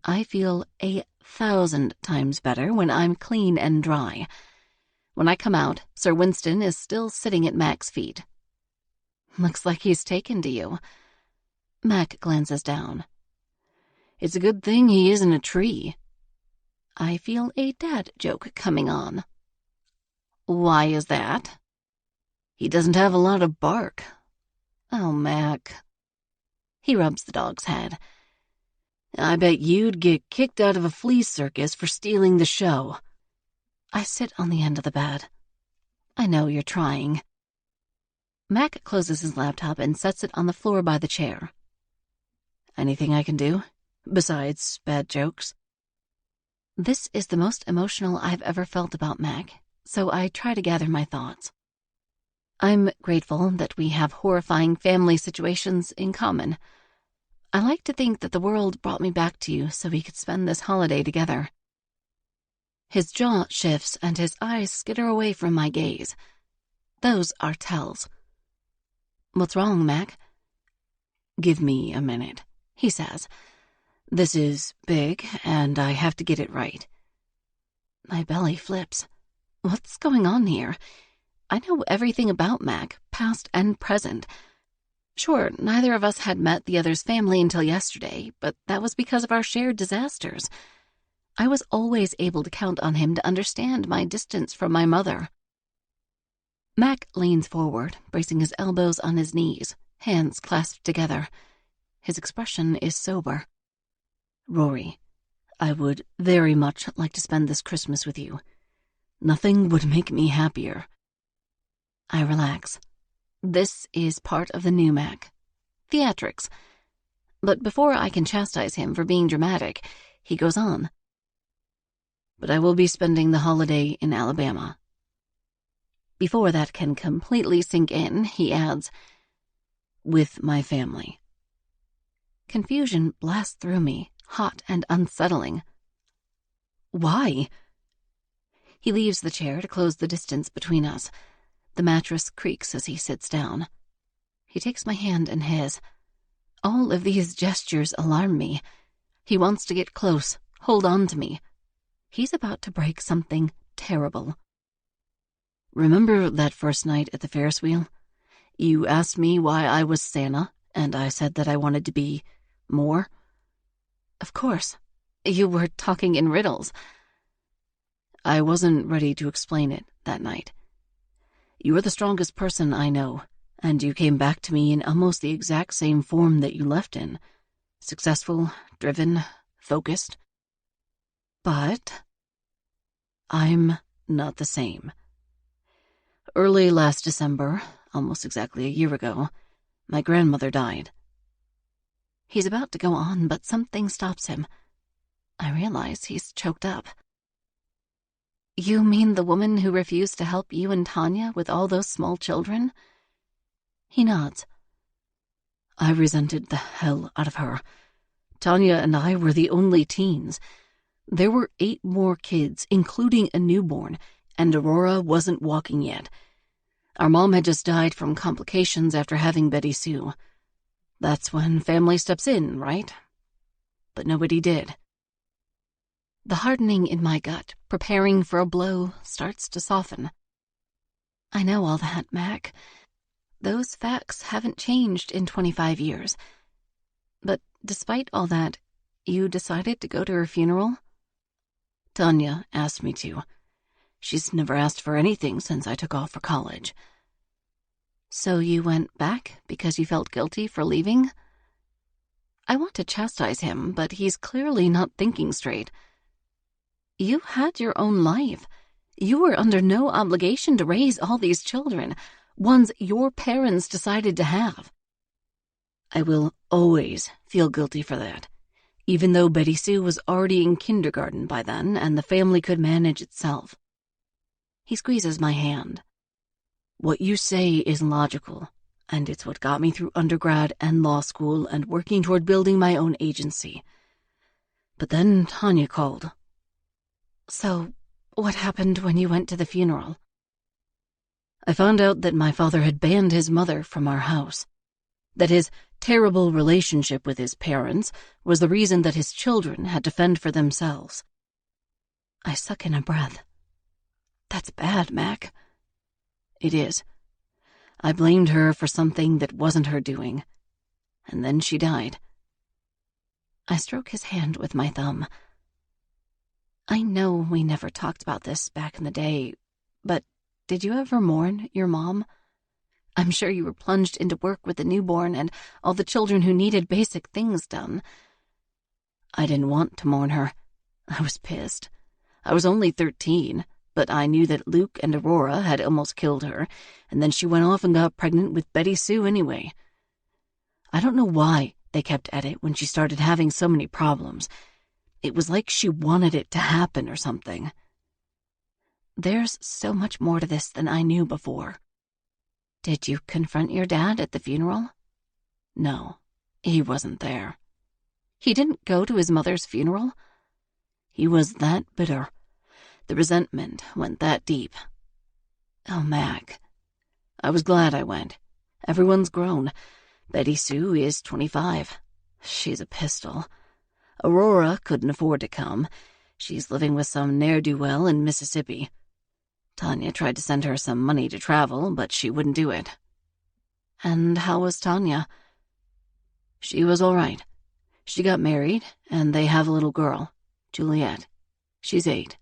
I feel 1,000 times better when I'm clean and dry. When I come out, Sir Winston is still sitting at Mac's feet. Looks like he's taken to you. Mac glances down. It's a good thing he isn't a tree. I feel a dad joke coming on. Why is that? He doesn't have a lot of bark. Oh, Mac. He rubs the dog's head. I bet you'd get kicked out of a flea circus for stealing the show. I sit on the end of the bed. I know you're trying. Mac closes his laptop and sets it on the floor by the chair. Anything I can do? Besides bad jokes? This is the most emotional I've ever felt about Mac, so I try to gather my thoughts. I'm grateful that we have horrifying family situations in common. I like to think that the world brought me back to you so we could spend this holiday together. His jaw shifts and his eyes skitter away from my gaze. Those are tells. What's wrong, Mac? Give me a minute, he says. This is big, and I have to get it right. My belly flips. What's going on here? I know everything about Mac, past and present. Sure, neither of us had met the other's family until yesterday, but that was because of our shared disasters. I was always able to count on him to understand my distance from my mother. Mac leans forward, bracing his elbows on his knees, hands clasped together. His expression is sober. Rory, I would very much like to spend this Christmas with you. Nothing would make me happier. I relax. This is part of the new Mac. Theatrics. But before I can chastise him for being dramatic, he goes on. But I will be spending the holiday in Alabama. Before that can completely sink in, he adds, with my family. Confusion blasts through me, hot and unsettling. Why? He leaves the chair to close the distance between us. The mattress creaks as he sits down. He takes my hand in his. All of these gestures alarm me. He wants to get close, hold on to me. He's about to break something terrible. Remember that first night at the Ferris wheel? You asked me why I was Santa, and I said that I wanted to be more? Of course. You were talking in riddles. I wasn't ready to explain it that night. You are the strongest person I know, and you came back to me in almost the exact same form that you left in. Successful, driven, focused. But I'm not the same. Early last December, almost exactly a year ago, my grandmother died. He's about to go on, but something stops him. I realize he's choked up. You mean the woman who refused to help you and Tanya with all those small children? He nods. I resented the hell out of her. Tanya and I were the only teens. There were 8 more kids, including a newborn, and Aurora wasn't walking yet. Our mom had just died from complications after having Betty Sue. That's when family steps in, right? But nobody did. The hardening in my gut, preparing for a blow, starts to soften. I know all that, Mac. Those facts haven't changed in 25 years. But despite all that, you decided to go to her funeral? Tanya asked me to. She's never asked for anything since I took off for college. So you went back because you felt guilty for leaving? I want to chastise him, but he's clearly not thinking straight. You had your own life. You were under no obligation to raise all these children, ones your parents decided to have. I will always feel guilty for that, even though Betty Sue was already in kindergarten by then and the family could manage itself. He squeezes my hand. What you say is logical, and it's what got me through undergrad and law school and working toward building my own agency. But then Tanya called. So, what happened when you went to the funeral? I found out that my father had banned his mother from our house, that his terrible relationship with his parents was the reason that his children had to fend for themselves. I suck in a breath. That's bad, Mac. It is. I blamed her for something that wasn't her doing, and then she died. I stroke his hand with my thumb. I know we never talked about this back in the day, but did you ever mourn your mom? I'm sure you were plunged into work with the newborn and all the children who needed basic things done. I didn't want to mourn her. I was pissed. I was only 13, but I knew that Luke and Aurora had almost killed her, and then she went off and got pregnant with Betty Sue anyway. I don't know why they kept at it when she started having so many problems. It was like she wanted it to happen or something. There's so much more to this than I knew before. Did you confront your dad at the funeral? No, he wasn't there. He didn't go to his mother's funeral? He was that bitter. The resentment went that deep. Oh, Mac. I was glad I went. Everyone's grown. Betty Sue is 25. She's a pistol. Aurora couldn't afford to come. She's living with some ne'er-do-well in Mississippi. Tanya tried to send her some money to travel, but she wouldn't do it. And how was Tanya? She was all right. She got married, and they have a little girl, Juliet. She's 8.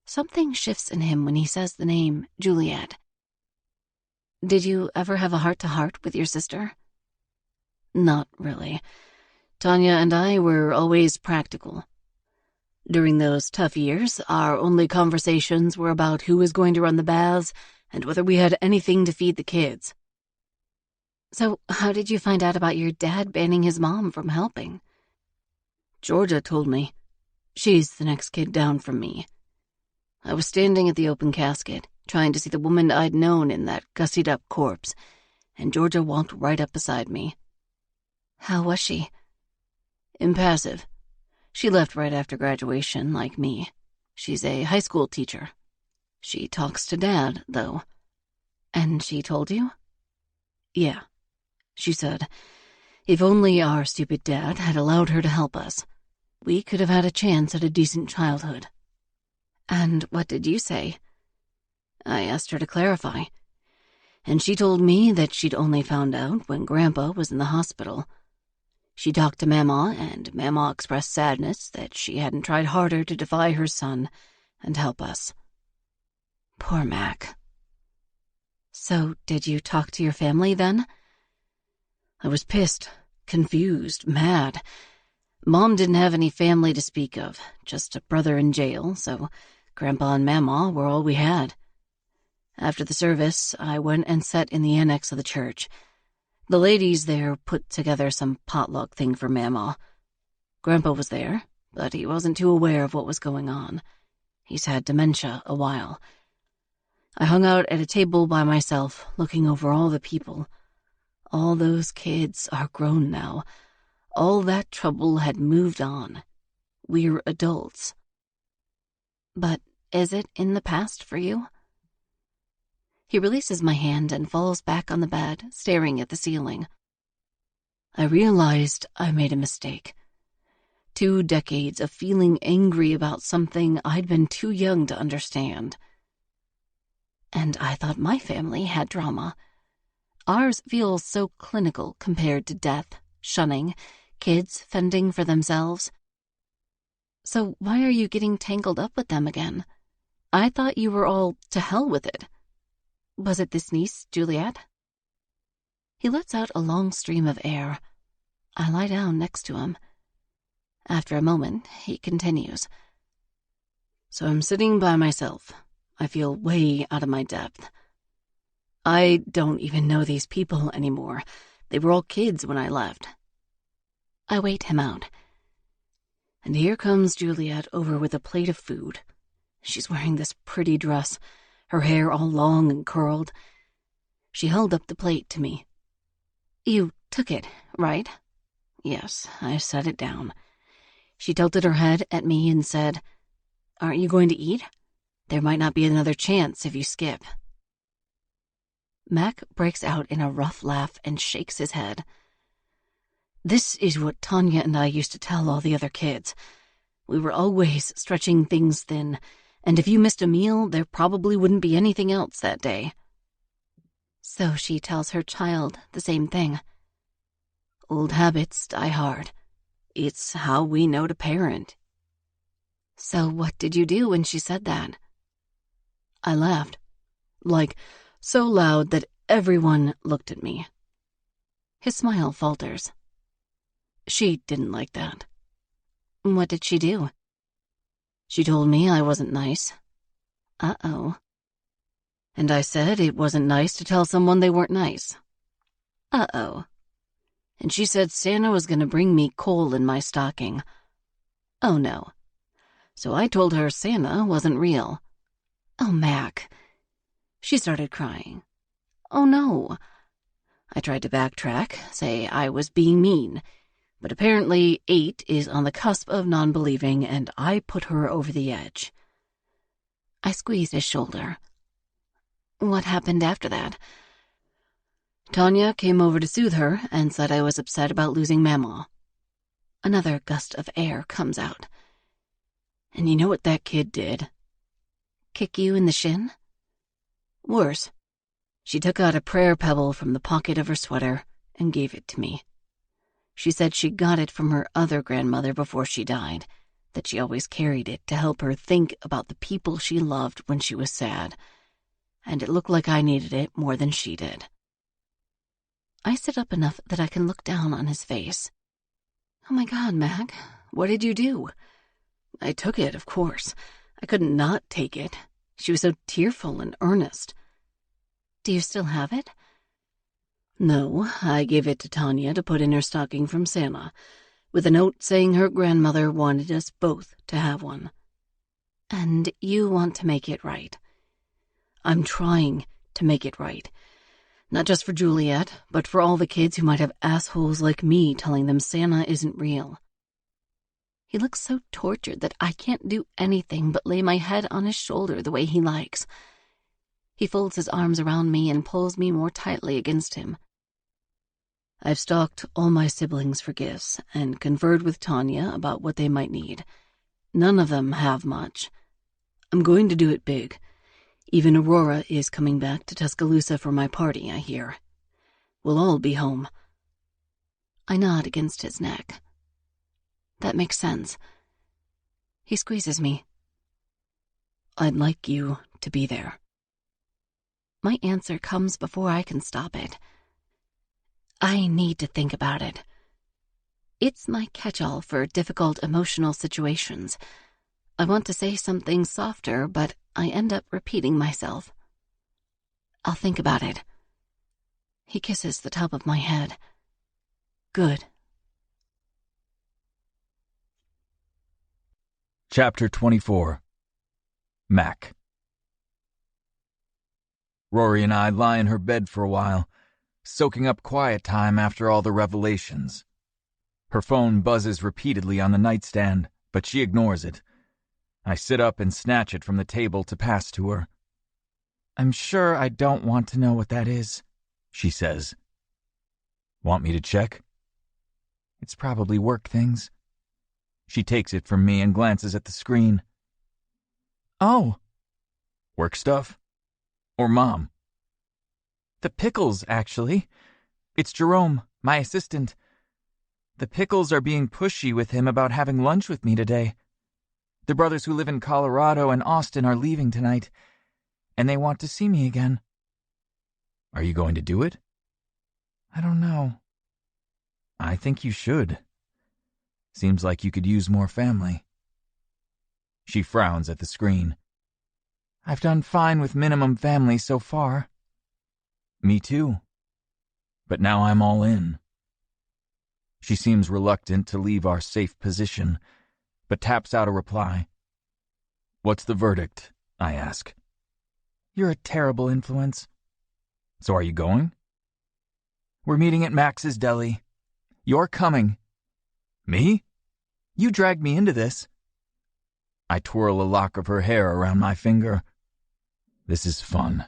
Something shifts in him when he says the name Juliet. Did you ever have a heart-to-heart with your sister? Not really. Tanya and I were always practical. During those tough years, our only conversations were about who was going to run the baths and whether we had anything to feed the kids. So how did you find out about your dad banning his mom from helping? Georgia told me. She's the next kid down from me. I was standing at the open casket, trying to see the woman I'd known in that gussied-up corpse, and Georgia walked right up beside me. How was she? Impassive. She left right after graduation, like me. She's a high school teacher. She talks to Dad, though. And she told you? Yeah. She said, if only our stupid dad had allowed her to help us, we could have had a chance at a decent childhood. And what did you say? I asked her to clarify. And she told me that she'd only found out when Grandpa was in the hospital. She talked to Mama, and Mama expressed sadness that she hadn't tried harder to defy her son and help us. Poor Mac. So, did you talk to your family then? I was pissed, confused, mad. Mom didn't have any family to speak of, just a brother in jail, so Grandpa and Mama were all we had. After the service, I went and sat in the annex of the church. The ladies there put together some potluck thing for Mama. Grandpa was there, but he wasn't too aware of what was going on. He's had dementia a while. I hung out at a table by myself, looking over all the people. All those kids are grown now. All that trouble had moved on. We're adults. But is it in the past for you? He releases my hand and falls back on the bed, staring at the ceiling. I realized I made a mistake. 2 decades of feeling angry about something I'd been too young to understand. And I thought my family had drama. Ours feels so clinical compared to death, shunning, kids fending for themselves. So why are you getting tangled up with them again? I thought you were all to hell with it. Was it this niece, Juliet? He lets out a long stream of air. I lie down next to him. After a moment, he continues. So I'm sitting by myself. I feel way out of my depth. I don't even know these people anymore. They were all kids when I left. I wait him out. And here comes Juliet over with a plate of food. She's wearing this pretty dress, her hair all long and curled. She held up the plate to me. You took it, right? Yes, I set it down. She tilted her head at me and said, Aren't you going to eat? There might not be another chance if you skip. Mac breaks out in a rough laugh and shakes his head. This is what Tanya and I used to tell all the other kids. We were always stretching things thin, and if you missed a meal, there probably wouldn't be anything else that day. So she tells her child the same thing. Old habits die hard. It's how we know to parent. So what did you do when she said that? I laughed, like so loud that everyone looked at me. His smile falters. She didn't like that. What did she do? She told me I wasn't nice. Uh-oh. And I said it wasn't nice to tell someone they weren't nice. Uh-oh. And she said Santa was going to bring me coal in my stocking. Oh, no. So I told her Santa wasn't real. Oh, Mac. She started crying. Oh, no. I tried to backtrack, say I was being mean, but apparently 8 is on the cusp of non-believing, and I put her over the edge. I squeezed his shoulder. What happened after that? Tanya came over to soothe her and said I was upset about losing Mamaw. Another gust of air comes out. And you know what that kid did? Kick you in the shin? Worse. She took out a prayer pebble from the pocket of her sweater and gave it to me. She said she got it from her other grandmother before she died, that she always carried it to help her think about the people she loved when she was sad, and it looked like I needed it more than she did. I sit up enough that I can look down on his face. Oh my God, Mac, what did you do? I took it, of course. I couldn't not take it. She was so tearful and earnest. Do you still have it? No, I gave it to Tanya to put in her stocking from Santa, with a note saying her grandmother wanted us both to have one. And you want to make it right. I'm trying to make it right. Not just for Juliet, but for all the kids who might have assholes like me telling them Santa isn't real. He looks so tortured that I can't do anything but lay my head on his shoulder the way he likes. He folds his arms around me and pulls me more tightly against him. I've stalked all my siblings for gifts and conferred with Tanya about what they might need. None of them have much. I'm going to do it big. Even Aurora is coming back to Tuscaloosa for my party, I hear. We'll all be home. I nod against his neck. That makes sense. He squeezes me. I'd like you to be there. My answer comes before I can stop it. I need to think about it. It's my catch-all for difficult emotional situations. I want to say something softer, but I end up repeating myself. I'll think about it. He kisses the top of my head. Good. Chapter 24. Mac. Rory and I lie in her bed for a while, soaking up quiet time after all the revelations. Her phone buzzes repeatedly on the nightstand, but she ignores it. I sit up and snatch it from the table to pass to her. I'm sure I don't want to know what that is, she says. Want me to check? It's probably work things. She takes it from me and glances at the screen. Oh. Work stuff? Or Mom? The Pickles, actually. It's Jerome, my assistant. The Pickles are being pushy with him about having lunch with me today. The brothers who live in Colorado and Austin are leaving tonight, and they want to see me again. Are you going to do it? I don't know. I think you should. Seems like you could use more family. She frowns at the screen. I've done fine with minimum family so far. Me too. But now I'm all in. She seems reluctant to leave our safe position, but taps out a reply. What's the verdict? I ask. You're a terrible influence. So are you going? We're meeting at Max's Deli. You're coming. Me? You dragged me into this. I twirl a lock of her hair around my finger. This is fun.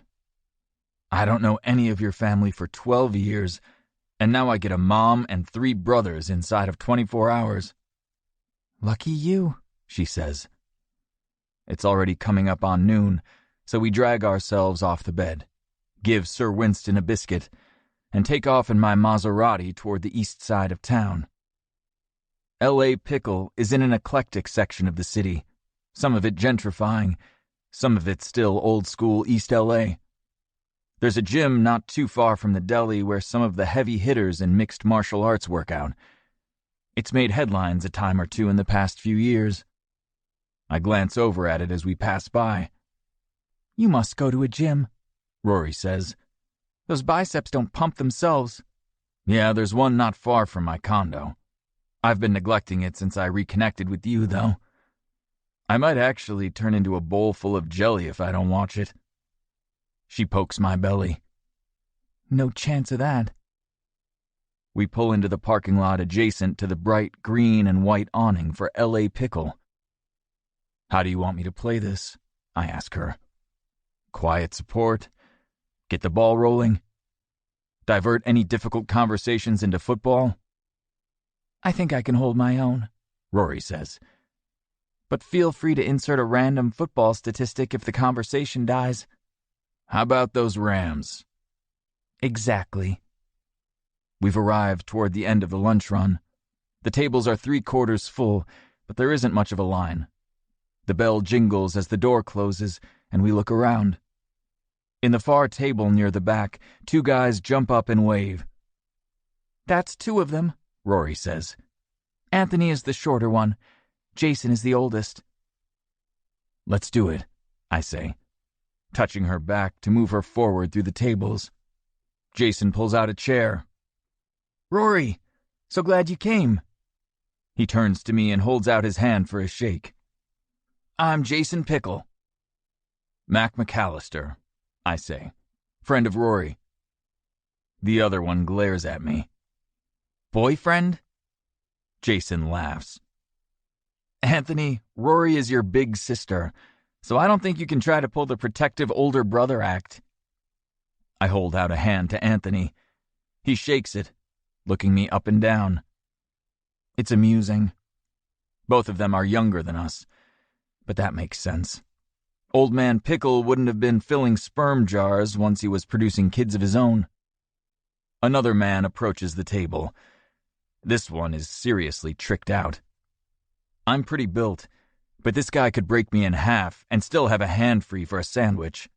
I don't know any of your family for 12 years, and now I get a mom and 3 brothers inside of 24 hours. Lucky you, she says. It's already coming up on noon, so we drag ourselves off the bed, give Sir Winston a biscuit, and take off in my Maserati toward the east side of town. L.A. Pickle is in an eclectic section of the city, some of it gentrifying, some of it still old-school East L.A. There's a gym not too far from the deli where some of the heavy hitters in mixed martial arts work out. It's made headlines a time or two in the past few years. I glance over at it as we pass by. You must go to a gym, Rory says. Those biceps don't pump themselves. Yeah, there's one not far from my condo. I've been neglecting it since I reconnected with you, though. I might actually turn into a bowl full of jelly if I don't watch it. She pokes my belly. No chance of that. We pull into the parking lot adjacent to the bright green and white awning for L.A. Pickle. How do you want me to play this? I ask her. Quiet support? Get the ball rolling? Divert any difficult conversations into football? I think I can hold my own, Rory says. But feel free to insert a random football statistic if the conversation dies. How about those Rams? Exactly. We've arrived toward the end of the lunch run. The tables are 3/4 full, but there isn't much of a line. The bell jingles as the door closes, and we look around. In the far table near the back, 2 guys jump up and wave. That's 2 of them, Rory says. Anthony is the shorter one. Jason is the oldest. Let's do it, I say, touching her back to move her forward through the tables. Jason pulls out a chair. Rory, so glad you came. He turns to me and holds out his hand for a shake. I'm Jason Pickle. Mac McAllister, I say, friend of Rory. The other one glares at me. Boyfriend? Jason laughs. Anthony, Rory is your big sister, so I don't think you can try to pull the protective older brother act. I hold out a hand to Anthony. He shakes it, looking me up and down. It's amusing. Both of them are younger than us, but that makes sense. Old Man Pickle wouldn't have been filling sperm jars once he was producing kids of his own. Another man approaches the table. This one is seriously tricked out. I'm pretty built, but this guy could break me in half and still have a hand free for a sandwich.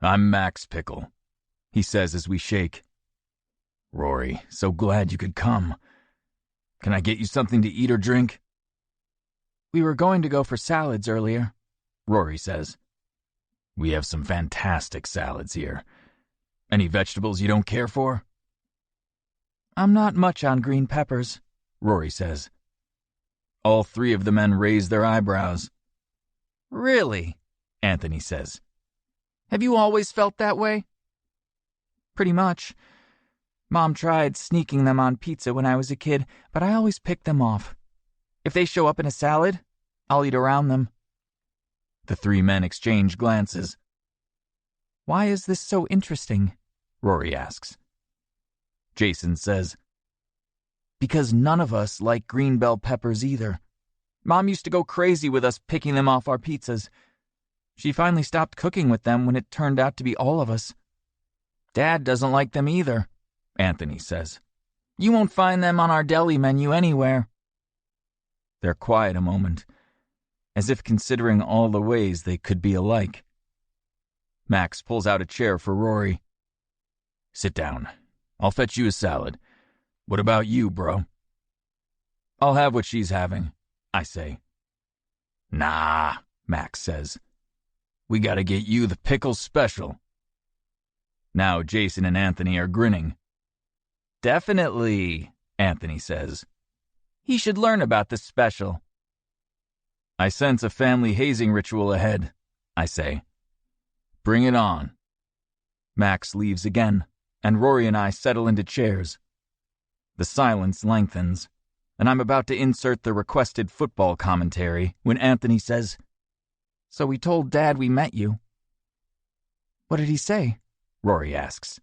I'm Max Pickle, he says as we shake. Rory, so glad you could come. Can I get you something to eat or drink? We were going to go for salads earlier, Rory says. We have some fantastic salads here. Any vegetables you don't care for? I'm not much on green peppers, Rory says. All 3 of the men raise their eyebrows. Really? Anthony says. Have you always felt that way? Pretty much. Mom tried sneaking them on pizza when I was a kid, but I always picked them off. If they show up in a salad, I'll eat around them. The 3 men exchange glances. Why is this so interesting? Rory asks. Jason says, Because none of us like green bell peppers either. Mom used to go crazy with us picking them off our pizzas. She finally stopped cooking with them when it turned out to be all of us. Dad doesn't like them either, Anthony says. You won't find them on our deli menu anywhere. They're quiet a moment, as if considering all the ways they could be alike. Max pulls out a chair for Rory. Sit down. I'll fetch you a salad. What about you, bro? I'll have what she's having, I say. Nah, Max says. We gotta get you the pickle special. Now Jason and Anthony are grinning. Definitely, Anthony says. He should learn about the special. I sense a family hazing ritual ahead, I say. Bring it on. Max leaves again, and Rory and I settle into chairs. The silence lengthens, and I'm about to insert the requested football commentary when Anthony says, So we told Dad we met you. What did he say? Rory asks.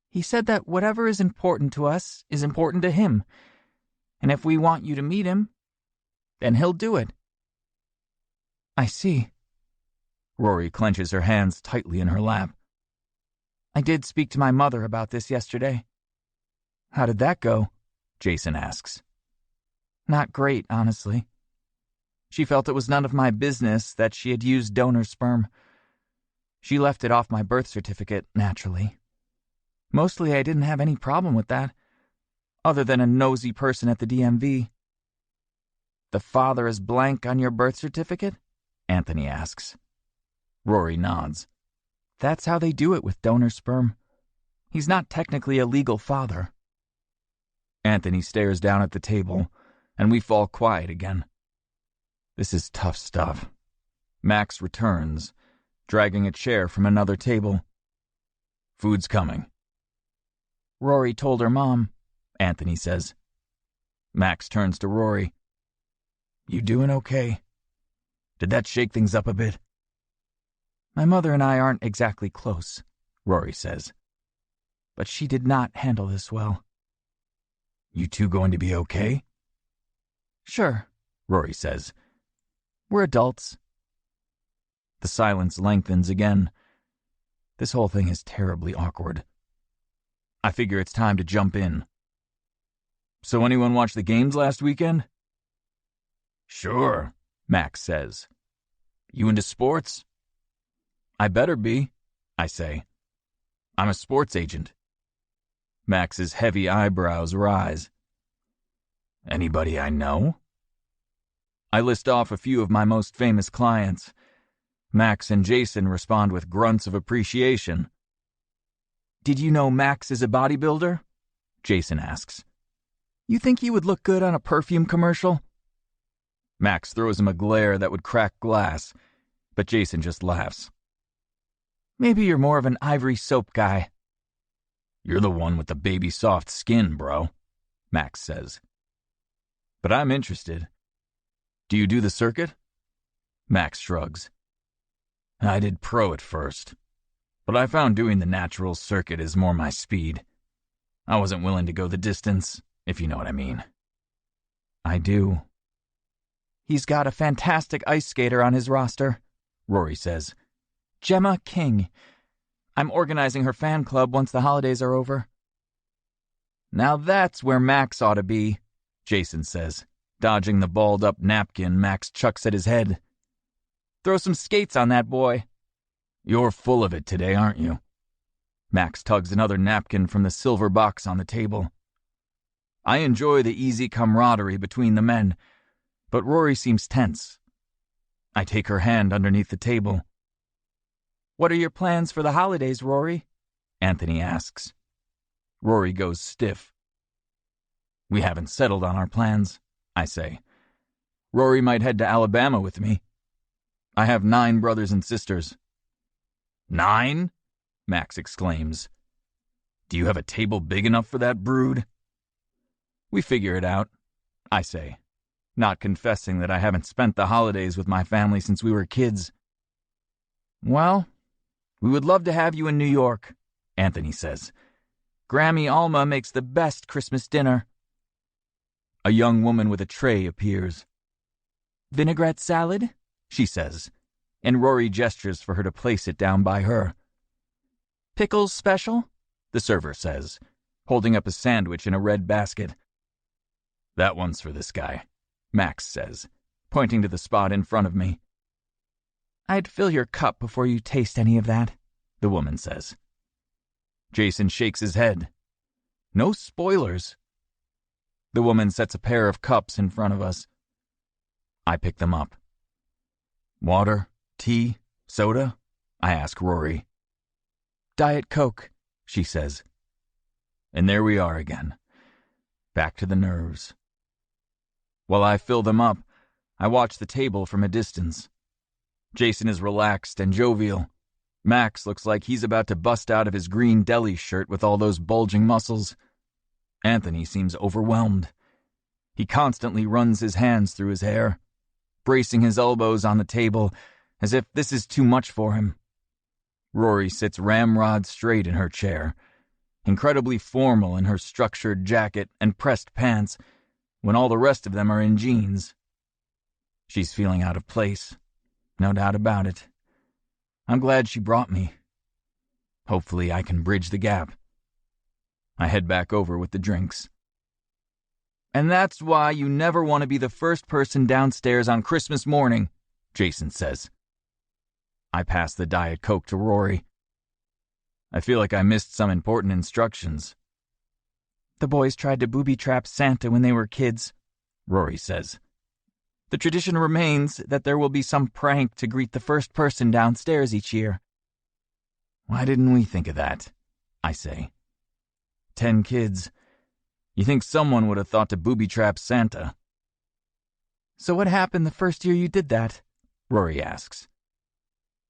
He said that whatever is important to us is important to him, and if we want you to meet him, then he'll do it. I see. Rory clenches her hands tightly in her lap. I did speak to my mother about this yesterday. How did that go? Jason asks. Not great, honestly. She felt it was none of my business that she had used donor sperm. She left it off my birth certificate, naturally. Mostly I didn't have any problem with that, other than a nosy person at the DMV. The father is blank on your birth certificate? Anthony asks. Rory nods. That's how they do it with donor sperm. He's not technically a legal father. Anthony stares down at the table, and we fall quiet again. This is tough stuff. Max returns, dragging a chair from another table. Food's coming. Rory told her mom, Anthony says. Max turns to Rory. You doing okay? Did that shake things up a bit? My mother and I aren't exactly close, Rory says. But she did not handle this well. You two going to be okay? Sure, Rory says. We're adults. The silence lengthens again. This whole thing is terribly awkward. I figure it's time to jump in. So anyone watch the games last weekend? Sure, Max says. You into sports? I better be, I say. I'm a sports agent. Max's heavy eyebrows rise. Anybody I know? I list off a few of my most famous clients. Max and Jason respond with grunts of appreciation. Did you know Max is a bodybuilder? Jason asks. You think he would look good on a perfume commercial? Max throws him a glare that would crack glass, but Jason just laughs. Maybe you're more of an Ivory soap guy. You're the one with the baby soft skin, bro, Max says. But I'm interested. Do you do the circuit? Max shrugs. I did pro at first, but I found doing the natural circuit is more my speed. I wasn't willing to go the distance, if you know what I mean. I do. He's got a fantastic ice skater on his roster, Rory says. Gemma King. I'm organizing her fan club once the holidays are over. Now that's where Max ought to be, Jason says, dodging the balled-up napkin Max chucks at his head. Throw some skates on that boy. You're full of it today, aren't you? Max tugs another napkin from the silver box on the table. I enjoy the easy camaraderie between the men, but Rory seems tense. I take her hand underneath the table. What are your plans for the holidays, Rory? Anthony asks. Rory goes stiff. We haven't settled on our plans, I say. Rory might head to Alabama with me. I have 9 brothers and sisters. 9? Max exclaims. Do you have a table big enough for that brood? We figure it out, I say, not confessing that I haven't spent the holidays with my family since we were kids. Well, we would love to have you in New York, Anthony says. Grammy Alma makes the best Christmas dinner. A young woman with a tray appears. Vinaigrette salad? She says, and Rory gestures for her to place it down by her. Pickles special? The server says, holding up a sandwich in a red basket. That one's for this guy, Max says, pointing to the spot in front of me. I'd fill your cup before you taste any of that, the woman says. Jason shakes his head. No spoilers. The woman sets a pair of cups in front of us. I pick them up. Water? Tea? Soda? I ask Rory. Diet Coke, she says. And there we are again. Back to the nerves. While I fill them up, I watch the table from a distance. Jason is relaxed and jovial. Max looks like he's about to bust out of his green deli shirt with all those bulging muscles. Anthony seems overwhelmed. He constantly runs his hands through his hair, bracing his elbows on the table as if this is too much for him. Rory sits ramrod straight in her chair, incredibly formal in her structured jacket and pressed pants, when all the rest of them are in jeans. She's feeling out of place, no doubt about it. I'm glad she brought me. Hopefully I can bridge the gap. I head back over with the drinks. "And that's why you never want to be the first person downstairs on Christmas morning," Jason says. I pass the Diet Coke to Rory. I feel like I missed some important instructions. "The boys tried to booby-trap Santa when they were kids," Rory says. "The tradition remains that there will be some prank to greet the first person downstairs each year." Why didn't we think of that? I say. 10 kids. You think someone would have thought to booby-trap Santa? "So what happened the first year you did that?" Rory asks.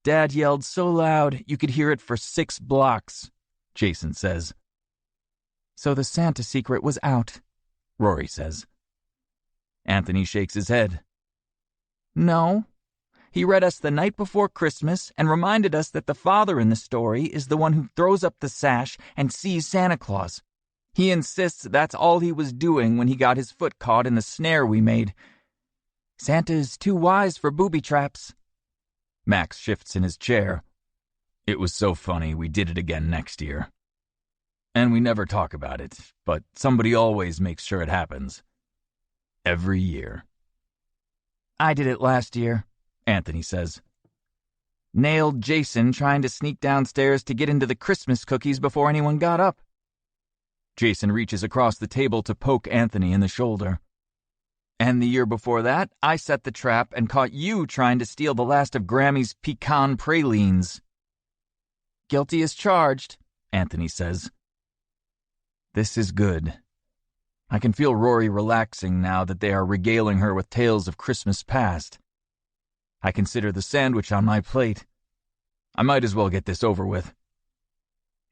"Dad yelled so loud you could hear it for 6 blocks, Jason says. "So the Santa secret was out," Rory says. Anthony shakes his head. "No. He read us the night before Christmas and reminded us that the father in the story is the one who throws up the sash and sees Santa Claus. He insists that's all he was doing when he got his foot caught in the snare we made. Santa is too wise for booby traps." Max shifts in his chair. It was so funny we did it again next year. And we never talk about it, but somebody always makes sure it happens. Every year. "I did it last year," Anthony says. "Nailed Jason trying to sneak downstairs to get into the Christmas cookies before anyone got up." Jason reaches across the table to poke Anthony in the shoulder. "And the year before that, I set the trap and caught you trying to steal the last of Grammy's pecan pralines." "Guilty as charged," Anthony says. This is good. I can feel Rory relaxing now that they are regaling her with tales of Christmas past. I consider the sandwich on my plate. I might as well get this over with.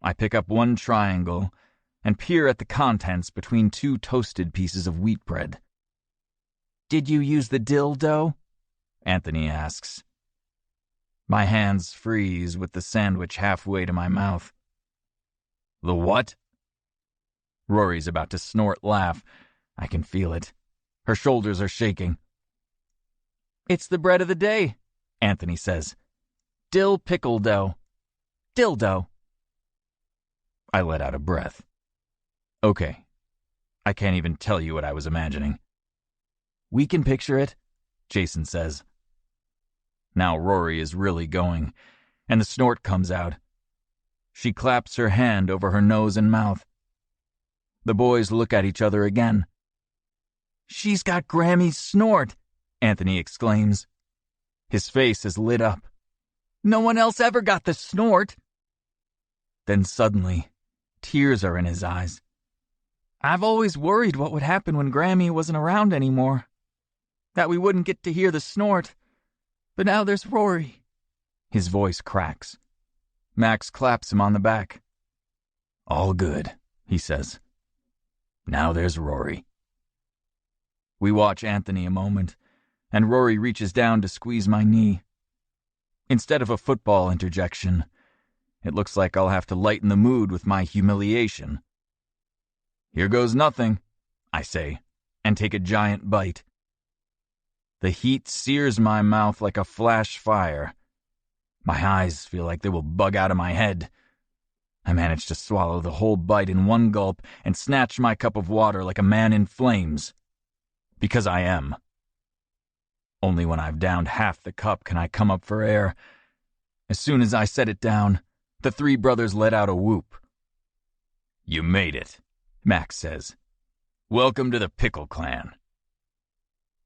I pick up one triangle and peer at the contents between 2 toasted pieces of wheat bread. "Did you use the dill dough?" Anthony asks. My hands freeze with the sandwich halfway to my mouth. The what? Rory's about to snort laugh. I can feel it. Her shoulders are shaking. "It's the bread of the day," Anthony says. "Dill pickle dough. Dill dough." I let out a breath. Okay. I can't even tell you what I was imagining. "We can picture it," Jason says. Now Rory is really going, and the snort comes out. She claps her hand over her nose and mouth. The boys look at each other again. "She's got Grammy's snort," Anthony exclaims. His face is lit up. "No one else ever got the snort." Then suddenly, tears are in his eyes. "I've always worried what would happen when Grammy wasn't around anymore. That we wouldn't get to hear the snort. But now there's Rory." His voice cracks. Max claps him on the back. "All good," he says. "Now there's Rory." We watch Anthony a moment, and Rory reaches down to squeeze my knee. Instead of a football interjection, it looks like I'll have to lighten the mood with my humiliation. "Here goes nothing," I say, and take a giant bite. The heat sears my mouth like a flash fire. My eyes feel like they will bug out of my head. I manage to swallow the whole bite in one gulp and snatch my cup of water like a man in flames. Because I am. Only when I've downed half the cup can I come up for air. As soon as I set it down, the 3 brothers let out a whoop. "You made it," Max says. "Welcome to the Pickle Clan."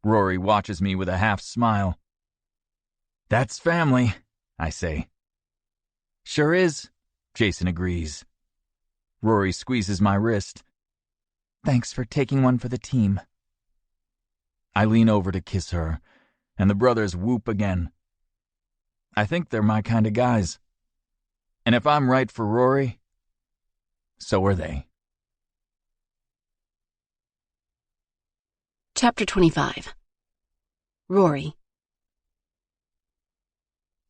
Rory watches me with a half smile. "That's family," I say. "Sure is," Jason agrees. Rory squeezes my wrist. "Thanks for taking one for the team." I lean over to kiss her, and the brothers whoop again. I think they're my kind of guys. And if I'm right for Rory, so are they. Chapter 25. Rory.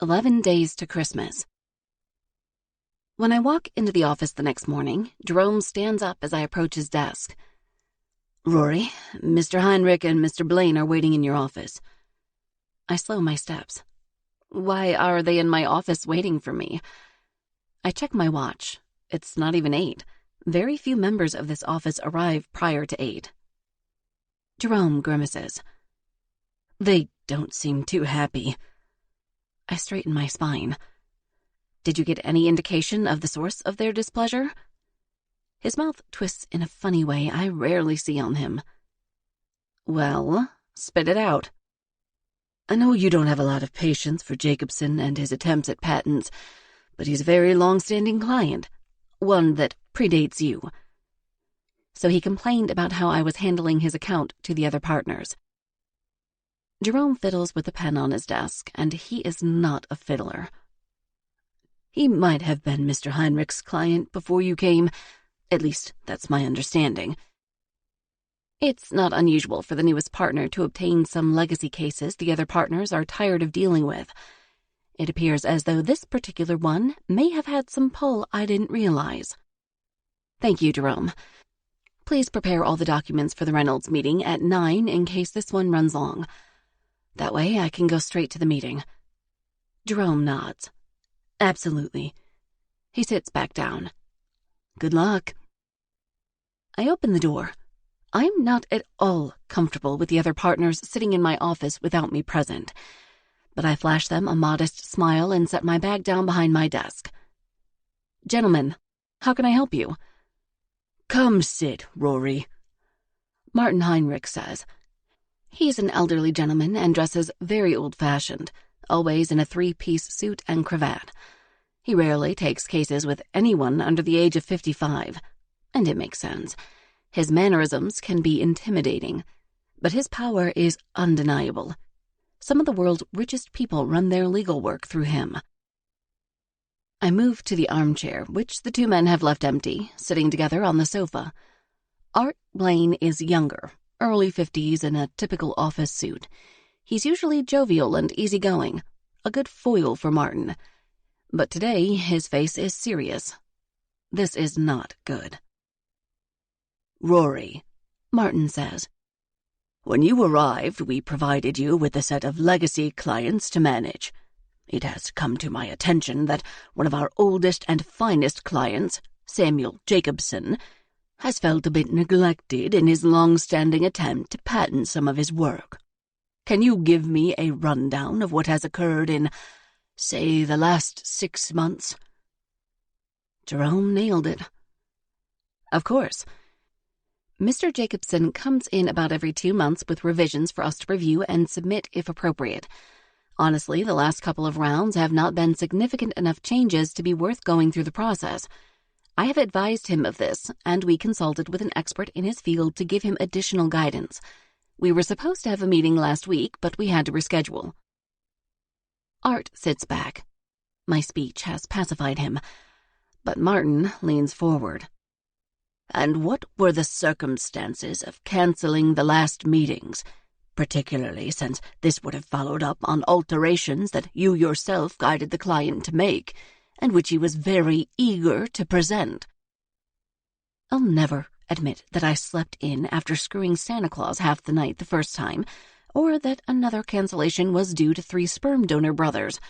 11 days to Christmas. When I walk into the office the next morning, Jerome stands up as I approach his desk. Rory, Mr. Heinrich and Mr. Blaine are waiting in your office. I slow my steps. Why are they in my office waiting for me? I check my watch. It's not even 8. Very few members of this office arrive prior to 8. Jerome grimaces. They don't seem too happy. I straighten my spine. Did you get any indication of the source of their displeasure? His mouth twists in a funny way I rarely see on him. Well, spit it out. I know you don't have a lot of patience for Jacobson and his attempts at patents, but he's a very long-standing client, one that predates you. So he complained about how I was handling his account to the other partners. Jerome fiddles with the pen on his desk, and he is not a fiddler. He might have been Mr. Heinrich's client before you came. At least, that's my understanding. It's not unusual for the newest partner to obtain some legacy cases the other partners are tired of dealing with. It appears as though this particular one may have had some pull I didn't realize. Thank you, Jerome. Please prepare all the documents for the Reynolds meeting at 9 in case this one runs long. That way I can go straight to the meeting. Jerome nods. Absolutely. He sits back down. Good luck. I open the door. I'm not at all comfortable with the other partners sitting in my office without me present, but I flash them a modest smile and set my bag down behind my desk. Gentlemen, how can I help you? Come sit, Rory, Martin Heinrich says. He's an elderly gentleman and dresses very old-fashioned, always in a 3-piece suit and cravat. He rarely takes cases with anyone under the age of 55, and it makes sense. His mannerisms can be intimidating, but his power is undeniable. Some of the world's richest people run their legal work through him. I move to the armchair, which the 2 men have left empty, sitting together on the sofa. Art Blaine is younger, early 50s in a typical office suit. He's usually jovial and easygoing, a good foil for Martin. But today his face is serious. This is not good. Rory, Martin says, when you arrived, we provided you with a set of legacy clients to manage. It has come to my attention that one of our oldest and finest clients, Samuel Jacobson, has felt a bit neglected in his long-standing attempt to patent some of his work. Can you give me a rundown of what has occurred in, say, the last 6 months? Jerome nailed it. Of course. Mr. Jacobson comes in about every 2 months with revisions for us to review and submit if appropriate. Honestly, the last couple of rounds have not been significant enough changes to be worth going through the process. I have advised him of this, and we consulted with an expert in his field to give him additional guidance. We were supposed to have a meeting last week, but we had to reschedule. Art sits back. My speech has pacified him, but Martin leans forward. And what were the circumstances of canceling the last meetings, particularly since this would have followed up on alterations that you yourself guided the client to make, and which he was very eager to present? I'll never admit that I slept in after screwing Santa Claus half the night the first time, or that another cancellation was due to 3 sperm donor brothers,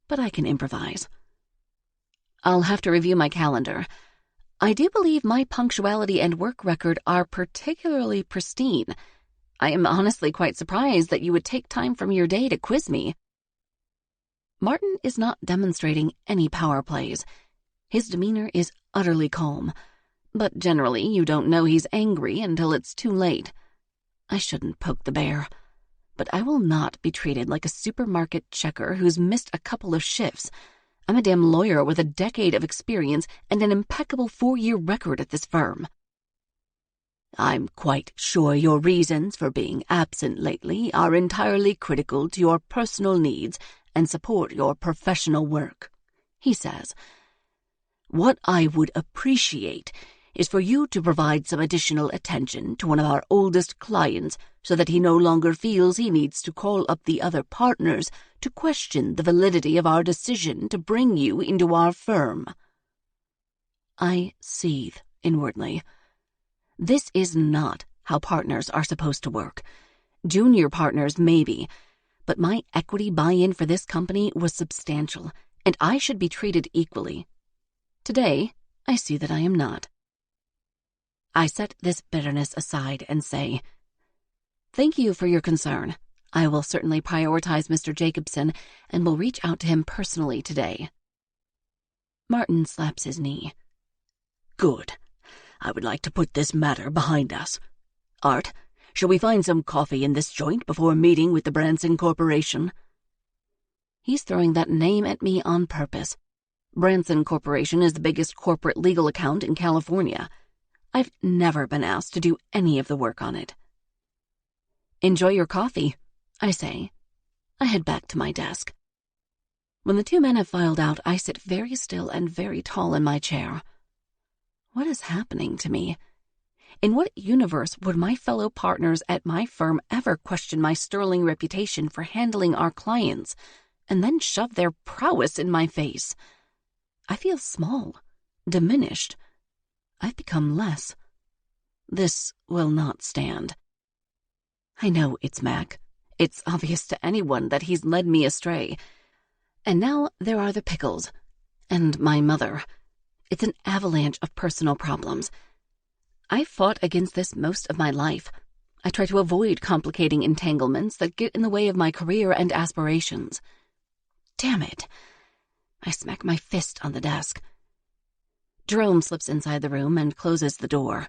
but I can improvise. I'll have to review my calendar. I do believe my punctuality and work record are particularly pristine. I am honestly quite surprised that you would take time from your day to quiz me. Martin is not demonstrating any power plays. His demeanor is utterly calm, but generally you don't know he's angry until it's too late. I shouldn't poke the bear, but I will not be treated like a supermarket checker who's missed a couple of shifts. I'm a damn lawyer with a decade of experience and an impeccable 4-year record at this firm. I'm quite sure your reasons for being absent lately are entirely critical to your personal needs and support your professional work, he says. What I would appreciate is for you to provide some additional attention to one of our oldest clients so that he no longer feels he needs to call up the other partners to question the validity of our decision to bring you into our firm. I seethe inwardly. This is not how partners are supposed to work. Junior partners, maybe, but my equity buy-in for this company was substantial, and I should be treated equally. Today, I see that I am not. I set this bitterness aside and say, "Thank you for your concern. I will certainly prioritize Mr. Jacobson and will reach out to him personally today." Martin slaps his knee. "Good. I would like to put this matter behind us. Art, shall we find some coffee in this joint before meeting with the Branson Corporation?" He's throwing that name at me on purpose. Branson Corporation is the biggest corporate legal account in California. I've never been asked to do any of the work on it. "Enjoy your coffee," I say. I head back to my desk. When the two men have filed out, I sit very still and very tall in my chair. What is happening to me? In what universe would my fellow partners at my firm ever question my sterling reputation for handling our clients and then shove their prowess in my face? I feel small, diminished. I've become less. This will not stand. I know it's Mac. It's obvious to anyone that he's led me astray. And now there are the pickles. And my mother. It's an avalanche of personal problems. I've fought against this most of my life. I try to avoid complicating entanglements that get in the way of my career and aspirations. Damn it. I smack my fist on the desk. Jerome slips inside the room and closes the door.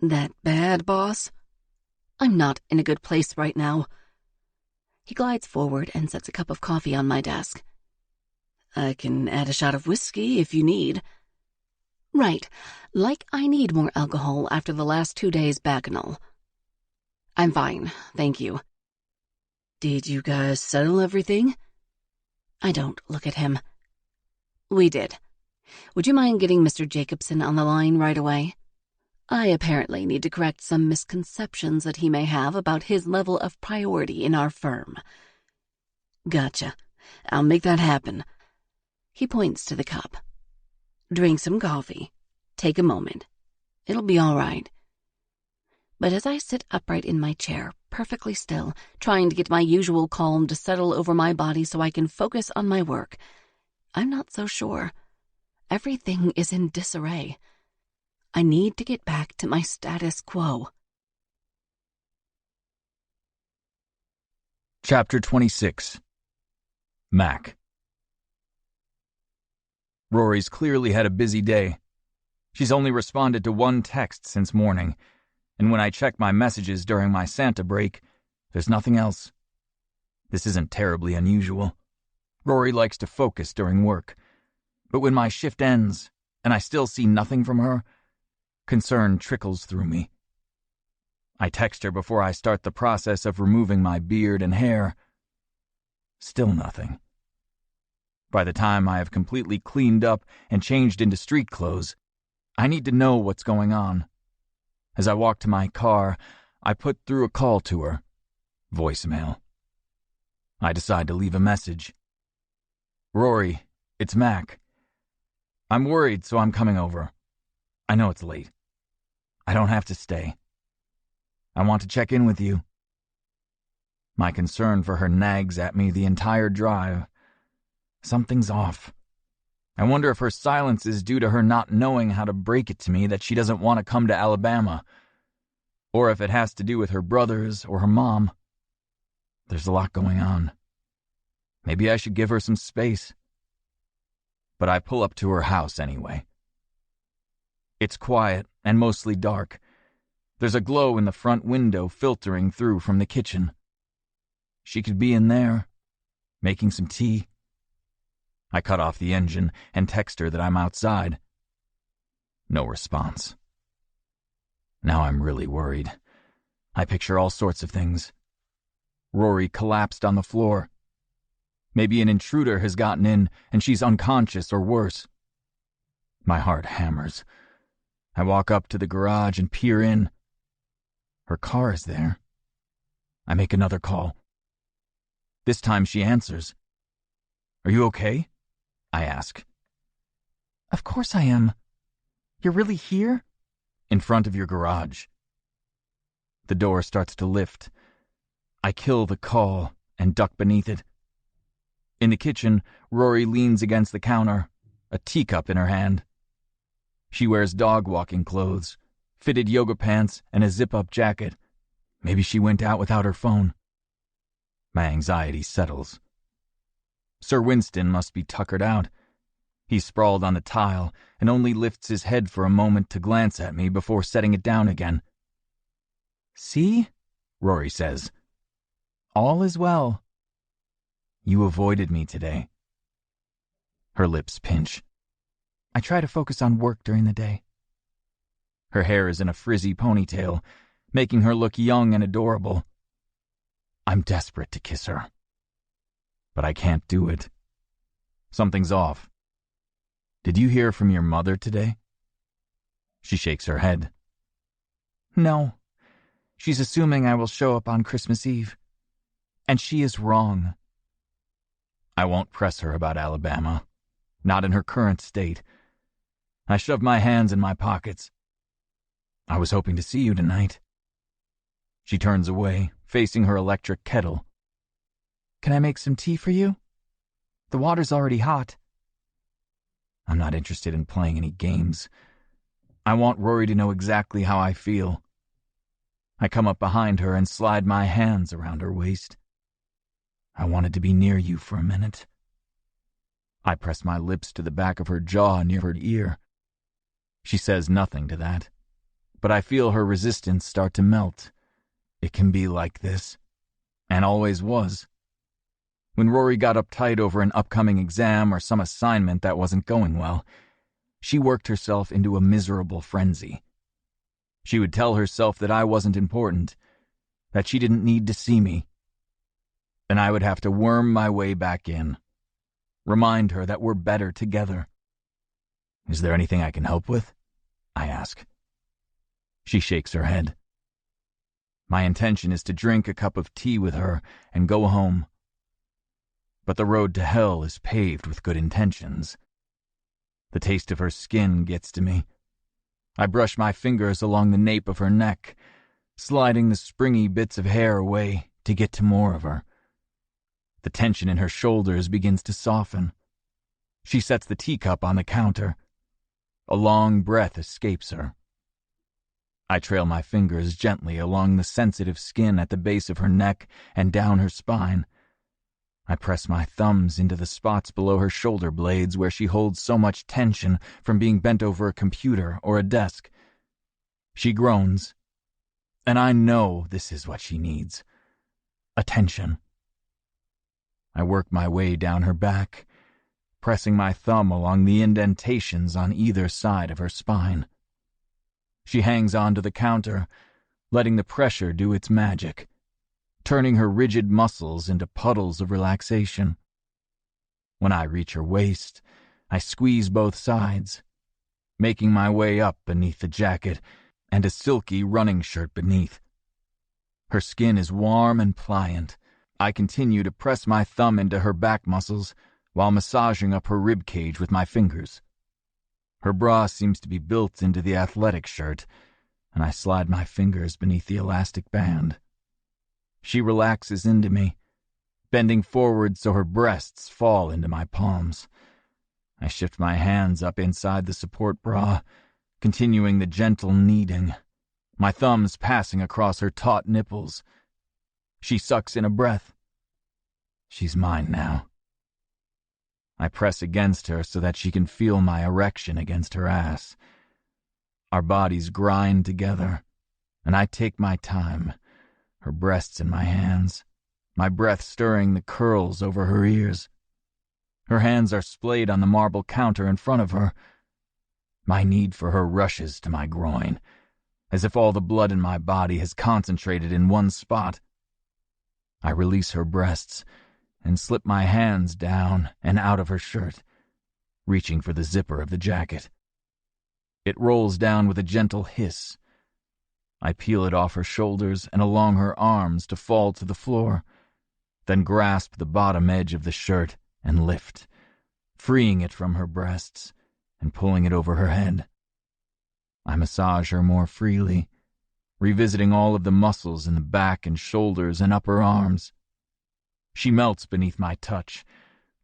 "That bad, boss?" "I'm not in a good place right now." He glides forward and sets a cup of coffee on my desk. "I can add a shot of whiskey if you need." "Right, like I need more alcohol after the last 2 days bacchanal." "I'm fine, thank you." "Did you guys settle everything?" I don't look at him. "We did. Would you mind getting Mr. Jacobson on the line right away? I apparently need to correct some misconceptions that he may have about his level of priority in our firm." "Gotcha. I'll make that happen." He points to the cup. "Drink some coffee. Take a moment. It'll be all right." But as I sit upright in my chair, perfectly still, trying to get my usual calm to settle over my body so I can focus on my work, I'm not so sure. Everything is in disarray. I need to get back to my status quo. Chapter 26. Mac. Rory's clearly had a busy day. She's only responded to one text since morning, and when I check my messages during my Santa break, there's nothing else. This isn't terribly unusual. Rory likes to focus during work, but when my shift ends and I still see nothing from her, concern trickles through me. I text her before I start the process of removing my beard and hair. Still nothing. By the time I have completely cleaned up and changed into street clothes, I need to know what's going on. As I walk to my car, I put through a call to her. Voicemail. I decide to leave a message. "Rory, it's Mac. I'm worried, so I'm coming over. I know it's late. I don't have to stay. I want to check in with you." My concern for her nags at me the entire drive. Something's off. I wonder if her silence is due to her not knowing how to break it to me that she doesn't want to come to Alabama, or if it has to do with her brothers or her mom. There's a lot going on. Maybe I should give her some space. But I pull up to her house anyway. It's quiet and mostly dark. There's a glow in the front window filtering through from the kitchen. She could be in there, making some tea. I cut off the engine and text her that I'm outside. No response. Now I'm really worried. I picture all sorts of things. Rory collapsed on the floor. Maybe an intruder has gotten in and she's unconscious or worse. My heart hammers. I walk up to the garage and peer in. Her car is there. I make another call. This time she answers. "Are you okay?" I ask. "Of course I am," You're really here? In front of your garage. The door starts to lift. I kill the call and duck beneath it. In the kitchen, Rory leans against the counter, a teacup in her hand. She wears dog-walking clothes, fitted yoga pants, and a zip-up jacket. Maybe she went out without her phone. My anxiety settles. Sir Winston must be tuckered out. He's sprawled on the tile and only lifts his head for a moment to glance at me before setting it down again. See? Rory says. All is well. You avoided me today. Her lips pinch. I try to focus on work during the day. Her hair is in a frizzy ponytail, making her look young and adorable. I'm desperate to kiss her. But I can't do it. Something's off. Did you hear from your mother today? She shakes her head. No. She's assuming I will show up on Christmas Eve. And she is wrong. I won't press her about Alabama. Not in her current state. I shove my hands in my pockets. I was hoping to see you tonight. She turns away, facing her electric kettle. Can I make some tea for you? The water's already hot. I'm not interested in playing any games. I want Rory to know exactly how I feel. I come up behind her and slide my hands around her waist. I wanted to be near you for a minute. I press my lips to the back of her jaw near her ear. She says nothing to that, but I feel her resistance start to melt. It can be like this, and always was. When Rory got uptight over an upcoming exam or some assignment that wasn't going well, she worked herself into a miserable frenzy. She would tell herself that I wasn't important, that she didn't need to see me. And I would have to worm my way back in, remind her that we're better together. Is there anything I can help with? I ask. She shakes her head. My intention is to drink a cup of tea with her and go home. But the road to hell is paved with good intentions. The taste of her skin gets to me. I brush my fingers along the nape of her neck, sliding the springy bits of hair away to get to more of her. The tension in her shoulders begins to soften. She sets the teacup on the counter. A long breath escapes her. I trail my fingers gently along the sensitive skin at the base of her neck and down her spine. I press my thumbs into the spots below her shoulder blades where she holds so much tension from being bent over a computer or a desk. She groans, and I know this is what she needs. Attention. I work my way down her back, pressing my thumb along the indentations on either side of her spine. She hangs onto the counter, letting the pressure do its magic, turning her rigid muscles into puddles of relaxation. When I reach her waist, I squeeze both sides, making my way up beneath the jacket and a silky running shirt beneath. Her skin is warm and pliant. I continue to press my thumb into her back muscles while massaging up her rib cage with my fingers. Her bra seems to be built into the athletic shirt, and I slide my fingers beneath the elastic band. She relaxes into me, bending forward so her breasts fall into my palms. I shift my hands up inside the support bra, continuing the gentle kneading, my thumbs passing across her taut nipples. She sucks in a breath. She's mine now. I press against her so that she can feel my erection against her ass. Our bodies grind together, and I take my time, her breasts in my hands, my breath stirring the curls over her ears. Her hands are splayed on the marble counter in front of her. My need for her rushes to my groin, as if all the blood in my body has concentrated in one spot. I release her breasts and slip my hands down and out of her shirt, reaching for the zipper of the jacket. It rolls down with a gentle hiss. I peel it off her shoulders and along her arms to fall to the floor, then grasp the bottom edge of the shirt and lift, freeing it from her breasts and pulling it over her head. I massage her more freely, revisiting all of the muscles in the back and shoulders and upper arms. She melts beneath my touch,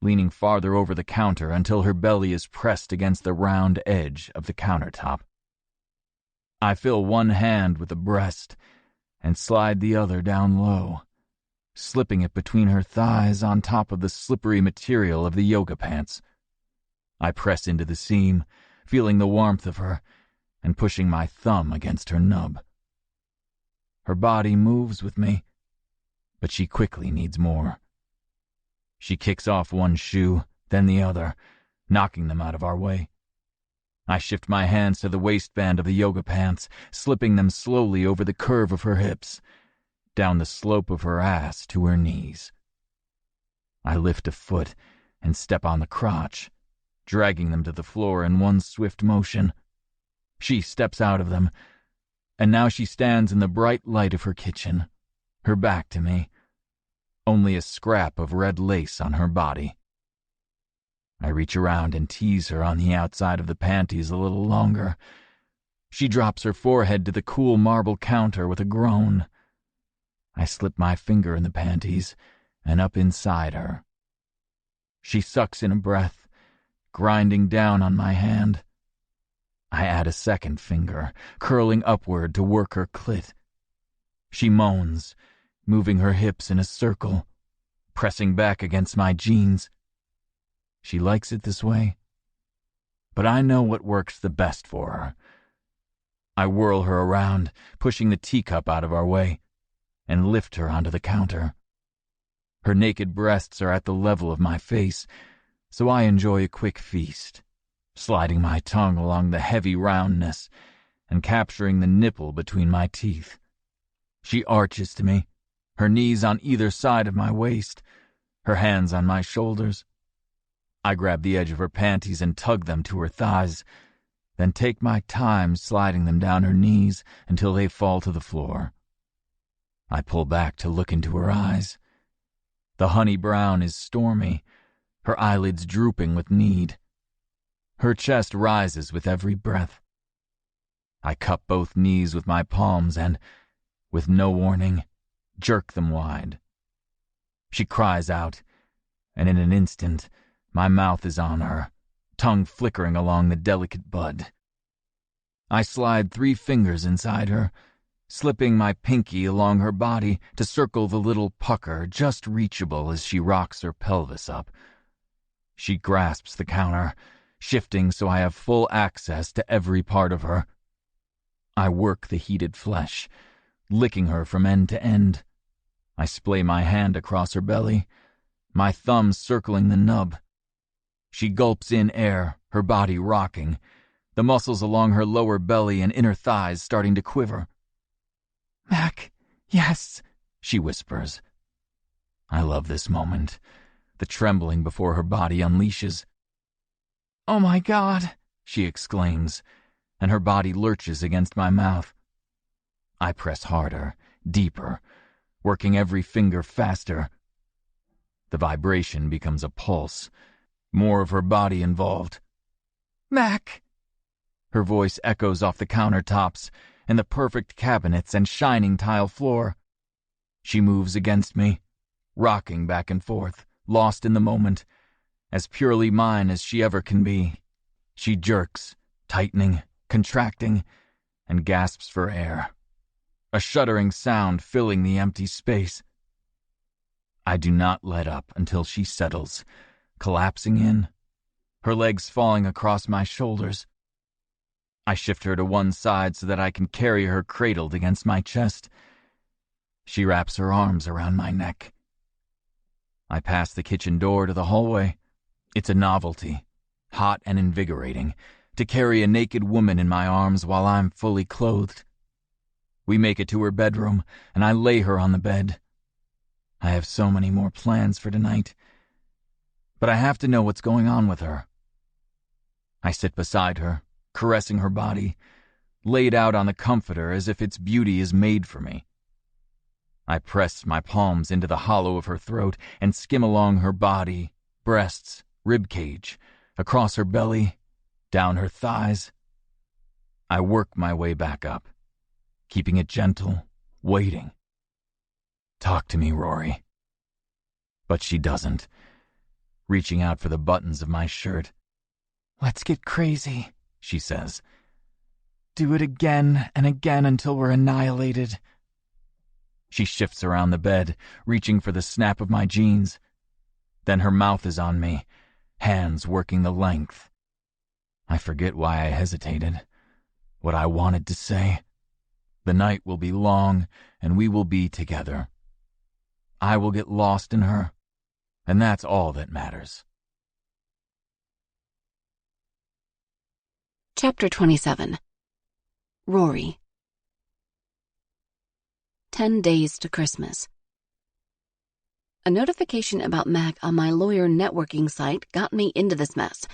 leaning farther over the counter until her belly is pressed against the round edge of the countertop. I fill one hand with the breast and slide the other down low, slipping it between her thighs on top of the slippery material of the yoga pants. I press into the seam, feeling the warmth of her, and pushing my thumb against her nub. Her body moves with me, but she quickly needs more. She kicks off one shoe, then the other, knocking them out of our way. I shift my hands to the waistband of the yoga pants, slipping them slowly over the curve of her hips, down the slope of her ass to her knees. I lift a foot and step on the crotch, dragging them to the floor in one swift motion. She steps out of them, and now she stands in the bright light of her kitchen, her back to me, only a scrap of red lace on her body. I reach around and tease her on the outside of the panties a little longer. She drops her forehead to the cool marble counter with a groan. I slip my finger in the panties and up inside her. She sucks in a breath, grinding down on my hand. I add a second finger, curling upward to work her clit. She moans, moving her hips in a circle, pressing back against my jeans. She likes it this way, but I know what works the best for her. I whirl her around, pushing the teacup out of our way, and lift her onto the counter. Her naked breasts are at the level of my face, so I enjoy a quick feast, sliding my tongue along the heavy roundness and capturing the nipple between my teeth. She arches to me, her knees on either side of my waist, her hands on my shoulders. I grab the edge of her panties and tug them to her thighs, then take my time sliding them down her knees until they fall to the floor. I pull back to look into her eyes. The honey brown is stormy, her eyelids drooping with need. Her chest rises with every breath. I cup both knees with my palms and, with no warning, jerk them wide. She cries out, and in an instant, my mouth is on her, tongue flickering along the delicate bud. I slide 3 fingers inside her, slipping my pinky along her body to circle the little pucker just reachable as she rocks her pelvis up. She grasps the counter, shifting so I have full access to every part of her. I work the heated flesh, licking her from end to end. I splay my hand across her belly, my thumb circling the nub. She gulps in air, her body rocking, the muscles along her lower belly and inner thighs starting to quiver. "Mac, yes," she whispers. I love this moment, the trembling before her body unleashes. "Oh my God," she exclaims, and her body lurches against my mouth. I press harder, deeper, working every finger faster. The vibration becomes a pulse, more of her body involved. "Mac!" Her voice echoes off the countertops and the perfect cabinets and shining tile floor. She moves against me, rocking back and forth, lost in the moment, as purely mine as she ever can be. She jerks, tightening, contracting, and gasps for air, a shuddering sound filling the empty space. I do not let up until she settles, collapsing in, her legs falling across my shoulders. I shift her to one side so that I can carry her cradled against my chest. She wraps her arms around my neck. I pass the kitchen door to the hallway. It's a novelty, hot and invigorating, to carry a naked woman in my arms while I'm fully clothed. We make it to her bedroom, and I lay her on the bed. I have so many more plans for tonight, but I have to know what's going on with her. I sit beside her, caressing her body, laid out on the comforter as if its beauty is made for me. I press my palms into the hollow of her throat and skim along her body, breasts, rib cage, across her belly, down her thighs. I work my way back up, keeping it gentle, waiting. Talk to me, Rory. But she doesn't, reaching out for the buttons of my shirt. Let's get crazy, she says. Do it again and again until we're annihilated. She shifts around the bed, reaching for the snap of my jeans. Then her mouth is on me, hands working the length. I forget why I hesitated, what I wanted to say. The night will be long, and we will be together. I will get lost in her, and that's all that matters. Chapter 27. Rory. 10 days to Christmas. A notification about Mac on my lawyer networking site got me into this mess,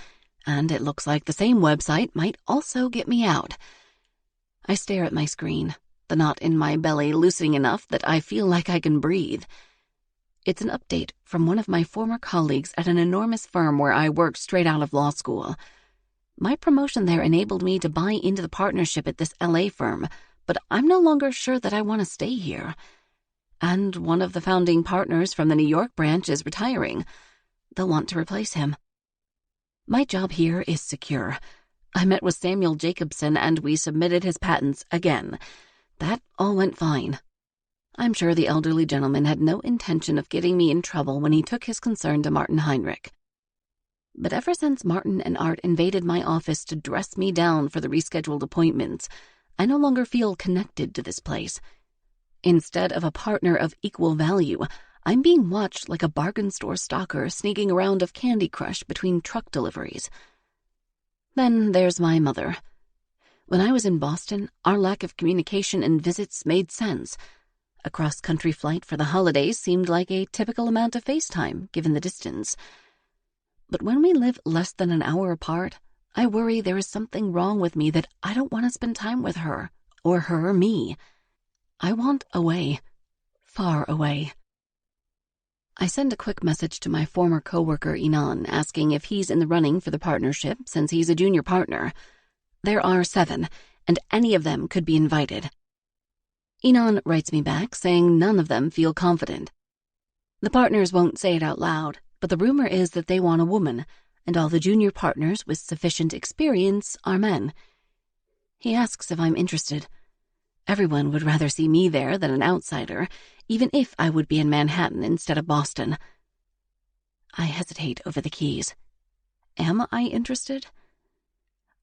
and it looks like the same website might also get me out. I stare at my screen, the knot in my belly loosening enough that I feel like I can breathe. It's an update from one of my former colleagues at an enormous firm where I worked straight out of law school. My promotion there enabled me to buy into the partnership at this LA firm, but I'm no longer sure that I want to stay here. And one of the founding partners from the New York branch is retiring. They'll want to replace him. My job here is secure. I met with Samuel Jacobson and we submitted his patents again. That all went fine. I'm sure the elderly gentleman had no intention of getting me in trouble when he took his concern to Martin Heinrich. But ever since Martin and Art invaded my office to dress me down for the rescheduled appointments, I no longer feel connected to this place. Instead of a partner of equal value, I'm being watched like a bargain store stalker sneaking a round of Candy Crush between truck deliveries. Then there's my mother. When I was in Boston, our lack of communication and visits made sense. A cross-country flight for the holidays seemed like a typical amount of FaceTime, given the distance. But when we live less than an hour apart, I worry there is something wrong with me that I don't want to spend time with her, or her me. I want away, far away. I send a quick message to my former coworker Inan, asking if he's in the running for the partnership since he's a junior partner. There are 7, and any of them could be invited. Inan writes me back saying none of them feel confident. The partners won't say it out loud, but the rumor is that they want a woman, and all the junior partners with sufficient experience are men. He asks if I'm interested. Everyone would rather see me there than an outsider, even if I would be in Manhattan instead of Boston. I hesitate over the keys. Am I interested?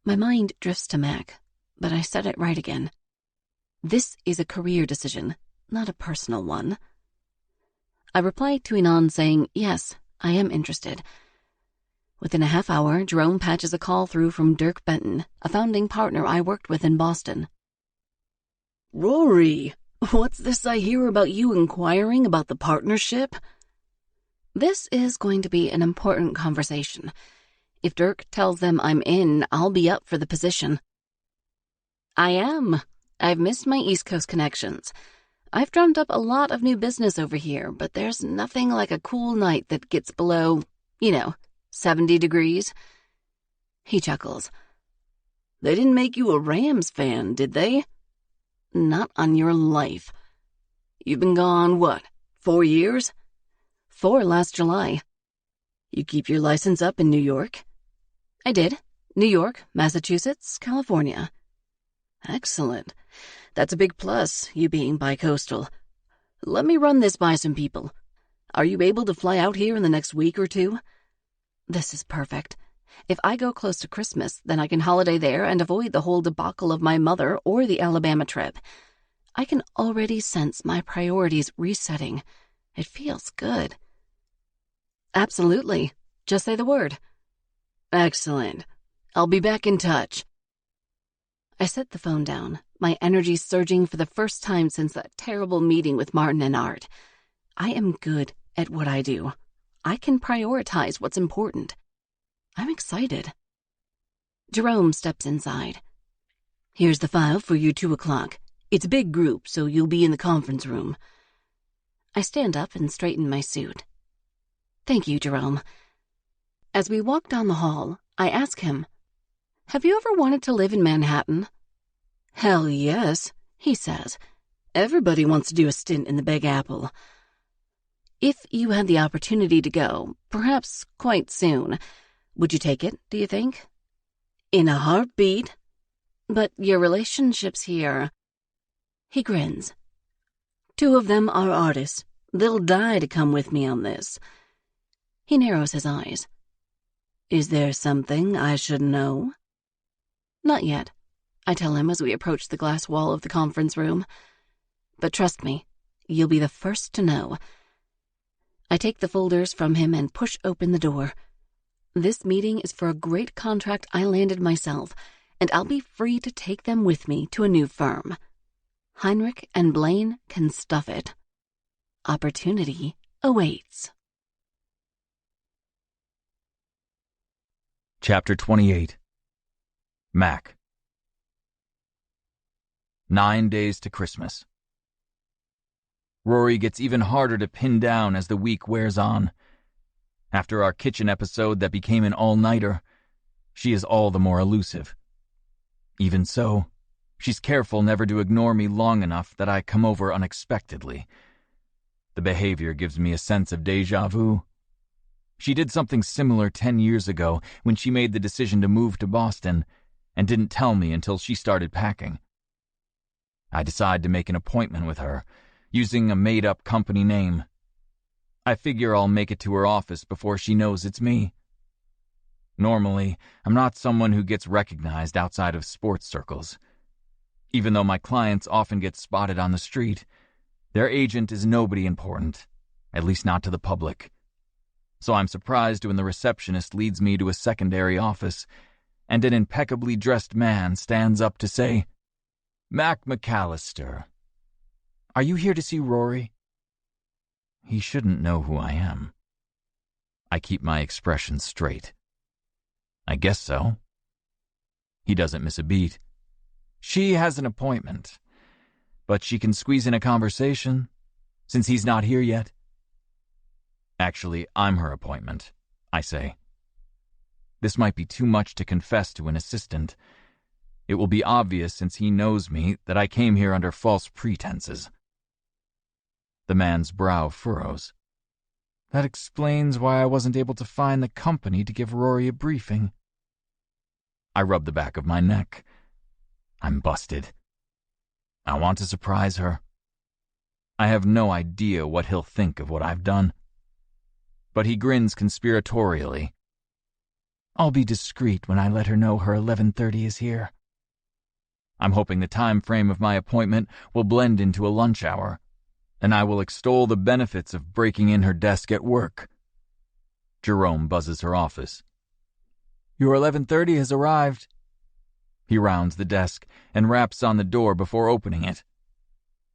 My mind drifts to Mac, but I said it right again. This is a career decision, not a personal one. I reply to Inan saying, yes, I am interested. Within a half hour, Jerome patches a call through from Dirk Benton, a founding partner I worked with in Boston. Rory, what's this I hear about you inquiring about the partnership? This is going to be an important conversation. If Dirk tells them I'm in, I'll be up for the position. I am. I've missed my East Coast connections. I've drummed up a lot of new business over here, but there's nothing like a cool night that gets below, 70 degrees. He chuckles. They didn't make you a Rams fan, did they? Not on your life. You've been gone, 4 years? 4 last July. You keep your license up in New York? I did. New York, Massachusetts, California. Excellent. That's a big plus, you being bi-coastal. Let me run this by some people. Are you able to fly out here in the next week or 2? This is perfect. If I go close to Christmas, then I can holiday there and avoid the whole debacle of my mother or the Alabama trip. I can already sense my priorities resetting. It feels good. Absolutely. Just say the word. Excellent. I'll be back in touch. I set the phone down, my energy surging for the first time since that terrible meeting with Martin and Art. I am good at what I do. I can prioritize what's important. I'm excited. Jerome steps inside. Here's the file for your 2 o'clock. It's a big group, so you'll be in the conference room. I stand up and straighten my suit. Thank you, Jerome. As we walk down the hall, I ask him, have you ever wanted to live in Manhattan? Hell yes, he says. Everybody wants to do a stint in the Big Apple. If you had the opportunity to go, perhaps quite soon, would you take it, do you think? In a heartbeat. But your relationships here... He grins. 2 of them are artists. They'll die to come with me on this. He narrows his eyes. Is there something I should know? Not yet, I tell him as we approach the glass wall of the conference room. But trust me, you'll be the first to know. I take the folders from him and push open the door. This meeting is for a great contract I landed myself, and I'll be free to take them with me to a new firm. Heinrich and Blaine can stuff it. Opportunity awaits. Chapter 28. Mac. 9 days to Christmas. Rory gets even harder to pin down as the week wears on. After our kitchen episode that became an all-nighter, she is all the more elusive. Even so, she's careful never to ignore me long enough that I come over unexpectedly. The behavior gives me a sense of déjà vu. She did something similar 10 years ago when she made the decision to move to Boston and didn't tell me until she started packing. I decide to make an appointment with her, using a made-up company name. I figure I'll make it to her office before she knows it's me. Normally, I'm not someone who gets recognized outside of sports circles. Even though my clients often get spotted on the street, their agent is nobody important, at least not to the public. So I'm surprised when the receptionist leads me to a secondary office, and an impeccably dressed man stands up to say, "Mac McAllister. Are you here to see Rory?" He shouldn't know who I am. I keep my expression straight. I guess so. He doesn't miss a beat. She has an appointment, but she can squeeze in a conversation, since he's not here yet. Actually, I'm her appointment, I say. This might be too much to confess to an assistant. It will be obvious since he knows me that I came here under false pretenses. The man's brow furrows. That explains why I wasn't able to find the company to give Rory a briefing. I rub the back of my neck. I'm busted. I want to surprise her. I have no idea what he'll think of what I've done. But he grins conspiratorially. I'll be discreet when I let her know her 11:30 is here. I'm hoping the time frame of my appointment will blend into a lunch hour, and I will extol the benefits of breaking in her desk at work. Jerome buzzes her office. Your 11:30 has arrived. He rounds the desk and raps on the door before opening it.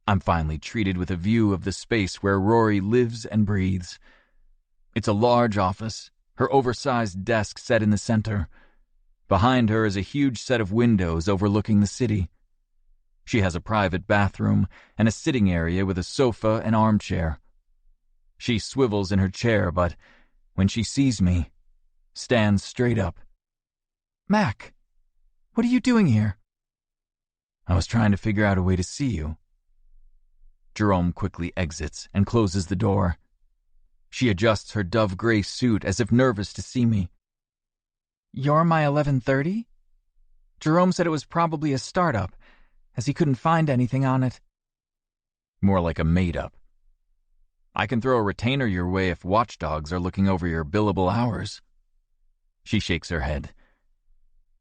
I'm finally treated with a view of the space where Rory lives and breathes. It's a large office, her oversized desk set in the center. Behind her is a huge set of windows overlooking the city. She has a private bathroom and a sitting area with a sofa and armchair. She swivels in her chair, but when she sees me, stands straight up. Mac, what are you doing here? I was trying to figure out a way to see you. Jerome quickly exits and closes the door. She adjusts her dove gray suit as if nervous to see me. You're my 11:30? Jerome said it was probably a startup, as he couldn't find anything on it. More like a made-up. I can throw a retainer your way if watchdogs are looking over your billable hours. She shakes her head.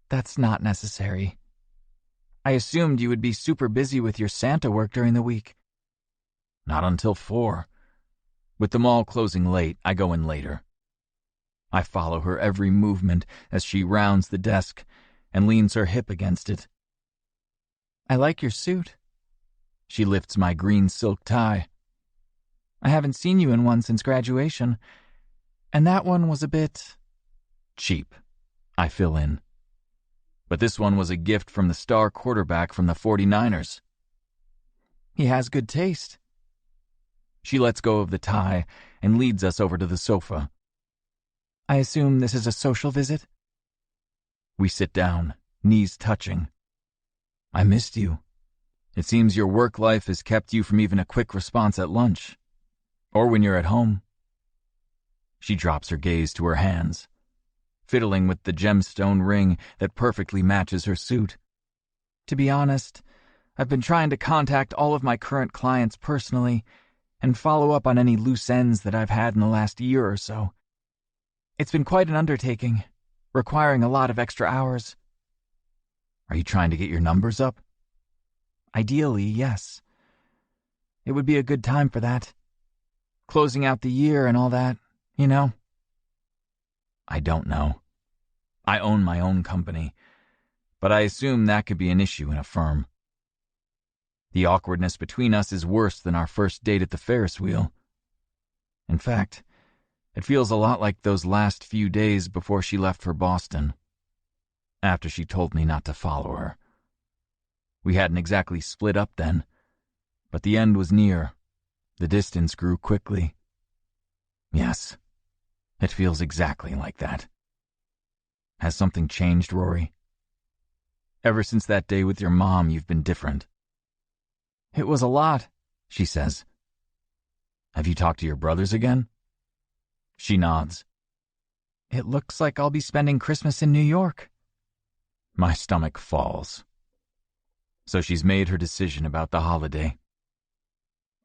That's not necessary. I assumed you would be super busy with your Santa work during the week. Not until 4. With the mall closing late, I go in later. I follow her every movement as she rounds the desk and leans her hip against it. I like your suit. She lifts my green silk tie. I haven't seen you in one since graduation, and that one was a bit cheap, I fill in. But this one was a gift from the star quarterback from the 49ers. He has good taste. She lets go of the tie and leads us over to the sofa. I assume this is a social visit? We sit down, knees touching. I missed you. It seems your work life has kept you from even a quick response at lunch. Or when you're at home. She drops her gaze to her hands, fiddling with the gemstone ring that perfectly matches her suit. To be honest, I've been trying to contact all of my current clients personally and follow up on any loose ends that I've had in the last year or so. It's been quite an undertaking, requiring a lot of extra hours. Are you trying to get your numbers up? Ideally, yes. It would be a good time for that. Closing out the year and all that, you know? I don't know. I own my own company, but I assume that could be an issue in a firm. The awkwardness between us is worse than our first date at the Ferris wheel. In fact, it feels a lot like those last few days before she left for Boston, after she told me not to follow her. We hadn't exactly split up then, but the end was near. The distance grew quickly. Yes, it feels exactly like that. Has something changed, Rory? Ever since that day with your mom, you've been different. It was a lot, she says. Have you talked to your brothers again? She nods. It looks like I'll be spending Christmas in New York. My stomach falls. So she's made her decision about the holiday.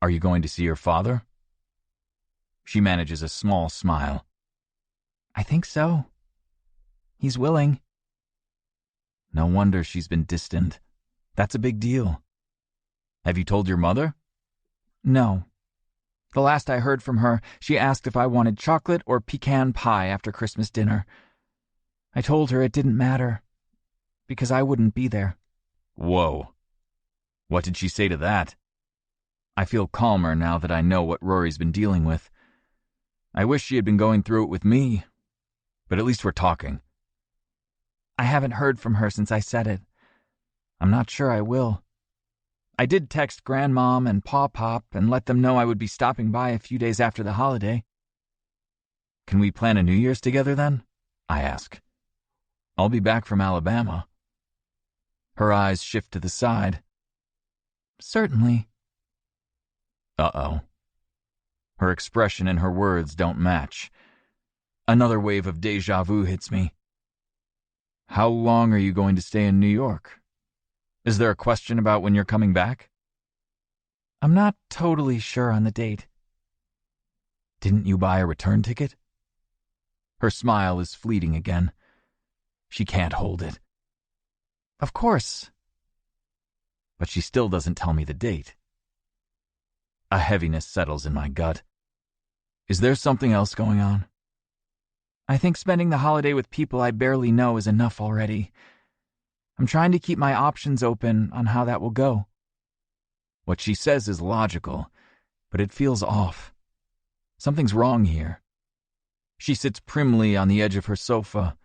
Are you going to see your father? She manages a small smile. I think so. He's willing. No wonder she's been distant. That's a big deal. Have you told your mother? No. The last I heard from her, she asked if I wanted chocolate or pecan pie after Christmas dinner. I told her it didn't matter, because I wouldn't be there. Whoa. What did she say to that? I feel calmer now that I know what Rory's been dealing with. I wish she had been going through it with me, but at least we're talking. I haven't heard from her since I said it. I'm not sure I will. I did text Grandmom and Paw Pop and let them know I would be stopping by a few days after the holiday. Can we plan a New Year's together then? I ask. I'll be back from Alabama. Her eyes shift to the side. Certainly. Uh-oh. Her expression and her words don't match. Another wave of déjà vu hits me. How long are you going to stay in New York? Is there a question about when you're coming back? I'm not totally sure on the date. Didn't you buy a return ticket? Her smile is fleeting again. She can't hold it. Of course. But she still doesn't tell me the date. A heaviness settles in my gut. Is there something else going on? I think spending the holiday with people I barely know is enough already. I'm trying to keep my options open on how that will go. What she says is logical, but it feels off. Something's wrong here. She sits primly on the edge of her sofa,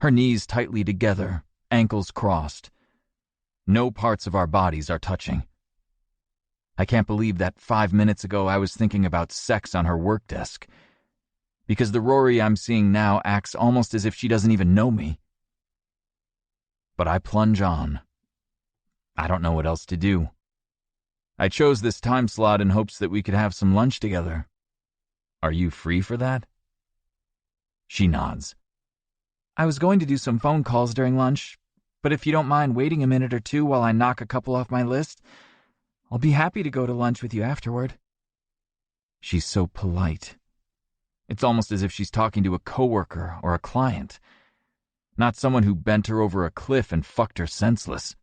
her knees tightly together, ankles crossed. No parts of our bodies are touching. I can't believe that 5 minutes ago I was thinking about sex on her work desk, because the Rory I'm seeing now acts almost as if she doesn't even know me. But I plunge on. I don't know what else to do. I chose this time slot in hopes that we could have some lunch together. Are you free for that? She nods. I was going to do some phone calls during lunch, but if you don't mind waiting a minute or two while I knock a couple off my list, I'll be happy to go to lunch with you afterward. She's so polite. It's almost as if she's talking to a coworker or a client, not someone who bent her over a cliff and fucked her senseless.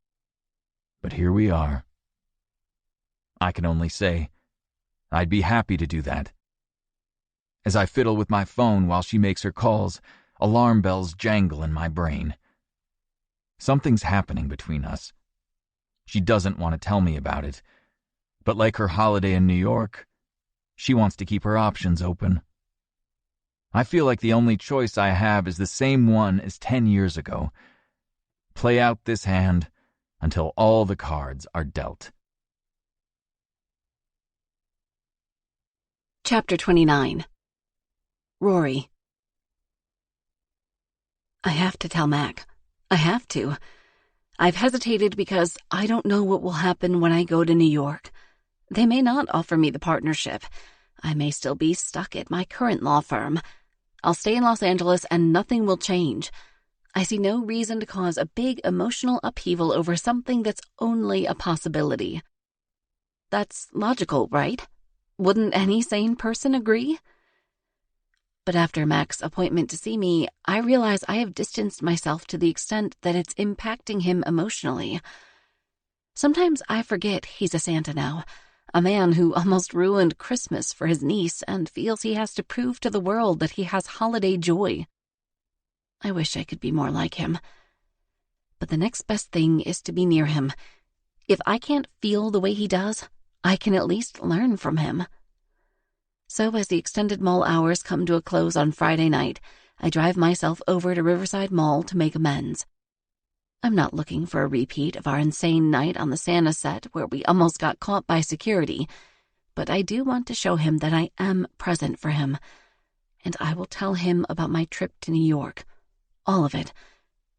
But here we are. I can only say, I'd be happy to do that. As I fiddle with my phone while she makes her calls, alarm bells jangle in my brain. Something's happening between us. She doesn't want to tell me about it, but like her holiday in New York, she wants to keep her options open. I feel like the only choice I have is the same one as 10 years ago. Play out this hand until all the cards are dealt. Chapter 29. Rory. I have to tell Mac. I have to. I've hesitated because I don't know what will happen when I go to New York. They may not offer me the partnership. I may still be stuck at my current law firm. I'll stay in Los Angeles and nothing will change. I see no reason to cause a big emotional upheaval over something that's only a possibility. That's logical, right? Wouldn't any sane person agree? But after Mac's appointment to see me, I realize I have distanced myself to the extent that it's impacting him emotionally. Sometimes I forget he's a Santa now, a man who almost ruined Christmas for his niece and feels he has to prove to the world that he has holiday joy. I wish I could be more like him. But the next best thing is to be near him. If I can't feel the way he does, I can at least learn from him. So as the extended mall hours come to a close on Friday night, I drive myself over to Riverside Mall to make amends. I'm not looking for a repeat of our insane night on the Santa set where we almost got caught by security, but I do want to show him that I am present for him, and I will tell him about my trip to New York. All of it.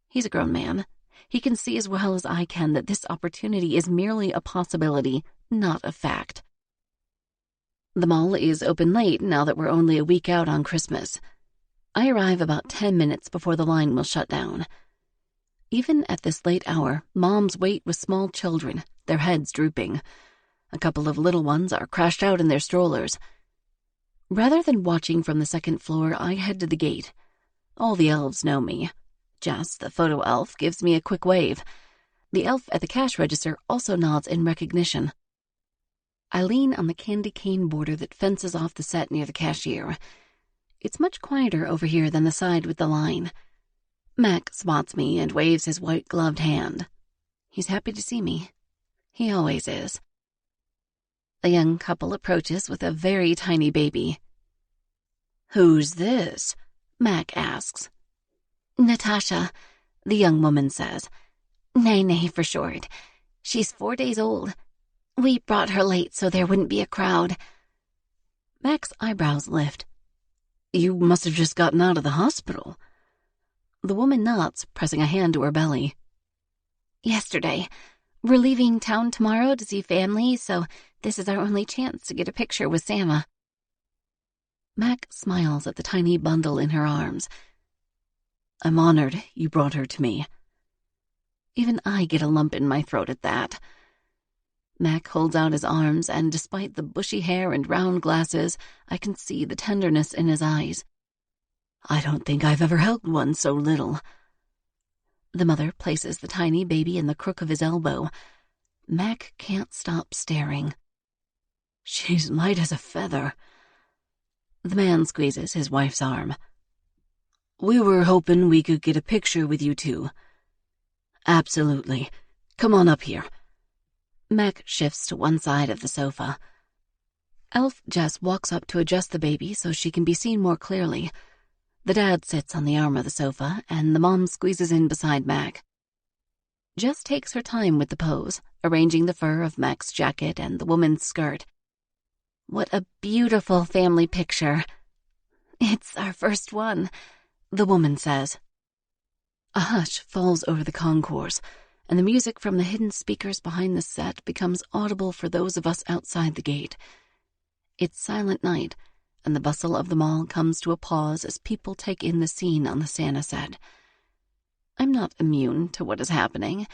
He's a grown man. He can see as well as I can that this opportunity is merely a possibility, not a fact. The mall is open late now that we're only a week out on Christmas. I arrive about 10 minutes before the line will shut down. Even at this late hour, moms wait with small children, their heads drooping. A couple of little ones are crashed out in their strollers. Rather than watching from the second floor, I head to the gate. All the elves know me. Jess, the photo elf, gives me a quick wave. The elf at the cash register also nods in recognition. I lean on the candy cane border that fences off the set near the cashier. It's much quieter over here than the side with the line. Mac spots me and waves his white-gloved hand. He's happy to see me. He always is. A young couple approaches with a very tiny baby. "Who's this?" Mac asks. "Natasha," the young woman says. "Nene for short. She's 4 days old. We brought her late so there wouldn't be a crowd." Mac's eyebrows lift. "You must have just gotten out of the hospital." The woman nods, pressing a hand to her belly. "Yesterday. We're leaving town tomorrow to see family, so this is our only chance to get a picture with Santa." Mac smiles at the tiny bundle in her arms. "I'm honored you brought her to me." Even I get a lump in my throat at that. Mac holds out his arms, and despite the bushy hair and round glasses, I can see the tenderness in his eyes. "I don't think I've ever held one so little." The mother places the tiny baby in the crook of his elbow. Mac can't stop staring. "She's light as a feather." The man squeezes his wife's arm. "We were hoping we could get a picture with you two." "Absolutely. Come on up here." Mac shifts to one side of the sofa. Elf Jess walks up to adjust the baby so she can be seen more clearly. The dad sits on the arm of the sofa, and the mom squeezes in beside Mac. Jess takes her time with the pose, arranging the fur of Mac's jacket and the woman's skirt. "What a beautiful family picture." "It's our first one," the woman says. A hush falls over the concourse, and the music from the hidden speakers behind the set becomes audible for those of us outside the gate. It's silent night, and the bustle of the mall comes to a pause as people take in the scene on the Santa set. I'm not immune to what is happening.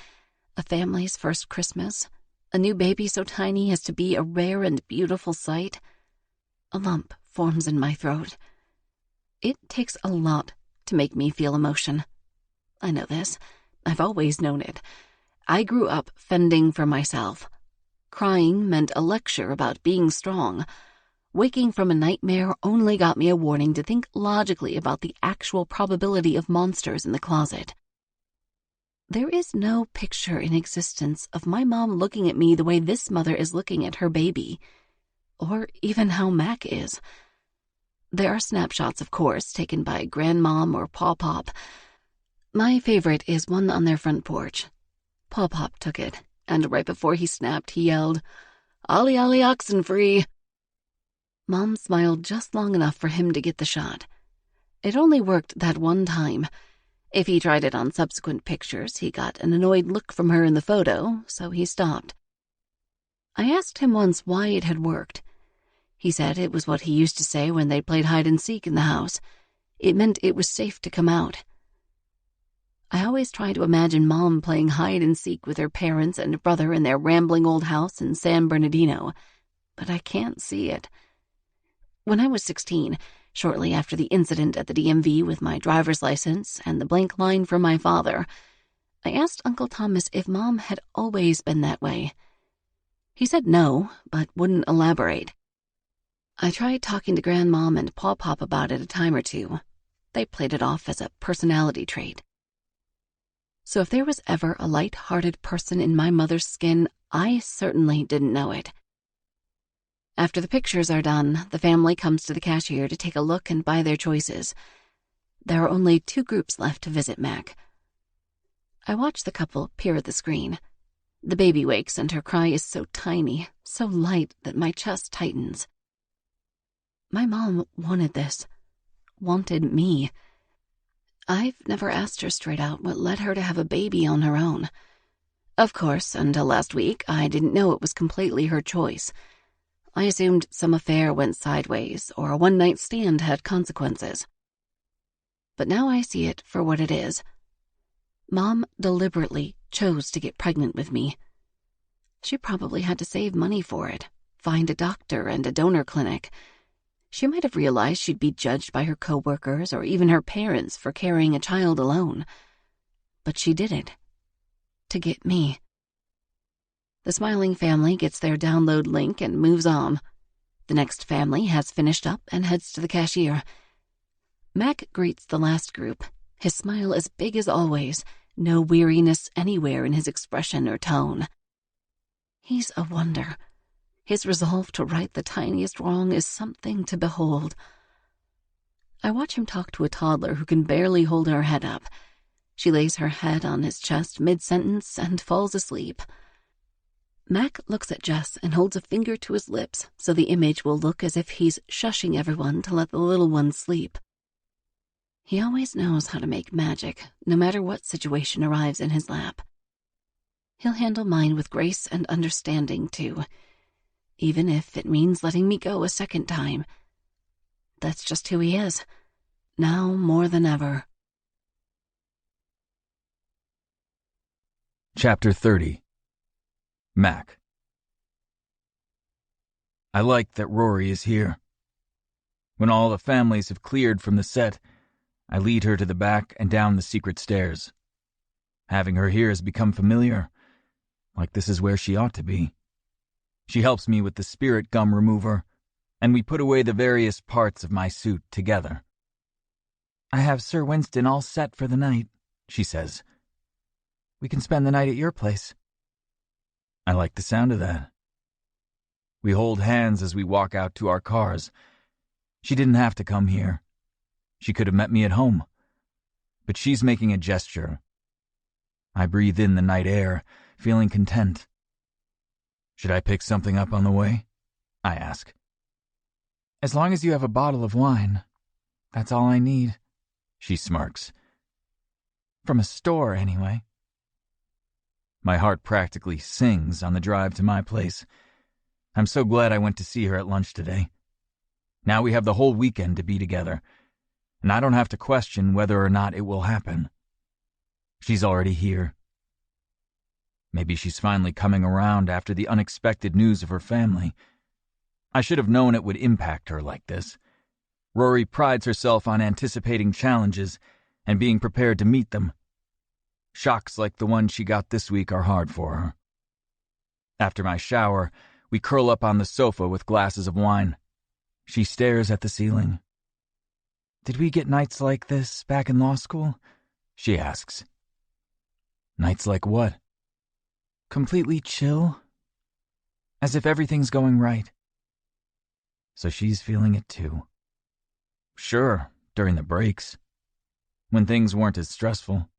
A family's first Christmas, a new baby so tiny as to be a rare and beautiful sight. A lump forms in my throat. It takes a lot to make me feel emotion. I know this. I've always known it. I grew up fending for myself. Crying meant a lecture about being strong. Waking from a nightmare only got me a warning to think logically about the actual probability of monsters in the closet. There is no picture in existence of my mom looking at me the way this mother is looking at her baby, or even how Mac is. There are snapshots, of course, taken by Grandmom or Paw Pop. My favorite is one on their front porch. Paw Pop took it, and right before he snapped, he yelled, "Ollie, Ollie, Oxenfree!" Mom smiled just long enough for him to get the shot. It only worked that one time. If he tried it on subsequent pictures, he got an annoyed look from her in the photo, so he stopped. I asked him once why it had worked. He said it was what he used to say when they played hide-and-seek in the house. It meant it was safe to come out. I always try to imagine Mom playing hide-and-seek with her parents and brother in their rambling old house in San Bernardino, but I can't see it. When I was 16, shortly after the incident at the DMV with my driver's license and the blank line from my father, I asked Uncle Thomas if Mom had always been that way. He said no, but wouldn't elaborate. I tried talking to Grandmom and Paw-Pop about it a time or two. They played it off as a personality trait. So if there was ever a light-hearted person in my mother's skin, I certainly didn't know it. After the pictures are done, the family comes to the cashier to take a look and buy their choices. There are only 2 groups left to visit Mac. I watch the couple peer at the screen. The baby wakes and her cry is so tiny, so light that my chest tightens. My mom wanted this. Wanted me. I've never asked her straight out what led her to have a baby on her own. Of course, until last week, I didn't know it was completely her choice. I assumed some affair went sideways or a one-night stand had consequences. But now I see it for what it is. Mom deliberately chose to get pregnant with me. She probably had to save money for it, find a doctor and a donor clinic. She might have realized she'd be judged by her coworkers or even her parents for carrying a child alone. But she did it. To get me. The smiling family gets their download link and moves on. The next family has finished up and heads to the cashier. Mac greets the last group, his smile as big as always, no weariness anywhere in his expression or tone. He's a wonder. His resolve to right the tiniest wrong is something to behold. I watch him talk to a toddler who can barely hold her head up. She lays her head on his chest mid-sentence and falls asleep. Mac looks at Jess and holds a finger to his lips so the image will look as if he's shushing everyone to let the little one sleep. He always knows how to make magic, no matter what situation arrives in his lap. He'll handle mine with grace and understanding, too, even if it means letting me go a second time. That's just who he is, now more than ever. Chapter 30. Mac. I like that Rory is here. When all the families have cleared from the set, I lead her to the back and down the secret stairs. Having her here has become familiar, like this is where she ought to be. She helps me with the spirit gum remover, and we put away the various parts of my suit together. I have Sir Winston all set for the night, she says. We can spend the night at your place. I like the sound of that. We hold hands as we walk out to our cars. She didn't have to come here. She could have met me at home. But she's making a gesture. I breathe in the night air, feeling content. Should I pick something up on the way? I ask. As long as you have a bottle of wine, that's all I need, she smirks. From a store, anyway. My heart practically sings on the drive to my place. I'm so glad I went to see her at lunch today. Now we have the whole weekend to be together, and I don't have to question whether or not it will happen. She's already here. Maybe she's finally coming around after the unexpected news of her family. I should have known it would impact her like this. Rory prides herself on anticipating challenges and being prepared to meet them. Shocks like the one she got this week are hard for her. After my shower, we curl up on the sofa with glasses of wine. She stares at the ceiling. Did we get nights like this back in law school? She asks. Nights like what? Completely chill. As if everything's going right. So she's feeling it too. Sure, during the breaks. When things weren't as stressful.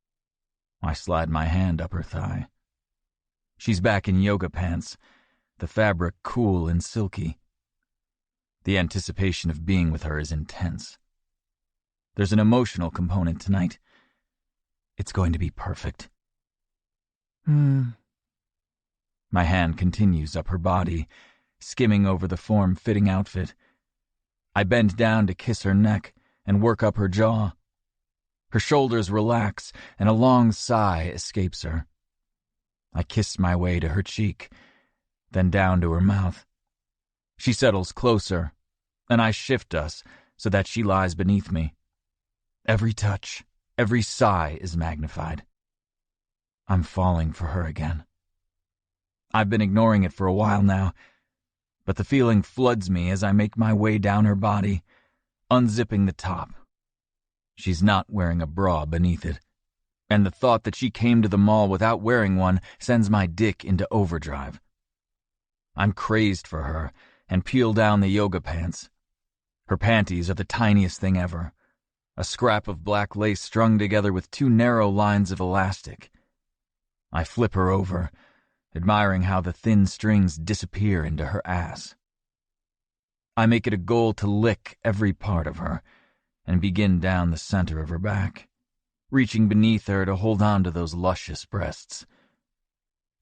I slide my hand up her thigh. She's back in yoga pants, the fabric cool and silky. The anticipation of being with her is intense. There's an emotional component tonight. It's going to be perfect. My hand continues up her body, skimming over the form-fitting outfit. I bend down to kiss her neck and work up her jaw. Her shoulders relax, and a long sigh escapes her. I kiss my way to her cheek, then down to her mouth. She settles closer, and I shift us so that she lies beneath me. Every touch, every sigh is magnified. I'm falling for her again. I've been ignoring it for a while now, but the feeling floods me as I make my way down her body, unzipping the top. She's not wearing a bra beneath it, and the thought that she came to the mall without wearing one sends my dick into overdrive. I'm crazed for her and peel down the yoga pants. Her panties are the tiniest thing ever, a scrap of black lace strung together with 2 narrow lines of elastic. I flip her over, admiring how the thin strings disappear into her ass. I make it a goal to lick every part of her and begin down the center of her back, reaching beneath her to hold on to those luscious breasts.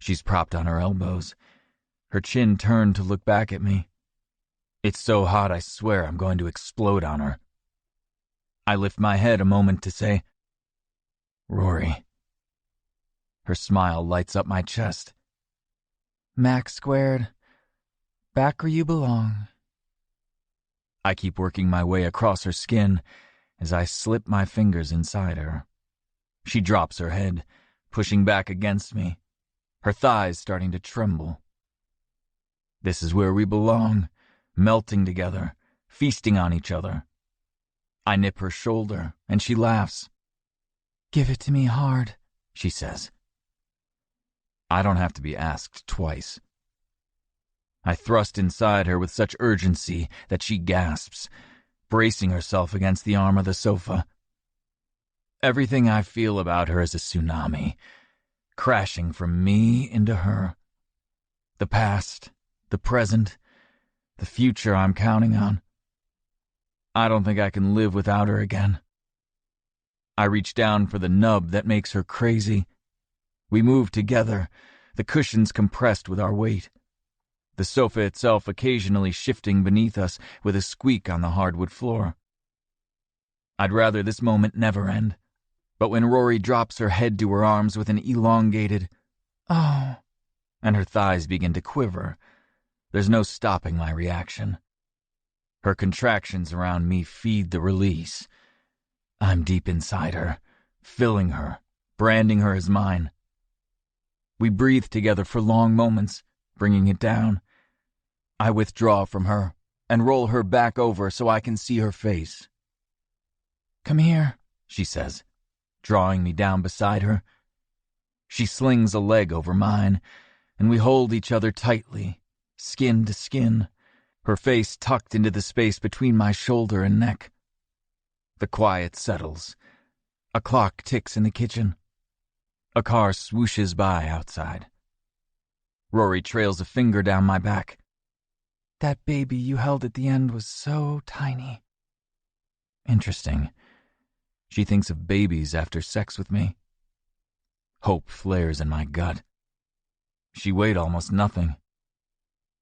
She's propped on her elbows, her chin turned to look back at me. It's so hot I swear I'm going to explode on her. I lift my head a moment to say, "Rory." Her smile lights up my chest. Max squared. Back where you belong. I keep working my way across her skin as I slip my fingers inside her. She drops her head, pushing back against me, her thighs starting to tremble. This is where we belong, melting together, feasting on each other. I nip her shoulder, and she laughs. "Give it to me hard," she says. I don't have to be asked twice. I thrust inside her with such urgency that she gasps, bracing herself against the arm of the sofa. Everything I feel about her is a tsunami, crashing from me into her. The past, the present, the future I'm counting on. I don't think I can live without her again. I reach down for the nub that makes her crazy. We move together, the cushions compressed with our weight. The sofa itself occasionally shifting beneath us with a squeak on the hardwood floor. I'd rather this moment never end, but when Rory drops her head to her arms with an elongated, "Oh," and her thighs begin to quiver, there's no stopping my reaction. Her contractions around me feed the release. I'm deep inside her, filling her, branding her as mine. We breathe together for long moments, bringing it down. I withdraw from her and roll her back over so I can see her face. "Come here," she says, drawing me down beside her. She slings a leg over mine, and we hold each other tightly, skin to skin, her face tucked into the space between my shoulder and neck. The quiet settles. A clock ticks in the kitchen. A car swooshes by outside. Rory trails a finger down my back. "That baby you held at the end was so tiny." Interesting. She thinks of babies after sex with me. Hope flares in my gut. She weighed almost nothing.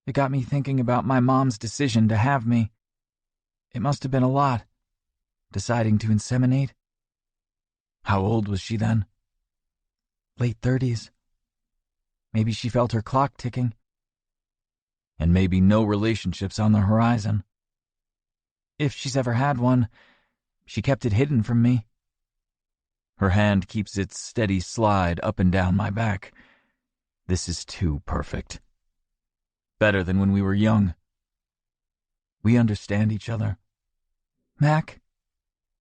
It got me thinking about my mom's decision to have me. It must have been a lot, deciding to inseminate. How old was she then? Late 30s. Maybe she felt her clock ticking. And maybe no relationships on the horizon. If she's ever had one, she kept it hidden from me. Her hand keeps its steady slide up and down my back. This is too perfect. Better than when we were young. We understand each other. Mac?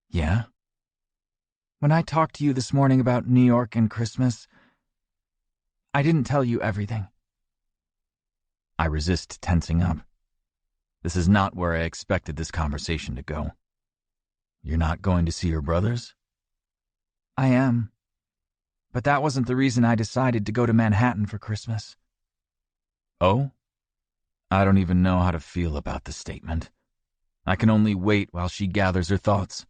Yeah? When I talked to you this morning about New York and Christmas, I didn't tell you everything. I resist tensing up. This is not where I expected this conversation to go. You're not going to see your brothers? I am. But that wasn't the reason I decided to go to Manhattan for Christmas. Oh? I don't even know how to feel about the statement. I can only wait while she gathers her thoughts.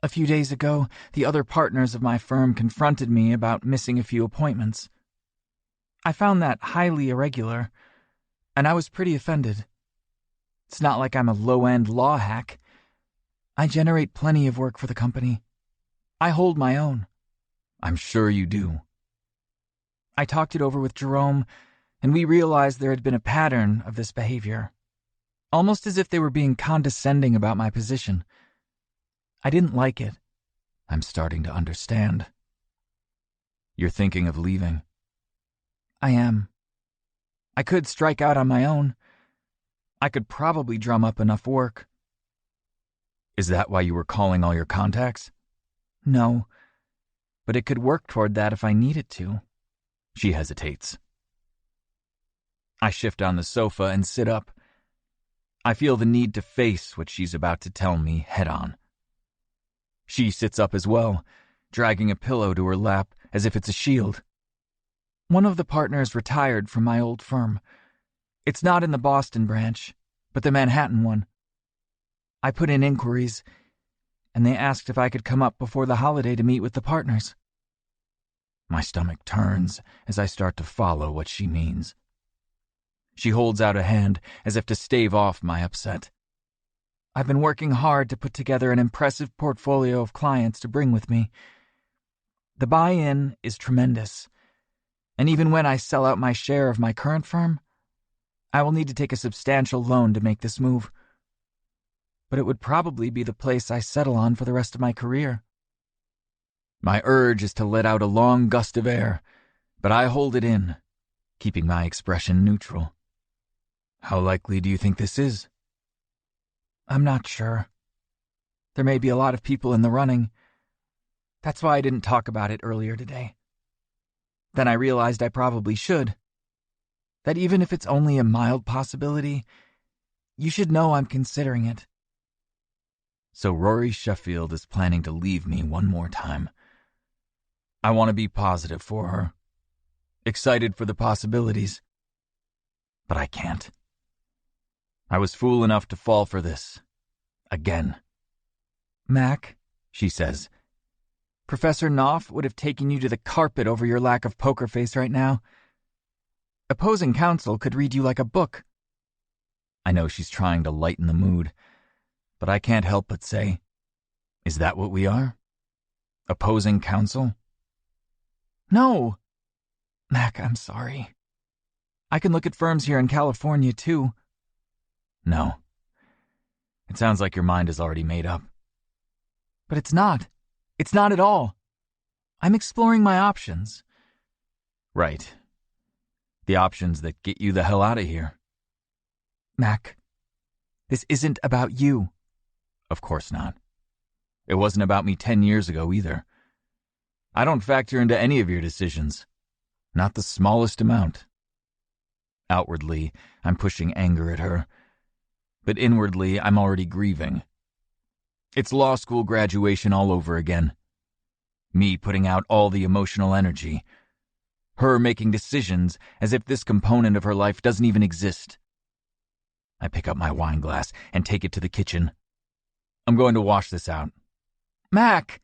A few days ago, the other partners of my firm confronted me about missing a few appointments. I found that highly irregular, and I was pretty offended. It's not like I'm a low-end law hack. I generate plenty of work for the company. I hold my own. I'm sure you do. I talked it over with Jerome, and we realized there had been a pattern of this behavior, almost as if they were being condescending about my position. I didn't like it. I'm starting to understand. You're thinking of leaving? I am. I could strike out on my own. I could probably drum up enough work. Is that why you were calling all your contacts? No, but it could work toward that if I needed to. She hesitates. I shift on the sofa and sit up. I feel the need to face what she's about to tell me head on. She sits up as well, dragging a pillow to her lap as if it's a shield. One of the partners retired from my old firm. It's not in the Boston branch, but the Manhattan one. I put in inquiries, and they asked if I could come up before the holiday to meet with the partners. My stomach turns as I start to follow what she means. She holds out a hand as if to stave off my upset. I've been working hard to put together an impressive portfolio of clients to bring with me. The buy-in is tremendous, and even when I sell out my share of my current firm, I will need to take a substantial loan to make this move. But it would probably be the place I settle on for the rest of my career. My urge is to let out a long gust of air, but I hold it in, keeping my expression neutral. How likely do you think this is? I'm not sure. There may be a lot of people in the running. That's why I didn't talk about it earlier today. Then I realized I probably should. That even if it's only a mild possibility, you should know I'm considering it. So Rory Sheffield is planning to leave me one more time. I want to be positive for her. Excited for the possibilities. But I can't. I was fool enough to fall for this. Again. Mac, she says. Professor Knopf would have taken you to the carpet over your lack of poker face right now. Opposing counsel could read you like a book. I know she's trying to lighten the mood, but I can't help but say, is that what we are? Opposing counsel? No. Mac, I'm sorry. I can look at firms here in California, too. No. It sounds like your mind is already made up. But it's not. It's not at all. I'm exploring my options. Right. The options that get you the hell out of here. Mac, this isn't about you. Of course not. It wasn't about me 10 years ago either. I don't factor into any of your decisions. Not the smallest amount. Outwardly, I'm pushing anger at her. But inwardly, I'm already grieving. It's law school graduation all over again. Me putting out all the emotional energy. Her making decisions as if this component of her life doesn't even exist. I pick up my wine glass and take it to the kitchen. I'm going to wash this out. Mac!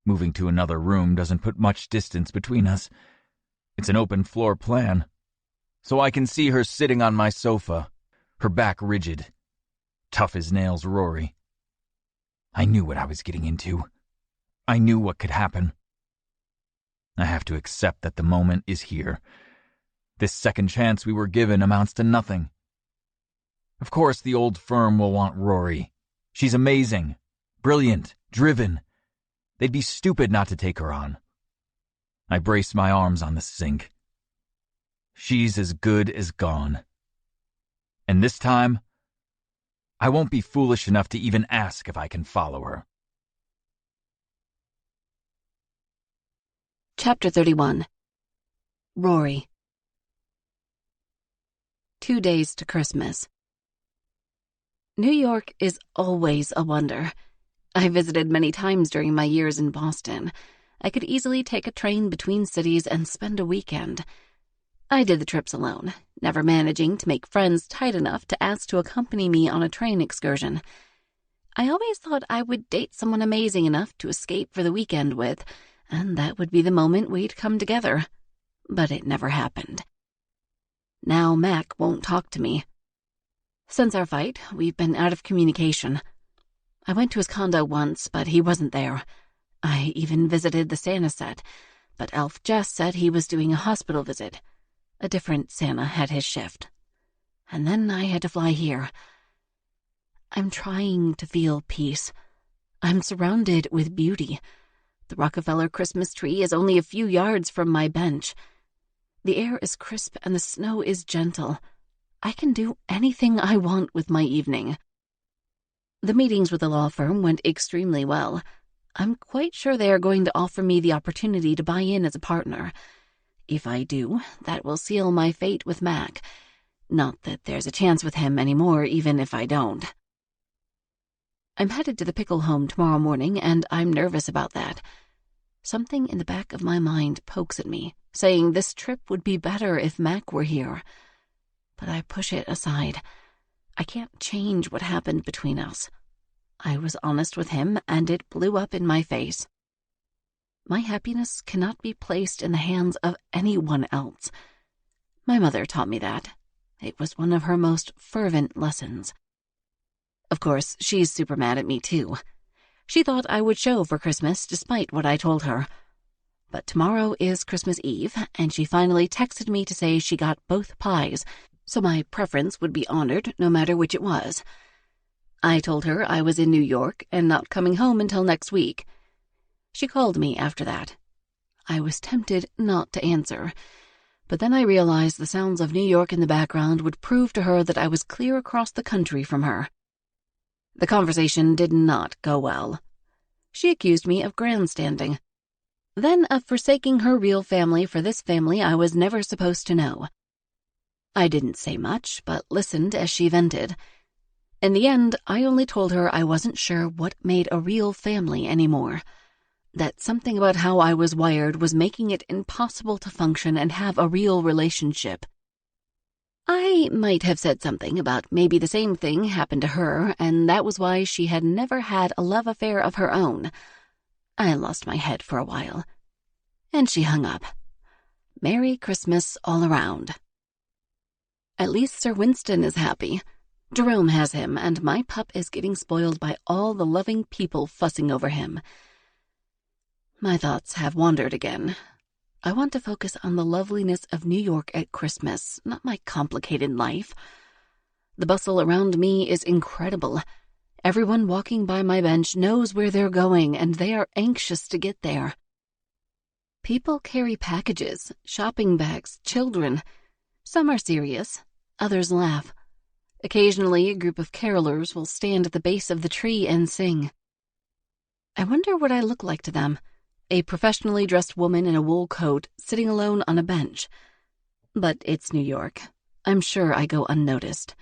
Moving to another room doesn't put much distance between us. It's an open floor plan. So I can see her sitting on my sofa, her back rigid. Tough as nails Rory. I knew what I was getting into. I knew what could happen. I have to accept that the moment is here. This second chance we were given amounts to nothing. Of course the old firm will want Rory. She's amazing, brilliant, driven. They'd be stupid not to take her on. I brace my arms on the sink. She's as good as gone. And this time, I won't be foolish enough to even ask if I can follow her. Chapter 31. Rory. 2 days to Christmas. New York is always a wonder. I visited many times during my years in Boston. I could easily take a train between cities and spend a weekend. I did the trips alone, never managing to make friends tight enough to ask to accompany me on a train excursion. I always thought I would date someone amazing enough to escape for the weekend with, and that would be the moment we'd come together. But it never happened. Now Mac won't talk to me. Since our fight, we've been out of communication. I went to his condo once, but he wasn't there. I even visited the Santa set, but Elf Jess said he was doing a hospital visit. A different Santa had his shift. And then I had to fly here. I'm trying to feel peace. I'm surrounded with beauty. The Rockefeller Christmas tree is only a few yards from my bench. The air is crisp and the snow is gentle. I can do anything I want with my evening. The meetings with the law firm went extremely well. I'm quite sure they are going to offer me the opportunity to buy in as a partner. If I do, that will seal my fate with Mac. Not that there's a chance with him anymore, even if I don't. I'm headed to the Pickle home tomorrow morning, and I'm nervous about that. Something in the back of my mind pokes at me, saying this trip would be better if Mac were here. But I push it aside. I can't change what happened between us. I was honest with him, and it blew up in my face. My happiness cannot be placed in the hands of anyone else. My mother taught me that. It was one of her most fervent lessons. Of course, she's super mad at me, too. She thought I would show for Christmas, despite what I told her. But tomorrow is Christmas Eve, and she finally texted me to say she got both pies, so my preference would be honored no matter which it was. I told her I was in New York and not coming home until next week. She called me after that. I was tempted not to answer, but then I realized the sounds of New York in the background would prove to her that I was clear across the country from her. The conversation did not go well. She accused me of grandstanding, then of forsaking her real family for this family I was never supposed to know. I didn't say much, but listened as she vented. In the end, I only told her I wasn't sure what made a real family anymore. That something about how I was wired was making it impossible to function and have a real relationship. I might have said something about maybe the same thing happened to her, and that was why she had never had a love affair of her own. I lost my head for a while. And she hung up. Merry Christmas all around. At least Sir Winston is happy. Jerome has him, and my pup is getting spoiled by all the loving people fussing over him. My thoughts have wandered again. I want to focus on the loveliness of New York at Christmas, not my complicated life. The bustle around me is incredible. Everyone walking by my bench knows where they're going, and they are anxious to get there. People carry packages, shopping bags, children. Some are serious, others laugh. Occasionally, a group of carolers will stand at the base of the tree and sing. I wonder what I look like to them. A professionally dressed woman in a wool coat sitting alone on a bench. But it's New York. I'm sure I go unnoticed.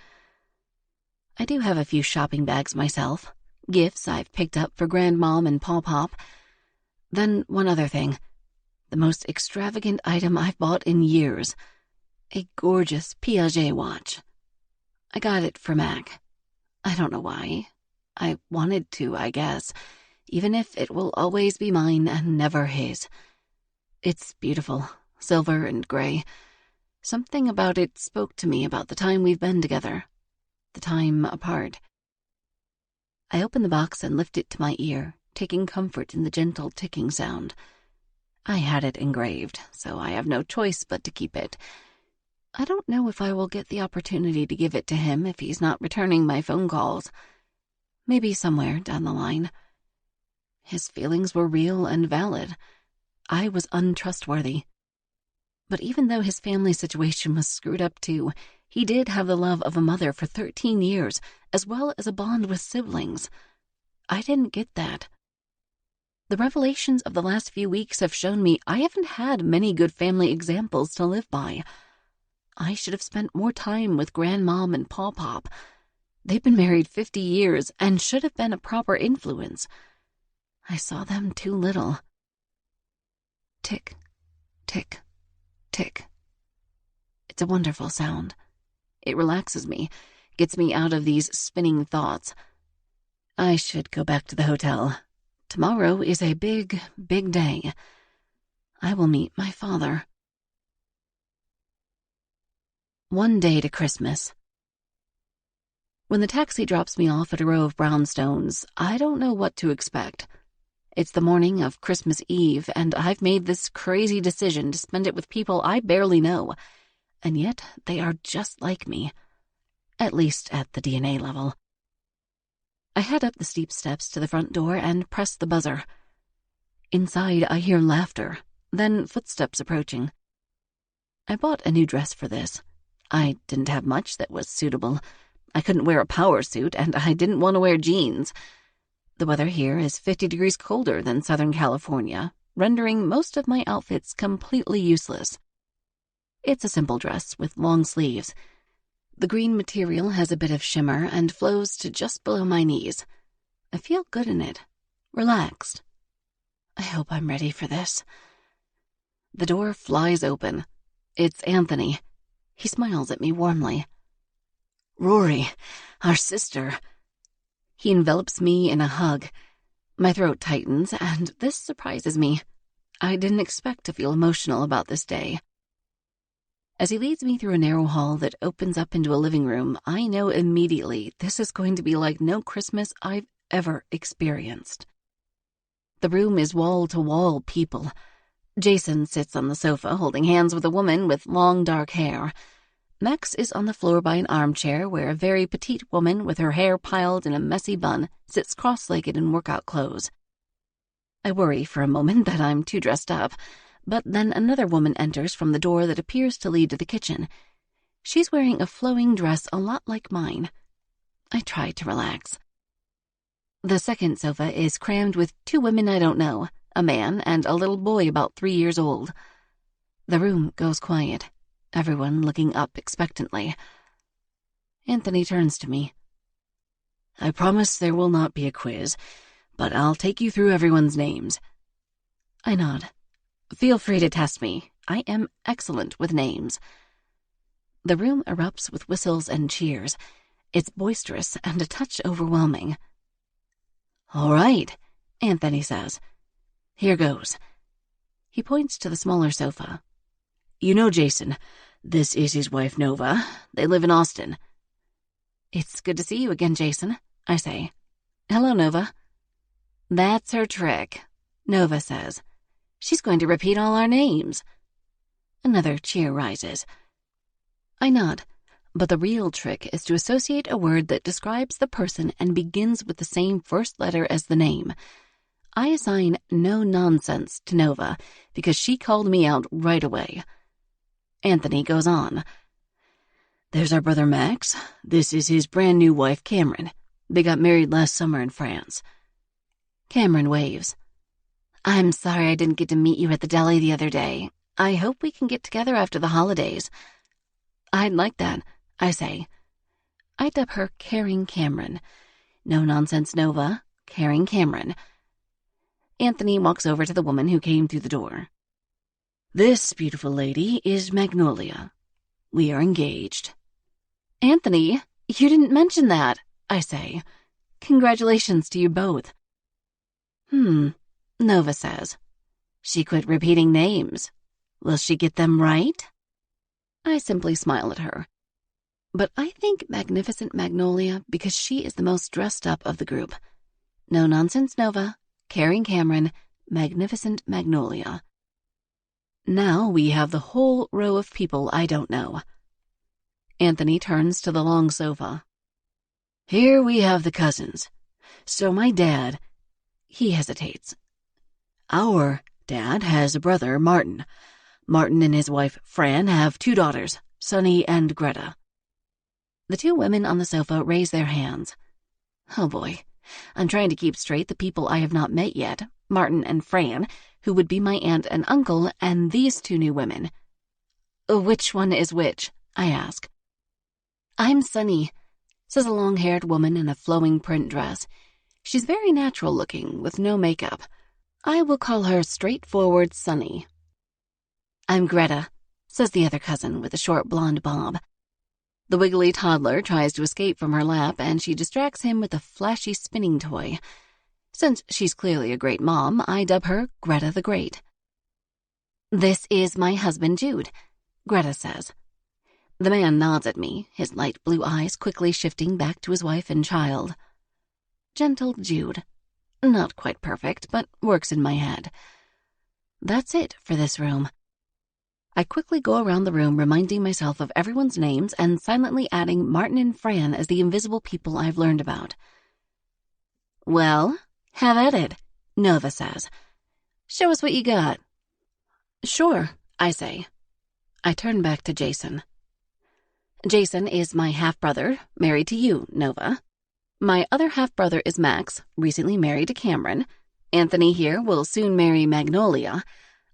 I do have a few shopping bags myself, gifts I've picked up for Grandmom and Paw Pop. Then one other thing, the most extravagant item I've bought in years, a gorgeous Piaget watch. I got it for Mac. I don't know why. I wanted to, I guess, even if it will always be mine and never his. It's beautiful, silver and gray. Something about it spoke to me about the time we've been together, the time apart. I open the box and lift it to my ear, taking comfort in the gentle ticking sound. I had it engraved, so I have no choice but to keep it. I don't know if I will get the opportunity to give it to him if he's not returning my phone calls. Maybe somewhere down the line. His feelings were real and valid. I was untrustworthy. But even though his family situation was screwed up too, he did have the love of a mother for 13 years, as well as a bond with siblings. I didn't get that. The revelations of the last few weeks have shown me I haven't had many good family examples to live by. I should have spent more time with Grandmom and Paw Pop. They've been married 50 years and should have been a proper influence. I saw them too little. Tick, tick, tick. It's a wonderful sound. It relaxes me, gets me out of these spinning thoughts. I should go back to the hotel. Tomorrow is a big, big day. I will meet my father. 1 day to Christmas. When the taxi drops me off at a row of brownstones, I don't know what to expect. It's the morning of Christmas Eve, and I've made this crazy decision to spend it with people I barely know, and yet they are just like me, at least at the DNA level. I head up the steep steps to the front door and press the buzzer. Inside, I hear laughter, then footsteps approaching. I bought a new dress for this. I didn't have much that was suitable. I couldn't wear a power suit, and I didn't want to wear jeans. The weather here is 50 degrees colder than Southern California, rendering most of my outfits completely useless. It's a simple dress with long sleeves. The green material has a bit of shimmer and flows to just below my knees. I feel good in it, relaxed. I hope I'm ready for this. The door flies open. It's Anthony. He smiles at me warmly. Rory, our sister. He envelops me in a hug. My throat tightens, and this surprises me. I didn't expect to feel emotional about this day. As he leads me through a narrow hall that opens up into a living room, I know immediately this is going to be like no Christmas I've ever experienced. The room is wall-to-wall people. Jason sits on the sofa holding hands with a woman with long dark hair. Max is on the floor by an armchair where a very petite woman with her hair piled in a messy bun sits cross-legged in workout clothes. I worry for a moment that I'm too dressed up, but then another woman enters from the door that appears to lead to the kitchen. She's wearing a flowing dress a lot like mine. I try to relax. The second sofa is crammed with 2 women I don't know, a man and a little boy about 3 years old. The room goes quiet, everyone looking up expectantly. Anthony turns to me. I promise there will not be a quiz, but I'll take you through everyone's names. I nod. Feel free to test me. I am excellent with names. The room erupts with whistles and cheers. It's boisterous and a touch overwhelming. All right, Anthony says. Here goes. He points to the smaller sofa. You know Jason. This is his wife, Nova. They live in Austin. It's good to see you again, Jason, I say. Hello, Nova. That's her trick, Nova says. She's going to repeat all our names. Another cheer rises. I nod, but the real trick is to associate a word that describes the person and begins with the same first letter as the name. I assign no nonsense to Nova because she called me out right away. Anthony goes on. There's our brother Max. This is his brand new wife, Cameron. They got married last summer in France. Cameron waves. I'm sorry I didn't get to meet you at the deli the other day. I hope we can get together after the holidays. I'd like that, I say. I dub her Caring Cameron. No nonsense, Nova. Caring Cameron. Anthony walks over to the woman who came through the door. This beautiful lady is Magnolia. We are engaged. Anthony, you didn't mention that, I say. Congratulations to you both. Nova says. She quit repeating names. Will she get them right? I simply smile at her. But I think Magnificent Magnolia because she is the most dressed up of the group. No nonsense, Nova. Caring Cameron. Magnificent Magnolia. Now we have the whole row of people I don't know. Anthony turns to the long sofa. Here we have the cousins. So my dad... He hesitates. Our dad has a brother, Martin. Martin and his wife, Fran, have 2 daughters, Sunny and Greta. The 2 women on the sofa raise their hands. Oh boy, I'm trying to keep straight the people I have not met yet, Martin and Fran, who would be my aunt and uncle, and these 2 new women. Which one is which? I ask. I'm Sunny, says a long-haired woman in a flowing print dress. She's very natural-looking, with no makeup. I will call her straightforward Sunny. I'm Greta, says the other cousin with a short blonde bob. The wiggly toddler tries to escape from her lap, and she distracts him with a flashy spinning toy. Since she's clearly a great mom, I dub her Greta the Great. "This is my husband, Jude," Greta says. The man nods at me, his light blue eyes quickly shifting back to his wife and child. Gentle Jude. Not quite perfect, but works in my head. That's it for this room. I quickly go around the room reminding myself of everyone's names and silently adding Martin and Fran as the invisible people I've learned about. "Well, have at it," Nova says. "Show us what you got." "Sure," I say. I turn back to Jason. "Jason is my half-brother, married to you, Nova. My other half-brother is Max, recently married to Cameron. Anthony here will soon marry Magnolia.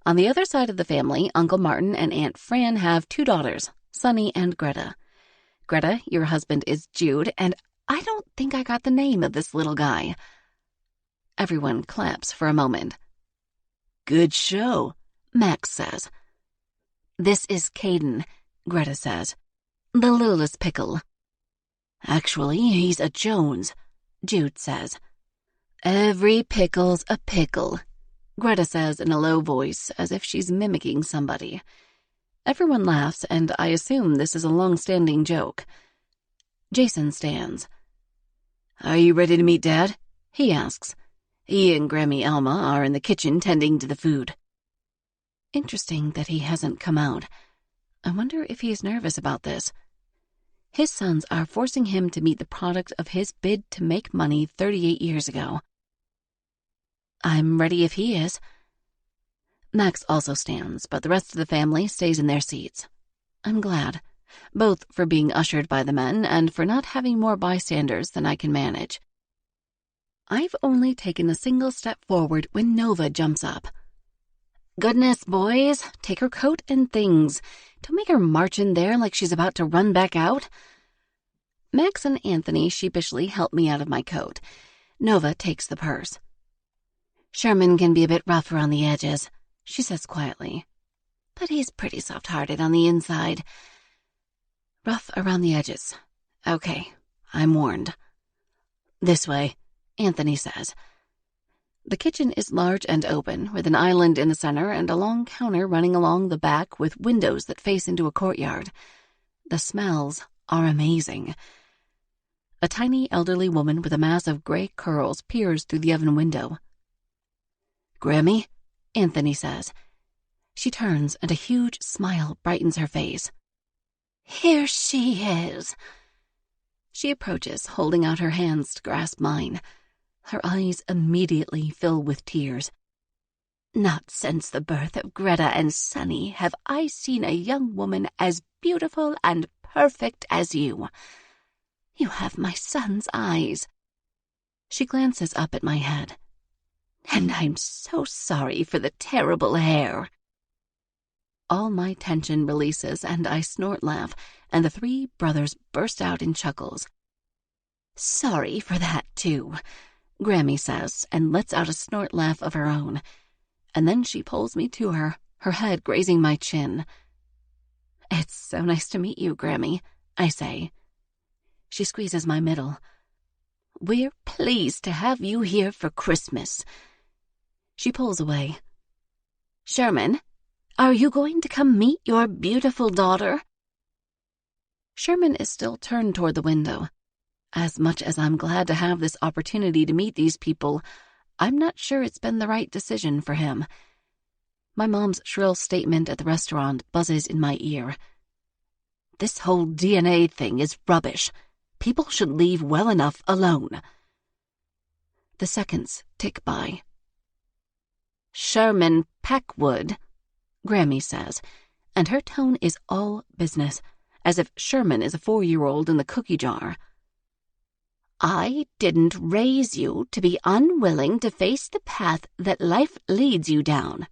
On the other side of the family, Uncle Martin and Aunt Fran have 2 daughters, Sunny and Greta. Greta, your husband is Jude, and I don't think I got the name of this little guy." Everyone claps for a moment. "Good show," Max says. "This is Caden," Greta says. "The littlest pickle." "Actually, he's a Jones," Jude says. "Every pickle's a pickle," Greta says in a low voice, as if she's mimicking somebody. Everyone laughs, and I assume this is a long-standing joke. Jason stands. "Are you ready to meet Dad?" he asks. "He and Grammy Alma are in the kitchen tending to the food." Interesting that he hasn't come out. I wonder if he's nervous about this. His sons are forcing him to meet the product of his bid to make money 38 years ago. I'm ready if he is. Max also stands, but the rest of the family stays in their seats. I'm glad, both for being ushered by the men and for not having more bystanders than I can manage. I've only taken a single step forward when Nova jumps up. "Goodness, boys, take her coat and things. Don't make her march in there like she's about to run back out." Max and Anthony sheepishly help me out of my coat. Nova takes the purse. "Sherman can be a bit rough around the edges," she says quietly. "But he's pretty soft-hearted on the inside." Rough around the edges. Okay, I'm warned. "This way," Anthony says. The kitchen is large and open, with an island in the center and a long counter running along the back with windows that face into a courtyard. The smells are amazing. A tiny elderly woman with a mass of gray curls peers through the oven window. "Grammy?" Anthony says. She turns and a huge smile brightens her face. "Here she is." She approaches, holding out her hands to grasp mine. Her eyes immediately fill with tears. "Not since the birth of Greta and Sunny have I seen a young woman as beautiful and perfect as you. You have my son's eyes." She glances up at my head. "And I'm so sorry for the terrible hair." All my tension releases and I snort-laugh, and the 3 brothers burst out in chuckles. "Sorry for that, too," Grammy says, and lets out a snort-laugh of her own. And then she pulls me to her, her head grazing my chin. "It's so nice to meet you, Grammy," I say. She squeezes my middle. "We're pleased to have you here for Christmas." She pulls away. "Sherman, are you going to come meet your beautiful daughter?" Sherman is still turned toward the window. As much as I'm glad to have this opportunity to meet these people, I'm not sure it's been the right decision for him. My mom's shrill statement at the restaurant buzzes in my ear. "This whole DNA thing is rubbish. People should leave well enough alone." The seconds tick by. "Sherman Packwood," Grammy says, and her tone is all business, as if Sherman is a 4-year-old in the cookie jar. "I didn't raise you to be unwilling to face the path that life leads you down.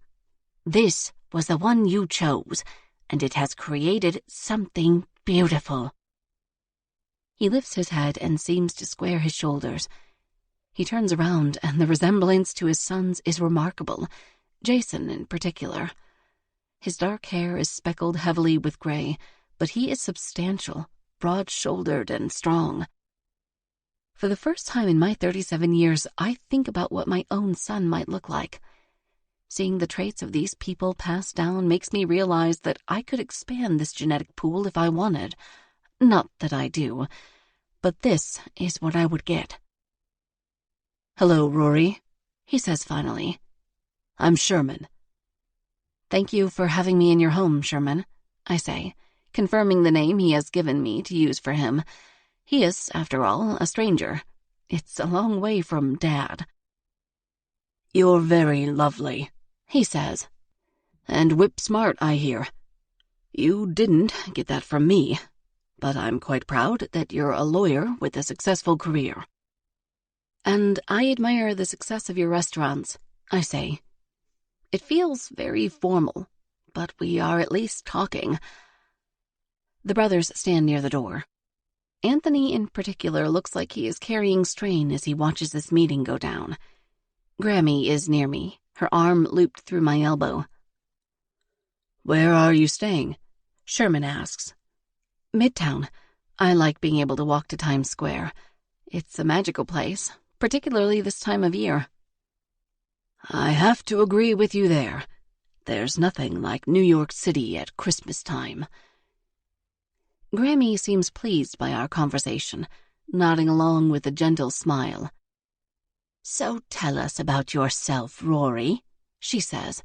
This was the one you chose, and it has created something beautiful." He lifts his head and seems to square his shoulders. He turns around, and the resemblance to his sons is remarkable, Jason in particular. His dark hair is speckled heavily with gray, but he is substantial, broad-shouldered and strong. For the first time in my 37 years, I think about what my own son might look like. Seeing the traits of these people passed down makes me realize that I could expand this genetic pool if I wanted. Not that I do, but this is what I would get. "Hello, Rory," he says finally. "I'm Sherman." "Thank you for having me in your home, Sherman," I say, confirming the name he has given me to use for him. He is, after all, a stranger. It's a long way from Dad. "You're very lovely," he says. "And whip-smart, I hear. You didn't get that from me, but I'm quite proud that you're a lawyer with a successful career." "And I admire the success of your restaurants," I say. It feels very formal, but we are at least talking. The brothers stand near the door. Anthony, in particular, looks like he is carrying strain as he watches this meeting go down. Grammy is near me, her arm looped through my elbow. "Where are you staying?" Sherman asks. "Midtown. I like being able to walk to Times Square. It's a magical place, particularly this time of year." "I have to agree with you there. There's nothing like New York City at Christmas time." Grammy seems pleased by our conversation, nodding along with a gentle smile. "So tell us about yourself, Rory," she says.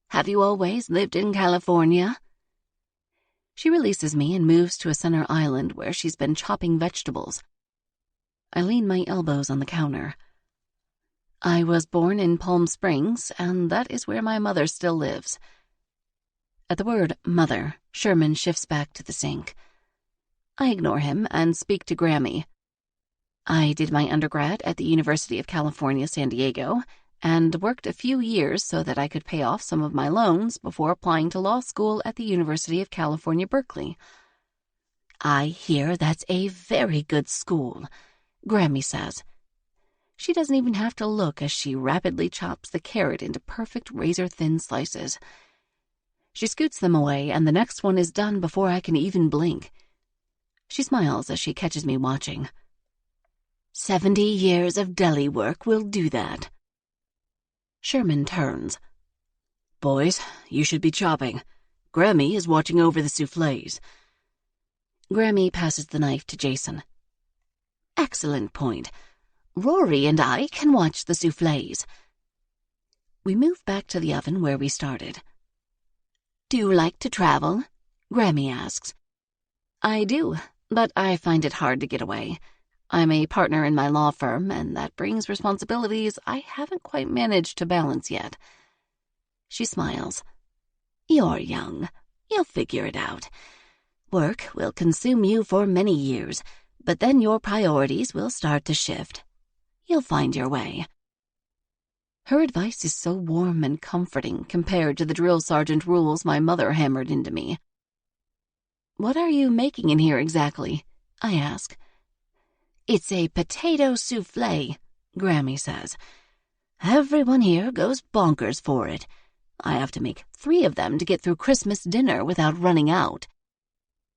"Have you always lived in California?" She releases me and moves to a center island where she's been chopping vegetables. I lean my elbows on the counter. "I was born in Palm Springs, and that is where my mother still lives." At the word mother, Sherman shifts back to the sink. I ignore him and speak to Grammy. "I did my undergrad at the University of California, San Diego, and worked a few years so that I could pay off some of my loans before applying to law school at the University of California, Berkeley." "I hear that's a very good school," Grammy says. She doesn't even have to look as she rapidly chops the carrot into perfect razor-thin slices. She scoots them away, and the next one is done before I can even blink. She smiles as she catches me watching. 70 years of deli work will do that." Sherman turns. "Boys, you should be chopping. Grammy is watching over the soufflés." Grammy passes the knife to Jason. "Excellent point. Rory and I can watch the soufflés." We move back to the oven where we started. "Do you like to travel?" Grammy asks. "I do, but I find it hard to get away. I'm a partner in my law firm, and that brings responsibilities I haven't quite managed to balance yet." She smiles. "You're young. You'll figure it out. Work will consume you for many years, but then your priorities will start to shift. You'll find your way." Her advice is so warm and comforting compared to the drill sergeant rules my mother hammered into me. "What are you making in here exactly?" I ask. "It's a potato soufflé," Grammy says. "Everyone here goes bonkers for it. I have to make 3 of them to get through Christmas dinner without running out."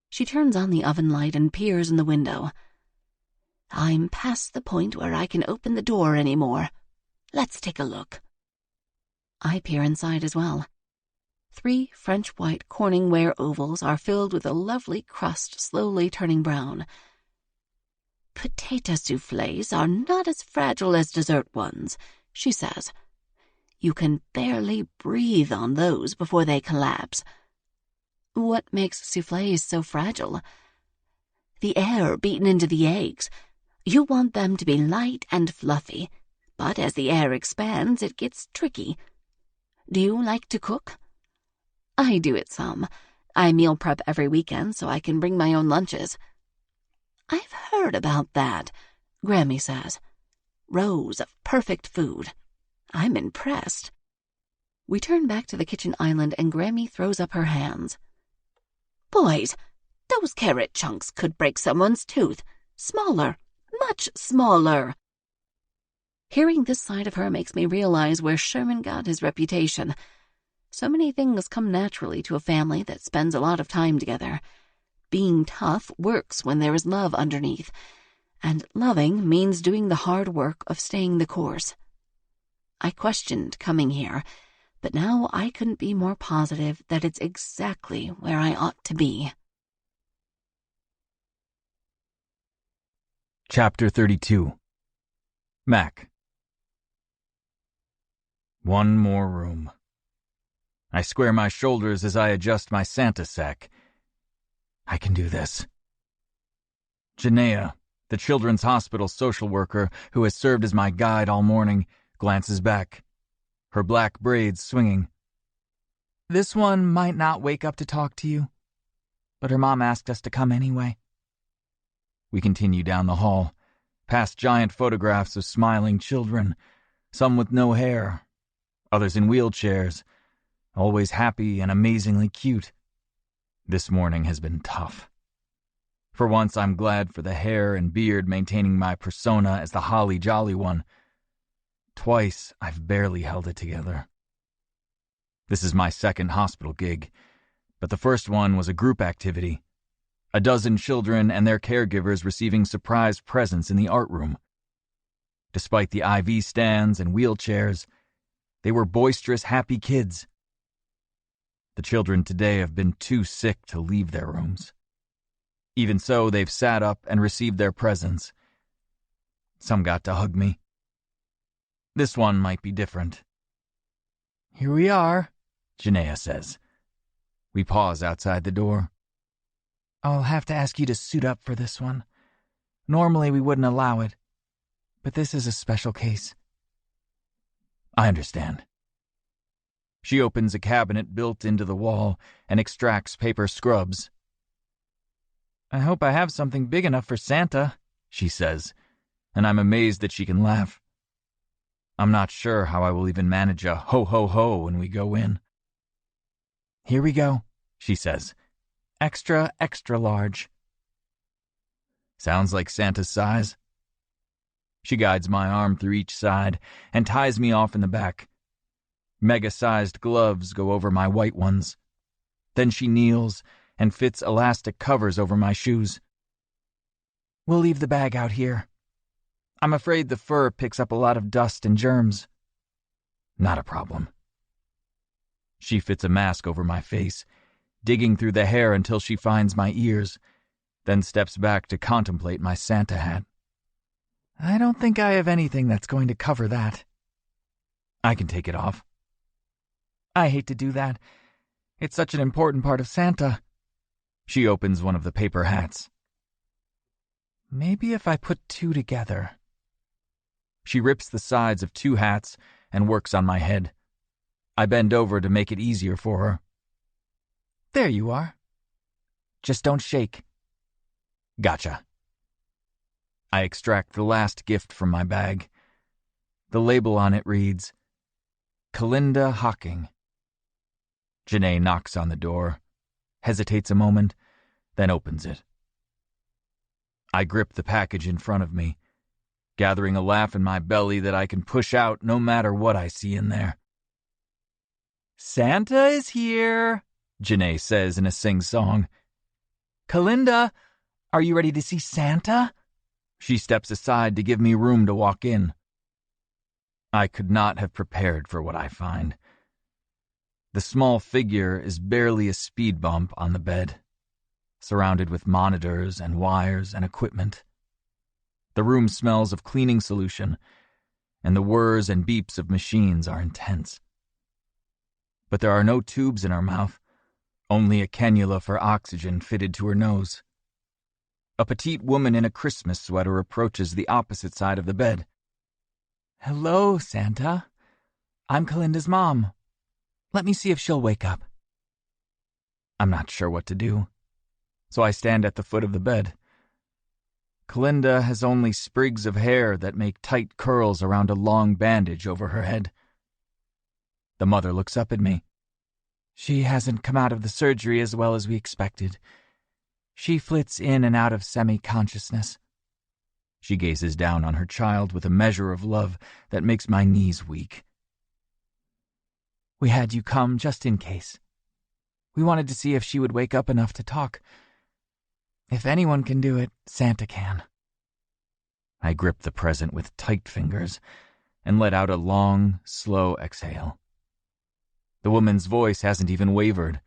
She turns on the oven light and peers in the window. "I'm past the point where I can open the door anymore. Let's take a look." I peer inside as well. 3 French white Corningware ovals are filled with a lovely crust slowly turning brown. "Potato soufflés are not as fragile as dessert ones," she says. "You can barely breathe on those before they collapse." "What makes soufflés so fragile?" "The air beaten into the eggs. You want them to be light and fluffy, but as the air expands, it gets tricky. Do you like to cook?" "I do it some. I meal prep every weekend so I can bring my own lunches." "I've heard about that," Grammy says. "Rows of perfect food. I'm impressed." We turn back to the kitchen island and Grammy throws up her hands. "Boys, those carrot chunks could break someone's tooth. Smaller, much smaller." Hearing this side of her makes me realize where Sherman got his reputation. So many things come naturally to a family that spends a lot of time together. being tough works when there is love underneath, and loving means doing the hard work of staying the course. I questioned coming here, but now I couldn't be more positive that it's exactly where I ought to be. Chapter 32. Mac. One more room. I square my shoulders as I adjust my Santa sack. I can do this. Janaea, the children's hospital social worker who has served as my guide all morning, glances back, her black braids swinging. This one might not wake up to talk to you, but her mom asked us to come anyway. We continue down the hall, past giant photographs of smiling children, some with no hair, others in wheelchairs, always happy and amazingly cute. This morning has been tough. For once, I'm glad for the hair and beard maintaining my persona as the holly jolly one. Twice, I've barely held it together. This is my second hospital gig, but the first one was a group activity. A dozen children and their caregivers receiving surprise presents in the art room. Despite the IV stands and wheelchairs, they were boisterous, happy kids. The children today have been too sick to leave their rooms. Even so, they've sat up and received their presents. Some got to hug me. This one might be different. Here we are, Janaea says. We pause outside the door. I'll have to ask you to suit up for this one. Normally we wouldn't allow it, but this is a special case. I understand. She opens a cabinet built into the wall and extracts paper scrubs. I hope I have something big enough for Santa, she says, and I'm amazed that she can laugh. I'm not sure how I will even manage a ho-ho-ho when we go in. Here we go, she says. Extra, extra large. Sounds like Santa's size. She guides my arm through each side and ties me off in the back. Mega-sized gloves go over my white ones. Then she kneels and fits elastic covers over my shoes. We'll leave the bag out here. I'm afraid the fur picks up a lot of dust and germs. Not a problem. She fits a mask over my face, digging through the hair until she finds my ears, then steps back to contemplate my Santa hat. I don't think I have anything that's going to cover that. I can take it off. I hate to do that. It's such an important part of Santa. She opens one of the paper hats. Maybe if I put two together. She rips the sides of two hats and works on my head. I bend over to make it easier for her. There you are. Just don't shake. Gotcha. I extract the last gift from my bag. The label on it reads, Kalinda Hocking. Janae knocks on the door, hesitates a moment, then opens it. I grip the package in front of me, gathering a laugh in my belly that I can push out no matter what I see in there. Santa is here, Janae says in a sing-song. Kalinda, are you ready to see Santa? She steps aside to give me room to walk in. I could not have prepared for what I find. The small figure is barely a speed bump on the bed, surrounded with monitors and wires and equipment. The room smells of cleaning solution, and the whirs and beeps of machines are intense. But there are no tubes in her mouth, only a cannula for oxygen fitted to her nose. A petite woman in a Christmas sweater approaches the opposite side of the bed. Hello, Santa. I'm Kalinda's mom. Let me see if she'll wake up. I'm not sure what to do, so I stand at the foot of the bed. Kalinda has only sprigs of hair that make tight curls around a long bandage over her head. The mother looks up at me. She hasn't come out of the surgery as well as we expected. She flits in and out of semi-consciousness. She gazes down on her child with a measure of love that makes my knees weak. We had you come just in case. We wanted to see if she would wake up enough to talk. If anyone can do it, Santa can. I grip the present with tight fingers and let out a long, slow exhale. The woman's voice hasn't even wavered.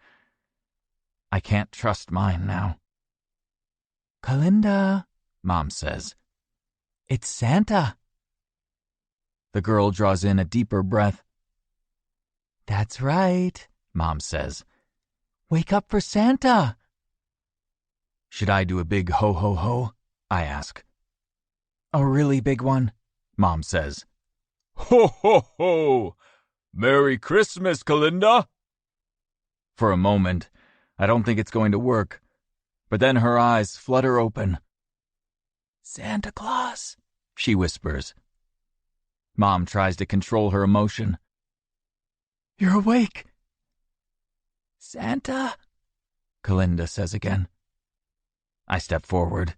I can't trust mine now. "Kalinda," Mom says. "It's Santa." The girl draws in a deeper breath. "That's right," Mom says. "Wake up for Santa." "Should I do a big ho-ho-ho?" I ask. "A really big one," Mom says. Ho-ho-ho! Merry Christmas, Kalinda! For a moment, I don't think it's going to work, but then her eyes flutter open. "Santa Claus," she whispers. Mom tries to control her emotion. "You're awake." "Santa," Kalinda says again. I step forward.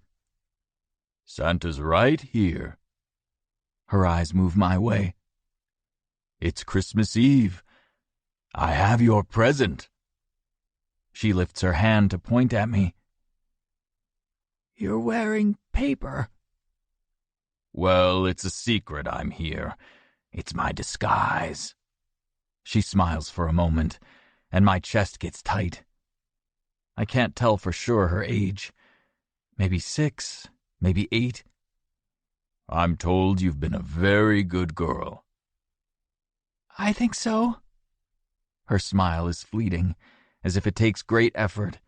"Santa's right here." Her eyes move my way. "It's Christmas Eve. I have your present." She lifts her hand to point at me. "You're wearing paper." "Well, it's a secret I'm here. It's my disguise." She smiles for a moment, and my chest gets tight. I can't tell for sure her age. Maybe 6, maybe 8. "I'm told you've been a very good girl." "I think so." Her smile is fleeting, as if it takes great effort,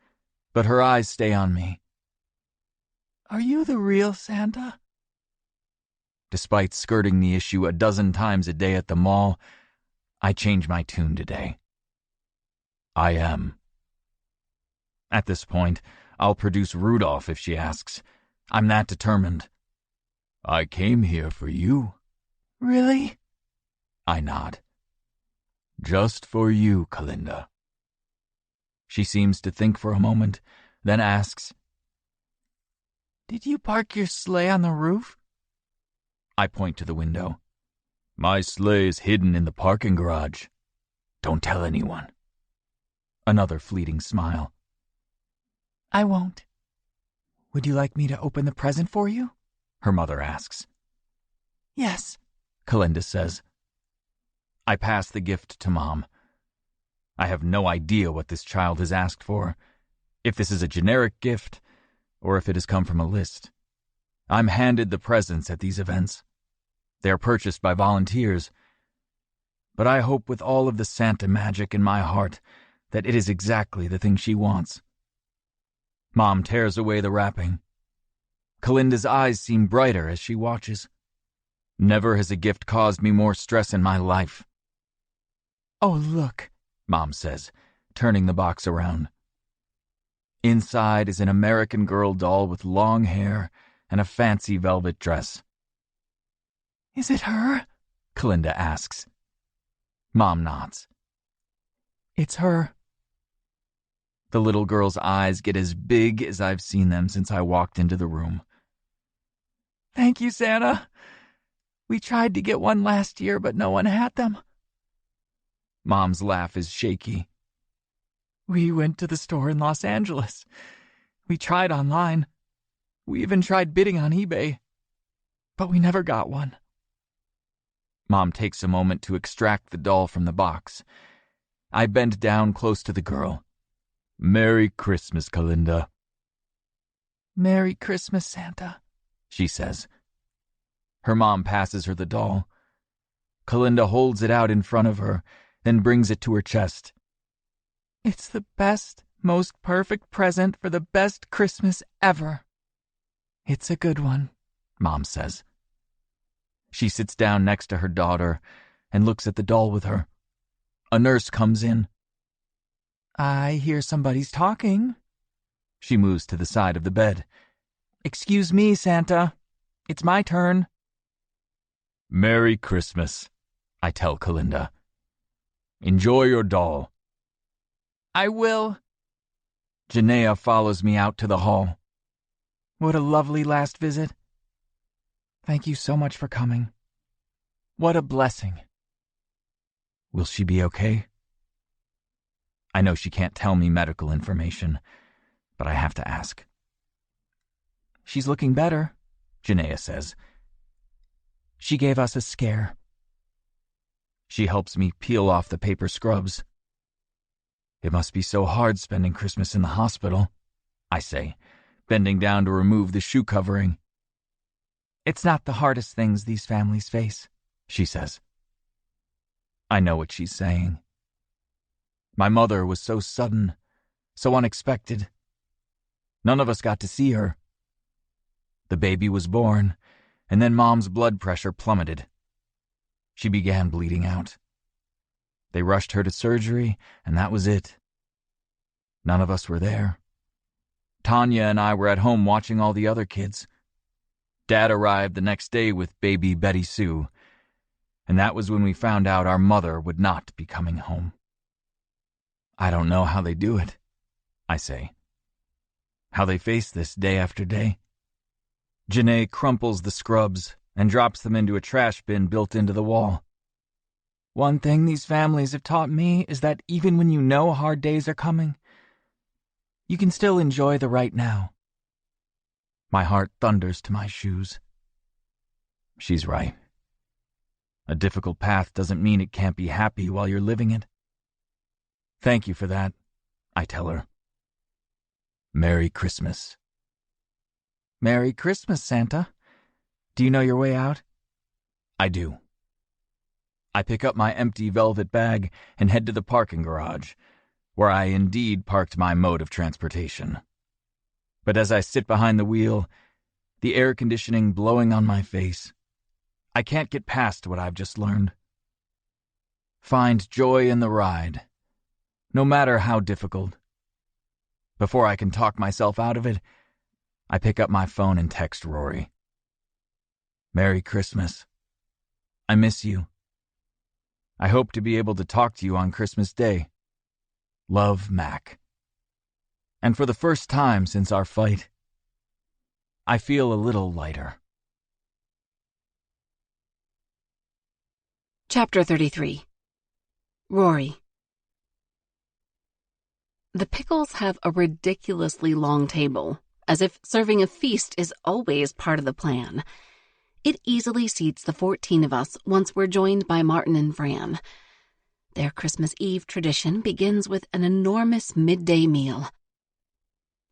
but her eyes stay on me. "Are you the real Santa?" Despite skirting the issue a dozen times a day at the mall, I change my tune today. I am. At this point, I'll produce Rudolph if she asks. I'm that determined. "I came here for you." "Really?" I nod. "Just for you, Kalinda." She seems to think for a moment, then asks, "Did you park your sleigh on the roof?" I point to the window. "My sleigh is hidden in the parking garage. Don't tell anyone." Another fleeting smile. "I won't." "Would you like me to open the present for you?" her mother asks. "Yes," Kalinda says. I pass the gift to Mom. I have no idea what this child has asked for, if this is a generic gift, or if it has come from a list. I'm handed the presents at these events. They are purchased by volunteers. But I hope with all of the Santa magic in my heart that it is exactly the thing she wants. Mom tears away the wrapping. Kalinda's eyes seem brighter as she watches. Never has a gift caused me more stress in my life. "Oh, look," Mom says, turning the box around. Inside is an American Girl doll with long hair and a fancy velvet dress. "Is it her?" Kalinda asks. Mom nods. "It's her." The little girl's eyes get as big as I've seen them since I walked into the room. "Thank you, Santa. We tried to get one last year, but no one had them." Mom's laugh is shaky. "We went to the store in Los Angeles. We tried online. We even tried bidding on eBay. But we never got one." Mom takes a moment to extract the doll from the box. I bend down close to the girl. "Merry Christmas, Kalinda." "Merry Christmas, Santa," she says. Her mom passes her the doll. Kalinda holds it out in front of her, then brings it to her chest. "It's the best, most perfect present for the best Christmas ever." "It's a good one," Mom says. She sits down next to her daughter and looks at the doll with her. A nurse comes in. "I hear somebody's talking." She moves to the side of the bed. "Excuse me, Santa. It's my turn." "Merry Christmas," I tell Kalinda. "Enjoy your doll." "I will." Janaea follows me out to the hall. "What a lovely last visit. Thank you so much for coming. What a blessing." Will she be okay? I know she can't tell me medical information, but I have to ask. she's looking better, Janaea says. She gave us a scare. She helps me peel off the paper scrubs. It must be so hard spending Christmas in the hospital, I say, bending down to remove the shoe covering. It's not the hardest things these families face, she says. I know what she's saying. My mother was so sudden, so unexpected. None of us got to see her. The baby was born, and then Mom's blood pressure plummeted. She began bleeding out. They rushed her to surgery, and that was it. None of us were there. Tanya and I were at home watching all the other kids. Dad arrived the next day with baby Betty Sue, and that was when we found out our mother would not be coming home. I don't know how they do it, I say. How they face this day after day. Janae crumples the scrubs and drops them into a trash bin built into the wall. One thing these families have taught me is that even when you know hard days are coming, you can still enjoy the right now. My heart thunders to my shoes. She's right. A difficult path doesn't mean it can't be happy while you're living it. Thank you for that, I tell her. Merry Christmas. Merry Christmas, Santa. Do you know your way out? I do. I pick up my empty velvet bag and head to the parking garage, where I indeed parked my mode of transportation. But as I sit behind the wheel, the air conditioning blowing on my face, I can't get past what I've just learned. Find joy in the ride, no matter how difficult. Before I can talk myself out of it, I pick up my phone and text Rory. Merry Christmas. I miss you. I hope to be able to talk to you on Christmas Day. Love, Mac. And for the first time since our fight, I feel a little lighter. Chapter 33. Rory. The Pickles have a ridiculously long table, as if serving a feast is always part of the plan. It easily seats the 14 of us once we're joined by Martin and Fran. Their Christmas Eve tradition begins with an enormous midday meal.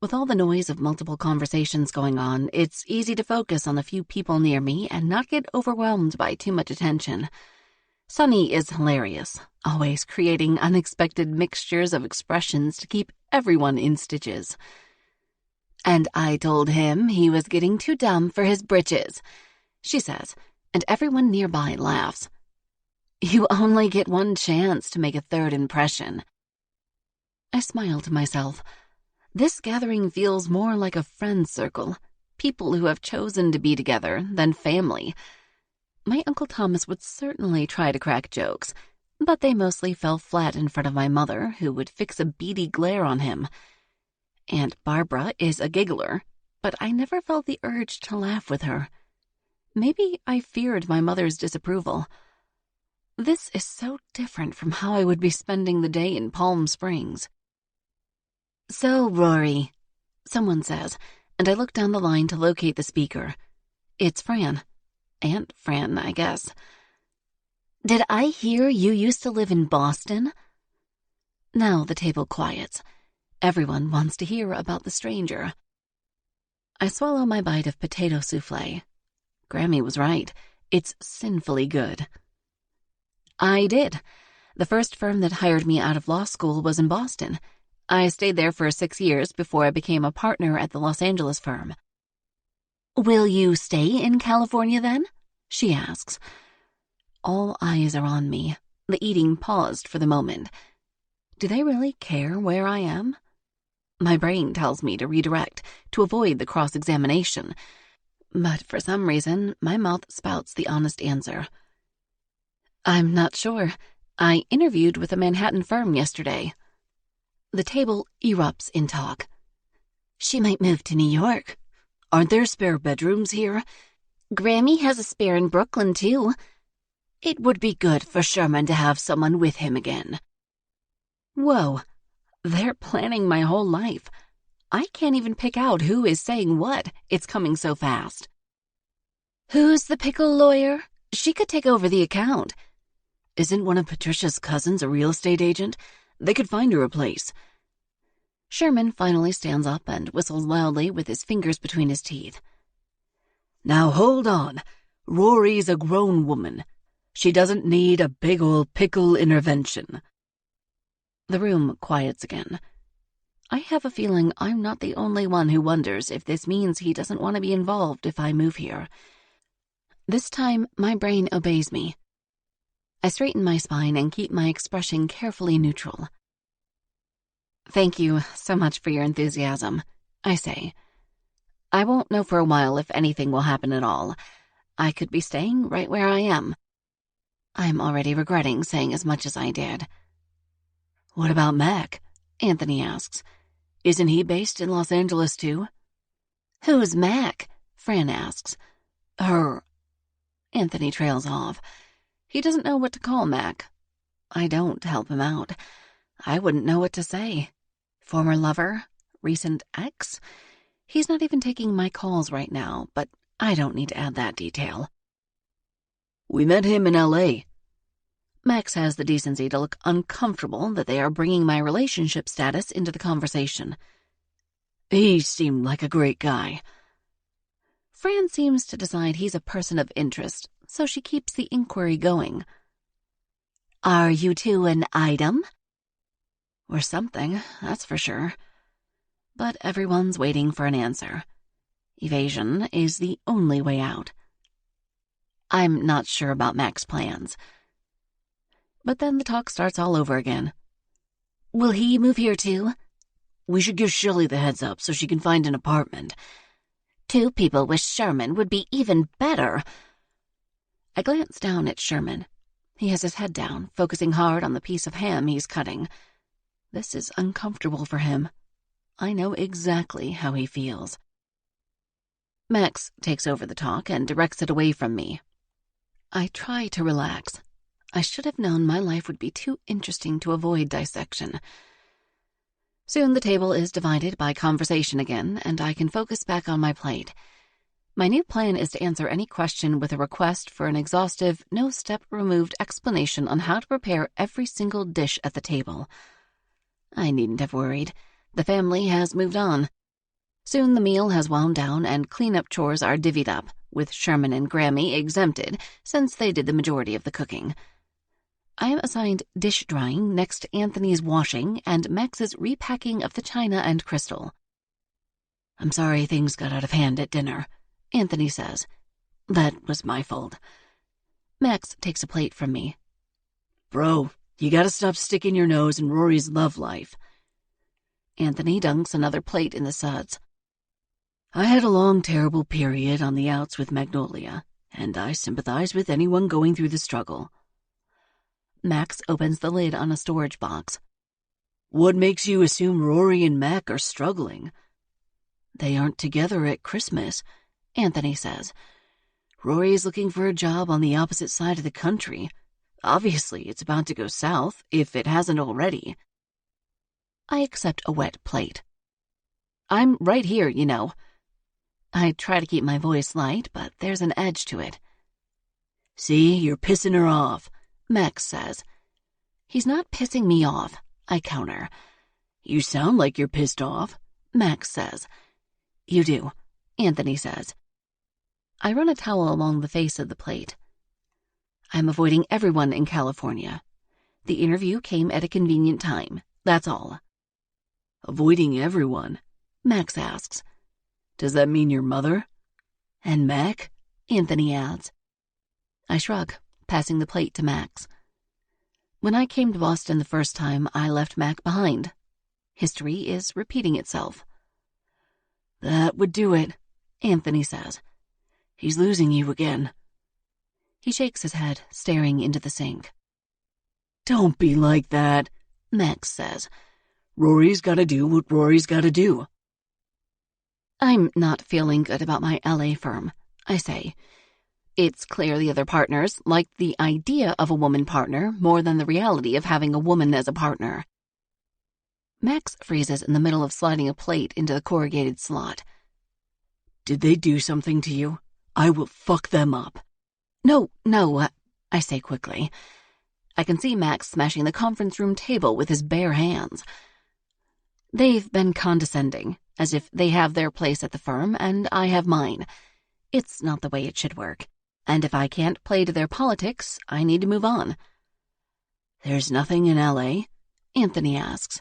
With all the noise of multiple conversations going on, it's easy to focus on the few people near me and not get overwhelmed by too much attention. Sonny is hilarious, always creating unexpected mixtures of expressions to keep everyone in stitches. And I told him he was getting too dumb for his britches, she says, and everyone nearby laughs. You only get one chance to make a third impression. I smile to myself. This gathering feels more like a friend circle, people who have chosen to be together, than family. My Uncle Thomas would certainly try to crack jokes, but they mostly fell flat in front of my mother, who would fix a beady glare on him. Aunt Barbara is a giggler, but I never felt the urge to laugh with her. Maybe I feared my mother's disapproval. This is so different from how I would be spending the day in Palm Springs. So, Rory, someone says, and I look down the line to locate the speaker. It's Fran. Aunt Fran, I guess. Did I hear you used to live in Boston? Now the table quiets. Everyone wants to hear about the stranger. I swallow my bite of potato souffle. Grammy was right. It's sinfully good. I did. The first firm that hired me out of law school was in Boston. I stayed there for 6 years before I became a partner at the Los Angeles firm. Will you stay in California then? She asks. All eyes are on me. The eating paused for the moment. Do they really care where I am? My brain tells me to redirect, to avoid the cross-examination. But for some reason, my mouth spouts the honest answer. I'm not sure. I interviewed with a Manhattan firm yesterday. The table erupts in talk. She might move to New York. Aren't there spare bedrooms here? Grammy has a spare in Brooklyn, too. It would be good for Sherman to have someone with him again. Whoa, they're planning my whole life. I can't even pick out who is saying what. It's coming so fast. Who's the pickle lawyer? She could take over the account. Isn't one of Patricia's cousins a real estate agent? They could find her a place. Sherman finally stands up and whistles loudly with his fingers between his teeth. Now hold on. Rory's a grown woman. She doesn't need a big old pickle intervention. The room quiets again. I have a feeling I'm not the only one who wonders if this means he doesn't want to be involved if I move here. This time, my brain obeys me. I straighten my spine and keep my expression carefully neutral. Thank you so much for your enthusiasm, I say. I won't know for a while if anything will happen at all. I could be staying right where I am. I'm already regretting saying as much as I did. What about Mac? Anthony asks. Isn't he based in Los Angeles too? Who's Mac? Fran asks. Her. Anthony trails off. He doesn't know what to call Mac. I don't help him out. I wouldn't know what to say. Former lover? Recent ex? He's not even taking my calls right now, but I don't need to add that detail. We met him in L.A. Max has the decency to look uncomfortable that they are bringing my relationship status into the conversation. He seemed like a great guy. Fran seems to decide he's a person of interest, so she keeps the inquiry going. Are you two an item? Or something, that's for sure. But everyone's waiting for an answer. Evasion is the only way out. I'm not sure about Mac's plans. But then the talk starts all over again. Will he move here too? We should give Shirley the heads up so she can find an apartment. 2 people with Sherman would be even better. I glance down at Sherman. He has his head down, focusing hard on the piece of ham he's cutting. This is uncomfortable for him. I know exactly how he feels. Max takes over the talk and directs it away from me. I try to relax. I should have known my life would be too interesting to avoid dissection. Soon the table is divided by conversation again, and I can focus back on my plate. My new plan is to answer any question with a request for an exhaustive, no-step-removed explanation on how to prepare every single dish at the table. I needn't have worried. The family has moved on. Soon the meal has wound down and cleanup chores are divvied up, with Sherman and Grammy exempted since they did the majority of the cooking. I am assigned dish drying next to Anthony's washing and Max's repacking of the china and crystal. I'm sorry things got out of hand at dinner, Anthony says. That was my fault. Max takes a plate from me. Bro, you gotta stop sticking your nose in Rory's love life. Anthony dunks another plate in the suds. I had a long, terrible period on the outs with Magnolia, and I sympathize with anyone going through the struggle. Max opens the lid on a storage box. What makes you assume Rory and Mac are struggling? They aren't together at Christmas, Anthony says. Rory is looking for a job on the opposite side of the country. Obviously, it's about to go south, if it hasn't already. I accept a wet plate. I'm right here, you know. I try to keep my voice light, but there's an edge to it. See, you're pissing her off, Max says. He's not pissing me off, I counter. You sound like you're pissed off, Max says. You do, Anthony says. I run a towel along the face of the plate. I'm avoiding everyone in California. The interview came at a convenient time, that's all. Avoiding everyone? Max asks. Does that mean your mother? And Mac? Anthony adds. I shrug, passing the plate to Max. When I came to Boston the first time, I left Mac behind. History is repeating itself. That would do it, Anthony says. He's losing you again. He shakes his head, staring into the sink. Don't be like that, Max says. Rory's gotta do what Rory's gotta do. I'm not feeling good about my LA firm, I say. It's clear the other partners like the idea of a woman partner more than the reality of having a woman as a partner. Max freezes in the middle of sliding a plate into the corrugated slot. Did they do something to you? I will fuck them up. No, I say quickly. I can see Max smashing the conference room table with his bare hands. They've been condescending, as if they have their place at the firm and I have mine. It's not the way it should work, and if I can't play to their politics, I need to move on. There's nothing in L.A.? Anthony asks.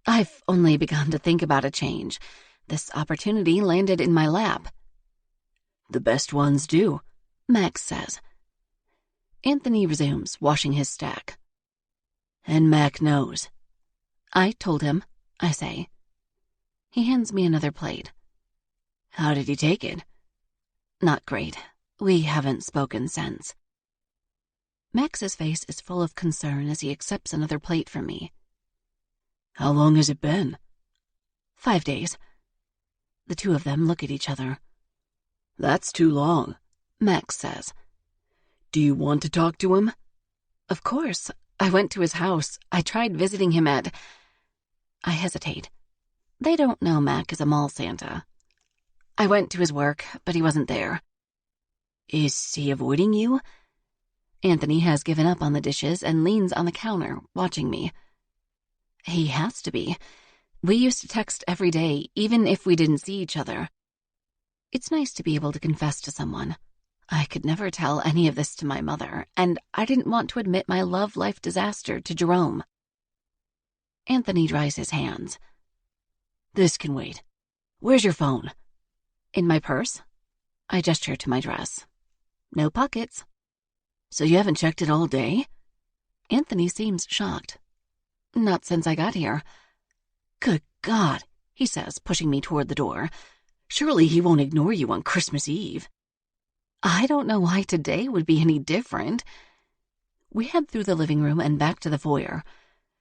I've only begun to think about a change. This opportunity landed in my lap. The best ones do, Max says. Anthony resumes, washing his stack. And Mac knows. I told him, I say. He hands me another plate. How did he take it? Not great. We haven't spoken since. Max's face is full of concern as he accepts another plate from me. How long has it been? 5 days. The two of them look at each other. That's too long, Max says. Do you want to talk to him? Of course. I went to his house. I tried visiting him at... I hesitate. They don't know Mac is a mall Santa. I went to his work, but he wasn't there. Is he avoiding you? Anthony has given up on the dishes and leans on the counter, watching me. He has to be. We used to text every day, even if we didn't see each other. It's nice to be able to confess to someone. I could never tell any of this to my mother, and I didn't want to admit my love life disaster to Jerome. Anthony dries his hands. This can wait. Where's your phone? In my purse. I gesture to my dress. No pockets. So you haven't checked it all day? Anthony seems shocked. Not since I got here. Good God, he says, pushing me toward the door. Surely he won't ignore you on Christmas Eve. I don't know why today would be any different. We head through the living room and back to the foyer.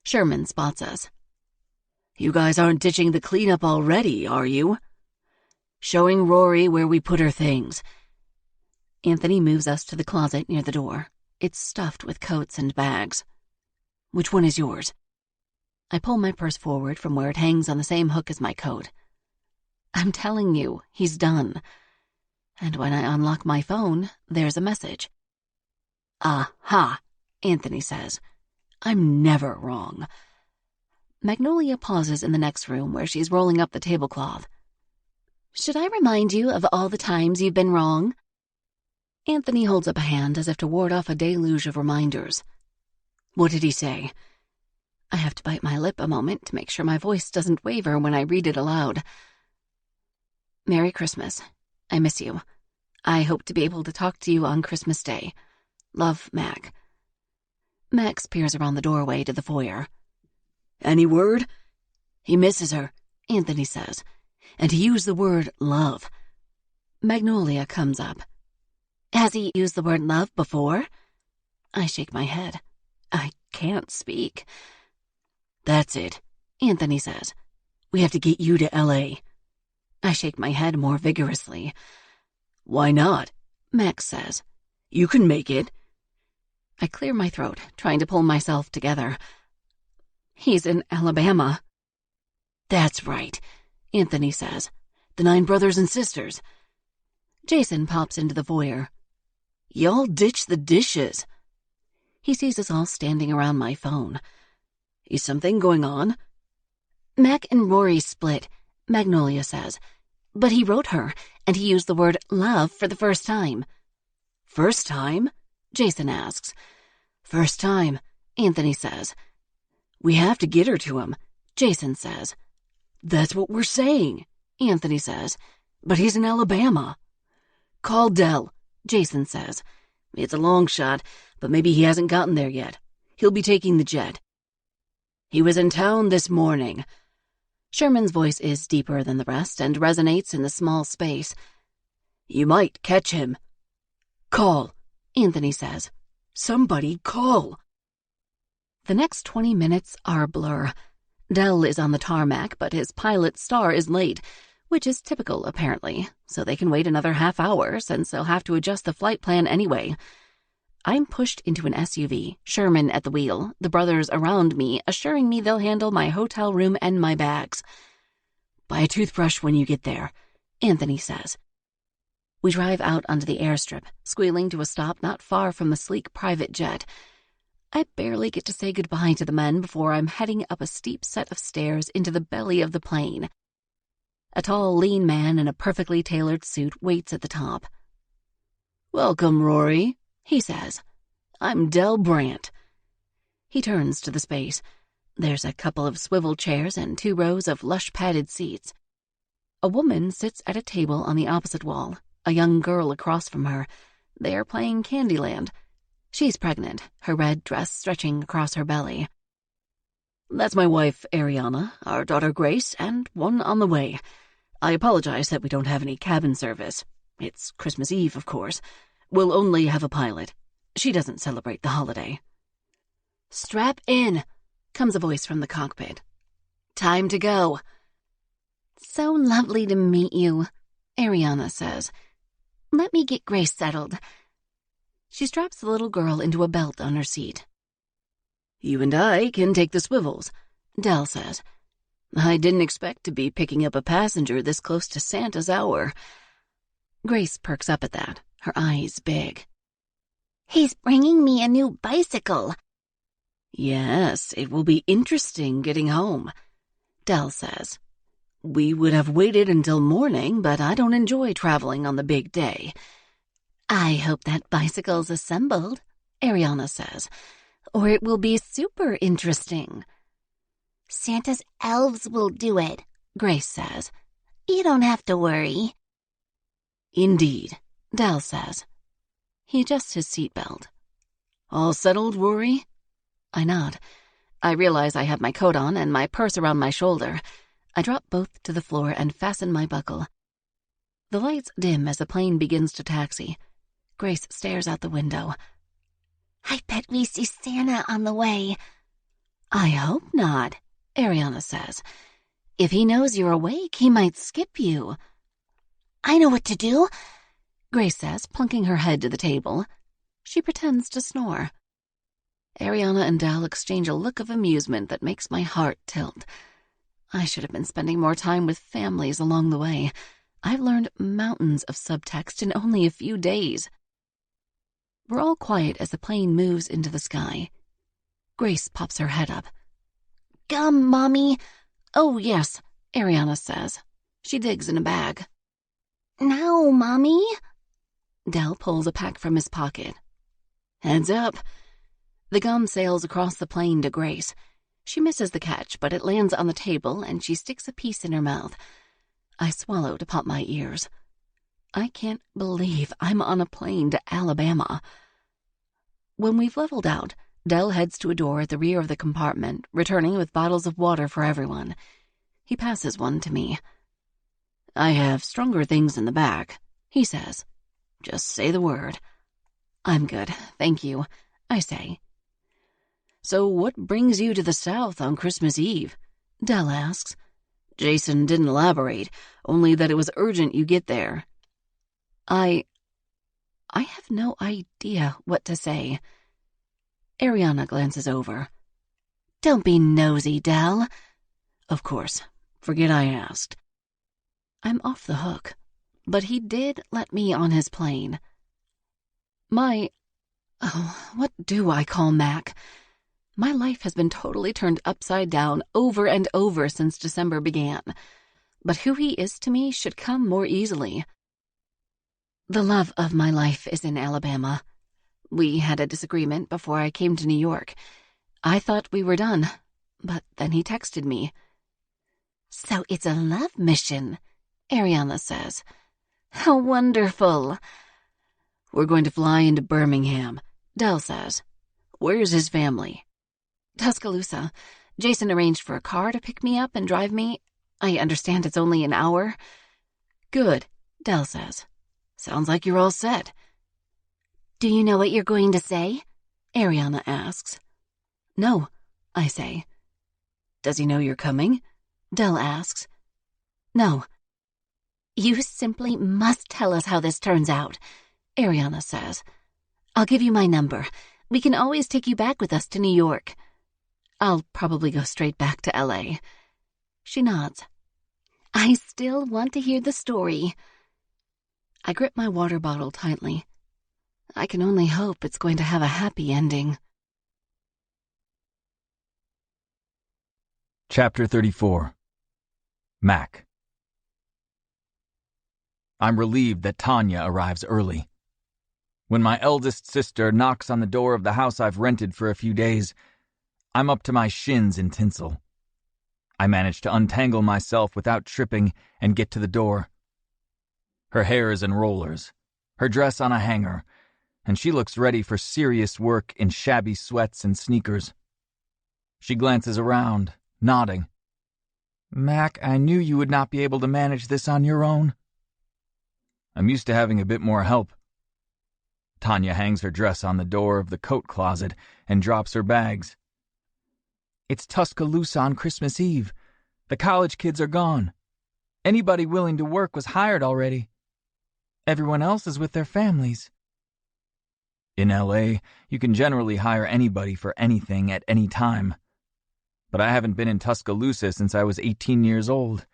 Sherman spots us. You guys aren't ditching the cleanup already, are you? Showing Rory where we put her things. Anthony moves us to the closet near the door. It's stuffed with coats and bags. Which one is yours? I pull my purse forward from where it hangs on the same hook as my coat. I'm telling you, he's done. And when I unlock my phone, there's a message. Aha, Anthony says. I'm never wrong. Magnolia pauses in the next room where she's rolling up the tablecloth. Should I remind you of all the times you've been wrong? Anthony holds up a hand as if to ward off a deluge of reminders. What did he say? I have to bite my lip a moment to make sure my voice doesn't waver when I read it aloud. Merry Christmas. I miss you. I hope to be able to talk to you on Christmas Day. Love, Mac. Max peers around the doorway to the foyer. Any word? He misses her, Anthony says, and he used the word love. Magnolia comes up. Has he used the word love before? I shake my head. I can't speak. That's it, Anthony says. We have to get you to L.A. I shake my head more vigorously. Why not? Max says. You can make it. I clear my throat, trying to pull myself together. He's in Alabama. That's right, Anthony says. The 9 brothers and sisters. Jason pops into the foyer. Y'all ditch the dishes. He sees us all standing around my phone. Is something going on? Mac and Rory split, Magnolia says. But he wrote her, and he used the word love for the first time. First time? Jason asks. First time, Anthony says. We have to get her to him, Jason says. That's what we're saying, Anthony says. But he's in Alabama. Call Dell, Jason says. It's a long shot, but maybe he hasn't gotten there yet. He'll be taking the jet. He was in town this morning. Sherman's voice is deeper than the rest and resonates in the small space. You might catch him. Call, Anthony says. Somebody call. The next 20 minutes are a blur. Dell is on the tarmac, but his pilot Star is late, which is typical, apparently, so they can wait another half hour since they'll have to adjust the flight plan anyway. I'm pushed into an SUV, Sherman at the wheel, the brothers around me, assuring me they'll handle my hotel room and my bags. "Buy a toothbrush when you get there," Anthony says. We drive out onto the airstrip, squealing to a stop not far from the sleek private jet. I barely get to say goodbye to the men before I'm heading up a steep set of stairs into the belly of the plane. A tall, lean man in a perfectly tailored suit waits at the top. "Welcome, Rory," he says. "I'm Del Brandt." He turns to the space. There's a couple of swivel chairs and 2 rows of lush padded seats. A woman sits at a table on the opposite wall, a young girl across from her. They are playing Candyland. She's pregnant, her red dress stretching across her belly. "That's my wife, Ariana, our daughter Grace, and one on the way. I apologize that we don't have any cabin service. It's Christmas Eve, of course. We'll only have a pilot. She doesn't celebrate the holiday." "Strap in," comes a voice from the cockpit. "Time to go." "So lovely to meet you," Ariana says. "Let me get Grace settled." She straps the little girl into a belt on her seat. "You and I can take the swivels," Del says. "I didn't expect to be picking up a passenger this close to Santa's hour." Grace perks up at that, her eyes big. "He's bringing me a new bicycle." "Yes, it will be interesting getting home," Del says. "We would have waited until morning, but I don't enjoy traveling on the big day." "I hope that bicycle's assembled," Ariana says, "or it will be super interesting." "Santa's elves will do it," Grace says. "You don't have to worry." "Indeed," Del says. He adjusts his seatbelt. "All settled, Rory?" I nod. I realize I have my coat on and my purse around my shoulder. I drop both to the floor and fasten my buckle. The lights dim as the plane begins to taxi. Grace stares out the window. "I bet we see Santa on the way." "I hope not," Ariana says. "If he knows you're awake, he might skip you." "I know what to do," Grace says, plunking her head to the table. She pretends to snore. Ariana and Del exchange a look of amusement that makes my heart tilt. I should have been spending more time with families along the way. I've learned mountains of subtext in only a few days. We're all quiet as the plane moves into the sky. Grace pops her head up. "Gum, Mommy." "Oh, yes," Ariana says. She digs in a bag. "Now, Mommy." Del pulls a pack from his pocket. "Heads up." The gum sails across the plane to Grace. She misses the catch, but it lands on the table and she sticks a piece in her mouth. I swallow to pop my ears. I can't believe I'm on a plane to Alabama. When we've leveled out, Del heads to a door at the rear of the compartment, returning with bottles of water for everyone. He passes one to me. "I have stronger things in the back," he says. "Just say the word." "I'm good, thank you," I say. "So what brings you to the South on Christmas Eve?" Del asks. "Jason didn't elaborate, only that it was urgent you get there." I have no idea what to say. Ariana glances over. "Don't be nosy, Del." "Of course. Forget I asked." I'm off the hook, but he did let me on his plane. What do I call Mac? My life has been totally turned upside down over and over since December began, but who he is to me should come more easily. The love of my life is in Alabama. We had a disagreement before I came to New York. I thought we were done, but then he texted me. "So it's a love mission," Ariana says. "How wonderful." "We're going to fly into Birmingham," Del says. "Where's his family?" "Tuscaloosa. Jason arranged for a car to pick me up and drive me. I understand it's only an hour." "Good," Del says. "Sounds like you're all set." "Do you know what you're going to say?" Ariana asks. "No," I say. "Does he know you're coming?" Del asks. "No." "You simply must tell us how this turns out," Ariana says. I'll give you my number. We can always take you back with us to New York. I'll probably go straight back to LA. She nods. I still want to hear the story. I grip my water bottle tightly. I can only hope it's going to have a happy ending. Chapter 34. Mac. I'm relieved that Tanya arrives early. When my eldest sister knocks on the door of the house I've rented for a few days, I'm up to my shins in tinsel. I manage to untangle myself without tripping and get to the door. Her hair is in rollers, her dress on a hanger, and she looks ready for serious work in shabby sweats and sneakers. She glances around, nodding. Mac, I knew you would not be able to manage this on your own. I'm used to having a bit more help. Tanya hangs her dress on the door of the coat closet and drops her bags. It's Tuscaloosa on Christmas Eve. The college kids are gone. Anybody willing to work was hired already. Everyone else is with their families. In LA, you can generally hire anybody for anything at any time. But I haven't been in Tuscaloosa since I was 18 years old.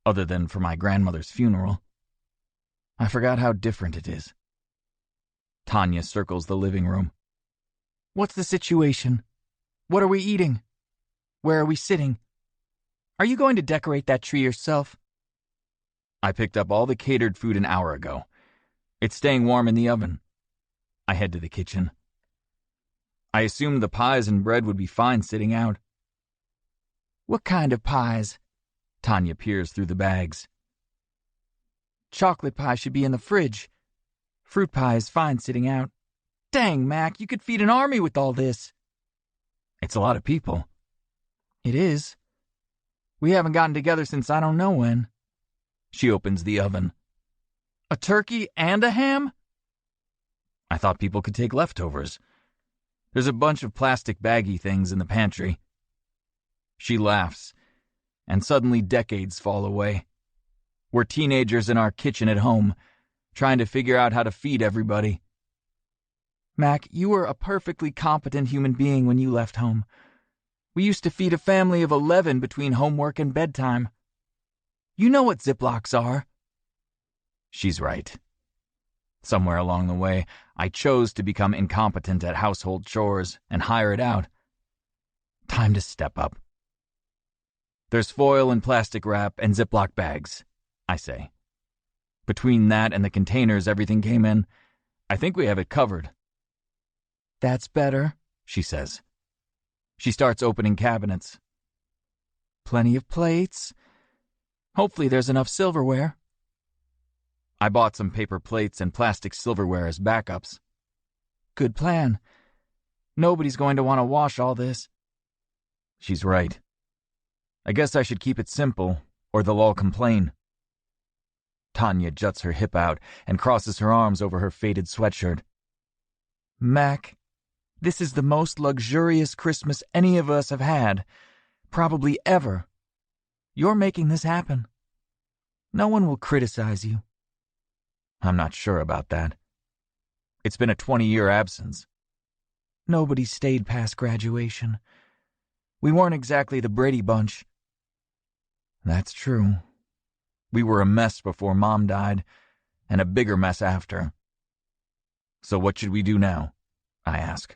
Other than for my grandmother's funeral. I forgot how different it is. Tanya circles the living room. What's the situation? What are we eating? Where are we sitting? Are you going to decorate that tree yourself? I picked up all the catered food an hour ago. It's staying warm in the oven. I head to the kitchen. I assumed the pies and bread would be fine sitting out. What kind of pies? Tanya peers through the bags. Chocolate pie should be in the fridge. Fruit pie is fine sitting out. Dang, Mac, you could feed an army with all this. It's a lot of people. It is. We haven't gotten together since I don't know when. She opens the oven. A turkey and a ham? I thought people could take leftovers. There's a bunch of plastic baggy things in the pantry. She laughs, and suddenly decades fall away. We're teenagers in our kitchen at home, trying to figure out how to feed everybody. Mac, you were a perfectly competent human being when you left home. We used to feed a family of 11 between homework and bedtime. You know what Ziplocs are. She's right. Somewhere along the way, I chose to become incompetent at household chores and hire it out. Time to step up. There's foil and plastic wrap and Ziploc bags, I say. Between that and the containers everything came in, I think we have it covered. That's better, she says. She starts opening cabinets. Plenty of plates. Hopefully there's enough silverware. I bought some paper plates and plastic silverware as backups. Good plan. Nobody's going to want to wash all this. She's right. I guess I should keep it simple, or they'll all complain. Tanya juts her hip out and crosses her arms over her faded sweatshirt. Mac, this is the most luxurious Christmas any of us have had, probably ever. You're making this happen. No one will criticize you. I'm not sure about that. It's been a 20-year absence. Nobody stayed past graduation. We weren't exactly the Brady Bunch. That's true. We were a mess before Mom died, and a bigger mess after. So what should we do now? I ask.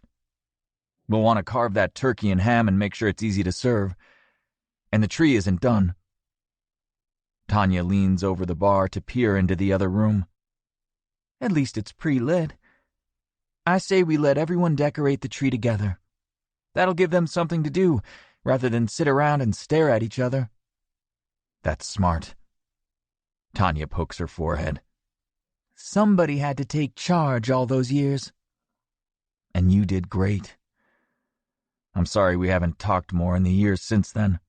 We'll want to carve that turkey and ham and make sure it's easy to serve. And the tree isn't done. Tanya leans over the bar to peer into the other room. At least it's pre-lit. I say we let everyone decorate the tree together. That'll give them something to do, rather than sit around and stare at each other. That's smart. Tanya pokes her forehead. Somebody had to take charge all those years. And you did great. I'm sorry we haven't talked more in the years since then.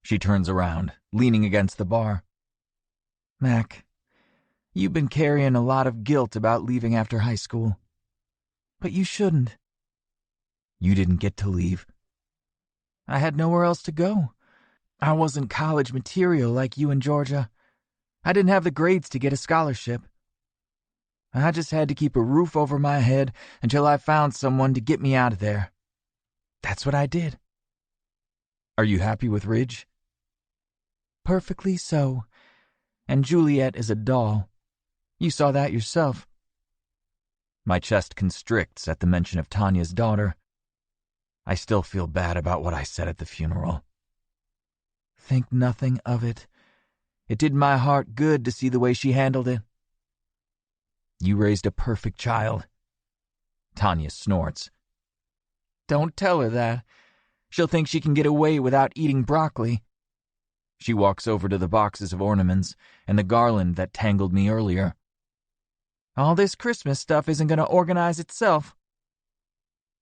She turns around, leaning against the bar. Mac, you've been carrying a lot of guilt about leaving after high school. But you shouldn't. You didn't get to leave. I had nowhere else to go. I wasn't college material like you and Georgia. I didn't have the grades to get a scholarship. I just had to keep a roof over my head until I found someone to get me out of there. That's what I did. Are you happy with Ridge? Perfectly so. And Juliet is a doll. You saw that yourself. My chest constricts at the mention of Tanya's daughter. I still feel bad about what I said at the funeral. Think nothing of it. It did my heart good to see the way she handled it. You raised a perfect child. Tanya snorts. Don't tell her that. She'll think she can get away without eating broccoli. She walks over to the boxes of ornaments and the garland that tangled me earlier. All this Christmas stuff isn't going to organize itself.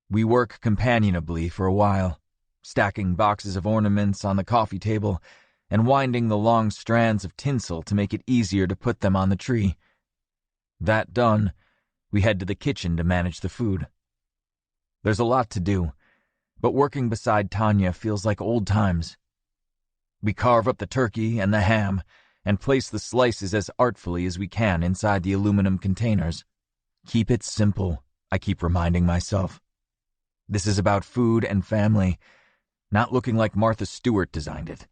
We work companionably for a while, stacking boxes of ornaments on the coffee table and winding the long strands of tinsel to make it easier to put them on the tree. That done, we head to the kitchen to manage the food. There's a lot to do, but working beside Tanya feels like old times. We carve up the turkey and the ham and place the slices as artfully as we can inside the aluminum containers. Keep it simple, I keep reminding myself. This is about food and family, not looking like Martha Stewart designed it.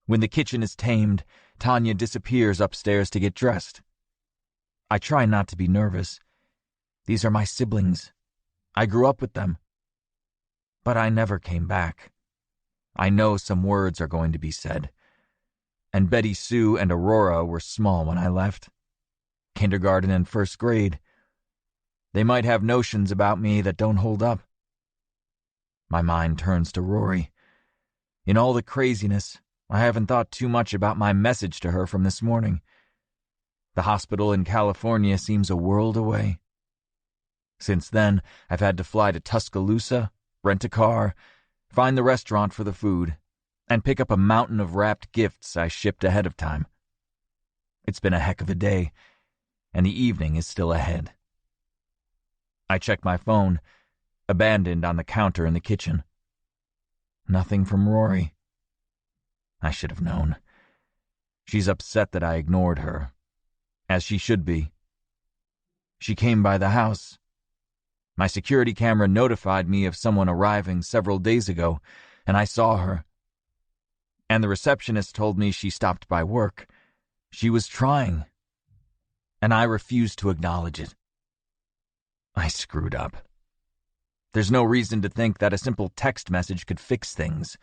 When the kitchen is tamed, Tanya disappears upstairs to get dressed. I try not to be nervous. These are my siblings. I grew up with them. But I never came back. I know some words are going to be said. And Betty Sue and Aurora were small when I left. Kindergarten and first grade. They might have notions about me that don't hold up. My mind turns to Rory. In all the craziness, I haven't thought too much about my message to her from this morning. The hospital in California seems a world away. Since then, I've had to fly to Tuscaloosa, rent a car, find the restaurant for the food, and pick up a mountain of wrapped gifts I shipped ahead of time. It's been a heck of a day, and the evening is still ahead. I check my phone, abandoned on the counter in the kitchen. Nothing from Rory. I should have known. She's upset that I ignored her, as she should be. She came by the house. My security camera notified me of someone arriving several days ago, and I saw her. And the receptionist told me she stopped by work. She was trying, and I refused to acknowledge it. I screwed up. There's no reason to think that a simple text message could fix things.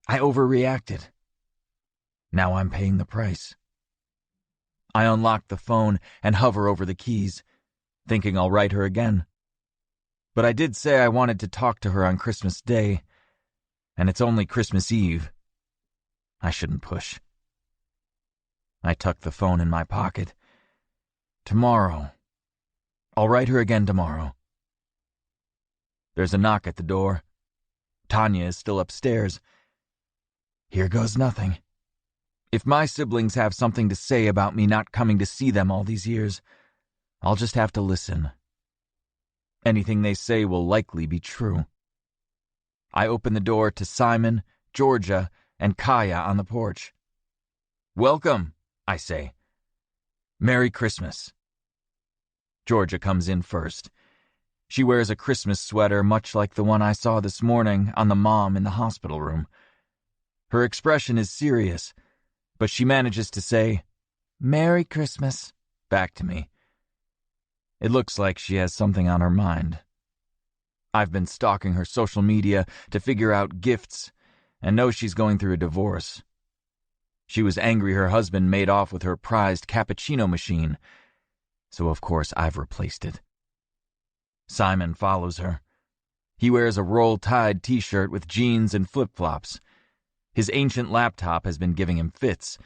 I overreacted. Now I'm paying the price. I unlock the phone and hover over the keys, thinking I'll write her again. But I did say I wanted to talk to her on Christmas Day, and it's only Christmas Eve. I shouldn't push. I tuck the phone in my pocket. Tomorrow. I'll write her again tomorrow. There's a knock at the door. Tanya is still upstairs. Here goes nothing. If my siblings have something to say about me not coming to see them all these years, I'll just have to listen. Anything they say will likely be true. I open the door to Simon, Georgia, and Kaya on the porch. "Welcome," I say. "Merry Christmas." Georgia comes in first. She wears a Christmas sweater much like the one I saw this morning on the mom in the hospital room. Her expression is serious, but she manages to say, "Merry Christmas," back to me. It looks like she has something on her mind. I've been stalking her social media to figure out gifts and know she's going through a divorce. She was angry her husband made off with her prized cappuccino machine, so of course I've replaced it. Simon follows her. He wears a roll-tide t-shirt with jeans and flip-flops. His ancient laptop has been giving him fits,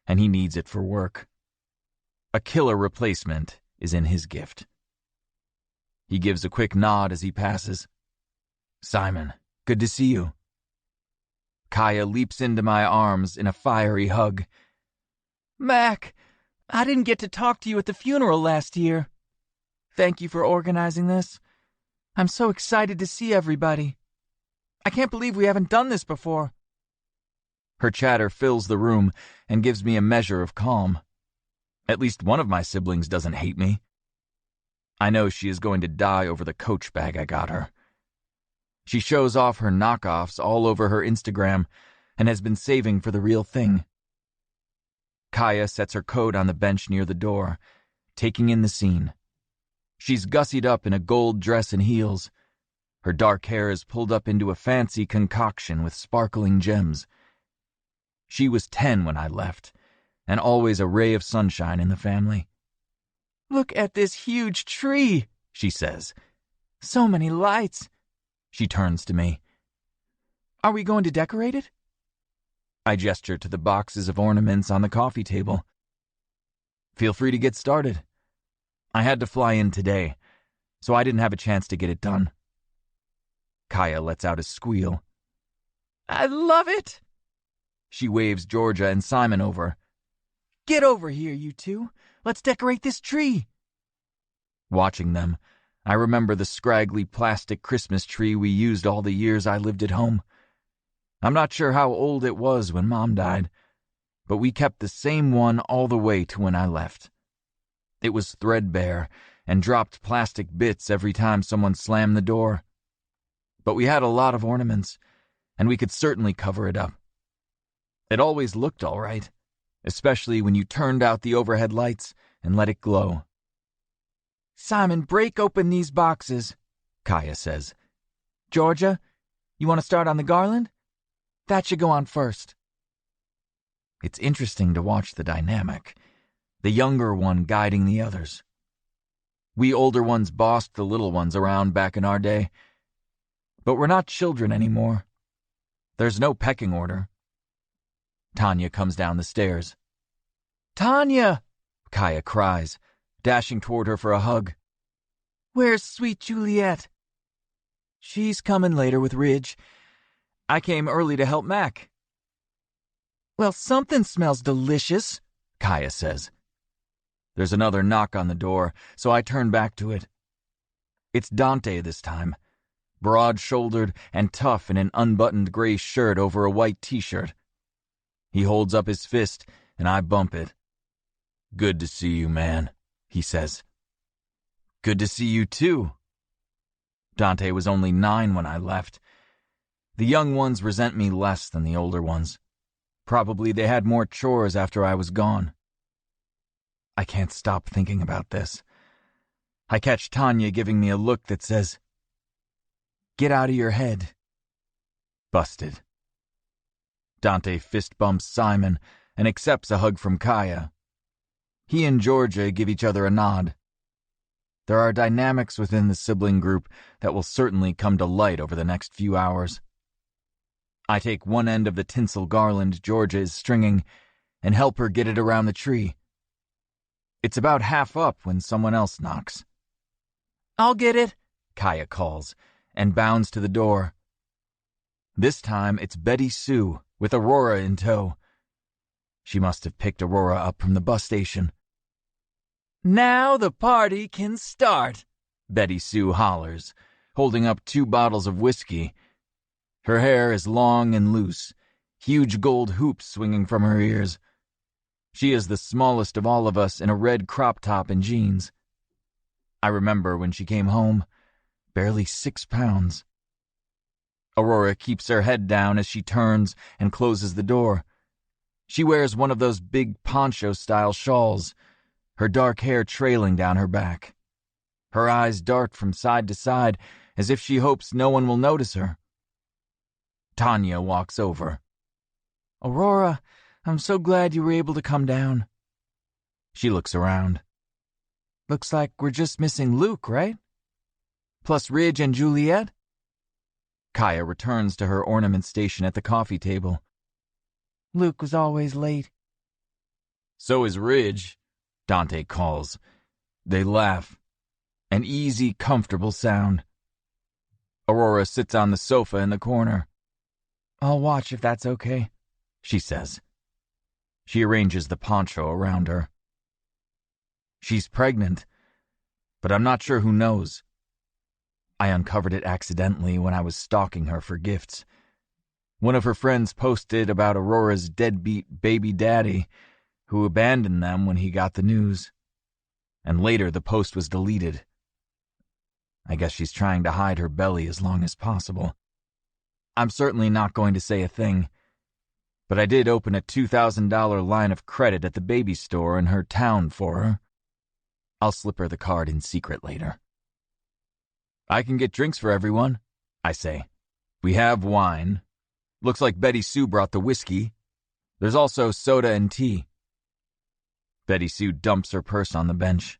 and he needs it for work. A killer replacement is in his gift. He gives a quick nod as he passes. "Simon, good to see you." Kaya leaps into my arms in a fiery hug. "Mac, I didn't get to talk to you at the funeral last year. Thank you for organizing this. I'm so excited to see everybody. I can't believe we haven't done this before." Her chatter fills the room and gives me a measure of calm. At least one of my siblings doesn't hate me. I know she is going to die over the Coach bag I got her. She shows off her knockoffs all over her Instagram and has been saving for the real thing. Kaya sets her coat on the bench near the door, taking in the scene. She's gussied up in a gold dress and heels. Her dark hair is pulled up into a fancy concoction with sparkling gems. She was 10 when I left, and always a ray of sunshine in the family. "Look at this huge tree," she says. "So many lights." She turns to me. "Are we going to decorate it?" I gesture to the boxes of ornaments on the coffee table. Feel free to get started. I had to fly in today, so I didn't have a chance to get it done. Kaya lets out a squeal. "I love it!" She waves Georgia and Simon over. "Get over here, you two. Let's decorate this tree." Watching them, I remember the scraggly plastic Christmas tree we used all the years I lived at home. I'm not sure how old it was when Mom died, but we kept the same one all the way to when I left. It was threadbare and dropped plastic bits every time someone slammed the door. But we had a lot of ornaments, and we could certainly cover it up. It always looked all right, especially when you turned out the overhead lights and let it glow. "Simon, break open these boxes," Kaya says. "Georgia, you want to start on the garland? That should go on first." It's interesting to watch the dynamic, the younger one guiding the others. We older ones bossed the little ones around back in our day, but we're not children anymore. There's no pecking order. Tanya comes down the stairs. "Tanya!" Kaya cries, dashing toward her for a hug. "Where's sweet Juliet?" "She's coming later with Ridge. I came early to help Mac." "Well, something smells delicious," Kaya says. There's another knock on the door, so I turn back to it. It's Dante this time, broad-shouldered and tough in an unbuttoned gray shirt over a white t-shirt. He holds up his fist, and I bump it. "Good to see you, man," he says. "Good to see you, too." Dante was only 9 when I left. The young ones resent me less than the older ones. Probably they had more chores after I was gone. I can't stop thinking about this. I catch Tanya giving me a look that says, "Get out of your head." Busted. Dante fist bumps Simon and accepts a hug from Kaya. He and Georgia give each other a nod. There are dynamics within the sibling group that will certainly come to light over the next few hours. I take one end of the tinsel garland Georgia is stringing and help her get it around the tree. It's about half up when someone else knocks. "I'll get it," Kaya calls, and bounds to the door. This time it's Betty Sue, with Aurora in tow. She must have picked Aurora up from the bus station. "Now the party can start," Betty Sue hollers, holding up 2 bottles of whiskey. Her hair is long and loose, huge gold hoops swinging from her ears. She is the smallest of all of us in a red crop top and jeans. I remember when she came home, barely 6 pounds. Aurora keeps her head down as she turns and closes the door. She wears one of those big poncho-style shawls, her dark hair trailing down her back. Her eyes dart from side to side as if she hopes no one will notice her. Tanya walks over. "Aurora, I'm so glad you were able to come down." She looks around. "Looks like we're just missing Luke, right? Plus Ridge and Juliet?" Kaya returns to her ornament station at the coffee table. "Luke was always late." "So is Ridge," Dante calls. They laugh. An easy, comfortable sound. Aurora sits on the sofa in the corner. "I'll watch if that's okay," she says. She arranges the poncho around her. She's pregnant, but I'm not sure who knows. I uncovered it accidentally when I was stalking her for gifts. One of her friends posted about Aurora's deadbeat baby daddy, who abandoned them when he got the news. And later the post was deleted. I guess she's trying to hide her belly as long as possible. I'm certainly not going to say a thing, but I did open a $2,000 line of credit at the baby store in her town for her. I'll slip her the card in secret later. I can get drinks for everyone, I say. We have wine. Looks like Betty Sue brought the whiskey. There's also soda and tea. Betty Sue dumps her purse on the bench.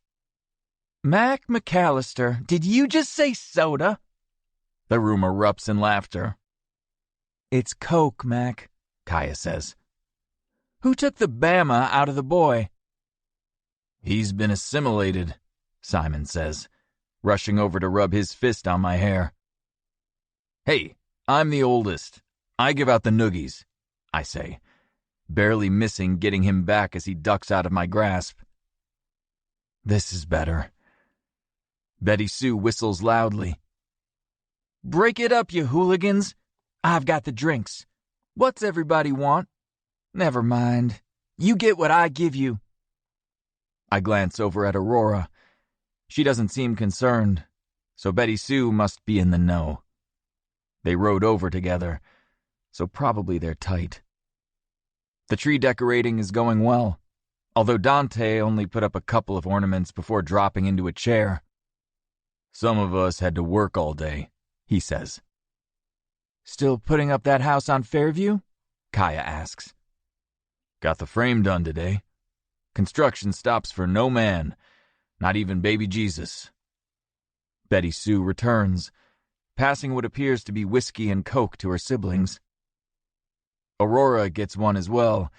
Mac McAllister, did you just say soda? The room erupts in laughter. It's Coke, Mac, Kaya says. Who took the Bama out of the boy? He's been assimilated, Simon says, rushing over to rub his fist on my hair. Hey, I'm the oldest. I give out the noogies, I say, barely missing getting him back as he ducks out of my grasp. This is better. Betty Sue whistles loudly. Break it up, you hooligans. I've got the drinks. What's everybody want? Never mind. You get what I give you. I glance over at Aurora. She doesn't seem concerned, so Betty Sue must be in the know. They rode over together, so probably they're tight. The tree decorating is going well, although Dante only put up a couple of ornaments before dropping into a chair. Some of us had to work all day, he says. Still putting up that house on Fairview? Kaya asks. Got the frame done today. Construction stops for no man, not even baby Jesus. Betty Sue returns, passing what appears to be whiskey and Coke to her siblings. Aurora gets one as well,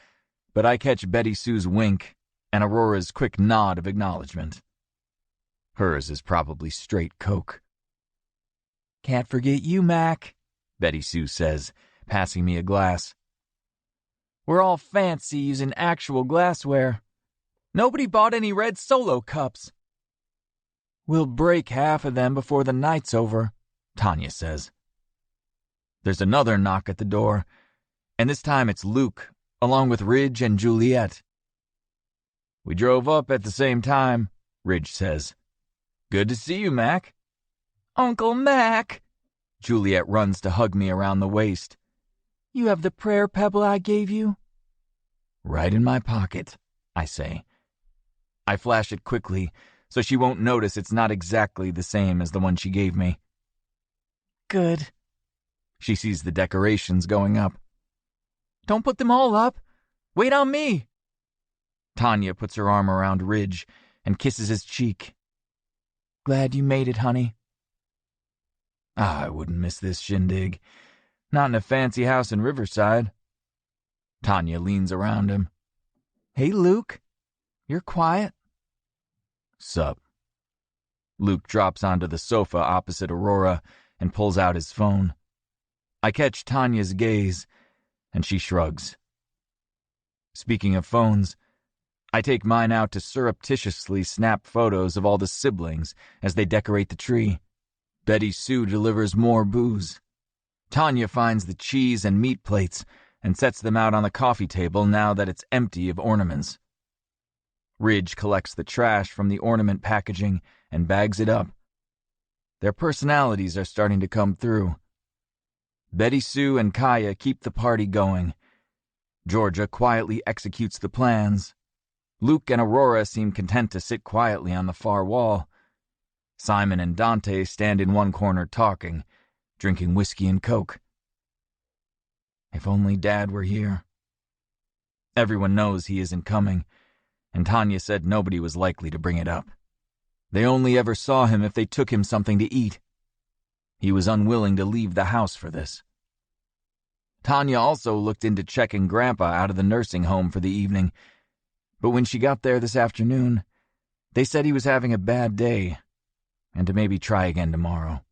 but I catch Betty Sue's wink and Aurora's quick nod of acknowledgement. Hers is probably straight Coke. Can't forget you, Mac, Betty Sue says, passing me a glass. We're all fancy using actual glassware. Nobody bought any red Solo cups. We'll break half of them before the night's over, Tanya says. There's another knock at the door, and this time it's Luke, along with Ridge and Juliet. We drove up at the same time, Ridge says. Good to see you, Mac. Uncle Mac! Juliet runs to hug me around the waist. You have the prayer pebble I gave you? Right in my pocket, I say. I flash it quickly, so she won't notice it's not exactly the same as the one she gave me. Good. She sees the decorations going up. Don't put them all up. Wait on me. Tanya puts her arm around Ridge and kisses his cheek. Glad you made it, honey. I wouldn't miss this shindig. Not in a fancy house in Riverside. Tanya leans around him. Hey, Luke. You're quiet. Sup? Luke drops onto the sofa opposite Aurora and pulls out his phone. I catch Tanya's gaze, and she shrugs. Speaking of phones, I take mine out to surreptitiously snap photos of all the siblings as they decorate the tree. Betty Sue delivers more booze. Tanya finds the cheese and meat plates and sets them out on the coffee table now that it's empty of ornaments. Ridge collects the trash from the ornament packaging and bags it up. Their personalities are starting to come through. Betty Sue and Kaya keep the party going. Georgia quietly executes the plans. Luke and Aurora seem content to sit quietly on the far wall. Simon and Dante stand in one corner talking, drinking whiskey and Coke. If only Dad were here. Everyone knows he isn't coming, and Tanya said nobody was likely to bring it up. They only ever saw him if they took him something to eat. He was unwilling to leave the house for this. Tanya also looked into checking Grandpa out of the nursing home for the evening, but when she got there this afternoon, they said he was having a bad day, and to maybe try again tomorrow.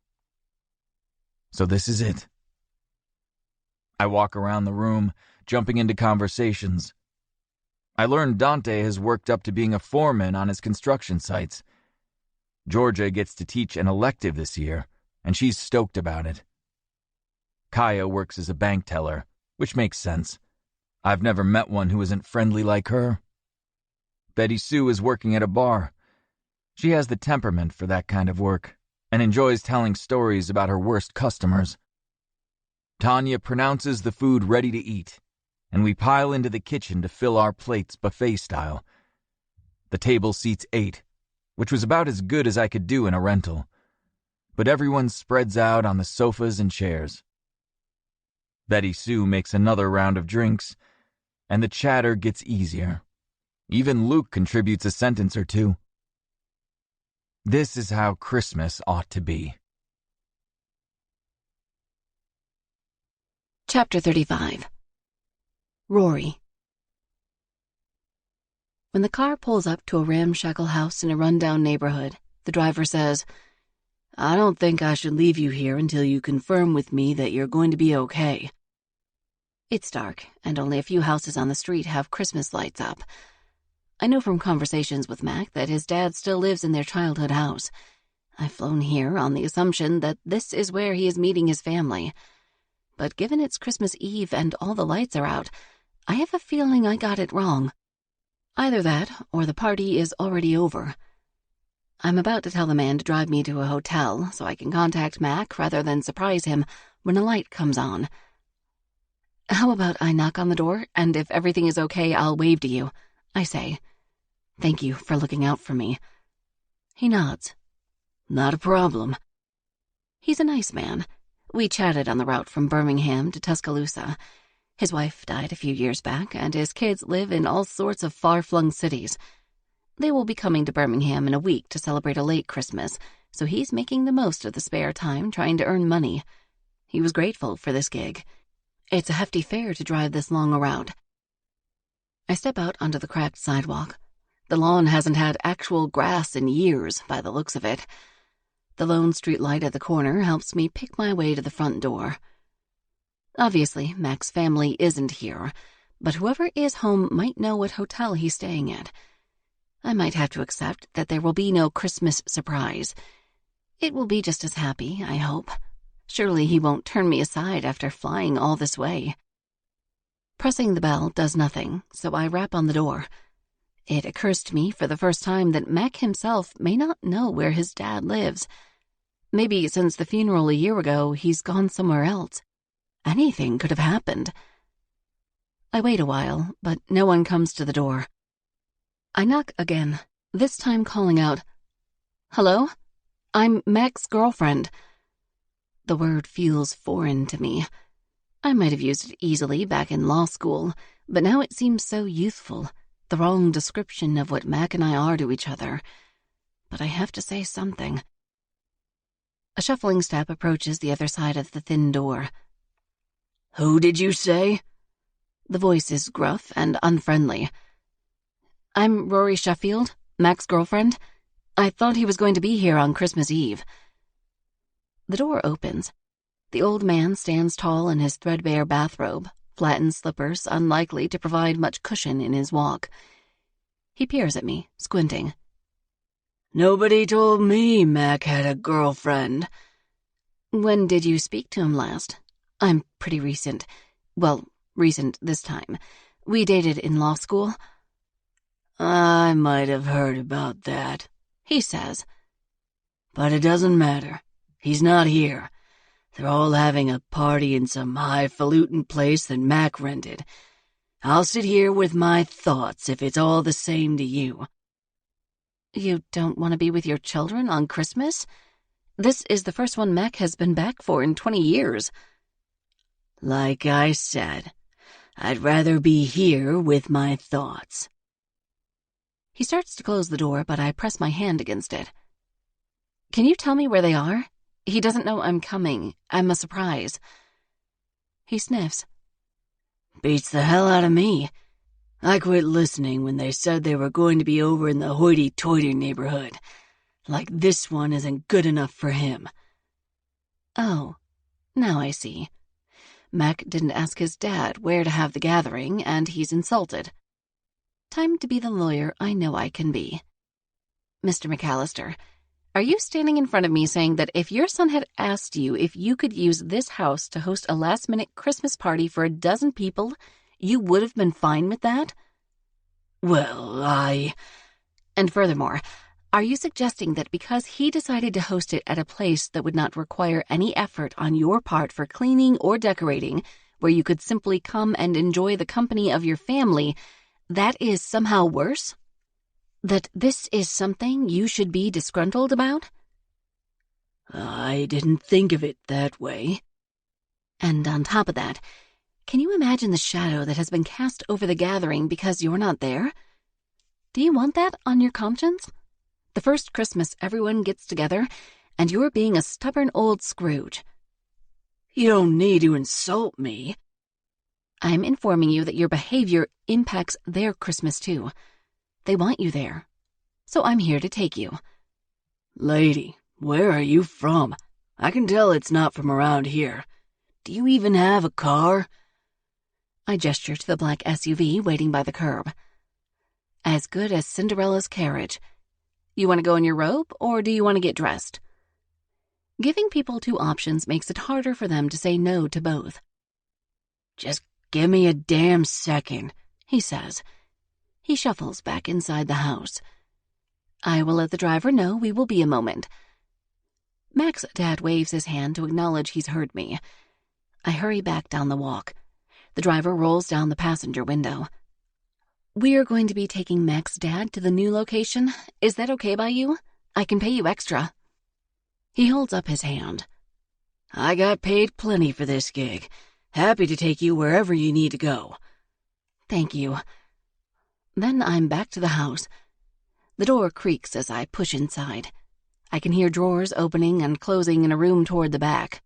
So this is it. I walk around the room, jumping into conversations. I learned Dante has worked up to being a foreman on his construction sites. Georgia gets to teach an elective this year, and she's stoked about it. Kaya works as a bank teller, which makes sense. I've never met one who isn't friendly like her, Betty Sue is working at a bar. She has the temperament for that kind of work and enjoys telling stories about her worst customers. Tanya pronounces the food ready to eat, and we pile into the kitchen to fill our plates buffet style. The table seats 8, which was about as good as I could do in a rental, but everyone spreads out on the sofas and chairs. Betty Sue makes another round of drinks, and the chatter gets easier. Even Luke contributes a sentence or two. This is how Christmas ought to be. Chapter 35. Rory. When the car pulls up to a ramshackle house in a rundown neighborhood, the driver says, "I don't think I should leave you here until you confirm with me that you're going to be okay." It's dark, and only a few houses on the street have Christmas lights up. I know from conversations with Mac that his dad still lives in their childhood house. I've flown here on the assumption that this is where he is meeting his family. But given it's Christmas Eve and all the lights are out, I have a feeling I got it wrong. Either that, or the party is already over. I'm about to tell the man to drive me to a hotel so I can contact Mac rather than surprise him when a light comes on. "How about I knock on the door, and if everything is okay, I'll wave to you," I say. "Thank you for looking out for me." He nods. "Not a problem." He's a nice man. We chatted on the route from Birmingham to Tuscaloosa. His wife died a few years back, and his kids live in all sorts of far-flung cities. They will be coming to Birmingham in a week to celebrate a late Christmas, so he's making the most of the spare time trying to earn money. He was grateful for this gig. It's a hefty fare to drive this long a route. I step out onto the cracked sidewalk. The lawn hasn't had actual grass in years, by the looks of it. The lone street light at the corner helps me pick my way to the front door. Obviously, Mac's family isn't here, but whoever is home might know what hotel he's staying at. I might have to accept that there will be no Christmas surprise. It will be just as happy, I hope. Surely he won't turn me aside after flying all this way. Pressing the bell does nothing, so I rap on the door. It occurs to me for the first time that Mac himself may not know where his dad lives. Maybe since the funeral a year ago, he's gone somewhere else. Anything could have happened. I wait a while, but no one comes to the door. I knock again, this time calling out, "Hello? I'm Mac's girlfriend." The word feels foreign to me. I might have used it easily back in law school, but now it seems so youthful, the wrong description of what Mac and I are to each other. But I have to say something. A shuffling step approaches the other side of the thin door. "Who did you say?" The voice is gruff and unfriendly. "I'm Rory Sheffield, Mac's girlfriend. I thought he was going to be here on Christmas Eve." The door opens. The old man stands tall in his threadbare bathrobe, flattened slippers unlikely to provide much cushion in his walk. He peers at me, squinting. "Nobody told me Mac had a girlfriend." "When did you speak to him last?" "I'm pretty recent. Well, recent this time. We dated in law school." "I might have heard about that," he says. "But it doesn't matter. He's not here. They're all having a party in some highfalutin place that Mac rented. I'll sit here with my thoughts if it's all the same to you." "You don't want to be with your children on Christmas? This is the first one Mac has been back for in 20 years. "Like I said, I'd rather be here with my thoughts." He starts to close the door, but I press my hand against it. "Can you tell me where they are? He doesn't know I'm coming. I'm a surprise." He sniffs. "Beats the hell out of me. I quit listening when they said they were going to be over in the hoity-toity neighborhood. Like this one isn't good enough for him." "Oh, now I see. Mac didn't ask his dad where to have the gathering, and he's insulted. Time to be the lawyer I know I can be. Mr. McAllister, are you standing in front of me saying that if your son had asked you if you could use this house to host a last-minute Christmas party for 12 people, you would have been fine with that?" Well, And furthermore, are you suggesting that because he decided to host it at a place that would not require any effort on your part for cleaning or decorating, where you could simply come and enjoy the company of your family, that is somehow worse? That this is something you should be disgruntled about? I didn't think of it that way. And on top of that, can you imagine the shadow that has been cast over the gathering because you're not there? Do you want that on your conscience? The first Christmas everyone gets together, and you're being a stubborn old Scrooge. You don't need to insult me. I'm informing you that your behavior impacts their Christmas too. They want you there, so I'm here to take you. Lady, where are you from? I can tell it's not from around here. Do you even have a car? I gesture to the black SUV waiting by the curb. As good as Cinderella's carriage. You want to go in your robe, or do you want to get dressed? Giving people two options makes it harder for them to say no to both. Just give me a damn second, he says. He shuffles back inside the house. I will let the driver know we will be a moment. Mac's dad waves his hand to acknowledge he's heard me. I hurry back down the walk. The driver rolls down the passenger window. We're going to be taking Mac's dad to the new location. Is that okay by you? I can pay you extra. He holds up his hand. I got paid plenty for this gig. Happy to take you wherever you need to go. Thank you. Then I'm back to the house. The door creaks as I push inside. I can hear drawers opening and closing in a room toward the back.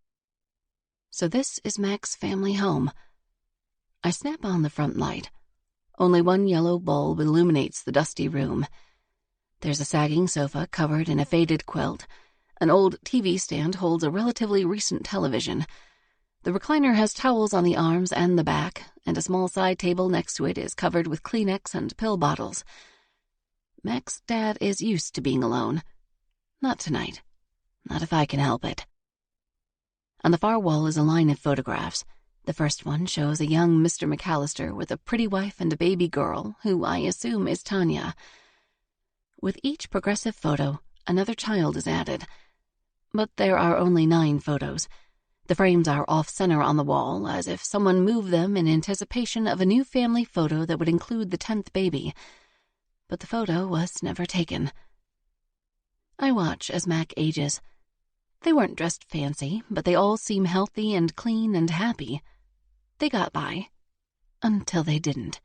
So this is Mac's family home. I snap on the front light. Only one yellow bulb illuminates the dusty room. There's a sagging sofa covered in a faded quilt. An old TV stand holds a relatively recent television. The recliner has towels on the arms and the back, and a small side table next to it is covered with Kleenex and pill bottles. Mac's dad is used to being alone. Not tonight. Not if I can help it. On the far wall is a line of photographs. The first one shows a young Mr. McAllister with a pretty wife and a baby girl, who I assume is Tanya. With each progressive photo, another child is added. But there are only 9 photos. The frames are off-center on the wall, as if someone moved them in anticipation of a new family photo that would include the 10th baby. But the photo was never taken. I watch as Mac ages. They weren't dressed fancy, but they all seem healthy and clean and happy. They got by. Until they didn't.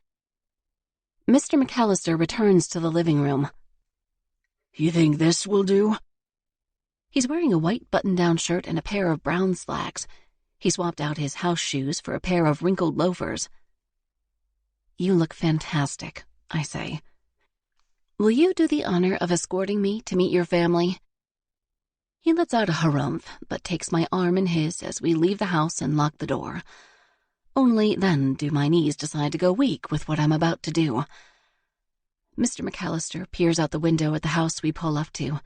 Mr. McAllister returns to the living room. You think this will do? He's wearing a white button-down shirt and a pair of brown slacks. He swapped out his house shoes for a pair of wrinkled loafers. You look fantastic, I say. Will you do the honor of escorting me to meet your family? He lets out a harumph, but takes my arm in his as we leave the house and lock the door. Only then do my knees decide to go weak with what I'm about to do. Mr. McAllister peers out the window at the house we pull up to.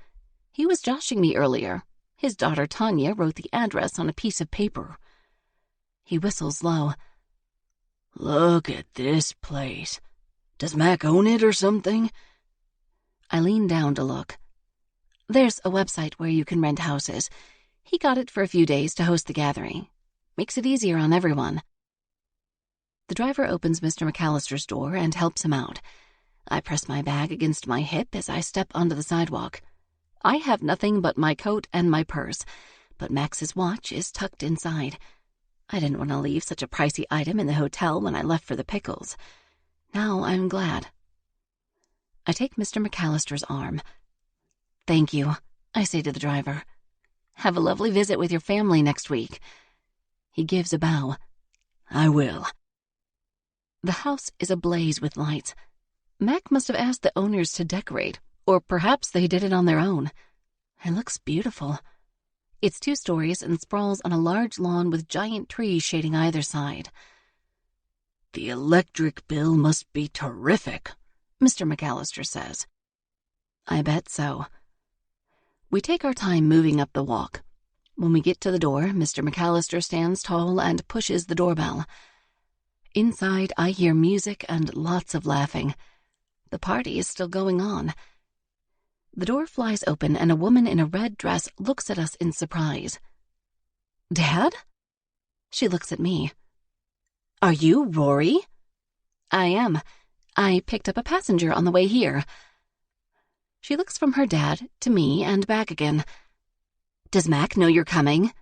He was joshing me earlier. His daughter Tanya wrote the address on a piece of paper. He whistles low. Look at this place. Does Mac own it or something? I lean down to look. There's a website where you can rent houses. He got it for a few days to host the gathering. Makes it easier on everyone. The driver opens Mr. McAllister's door and helps him out. I press my bag against my hip as I step onto the sidewalk. I have nothing but my coat and my purse, but Max's watch is tucked inside. I didn't want to leave such a pricey item in the hotel when I left for the pickles. Now I'm glad. I take Mr. McAllister's arm. Thank you, I say to the driver. Have a lovely visit with your family next week. He gives a bow. I will. The house is ablaze with lights. Mac must have asked the owners to decorate, or perhaps they did it on their own. It looks beautiful. It's 2 stories and sprawls on a large lawn with giant trees shading either side. The electric bill must be terrific, Mr. McAllister says. I bet so. We take our time moving up the walk. When we get to the door, Mr. McAllister stands tall and pushes the doorbell. Inside, I hear music and lots of laughing. The party is still going on. The door flies open and a woman in a red dress looks at us in surprise. "Dad?" She looks at me. "Are you Rory?" "I am. I picked up a passenger on the way here." She looks from her dad to me and back again. "Does Mac know you're coming?"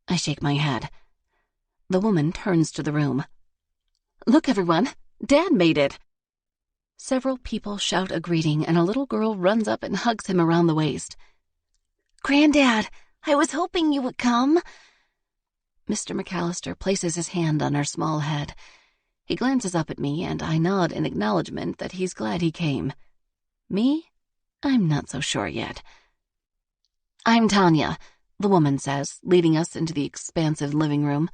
I shake my head. The woman turns to the room. "Look, everyone! Dad made it!" Several people shout a greeting and a little girl runs up and hugs him around the waist. "Granddad, I was hoping you would come." Mr. McAllister places his hand on her small head. He glances up at me and I nod in acknowledgement that he's glad he came. Me? I'm not so sure yet. "I'm Tanya," the woman says, leading us into the expansive living room.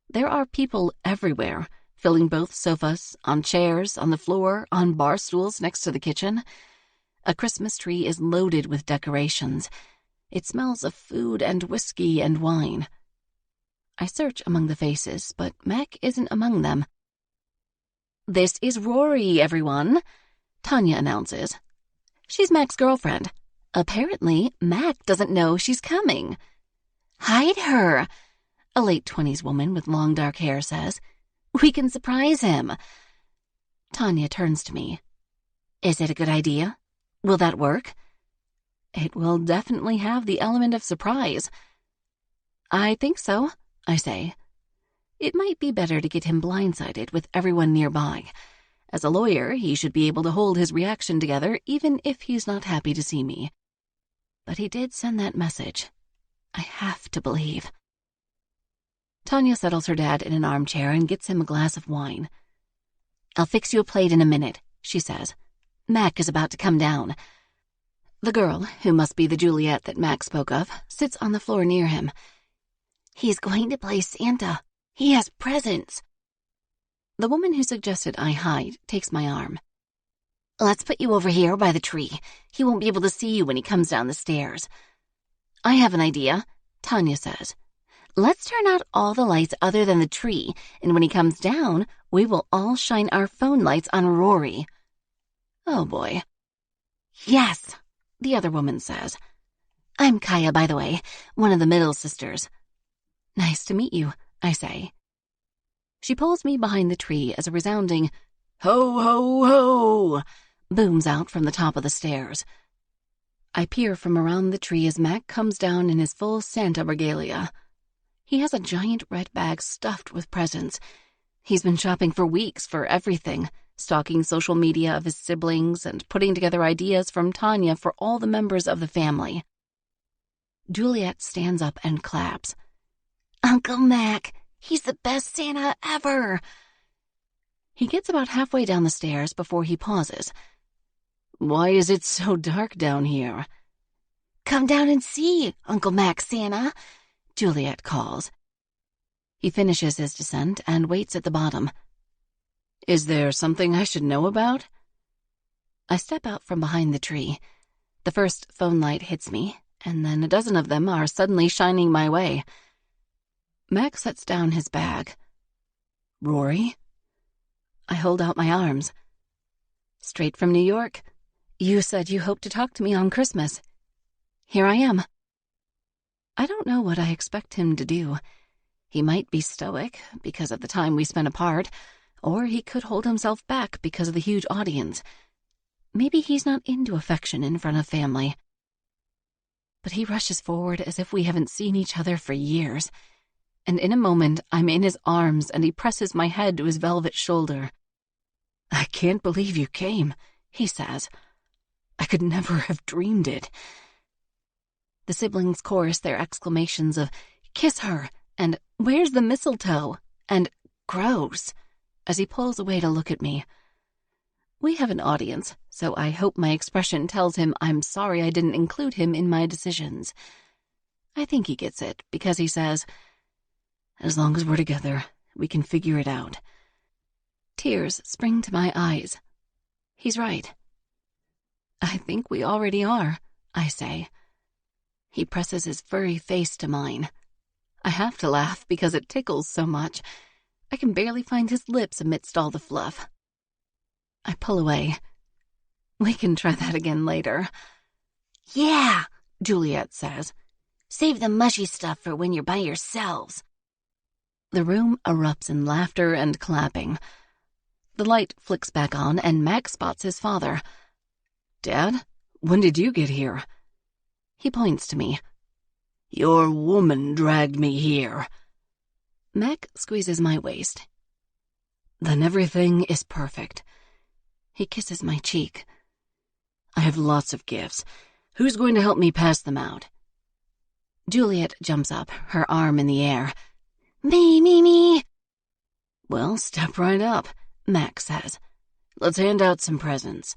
There are people everywhere, filling both sofas, on chairs, on the floor, on bar stools next to the kitchen. A Christmas tree is loaded with decorations. It smells of food and whiskey and wine. I search among the faces, but Mac isn't among them. "This is Rory, everyone," Tanya announces. She's Mac's girlfriend. Apparently, Mac doesn't know she's coming. "Hide her," a late-20s woman with long dark hair says. "We can surprise him." Tanya turns to me. "Is it a good idea? Will that work?" "It will definitely have the element of surprise." "I think so," I say. It might be better to get him blindsided with everyone nearby. As a lawyer, he should be able to hold his reaction together even if he's not happy to see me. But he did send that message. I have to believe. Tanya settles her dad in an armchair and gets him a glass of wine. "I'll fix you a plate in a minute," she says. "Mac is about to come down." The girl, who must be the Juliet that Mac spoke of, sits on the floor near him. "He's going to play Santa. He has presents." The woman who suggested I hide takes my arm. "Let's put you over here by the tree. He won't be able to see you when he comes down the stairs." "I have an idea," Tanya says. "Let's turn out all the lights other than the tree, and when he comes down, we will all shine our phone lights on Rory." "Oh, boy." "Yes," the other woman says. "I'm Kaya, by the way, one of the middle sisters." "Nice to meet you," I say. She pulls me behind the tree as a resounding "Ho, ho, ho!" booms out from the top of the stairs. I peer from around the tree as Mac comes down in his full Santa regalia. He has a giant red bag stuffed with presents. He's been shopping for weeks for everything, stalking social media of his siblings and putting together ideas from Tanya for all the members of the family. Juliet stands up and claps. "Uncle Mac, he's the best Santa ever." He gets about halfway down the stairs before he pauses. "Why is it so dark down here?" "Come down and see, Uncle Mac Santa," Juliet calls. He finishes his descent and waits at the bottom. "Is there something I should know about?" I step out from behind the tree. The first phone light hits me, and then a dozen of them are suddenly shining my way. Mac sets down his bag. "Rory?" I hold out my arms. "Straight from New York. You said you hoped to talk to me on Christmas. Here I am." I don't know what I expect him to do. He might be stoic because of the time we spent apart, or he could hold himself back because of the huge audience. Maybe he's not into affection in front of family. But he rushes forward as if we haven't seen each other for years. And in a moment, I'm in his arms and he presses my head to his velvet shoulder. "I can't believe you came," he says. "I could never have dreamed it." The siblings chorus their exclamations of, "Kiss her," and "Where's the mistletoe?" and "Gross," as he pulls away to look at me. We have an audience, so I hope my expression tells him I'm sorry I didn't include him in my decisions. I think he gets it, because he says, "As long as we're together, we can figure it out." Tears spring to my eyes. He's right. "I think we already are," I say. He presses his furry face to mine. I have to laugh because it tickles so much. I can barely find his lips amidst all the fluff. I pull away. We can try that again later. Yeah, Juliet says. save the mushy stuff for when you're by yourselves. The room erupts in laughter and clapping. The light flicks back on and Mac spots his father. Dad, when did you get here? He points to me. Your woman dragged me here. Mac squeezes my waist. Then everything is perfect. He kisses my cheek. I have lots of gifts. Who's going to help me pass them out? Juliet jumps up, her arm in the air. Me. Well, step right up, Mac says. Let's hand out some presents.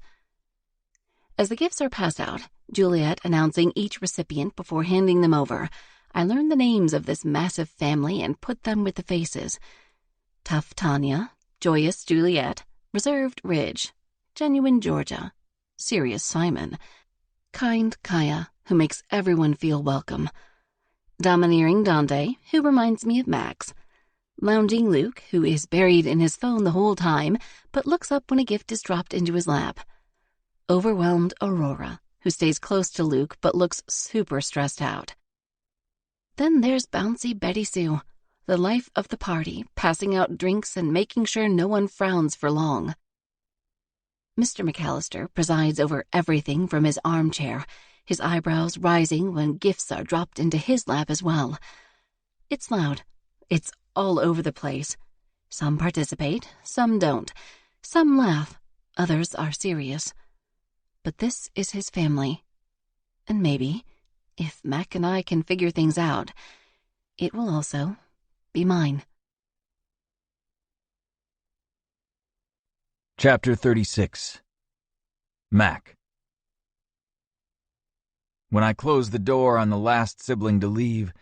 As the gifts are passed out, Juliet announcing each recipient before handing them over, I learn the names of this massive family and put them with the faces. Tough Tanya, Joyous Juliet, Reserved Ridge, Genuine Georgia, Serious Simon, Kind Kaya, who makes everyone feel welcome, Domineering Dante, who reminds me of Max, Lounging Luke, who is buried in his phone the whole time but looks up when a gift is dropped into his lap, Overwhelmed Aurora, who stays close to Luke but looks super stressed out. Then there's bouncy Betty Sue, the life of the party, passing out drinks and making sure no one frowns for long. Mr. McAllister presides over everything from his armchair, his eyebrows rising when gifts are dropped into his lap as well. It's loud. It's all over the place. Some participate, some don't. Some laugh, others are serious. But this is his family. And maybe, if Mac and I can figure things out, it will also be mine. Chapter 36. Mac. When I close the door on the last sibling to leave,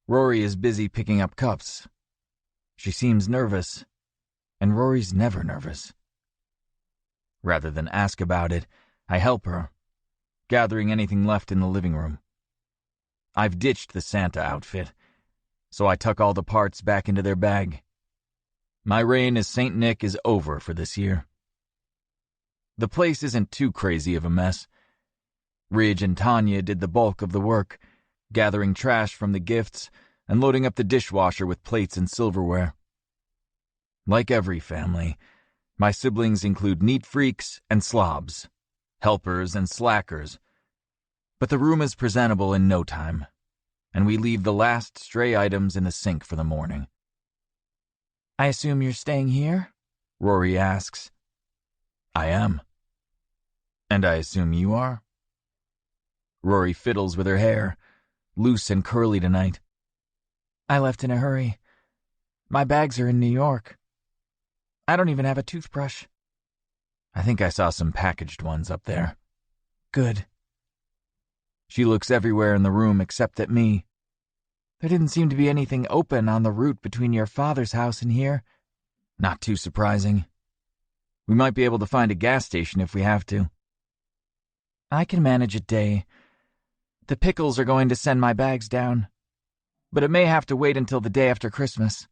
Rory is busy picking up cups. She seems nervous, and Rory's never nervous. Rather than ask about it, I help her, gathering anything left in the living room. I've ditched the Santa outfit, so I tuck all the parts back into their bag. My reign as Saint Nick is over for this year. The place isn't too crazy of a mess. Ridge and Tanya did the bulk of the work, gathering trash from the gifts and loading up the dishwasher with plates and silverware. Like every family, my siblings include neat freaks and slobs, helpers and slackers, but the room is presentable in no time, and we leave the last stray items in the sink for the morning. I assume you're staying here? Rory asks. I am. And I assume you are? Rory fiddles with her hair, loose and curly tonight. I left in a hurry. My bags are in New York. I don't even have a toothbrush. I think I saw some packaged ones up there. Good. She looks everywhere in the room except at me. There didn't seem to be anything open on the route between your father's house and here. Not too surprising. We might be able to find a gas station if we have to. I can manage a day. The Pickles are going to send my bags down, but it may have to wait until the day after Christmas.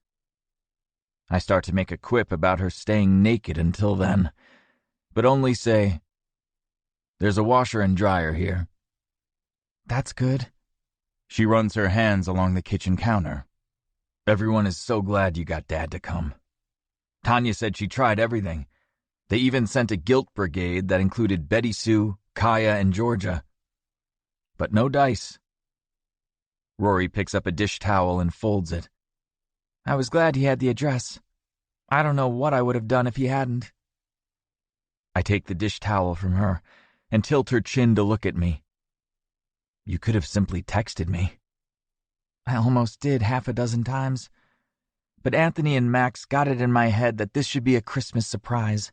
I start to make a quip about her staying naked until then, but only say, "There's a washer and dryer here." That's good. She runs her hands along the kitchen counter. Everyone is so glad you got Dad to come. Tanya said she tried everything. They even sent a guilt brigade that included Betty Sue, Kaya, and Georgia. But no dice. Rory picks up a dish towel and folds it. I was glad he had the address. I don't know what I would have done if he hadn't. I take the dish towel from her and tilt her chin to look at me. You could have simply texted me. I almost did half a dozen times. But Anthony and Max got it in my head that this should be a Christmas surprise.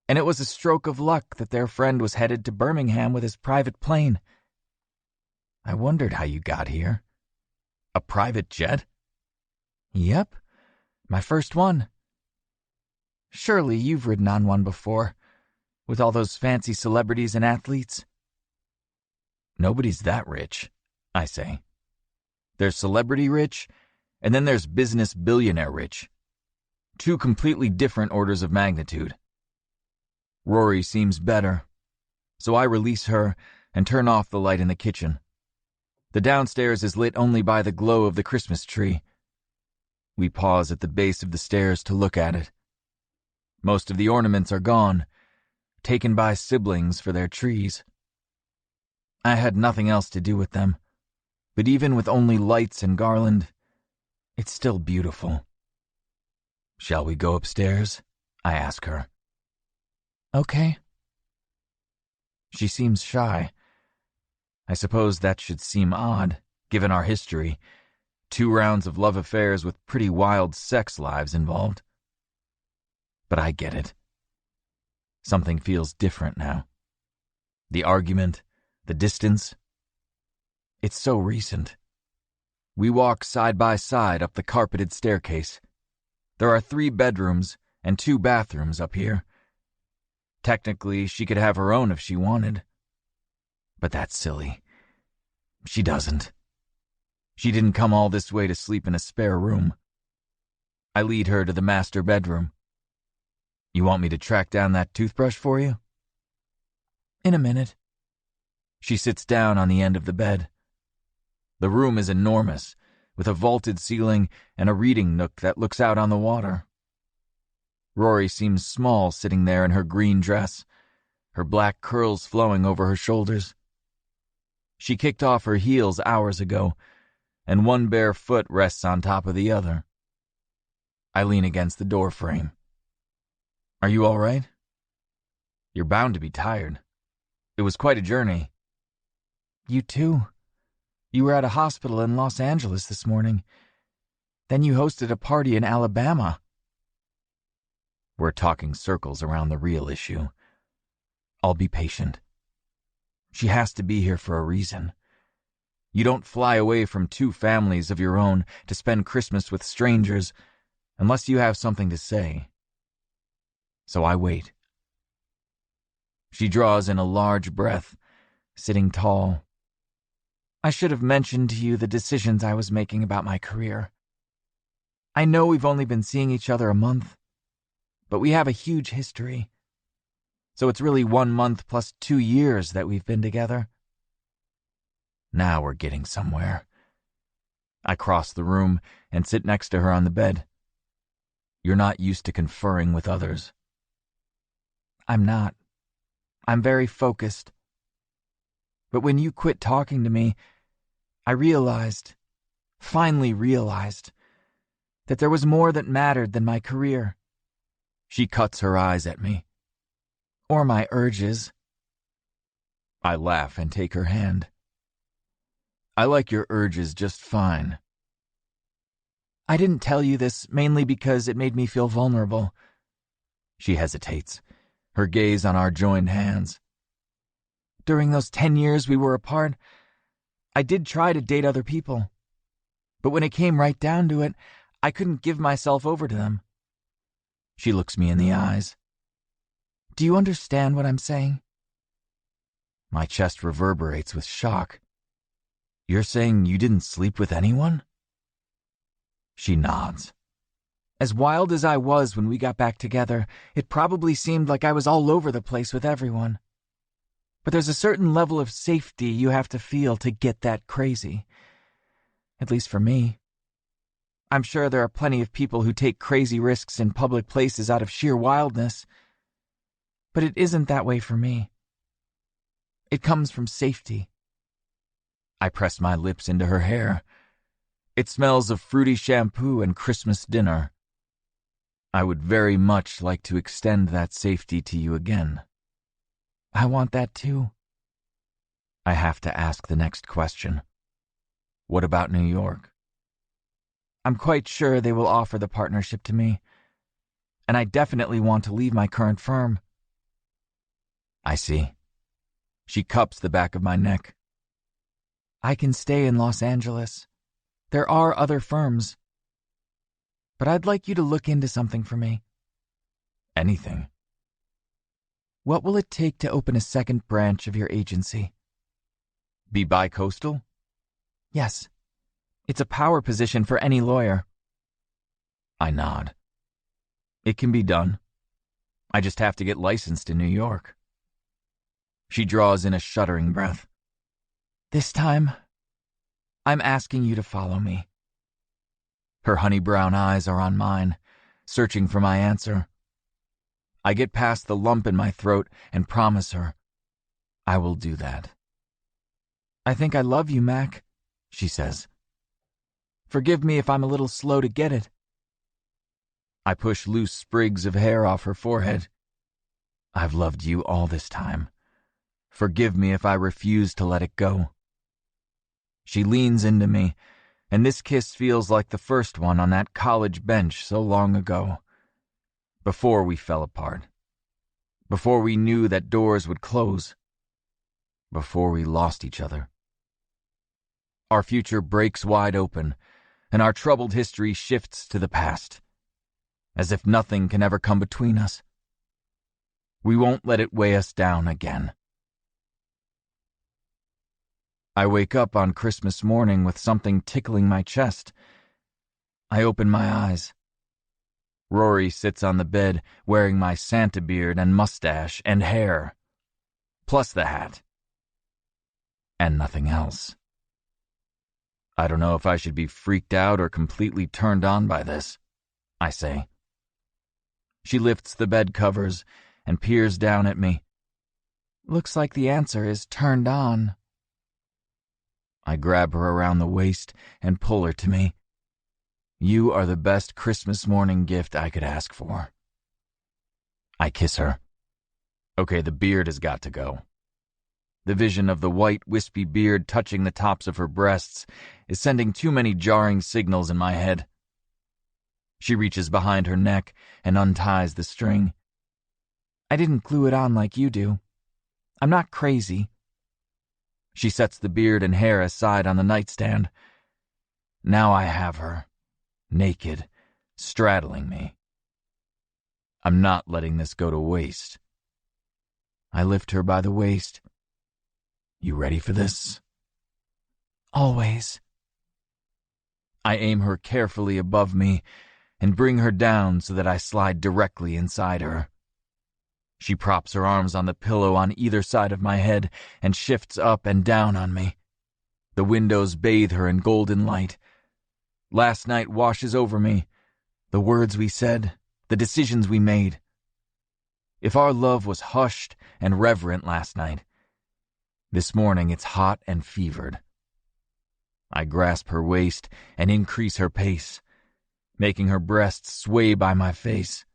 And it was a stroke of luck that their friend was headed to Birmingham with his private plane. I wondered how you got here. A private jet? Yep, my first one. Surely you've ridden on one before, with all those fancy celebrities and athletes. Nobody's that rich, I say. There's celebrity rich, and then there's business billionaire rich. Two completely different orders of magnitude. Rory seems better, so I release her and turn off the light in the kitchen. The downstairs is lit only by the glow of the Christmas tree. We pause at the base of the stairs to look at it. Most of the ornaments are gone, taken by siblings for their trees. I had nothing else to do with them, but even with only lights and garland, it's still beautiful. Shall we go upstairs? I ask her. Okay. She seems shy. I suppose that should seem odd, given our history. 2 rounds of love affairs with pretty wild sex lives involved. But I get it. Something feels different now. The argument, the distance. It's so recent. We walk side by side up the carpeted staircase. There are 3 bedrooms and 2 bathrooms up here. Technically, she could have her own if she wanted. But that's silly. She doesn't. She didn't come all this way to sleep in a spare room. I lead her to the master bedroom. You want me to track down that toothbrush for you? In a minute. She sits down on the end of the bed. The room is enormous, with a vaulted ceiling and a reading nook that looks out on the water. Rory seems small sitting there in her green dress, her black curls flowing over her shoulders. She kicked off her heels hours ago, and one bare foot rests on top of the other. I lean against the door frame. Are you all right? You're bound to be tired. It was quite a journey. You too. You were at a hospital in Los Angeles this morning. Then you hosted a party in Alabama. We're talking circles around the real issue. I'll be patient. She has to be here for a reason. You don't fly away from 2 families of your own to spend Christmas with strangers unless you have something to say. So I wait. She draws in a large breath, sitting tall. I should have mentioned to you the decisions I was making about my career. I know we've only been seeing each other a month, but we have a huge history. So it's really 1 month plus 2 years that we've been together. Now we're getting somewhere. I cross the room and sit next to her on the bed. You're not used to conferring with others. I'm not. I'm very focused. But when you quit talking to me, I finally realized, that there was more that mattered than my career. She cuts her eyes at me. Or my urges. I laugh and take her hand. I like your urges just fine. I didn't tell you this mainly because it made me feel vulnerable. She hesitates, her gaze on our joined hands. During those 10 years we were apart, I did try to date other people. But when it came right down to it, I couldn't give myself over to them. She looks me in the eyes. Do you understand what I'm saying? My chest reverberates with shock. You're saying you didn't sleep with anyone? She nods. As wild as I was when we got back together, it probably seemed like I was all over the place with everyone. But there's a certain level of safety you have to feel to get that crazy. At least for me. I'm sure there are plenty of people who take crazy risks in public places out of sheer wildness. But it isn't that way for me. It comes from safety. I press my lips into her hair. It smells of fruity shampoo and Christmas dinner. I would very much like to extend that safety to you again. I want that too. I have to ask the next question. What about New York? I'm quite sure they will offer the partnership to me. And I definitely want to leave my current firm. I see. She cups the back of my neck. I can stay in Los Angeles. There are other firms. But I'd like you to look into something for me. Anything. What will it take to open a second branch of your agency? Be bi-coastal? Yes. It's a power position for any lawyer. I nod. It can be done. I just have to get licensed in New York. She draws in a shuddering breath. This time, I'm asking you to follow me. Her honey brown eyes are on mine, searching for my answer. I get past the lump in my throat and promise her, I will do that. I think I love you, Mac, she says. Forgive me if I'm a little slow to get it. I push loose sprigs of hair off her forehead. I've loved you all this time. Forgive me if I refuse to let it go. She leans into me, and this kiss feels like the first one on that college bench so long ago. Before we fell apart. Before we knew that doors would close. Before we lost each other. Our future breaks wide open, and our troubled history shifts to the past, as if nothing can ever come between us. We won't let it weigh us down again. I wake up on Christmas morning with something tickling my chest. I open my eyes. Rory sits on the bed wearing my Santa beard and mustache and hair, plus the hat. And nothing else. I don't know if I should be freaked out or completely turned on by this, I say. She lifts the bed covers and peers down at me. Looks like the answer is turned on. I grab her around the waist and pull her to me. You are the best Christmas morning gift I could ask for. I kiss her. Okay, the beard has got to go. The vision of the white, wispy beard touching the tops of her breasts is sending too many jarring signals in my head. She reaches behind her neck and unties the string. I didn't glue it on like you do. I'm not crazy. She sets the beard and hair aside on the nightstand. Now I have her, naked, straddling me. I'm not letting this go to waste. I lift her by the waist. You ready for this? Always. I aim her carefully above me and bring her down so that I slide directly inside her. She props her arms on the pillow on either side of my head and shifts up and down on me. The windows bathe her in golden light. Last night washes over me. The words we said, the decisions we made. If our love was hushed and reverent last night, this morning it's hot and fevered. I grasp her waist and increase her pace, making her breasts sway by my face.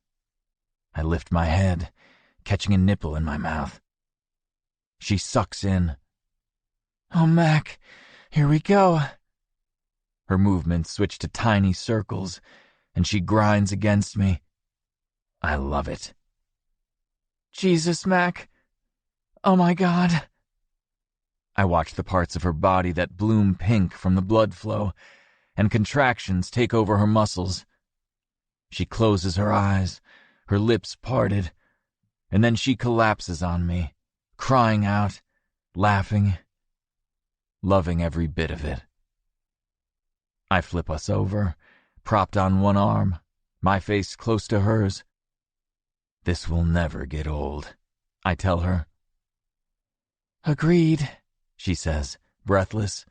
I lift my head, catching a nipple in my mouth. She sucks in. Oh, Mac, here we go. Her movements switch to tiny circles, and she grinds against me. I love it. Jesus, Mac. Oh, my God. I watch the parts of her body that bloom pink from the blood flow, and contractions take over her muscles. She closes her eyes, her lips parted, and then she collapses on me, crying out, laughing, loving every bit of it. I flip us over, propped on one arm, my face close to hers. This will never get old, I tell her. Agreed, she says, breathless.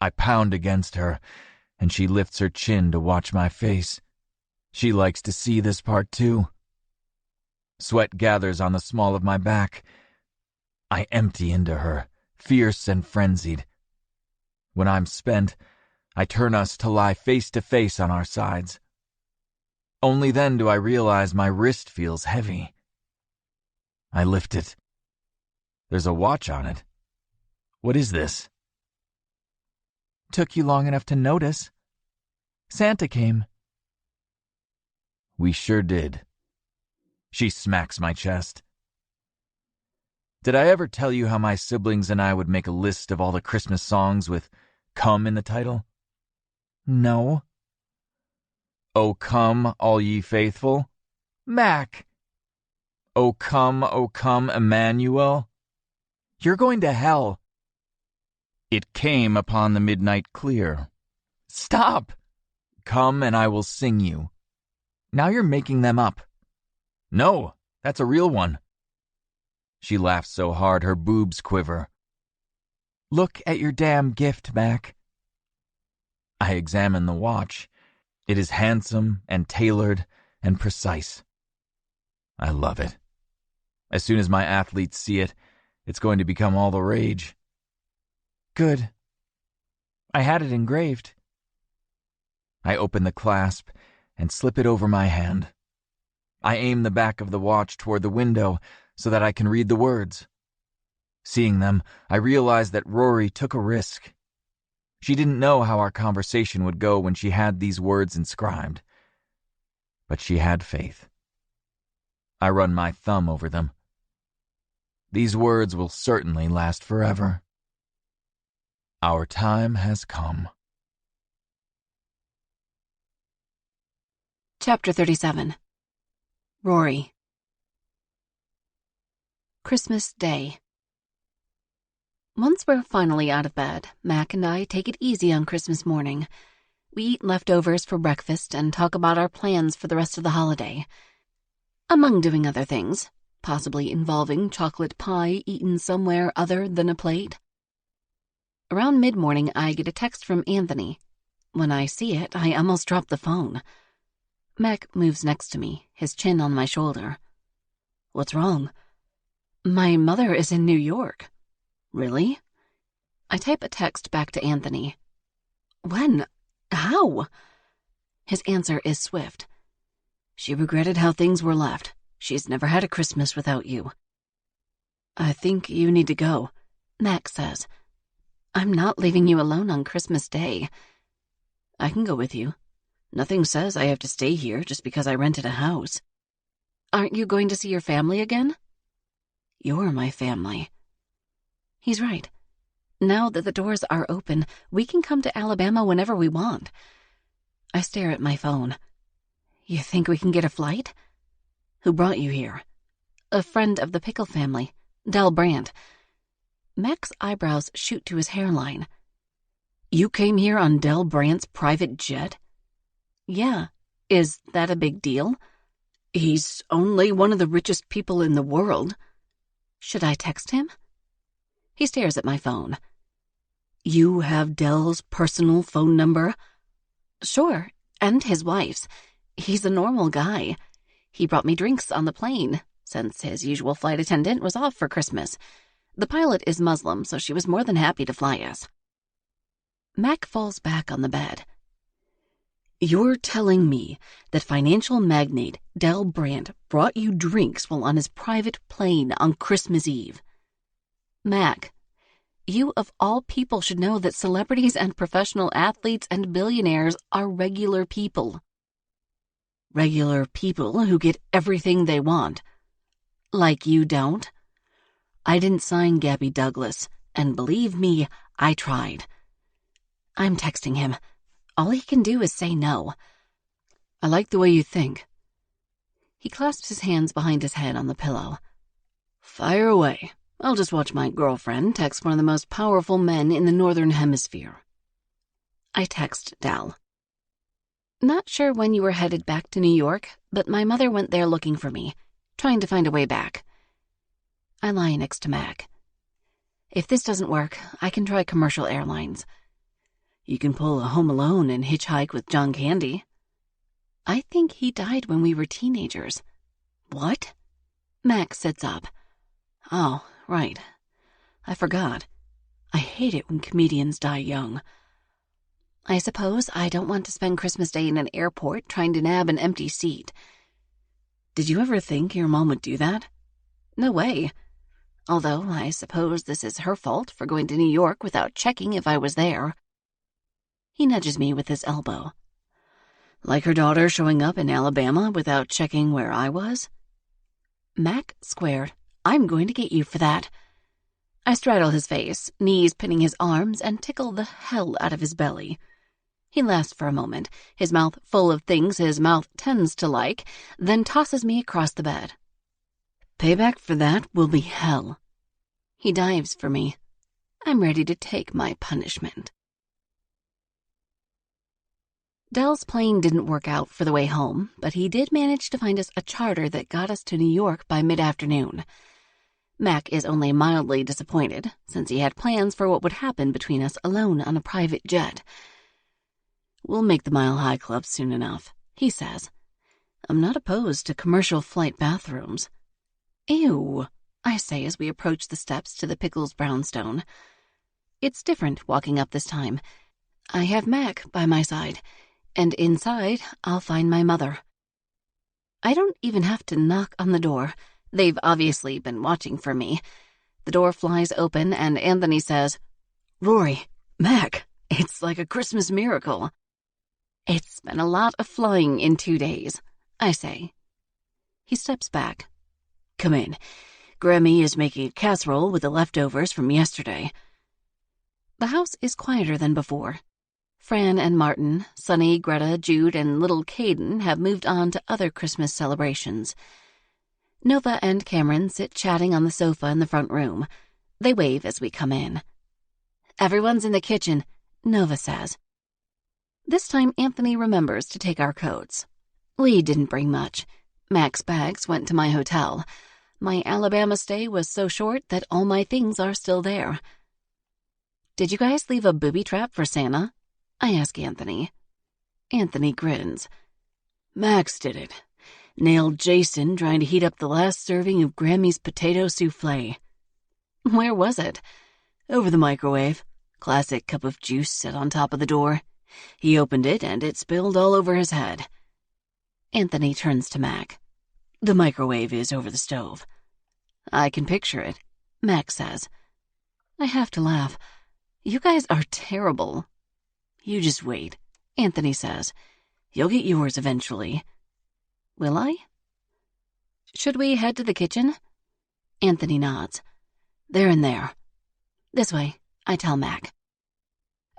I pound against her, and she lifts her chin to watch my face. She likes to see this part too. Sweat gathers on the small of my back. I empty into her, fierce and frenzied. When I'm spent, I turn us to lie face to face on our sides. Only then do I realize my wrist feels heavy. I lift it. There's a watch on it. What is this? Took you long enough to notice. Santa came. We sure did. She smacks my chest. Did I ever tell you how my siblings and I would make a list of all the Christmas songs with "come" in the title? No. O come, all ye faithful. Mac. O come, Emmanuel. You're going to hell. It came upon the midnight clear. Stop. Come and I will sing you. Now you're making them up. No, that's a real one. She laughs so hard her boobs quiver. Look at your damn gift, Mac. I examine the watch. It is handsome and tailored and precise. I love it. As soon as my athletes see it, it's going to become all the rage. Good. I had it engraved. I open the clasp and slip it over my hand. I aim the back of the watch toward the window so that I can read the words. Seeing them, I realize that Rory took a risk. She didn't know how our conversation would go when she had these words inscribed. But she had faith. I run my thumb over them. These words will certainly last forever. Our time has come. Chapter 37. Rory. Christmas Day. Once we're finally out of bed, Mac and I take it easy on Christmas morning. We eat leftovers for breakfast and talk about our plans for the rest of the holiday. Among doing other things, possibly involving chocolate pie eaten somewhere other than a plate. Around mid-morning, I get a text from Anthony. When I see it, I almost drop the phone. Mac moves next to me, his chin on my shoulder. What's wrong? My mother is in New York. Really? I type a text back to Anthony. When? How? His answer is swift. She regretted how things were left. She's never had a Christmas without you. I think you need to go, Mac says. I'm not leaving you alone on Christmas Day. I can go with you. Nothing says I have to stay here just because I rented a house. Aren't you going to see your family again? You're my family. He's right. Now that the doors are open, we can come to Alabama whenever we want. I stare at my phone. You think we can get a flight? Who brought you here? A friend of the Pickle family, Del Brandt. Mac's eyebrows shoot to his hairline. You came here on Del Brandt's private jet? Yeah. Is that a big deal? He's only one of the richest people in the world. Should I text him? He stares at my phone. You have Del's personal phone number? Sure, and his wife's. He's a normal guy. He brought me drinks on the plane, since his usual flight attendant was off for Christmas. The pilot is Muslim, so she was more than happy to fly us. Mac falls back on the bed. You're telling me that financial magnate Del Brandt brought you drinks while on his private plane on Christmas Eve? Mac, you of all people should know that celebrities and professional athletes and billionaires are regular people. Regular people who get everything they want. Like you don't. I didn't sign Gabby Douglas, and believe me, I tried. I'm texting him. All he can do is say no. I like the way you think. He clasps his hands behind his head on the pillow. Fire away. I'll just watch my girlfriend text one of the most powerful men in the Northern Hemisphere. I text Del. Not sure when you were headed back to New York, but my mother went there looking for me, trying to find a way back. I lie next to Mac. If this doesn't work, I can try commercial airlines. You can pull a Home Alone and hitchhike with John Candy. I think he died when we were teenagers. What? Mac sits up. Oh, right. I forgot. I hate it when comedians die young. I suppose I don't want to spend Christmas Day in an airport trying to nab an empty seat. Did you ever think your mom would do that? No way. Although I suppose this is her fault for going to New York without checking if I was there. He nudges me with his elbow. Like her daughter showing up in Alabama without checking where I was? Mac squared. I'm going to get you for that. I straddle his face, knees pinning his arms, and tickle the hell out of his belly. He laughs for a moment, his mouth full of things his mouth tends to like, then tosses me across the bed. Payback for that will be hell. He dives for me. I'm ready to take my punishment. Del's plane didn't work out for the way home, but he did manage to find us a charter that got us to New York by mid-afternoon. Mac is only mildly disappointed, since he had plans for what would happen between us alone on a private jet. "We'll make the Mile High Club soon enough," he says. "I'm not opposed to commercial flight bathrooms." "Ew," I say as we approach the steps to the Pickles brownstone. It's different walking up this time. I have Mac by my side, and inside I'll find my mother. I don't even have to knock on the door. They've obviously been watching for me. The door flies open and Anthony says, "Rory, Mac, it's like a Christmas miracle." "It's been a lot of flying in 2 days," I say. He steps back. "Come in. Grammy is making a casserole with the leftovers from yesterday." The house is quieter than before. Fran and Martin, Sonny, Greta, Jude, and little Caden have moved on to other Christmas celebrations. Nova and Cameron sit chatting on the sofa in the front room. They wave as we come in. "Everyone's in the kitchen," Nova says. This time Anthony remembers to take our coats. We didn't bring much. Mac's bags went to my hotel. My Alabama stay was so short that all my things are still there. "Did you guys leave a booby trap for Santa?" I ask Anthony. Anthony grins. "Max did it. Nailed Jason trying to heat up the last serving of Grammy's potato souffle." "Where was it?" "Over the microwave. Classic cup of juice set on top of the door. He opened it and it spilled all over his head." Anthony turns to Mac. "The microwave is over the stove." "I can picture it," Mac says. I have to laugh. "You guys are terrible." "You just wait," Anthony says. "You'll get yours eventually." "Will I?" "Should we head to the kitchen?" Anthony nods. "They're in there." "This way," I tell Mac.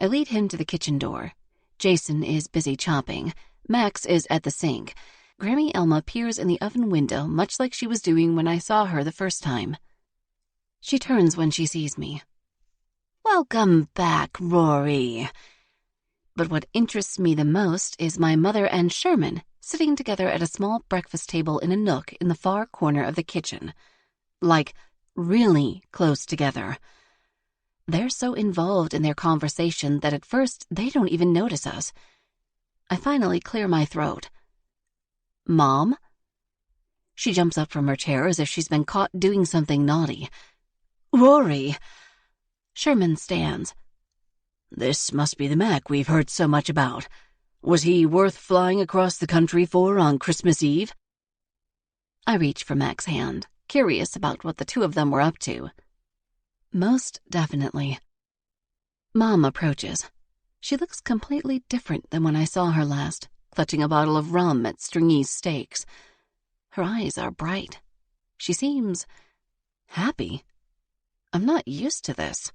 I lead him to the kitchen door. Jason is busy chopping. Max is at the sink. Grammy Elma peers in the oven window much like she was doing when I saw her the first time. She turns when she sees me. "Welcome back, Rory." But what interests me the most is my mother and Sherman sitting together at a small breakfast table in a nook in the far corner of the kitchen. Like, really close together. They're so involved in their conversation that at first they don't even notice us. I finally clear my throat. "Mom?" She jumps up from her chair as if she's been caught doing something naughty. "Rory!" Sherman stands. "This must be the Mac we've heard so much about. Was he worth flying across the country for on Christmas Eve?" I reach for Mac's hand, curious about what the two of them were up to. "Most definitely." Mom approaches. She looks completely different than when I saw her last, clutching a bottle of rum at Stringy's Steaks. Her eyes are bright. She seems happy. I'm not used to this.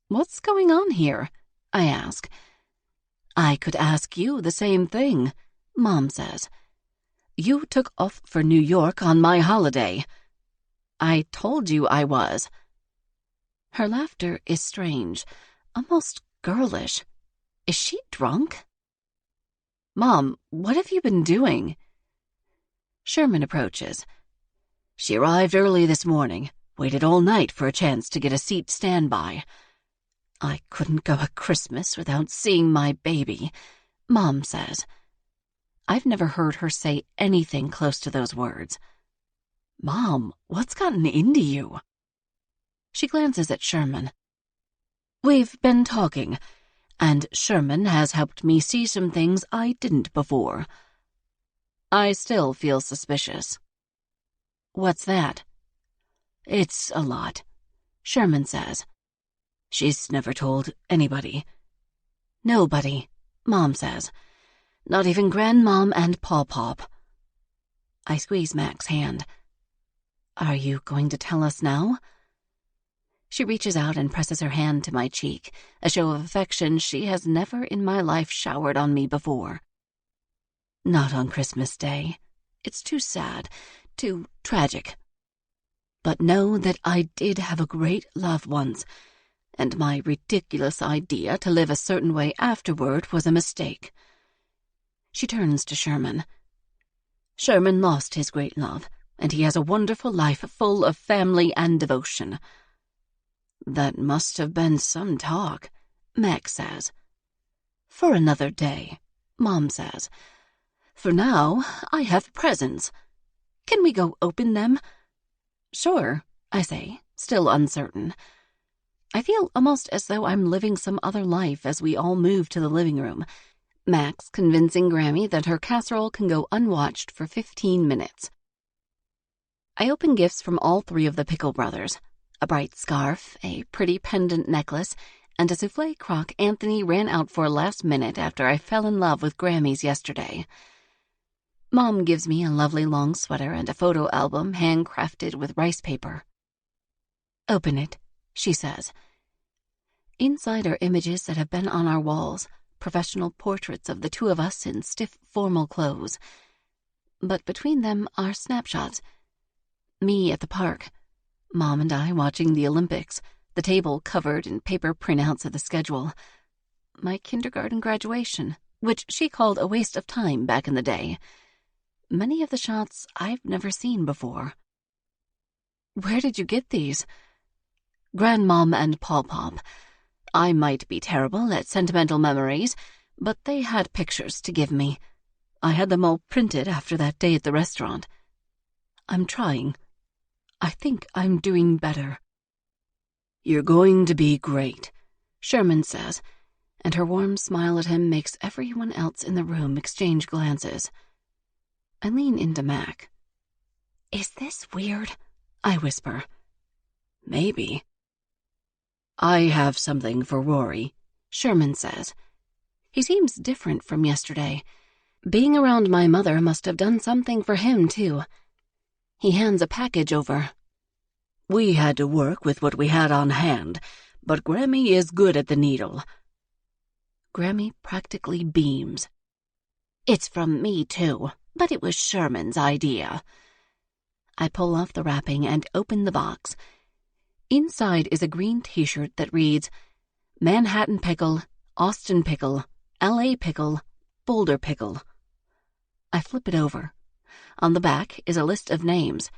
"What's going on here?" I ask. "I could ask you the same thing," Mom says. "You took off for New York on my holiday." "I told you I was." Her laughter is strange, almost girlish. Is she drunk? "Mom, what have you been doing?" Sherman approaches. "She arrived early this morning, waited all night for a chance to get a seat standby. I couldn't go at Christmas without seeing my baby," Mom says. I've never heard her say anything close to those words. "Mom, what's gotten into you?" She glances at Sherman. "We've been talking, and Sherman has helped me see some things I didn't before." I still feel suspicious. "What's that?" "It's a lot," Sherman says. "She's never told anybody." "Nobody," Mom says. "Not even Grandmom and Paw-Pop." I squeeze Mac's hand. "Are you going to tell us now?" She reaches out and presses her hand to my cheek, a show of affection she has never in my life showered on me before. "Not on Christmas Day. It's too sad, too tragic. But know that I did have a great love once, and my ridiculous idea to live a certain way afterward was a mistake." She turns to Sherman. "Sherman lost his great love, and he has a wonderful life full of family and devotion." "That must have been some talk," Max says. "For another day," Mom says. "For now, I have presents. Can we go open them?" "Sure," I say, still uncertain. I feel almost as though I'm living some other life as we all move to the living room, Max convincing Grammy that her casserole can go unwatched for 15 minutes. I open gifts from all three of the Pickle brothers: a bright scarf, a pretty pendant necklace, and a souffle crock Anthony ran out for last minute after I fell in love with Grammy's yesterday. Mom gives me a lovely long sweater and a photo album handcrafted with rice paper. "Open it," she says. Inside are images that have been on our walls, professional portraits of the two of us in stiff formal clothes. But between them are snapshots. Me at the park, Mom and I watching the Olympics, the table covered in paper printouts of the schedule. My kindergarten graduation, which she called a waste of time back in the day. Many of the shots I've never seen before. "Where did you get these?" "Grandmom and Pawpaw. I might be terrible at sentimental memories, but they had pictures to give me. I had them all printed after that day at the restaurant. I'm trying. I think I'm doing better." "You're going to be great," Sherman says, and her warm smile at him makes everyone else in the room exchange glances. I lean into Mac. "Is this weird?" I whisper. "Maybe." "I have something for Rory," Sherman says. He seems different from yesterday. Being around my mother must have done something for him, too. He hands a package over. "We had to work with what we had on hand, but Grammy is good at the needle." Grammy practically beams. "It's from me, too, but it was Sherman's idea." I pull off the wrapping and open the box. Inside is a green t-shirt that reads, "Manhattan Pickle, Austin Pickle, LA Pickle, Boulder Pickle." I flip it over. On the back is a list of names: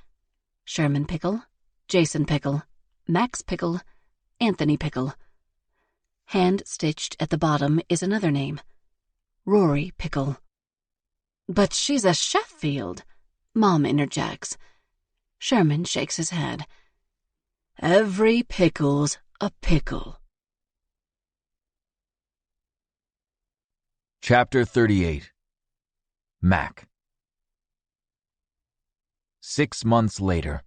Sherman Pickle, Jason Pickle, Max Pickle, Anthony Pickle. Hand-stitched at the bottom is another name: Rory Pickle. "But she's a Sheffield," Mom interjects. Sherman shakes his head. "Every pickle's a pickle." Chapter 38. Mac. 6 months later.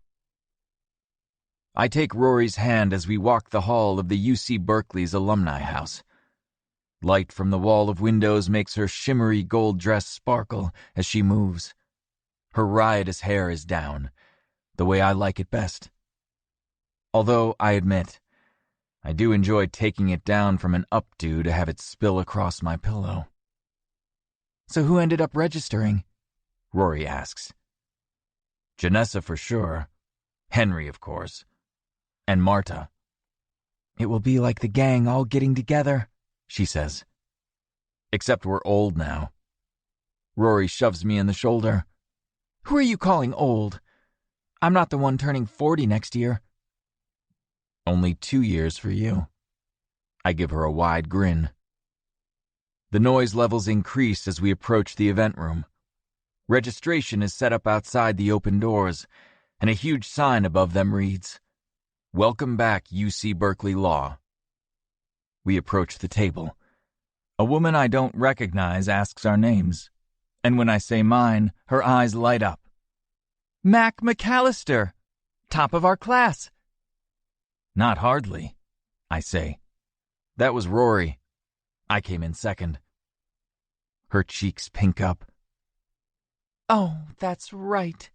I take Rory's hand as we walk the hall of the UC Berkeley's alumni house. Light from the wall of windows makes her shimmery gold dress sparkle as she moves. Her riotous hair is down, the way I like it best. Although, I admit, I do enjoy taking it down from an updo to have it spill across my pillow. "So who ended up registering?" Rory asks. Janessa for sure. Henry, of course. And Marta. "It will be like the gang all getting together," she says. Except we're old now. Rory shoves me in the shoulder. "Who are you calling old? I'm not the one turning 40 next year." Only 2 years for you. I give her a wide grin. The noise levels increase as we approach the event room. Registration is set up outside the open doors, and a huge sign above them reads, "Welcome back, UC Berkeley Law." We approach the table. A woman I don't recognize asks our names, and when I say mine, her eyes light up. "Mac McAllister, top of our class." "Not hardly," I say. "That was Rory. I came in second." Her cheeks pink up. "Oh, that's right.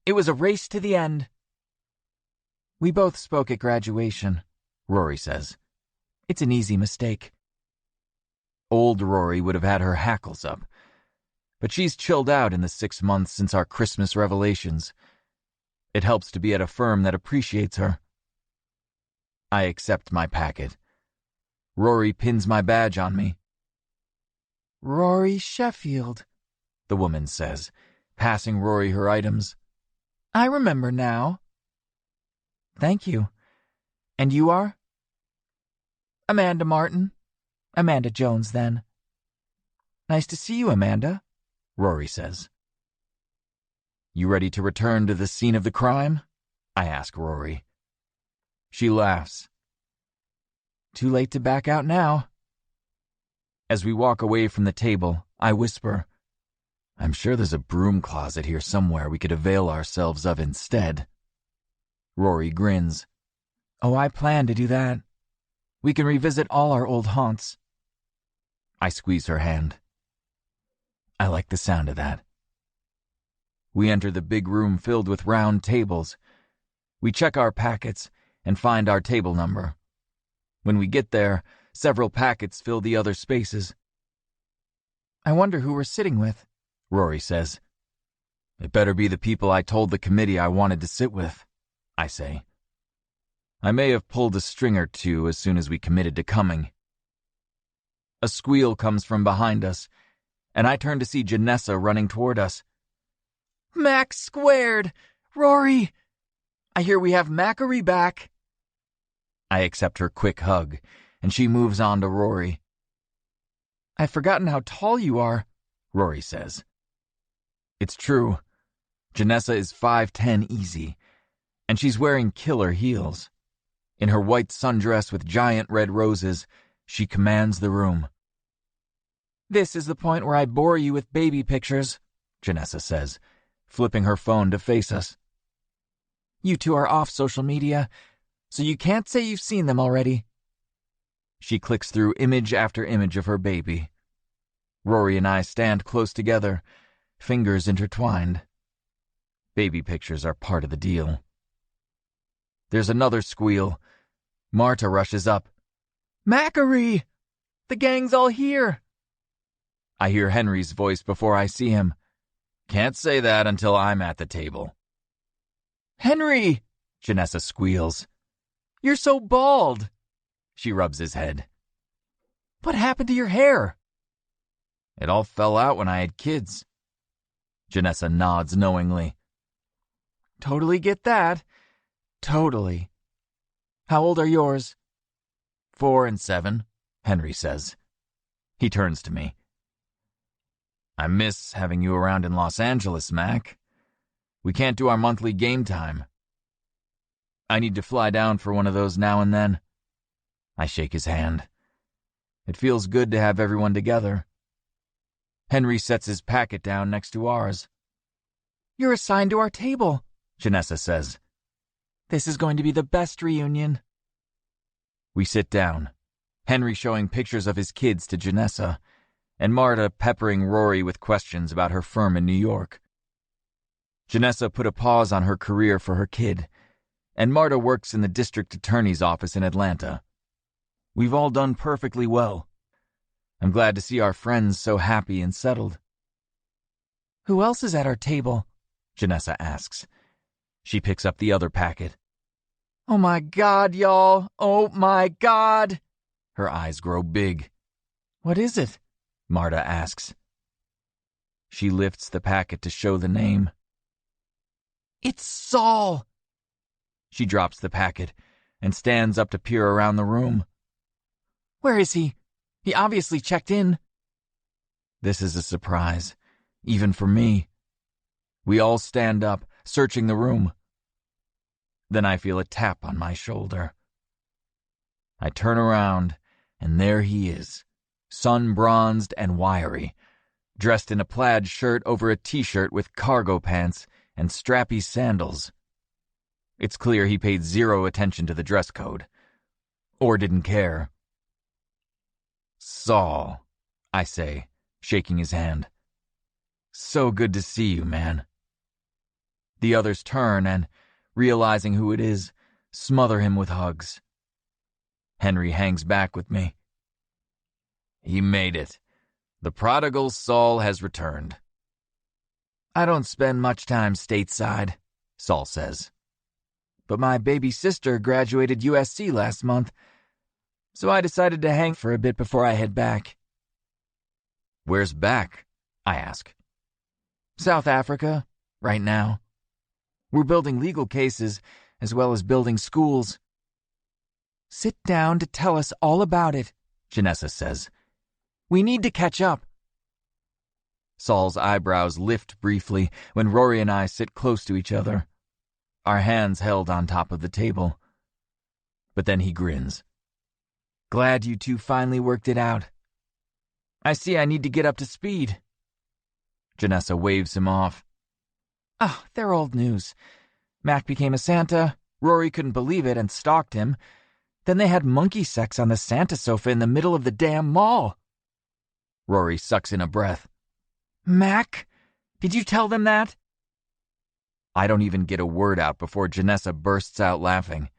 It was a race to the end." "We both spoke at graduation," Rory says. "It's an easy mistake." Old Rory would have had her hackles up, but she's chilled out in the 6 months since our Christmas revelations. It helps to be at a firm that appreciates her. I accept my packet. Rory pins my badge on me. "Rory Sheffield," the woman says, passing Rory her items. I remember now. Thank you. And you are? Amanda Martin. Amanda Jones, then. Nice to see you, Amanda, Rory says. You ready to return to the scene of the crime? I ask Rory. She laughs. Too late to back out now. As we walk away from the table, I whisper, I'm sure there's a broom closet here somewhere we could avail ourselves of instead. Rory grins. Oh, I plan to do that. We can revisit all our old haunts. I squeeze her hand. I like the sound of that. We enter the big room filled with round tables. We check our packets and find our table number. When we get there, several packets fill the other spaces. I wonder who we're sitting with, Rory says. It better be the people I told the committee I wanted to sit with, I say. I may have pulled a string or two as soon as we committed to coming. A squeal comes from behind us, and I turn to see Janessa running toward us. Mac squared! Rory! I hear we have Macquarie back. I accept her quick hug, and she moves on to Rory. I've forgotten how tall you are, Rory says. It's true. Janessa is 5'10" easy, and she's wearing killer heels. In her white sundress with giant red roses, she commands the room. This is the point where I bore you with baby pictures, Janessa says, flipping her phone to face us. You two are off social media, so you can't say you've seen them already. She clicks through image after image of her baby. Rory and I stand close together, fingers intertwined. Baby pictures are part of the deal. There's another squeal. Marta rushes up. Macquarie! The gang's all here! I hear Henry's voice before I see him. Can't say that until I'm at the table. Henry! Janessa squeals. You're so bald! She rubs his head. What happened to your hair? It all fell out when I had kids. Janessa nods knowingly. Totally get that. Totally. How old are yours? 4 and 7, Henry says. He turns to me. I miss having you around in Los Angeles, Mac. We can't do our monthly game time. I need to fly down for one of those now and then. I shake his hand. It feels good to have everyone together. Henry sets his packet down next to ours. You're assigned to our table, Janessa says. This is going to be the best reunion. We sit down, Henry showing pictures of his kids to Janessa, and Marta peppering Rory with questions about her firm in New York. Janessa put a pause on her career for her kid, and Marta works in the district attorney's office in Atlanta. We've all done perfectly well. I'm glad to see our friends so happy and settled. Who else is at our table? Janessa asks. She picks up the other packet. Oh my God, y'all. Oh my God. Her eyes grow big. What is it? Marta asks. She lifts the packet to show the name. It's Saul. She drops the packet and stands up to peer around the room. Where is he? He obviously checked in. This is a surprise, even for me. We all stand up, searching the room. Then I feel a tap on my shoulder. I turn around, and there he is, sun-bronzed and wiry, dressed in a plaid shirt over a t-shirt with cargo pants and strappy sandals. It's clear he paid zero attention to the dress code, or didn't care. Saul, I say, shaking his hand. So good to see you, man. The others turn and, realizing who it is, smother him with hugs. Henry hangs back with me. He made it. The prodigal Saul has returned. I don't spend much time stateside, Saul says. But my baby sister graduated USC last month, so I decided to hang for a bit before I head back. Where's back? I ask. South Africa, right now. We're building legal cases as well as building schools. Sit down to tell us all about it, Janessa says. We need to catch up. Saul's eyebrows lift briefly when Rory and I sit close to each other, our hands held on top of the table. But then he grins. Glad you two finally worked it out. I see I need to get up to speed. Janessa waves him off. Oh, they're old news. Mac became a Santa, Rory couldn't believe it and stalked him. Then they had monkey sex on the Santa sofa in the middle of the damn mall. Rory sucks in a breath. Mac, did you tell them that? I don't even get a word out before Janessa bursts out laughing.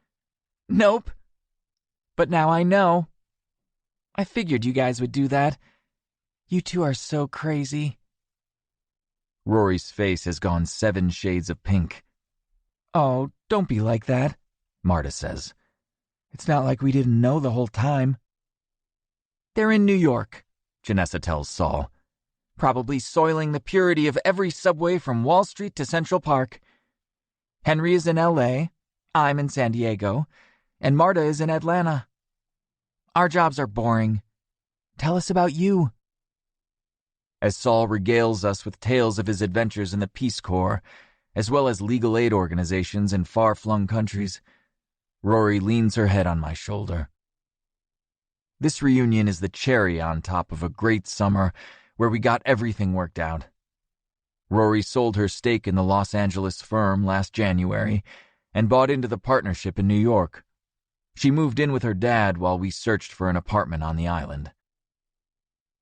Nope. But now I know. I figured you guys would do that. You two are so crazy. Rory's face has gone 7 shades of pink. Oh, don't be like that, Marta says. It's not like we didn't know the whole time. They're in New York, Janessa tells Saul, probably soiling the purity of every subway from Wall Street to Central Park. Henry is in L.A., I'm in San Diego, and Marta is in Atlanta. Our jobs are boring. Tell us about you. As Saul regales us with tales of his adventures in the Peace Corps, as well as legal aid organizations in far-flung countries, Rory leans her head on my shoulder. This reunion is the cherry on top of a great summer where we got everything worked out. Rory sold her stake in the Los Angeles firm last January and bought into the partnership in New York. She moved in with her dad while we searched for an apartment on the island.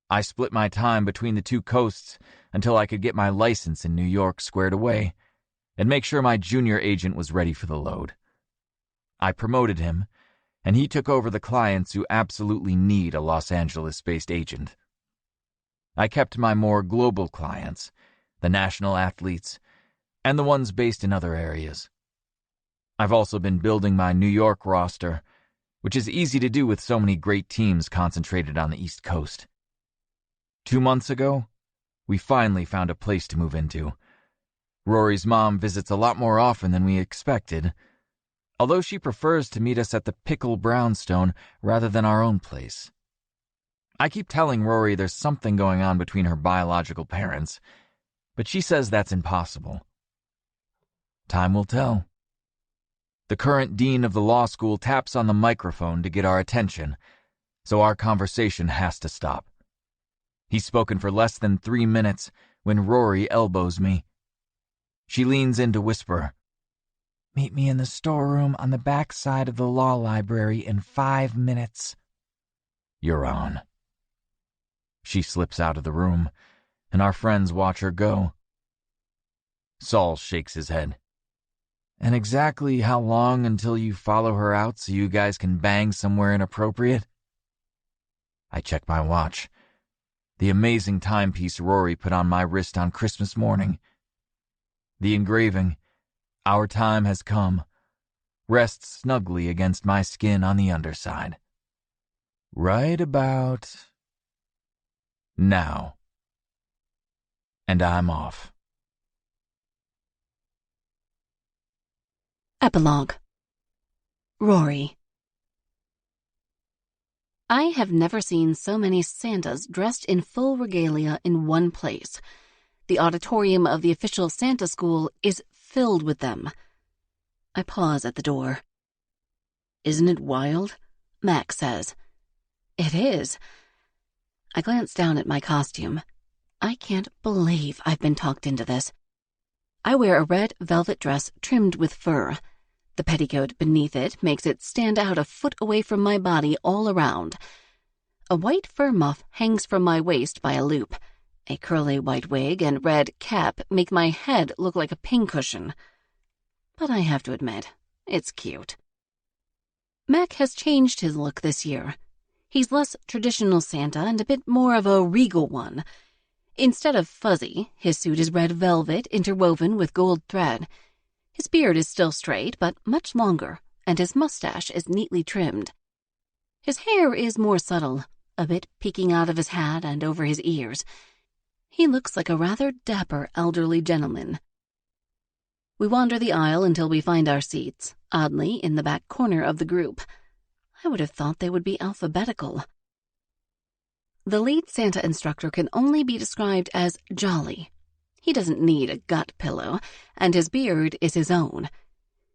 I split my time between the 2 coasts until I could get my license in New York squared away and make sure my junior agent was ready for the load. I promoted him, and he took over the clients who absolutely need a Los Angeles-based agent. I kept my more global clients, the national athletes, and the ones based in other areas. I've also been building my New York roster, which is easy to do with so many great teams concentrated on the East Coast. 2 months ago, we finally found a place to move into. Rory's mom visits a lot more often than we expected, although she prefers to meet us at the Pickle Brownstone rather than our own place. I keep telling Rory there's something going on between her biological parents, but she says that's impossible. Time will tell. The current dean of the law school taps on the microphone to get our attention, so our conversation has to stop. He's spoken for less than 3 minutes when Rory elbows me. She leans in to whisper, Meet me in the storeroom on the back side of the law library in 5 minutes. You're on. She slips out of the room, and our friends watch her go. Saul shakes his head. And exactly how long until you follow her out so you guys can bang somewhere inappropriate? I check my watch. The amazing timepiece Rory put on my wrist on Christmas morning. The engraving, Our time has come, rests snugly against my skin on the underside. Right about now. And I'm off. Epilogue. Rory. I have never seen so many Santas dressed in full regalia in one place. The auditorium of the official Santa school is filled with them. I pause at the door. Isn't it wild? Mac says. It is. I glance down at my costume. I can't believe I've been talked into this. I wear a red velvet dress trimmed with fur. The petticoat beneath it makes it stand out a foot away from my body all around. A white fur muff hangs from my waist by a loop. A curly white wig and red cap make my head look like a pincushion. But I have to admit, it's cute. Mac has changed his look this year. He's less traditional Santa and a bit more of a regal one. Instead of fuzzy, his suit is red velvet interwoven with gold thread. His beard is still straight, but much longer, and his mustache is neatly trimmed. His hair is more subtle, a bit peeking out of his hat and over his ears. He looks like a rather dapper elderly gentleman. We wander the aisle until we find our seats, oddly in the back corner of the group. I would have thought they would be alphabetical. The lead Santa instructor can only be described as jolly. He doesn't need a gut pillow, and his beard is his own.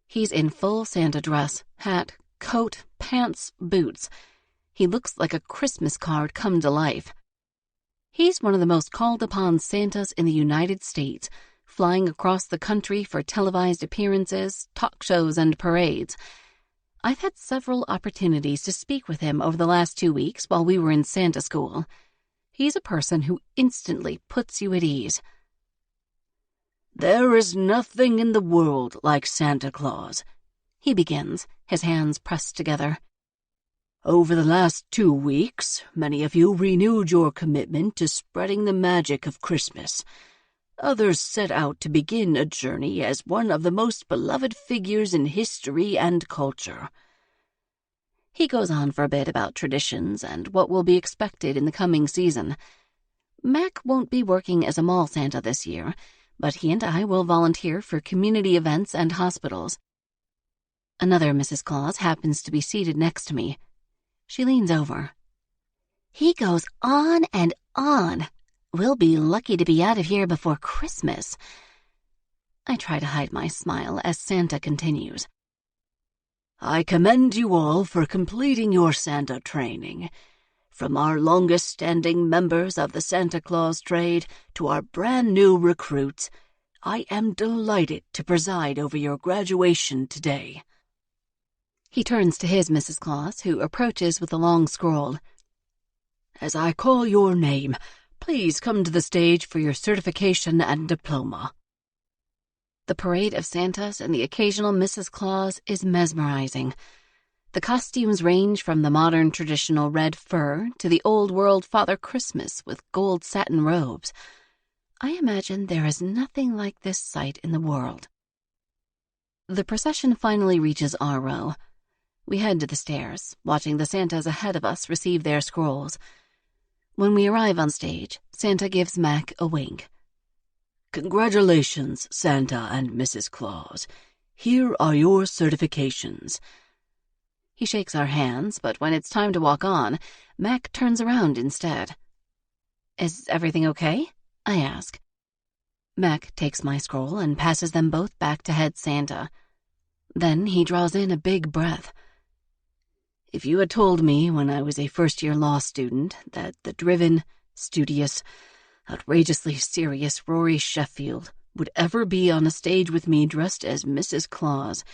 He's in full Santa dress, hat, coat, pants, boots. He looks like a Christmas card come to life. He's one of the most called-upon Santas in the United States, flying across the country for televised appearances, talk shows, and parades. I've had several opportunities to speak with him over the last 2 weeks while we were in Santa school. He's a person who instantly puts you at ease. "There is nothing in the world like Santa Claus," he begins, his hands pressed together. "Over the last 2 weeks, many of you renewed your commitment to spreading the magic of Christmas. Others set out to begin a journey as one of the most beloved figures in history and culture." He goes on for a bit about traditions and what will be expected in the coming season. Mac won't be working as a mall Santa this year, but he and I will volunteer for community events and hospitals. Another Mrs. Claus happens to be seated next to me. She leans over. "He goes on and on. We'll be lucky to be out of here before Christmas." I try to hide my smile as Santa continues. "I commend you all for completing your Santa training. From our longest-standing members of the Santa Claus trade to our brand-new recruits, I am delighted to preside over your graduation today." He turns to his Mrs. Claus, who approaches with a long scroll. "As I call your name, please come to the stage for your certification and diploma." The parade of Santas and the occasional Mrs. Claus is mesmerizing. The costumes range from the modern traditional red fur to the old-world Father Christmas with gold satin robes. I imagine there is nothing like this sight in the world. The procession finally reaches our row. We head to the stairs, watching the Santas ahead of us receive their scrolls. When we arrive on stage, Santa gives Mac a wink. "Congratulations, Santa and Mrs. Claus. Here are your certifications." He shakes our hands, but when it's time to walk on, Mac turns around instead. "Is everything okay?" I ask. Mac takes my scroll and passes them both back to head Santa. Then he draws in a big breath. "If you had told me when I was a first-year law student that the driven, studious, outrageously serious Rory Sheffield would ever be on a stage with me dressed as Mrs. Claus,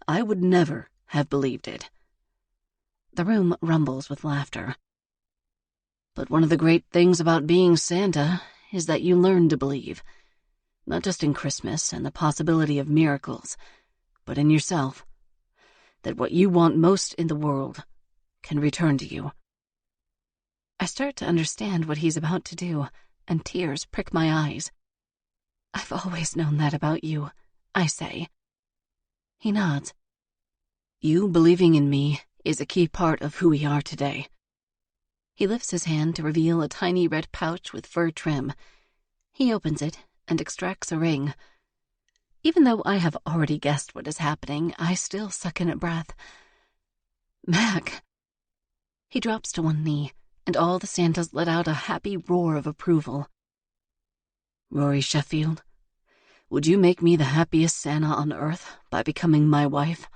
I would never have believed it." The room rumbles with laughter. "But one of the great things about being Santa is that you learn to believe, not just in Christmas and the possibility of miracles, but in yourself, that what you want most in the world can return to you." I start to understand what he's about to do, and tears prick my eyes. "I've always known that about you," I say. He nods. "You believing in me is a key part of who we are today." He lifts his hand to reveal a tiny red pouch with fur trim. He opens it and extracts a ring. Even though I have already guessed what is happening, I still suck in a breath. "Mac!" He drops to one knee, and all the Santas let out a happy roar of approval. "Rory Sheffield, would you make me the happiest Santa on earth by becoming my wife?"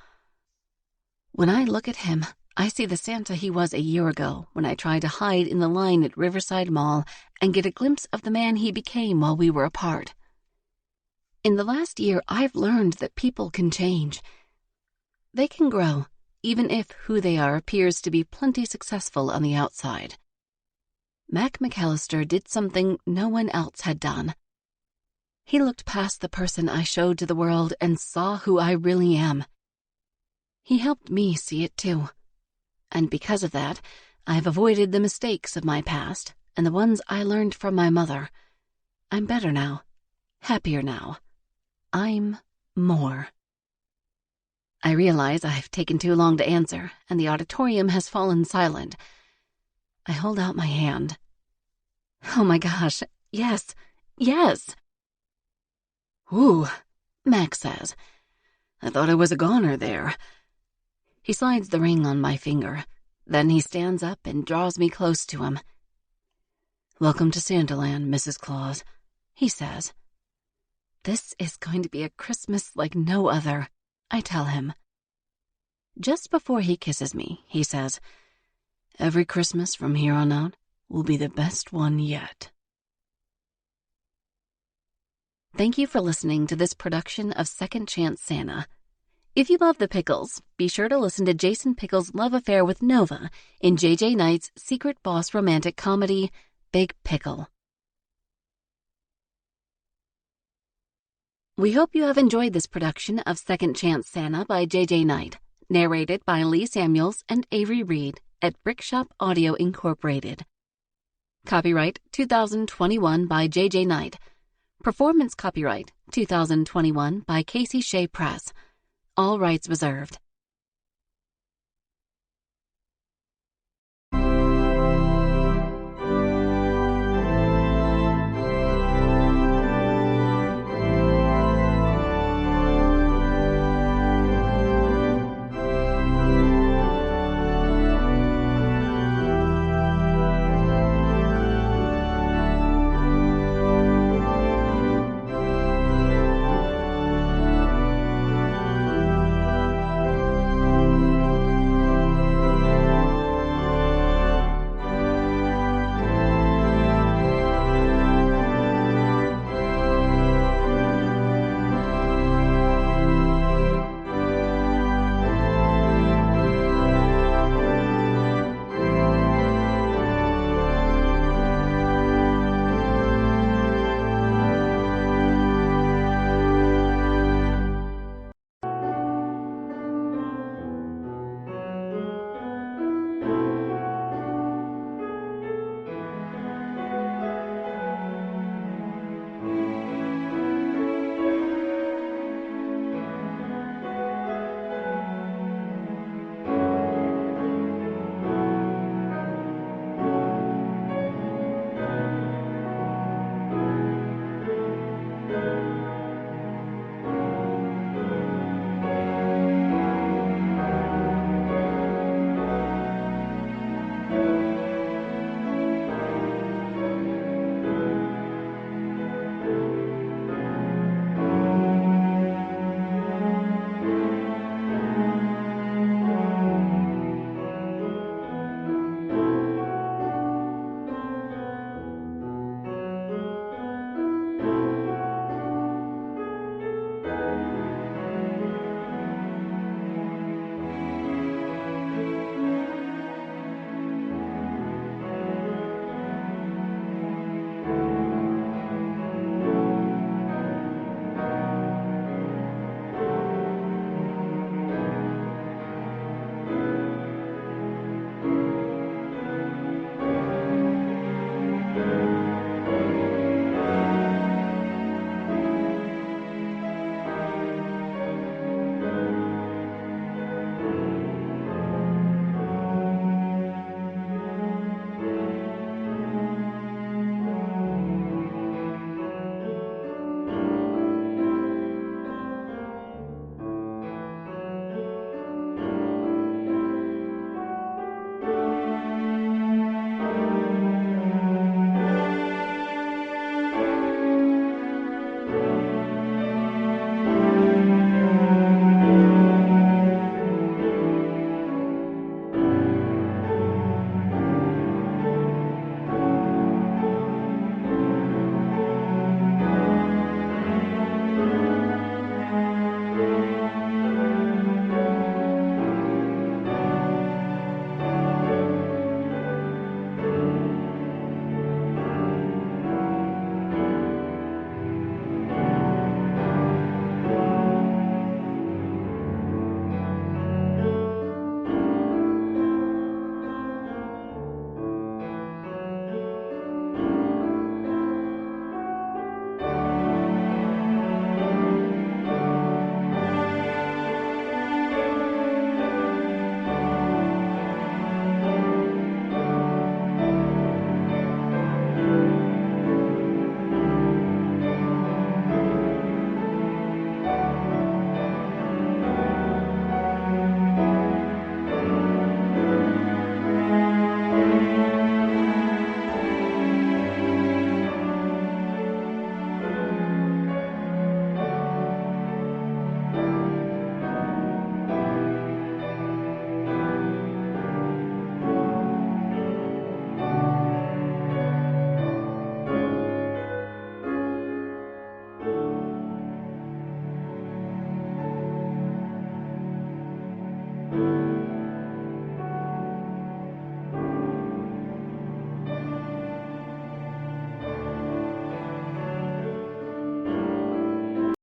When I look at him, I see the Santa he was a year ago when I tried to hide in the line at Riverside Mall and get a glimpse of the man he became while we were apart. In the last year, I've learned that people can change. They can grow, even if who they are appears to be plenty successful on the outside. Mac McAllister did something no one else had done. He looked past the person I showed to the world and saw who I really am. He helped me see it too. And because of that, I've avoided the mistakes of my past and the ones I learned from my mother. I'm better now, happier now. I'm more. I realize I've taken too long to answer, and the auditorium has fallen silent. I hold out my hand. "Oh my gosh, yes, yes!" "Ooh!" Max says. I thought I was a goner there. He slides the ring on my finger. Then he stands up and draws me close to him. Welcome to Santaland, Mrs. Claus, he says. This is going to be a Christmas like no other, I tell him. Just before he kisses me, he says, every Christmas from here on out will be the best one yet. Thank you for listening to this production of Second Chance Santa. If you love the Pickles, be sure to listen to Jason Pickles' love affair with Nova in J.J. Knight's secret boss romantic comedy, Big Pickle. We hope you have enjoyed this production of Second Chance Santa by J.J. Knight, narrated by Lee Samuels and Avery Reed at Brickshop Audio Incorporated. Copyright 2021 by J.J. Knight. Performance copyright 2021 by Casey Shea Press. All rights reserved.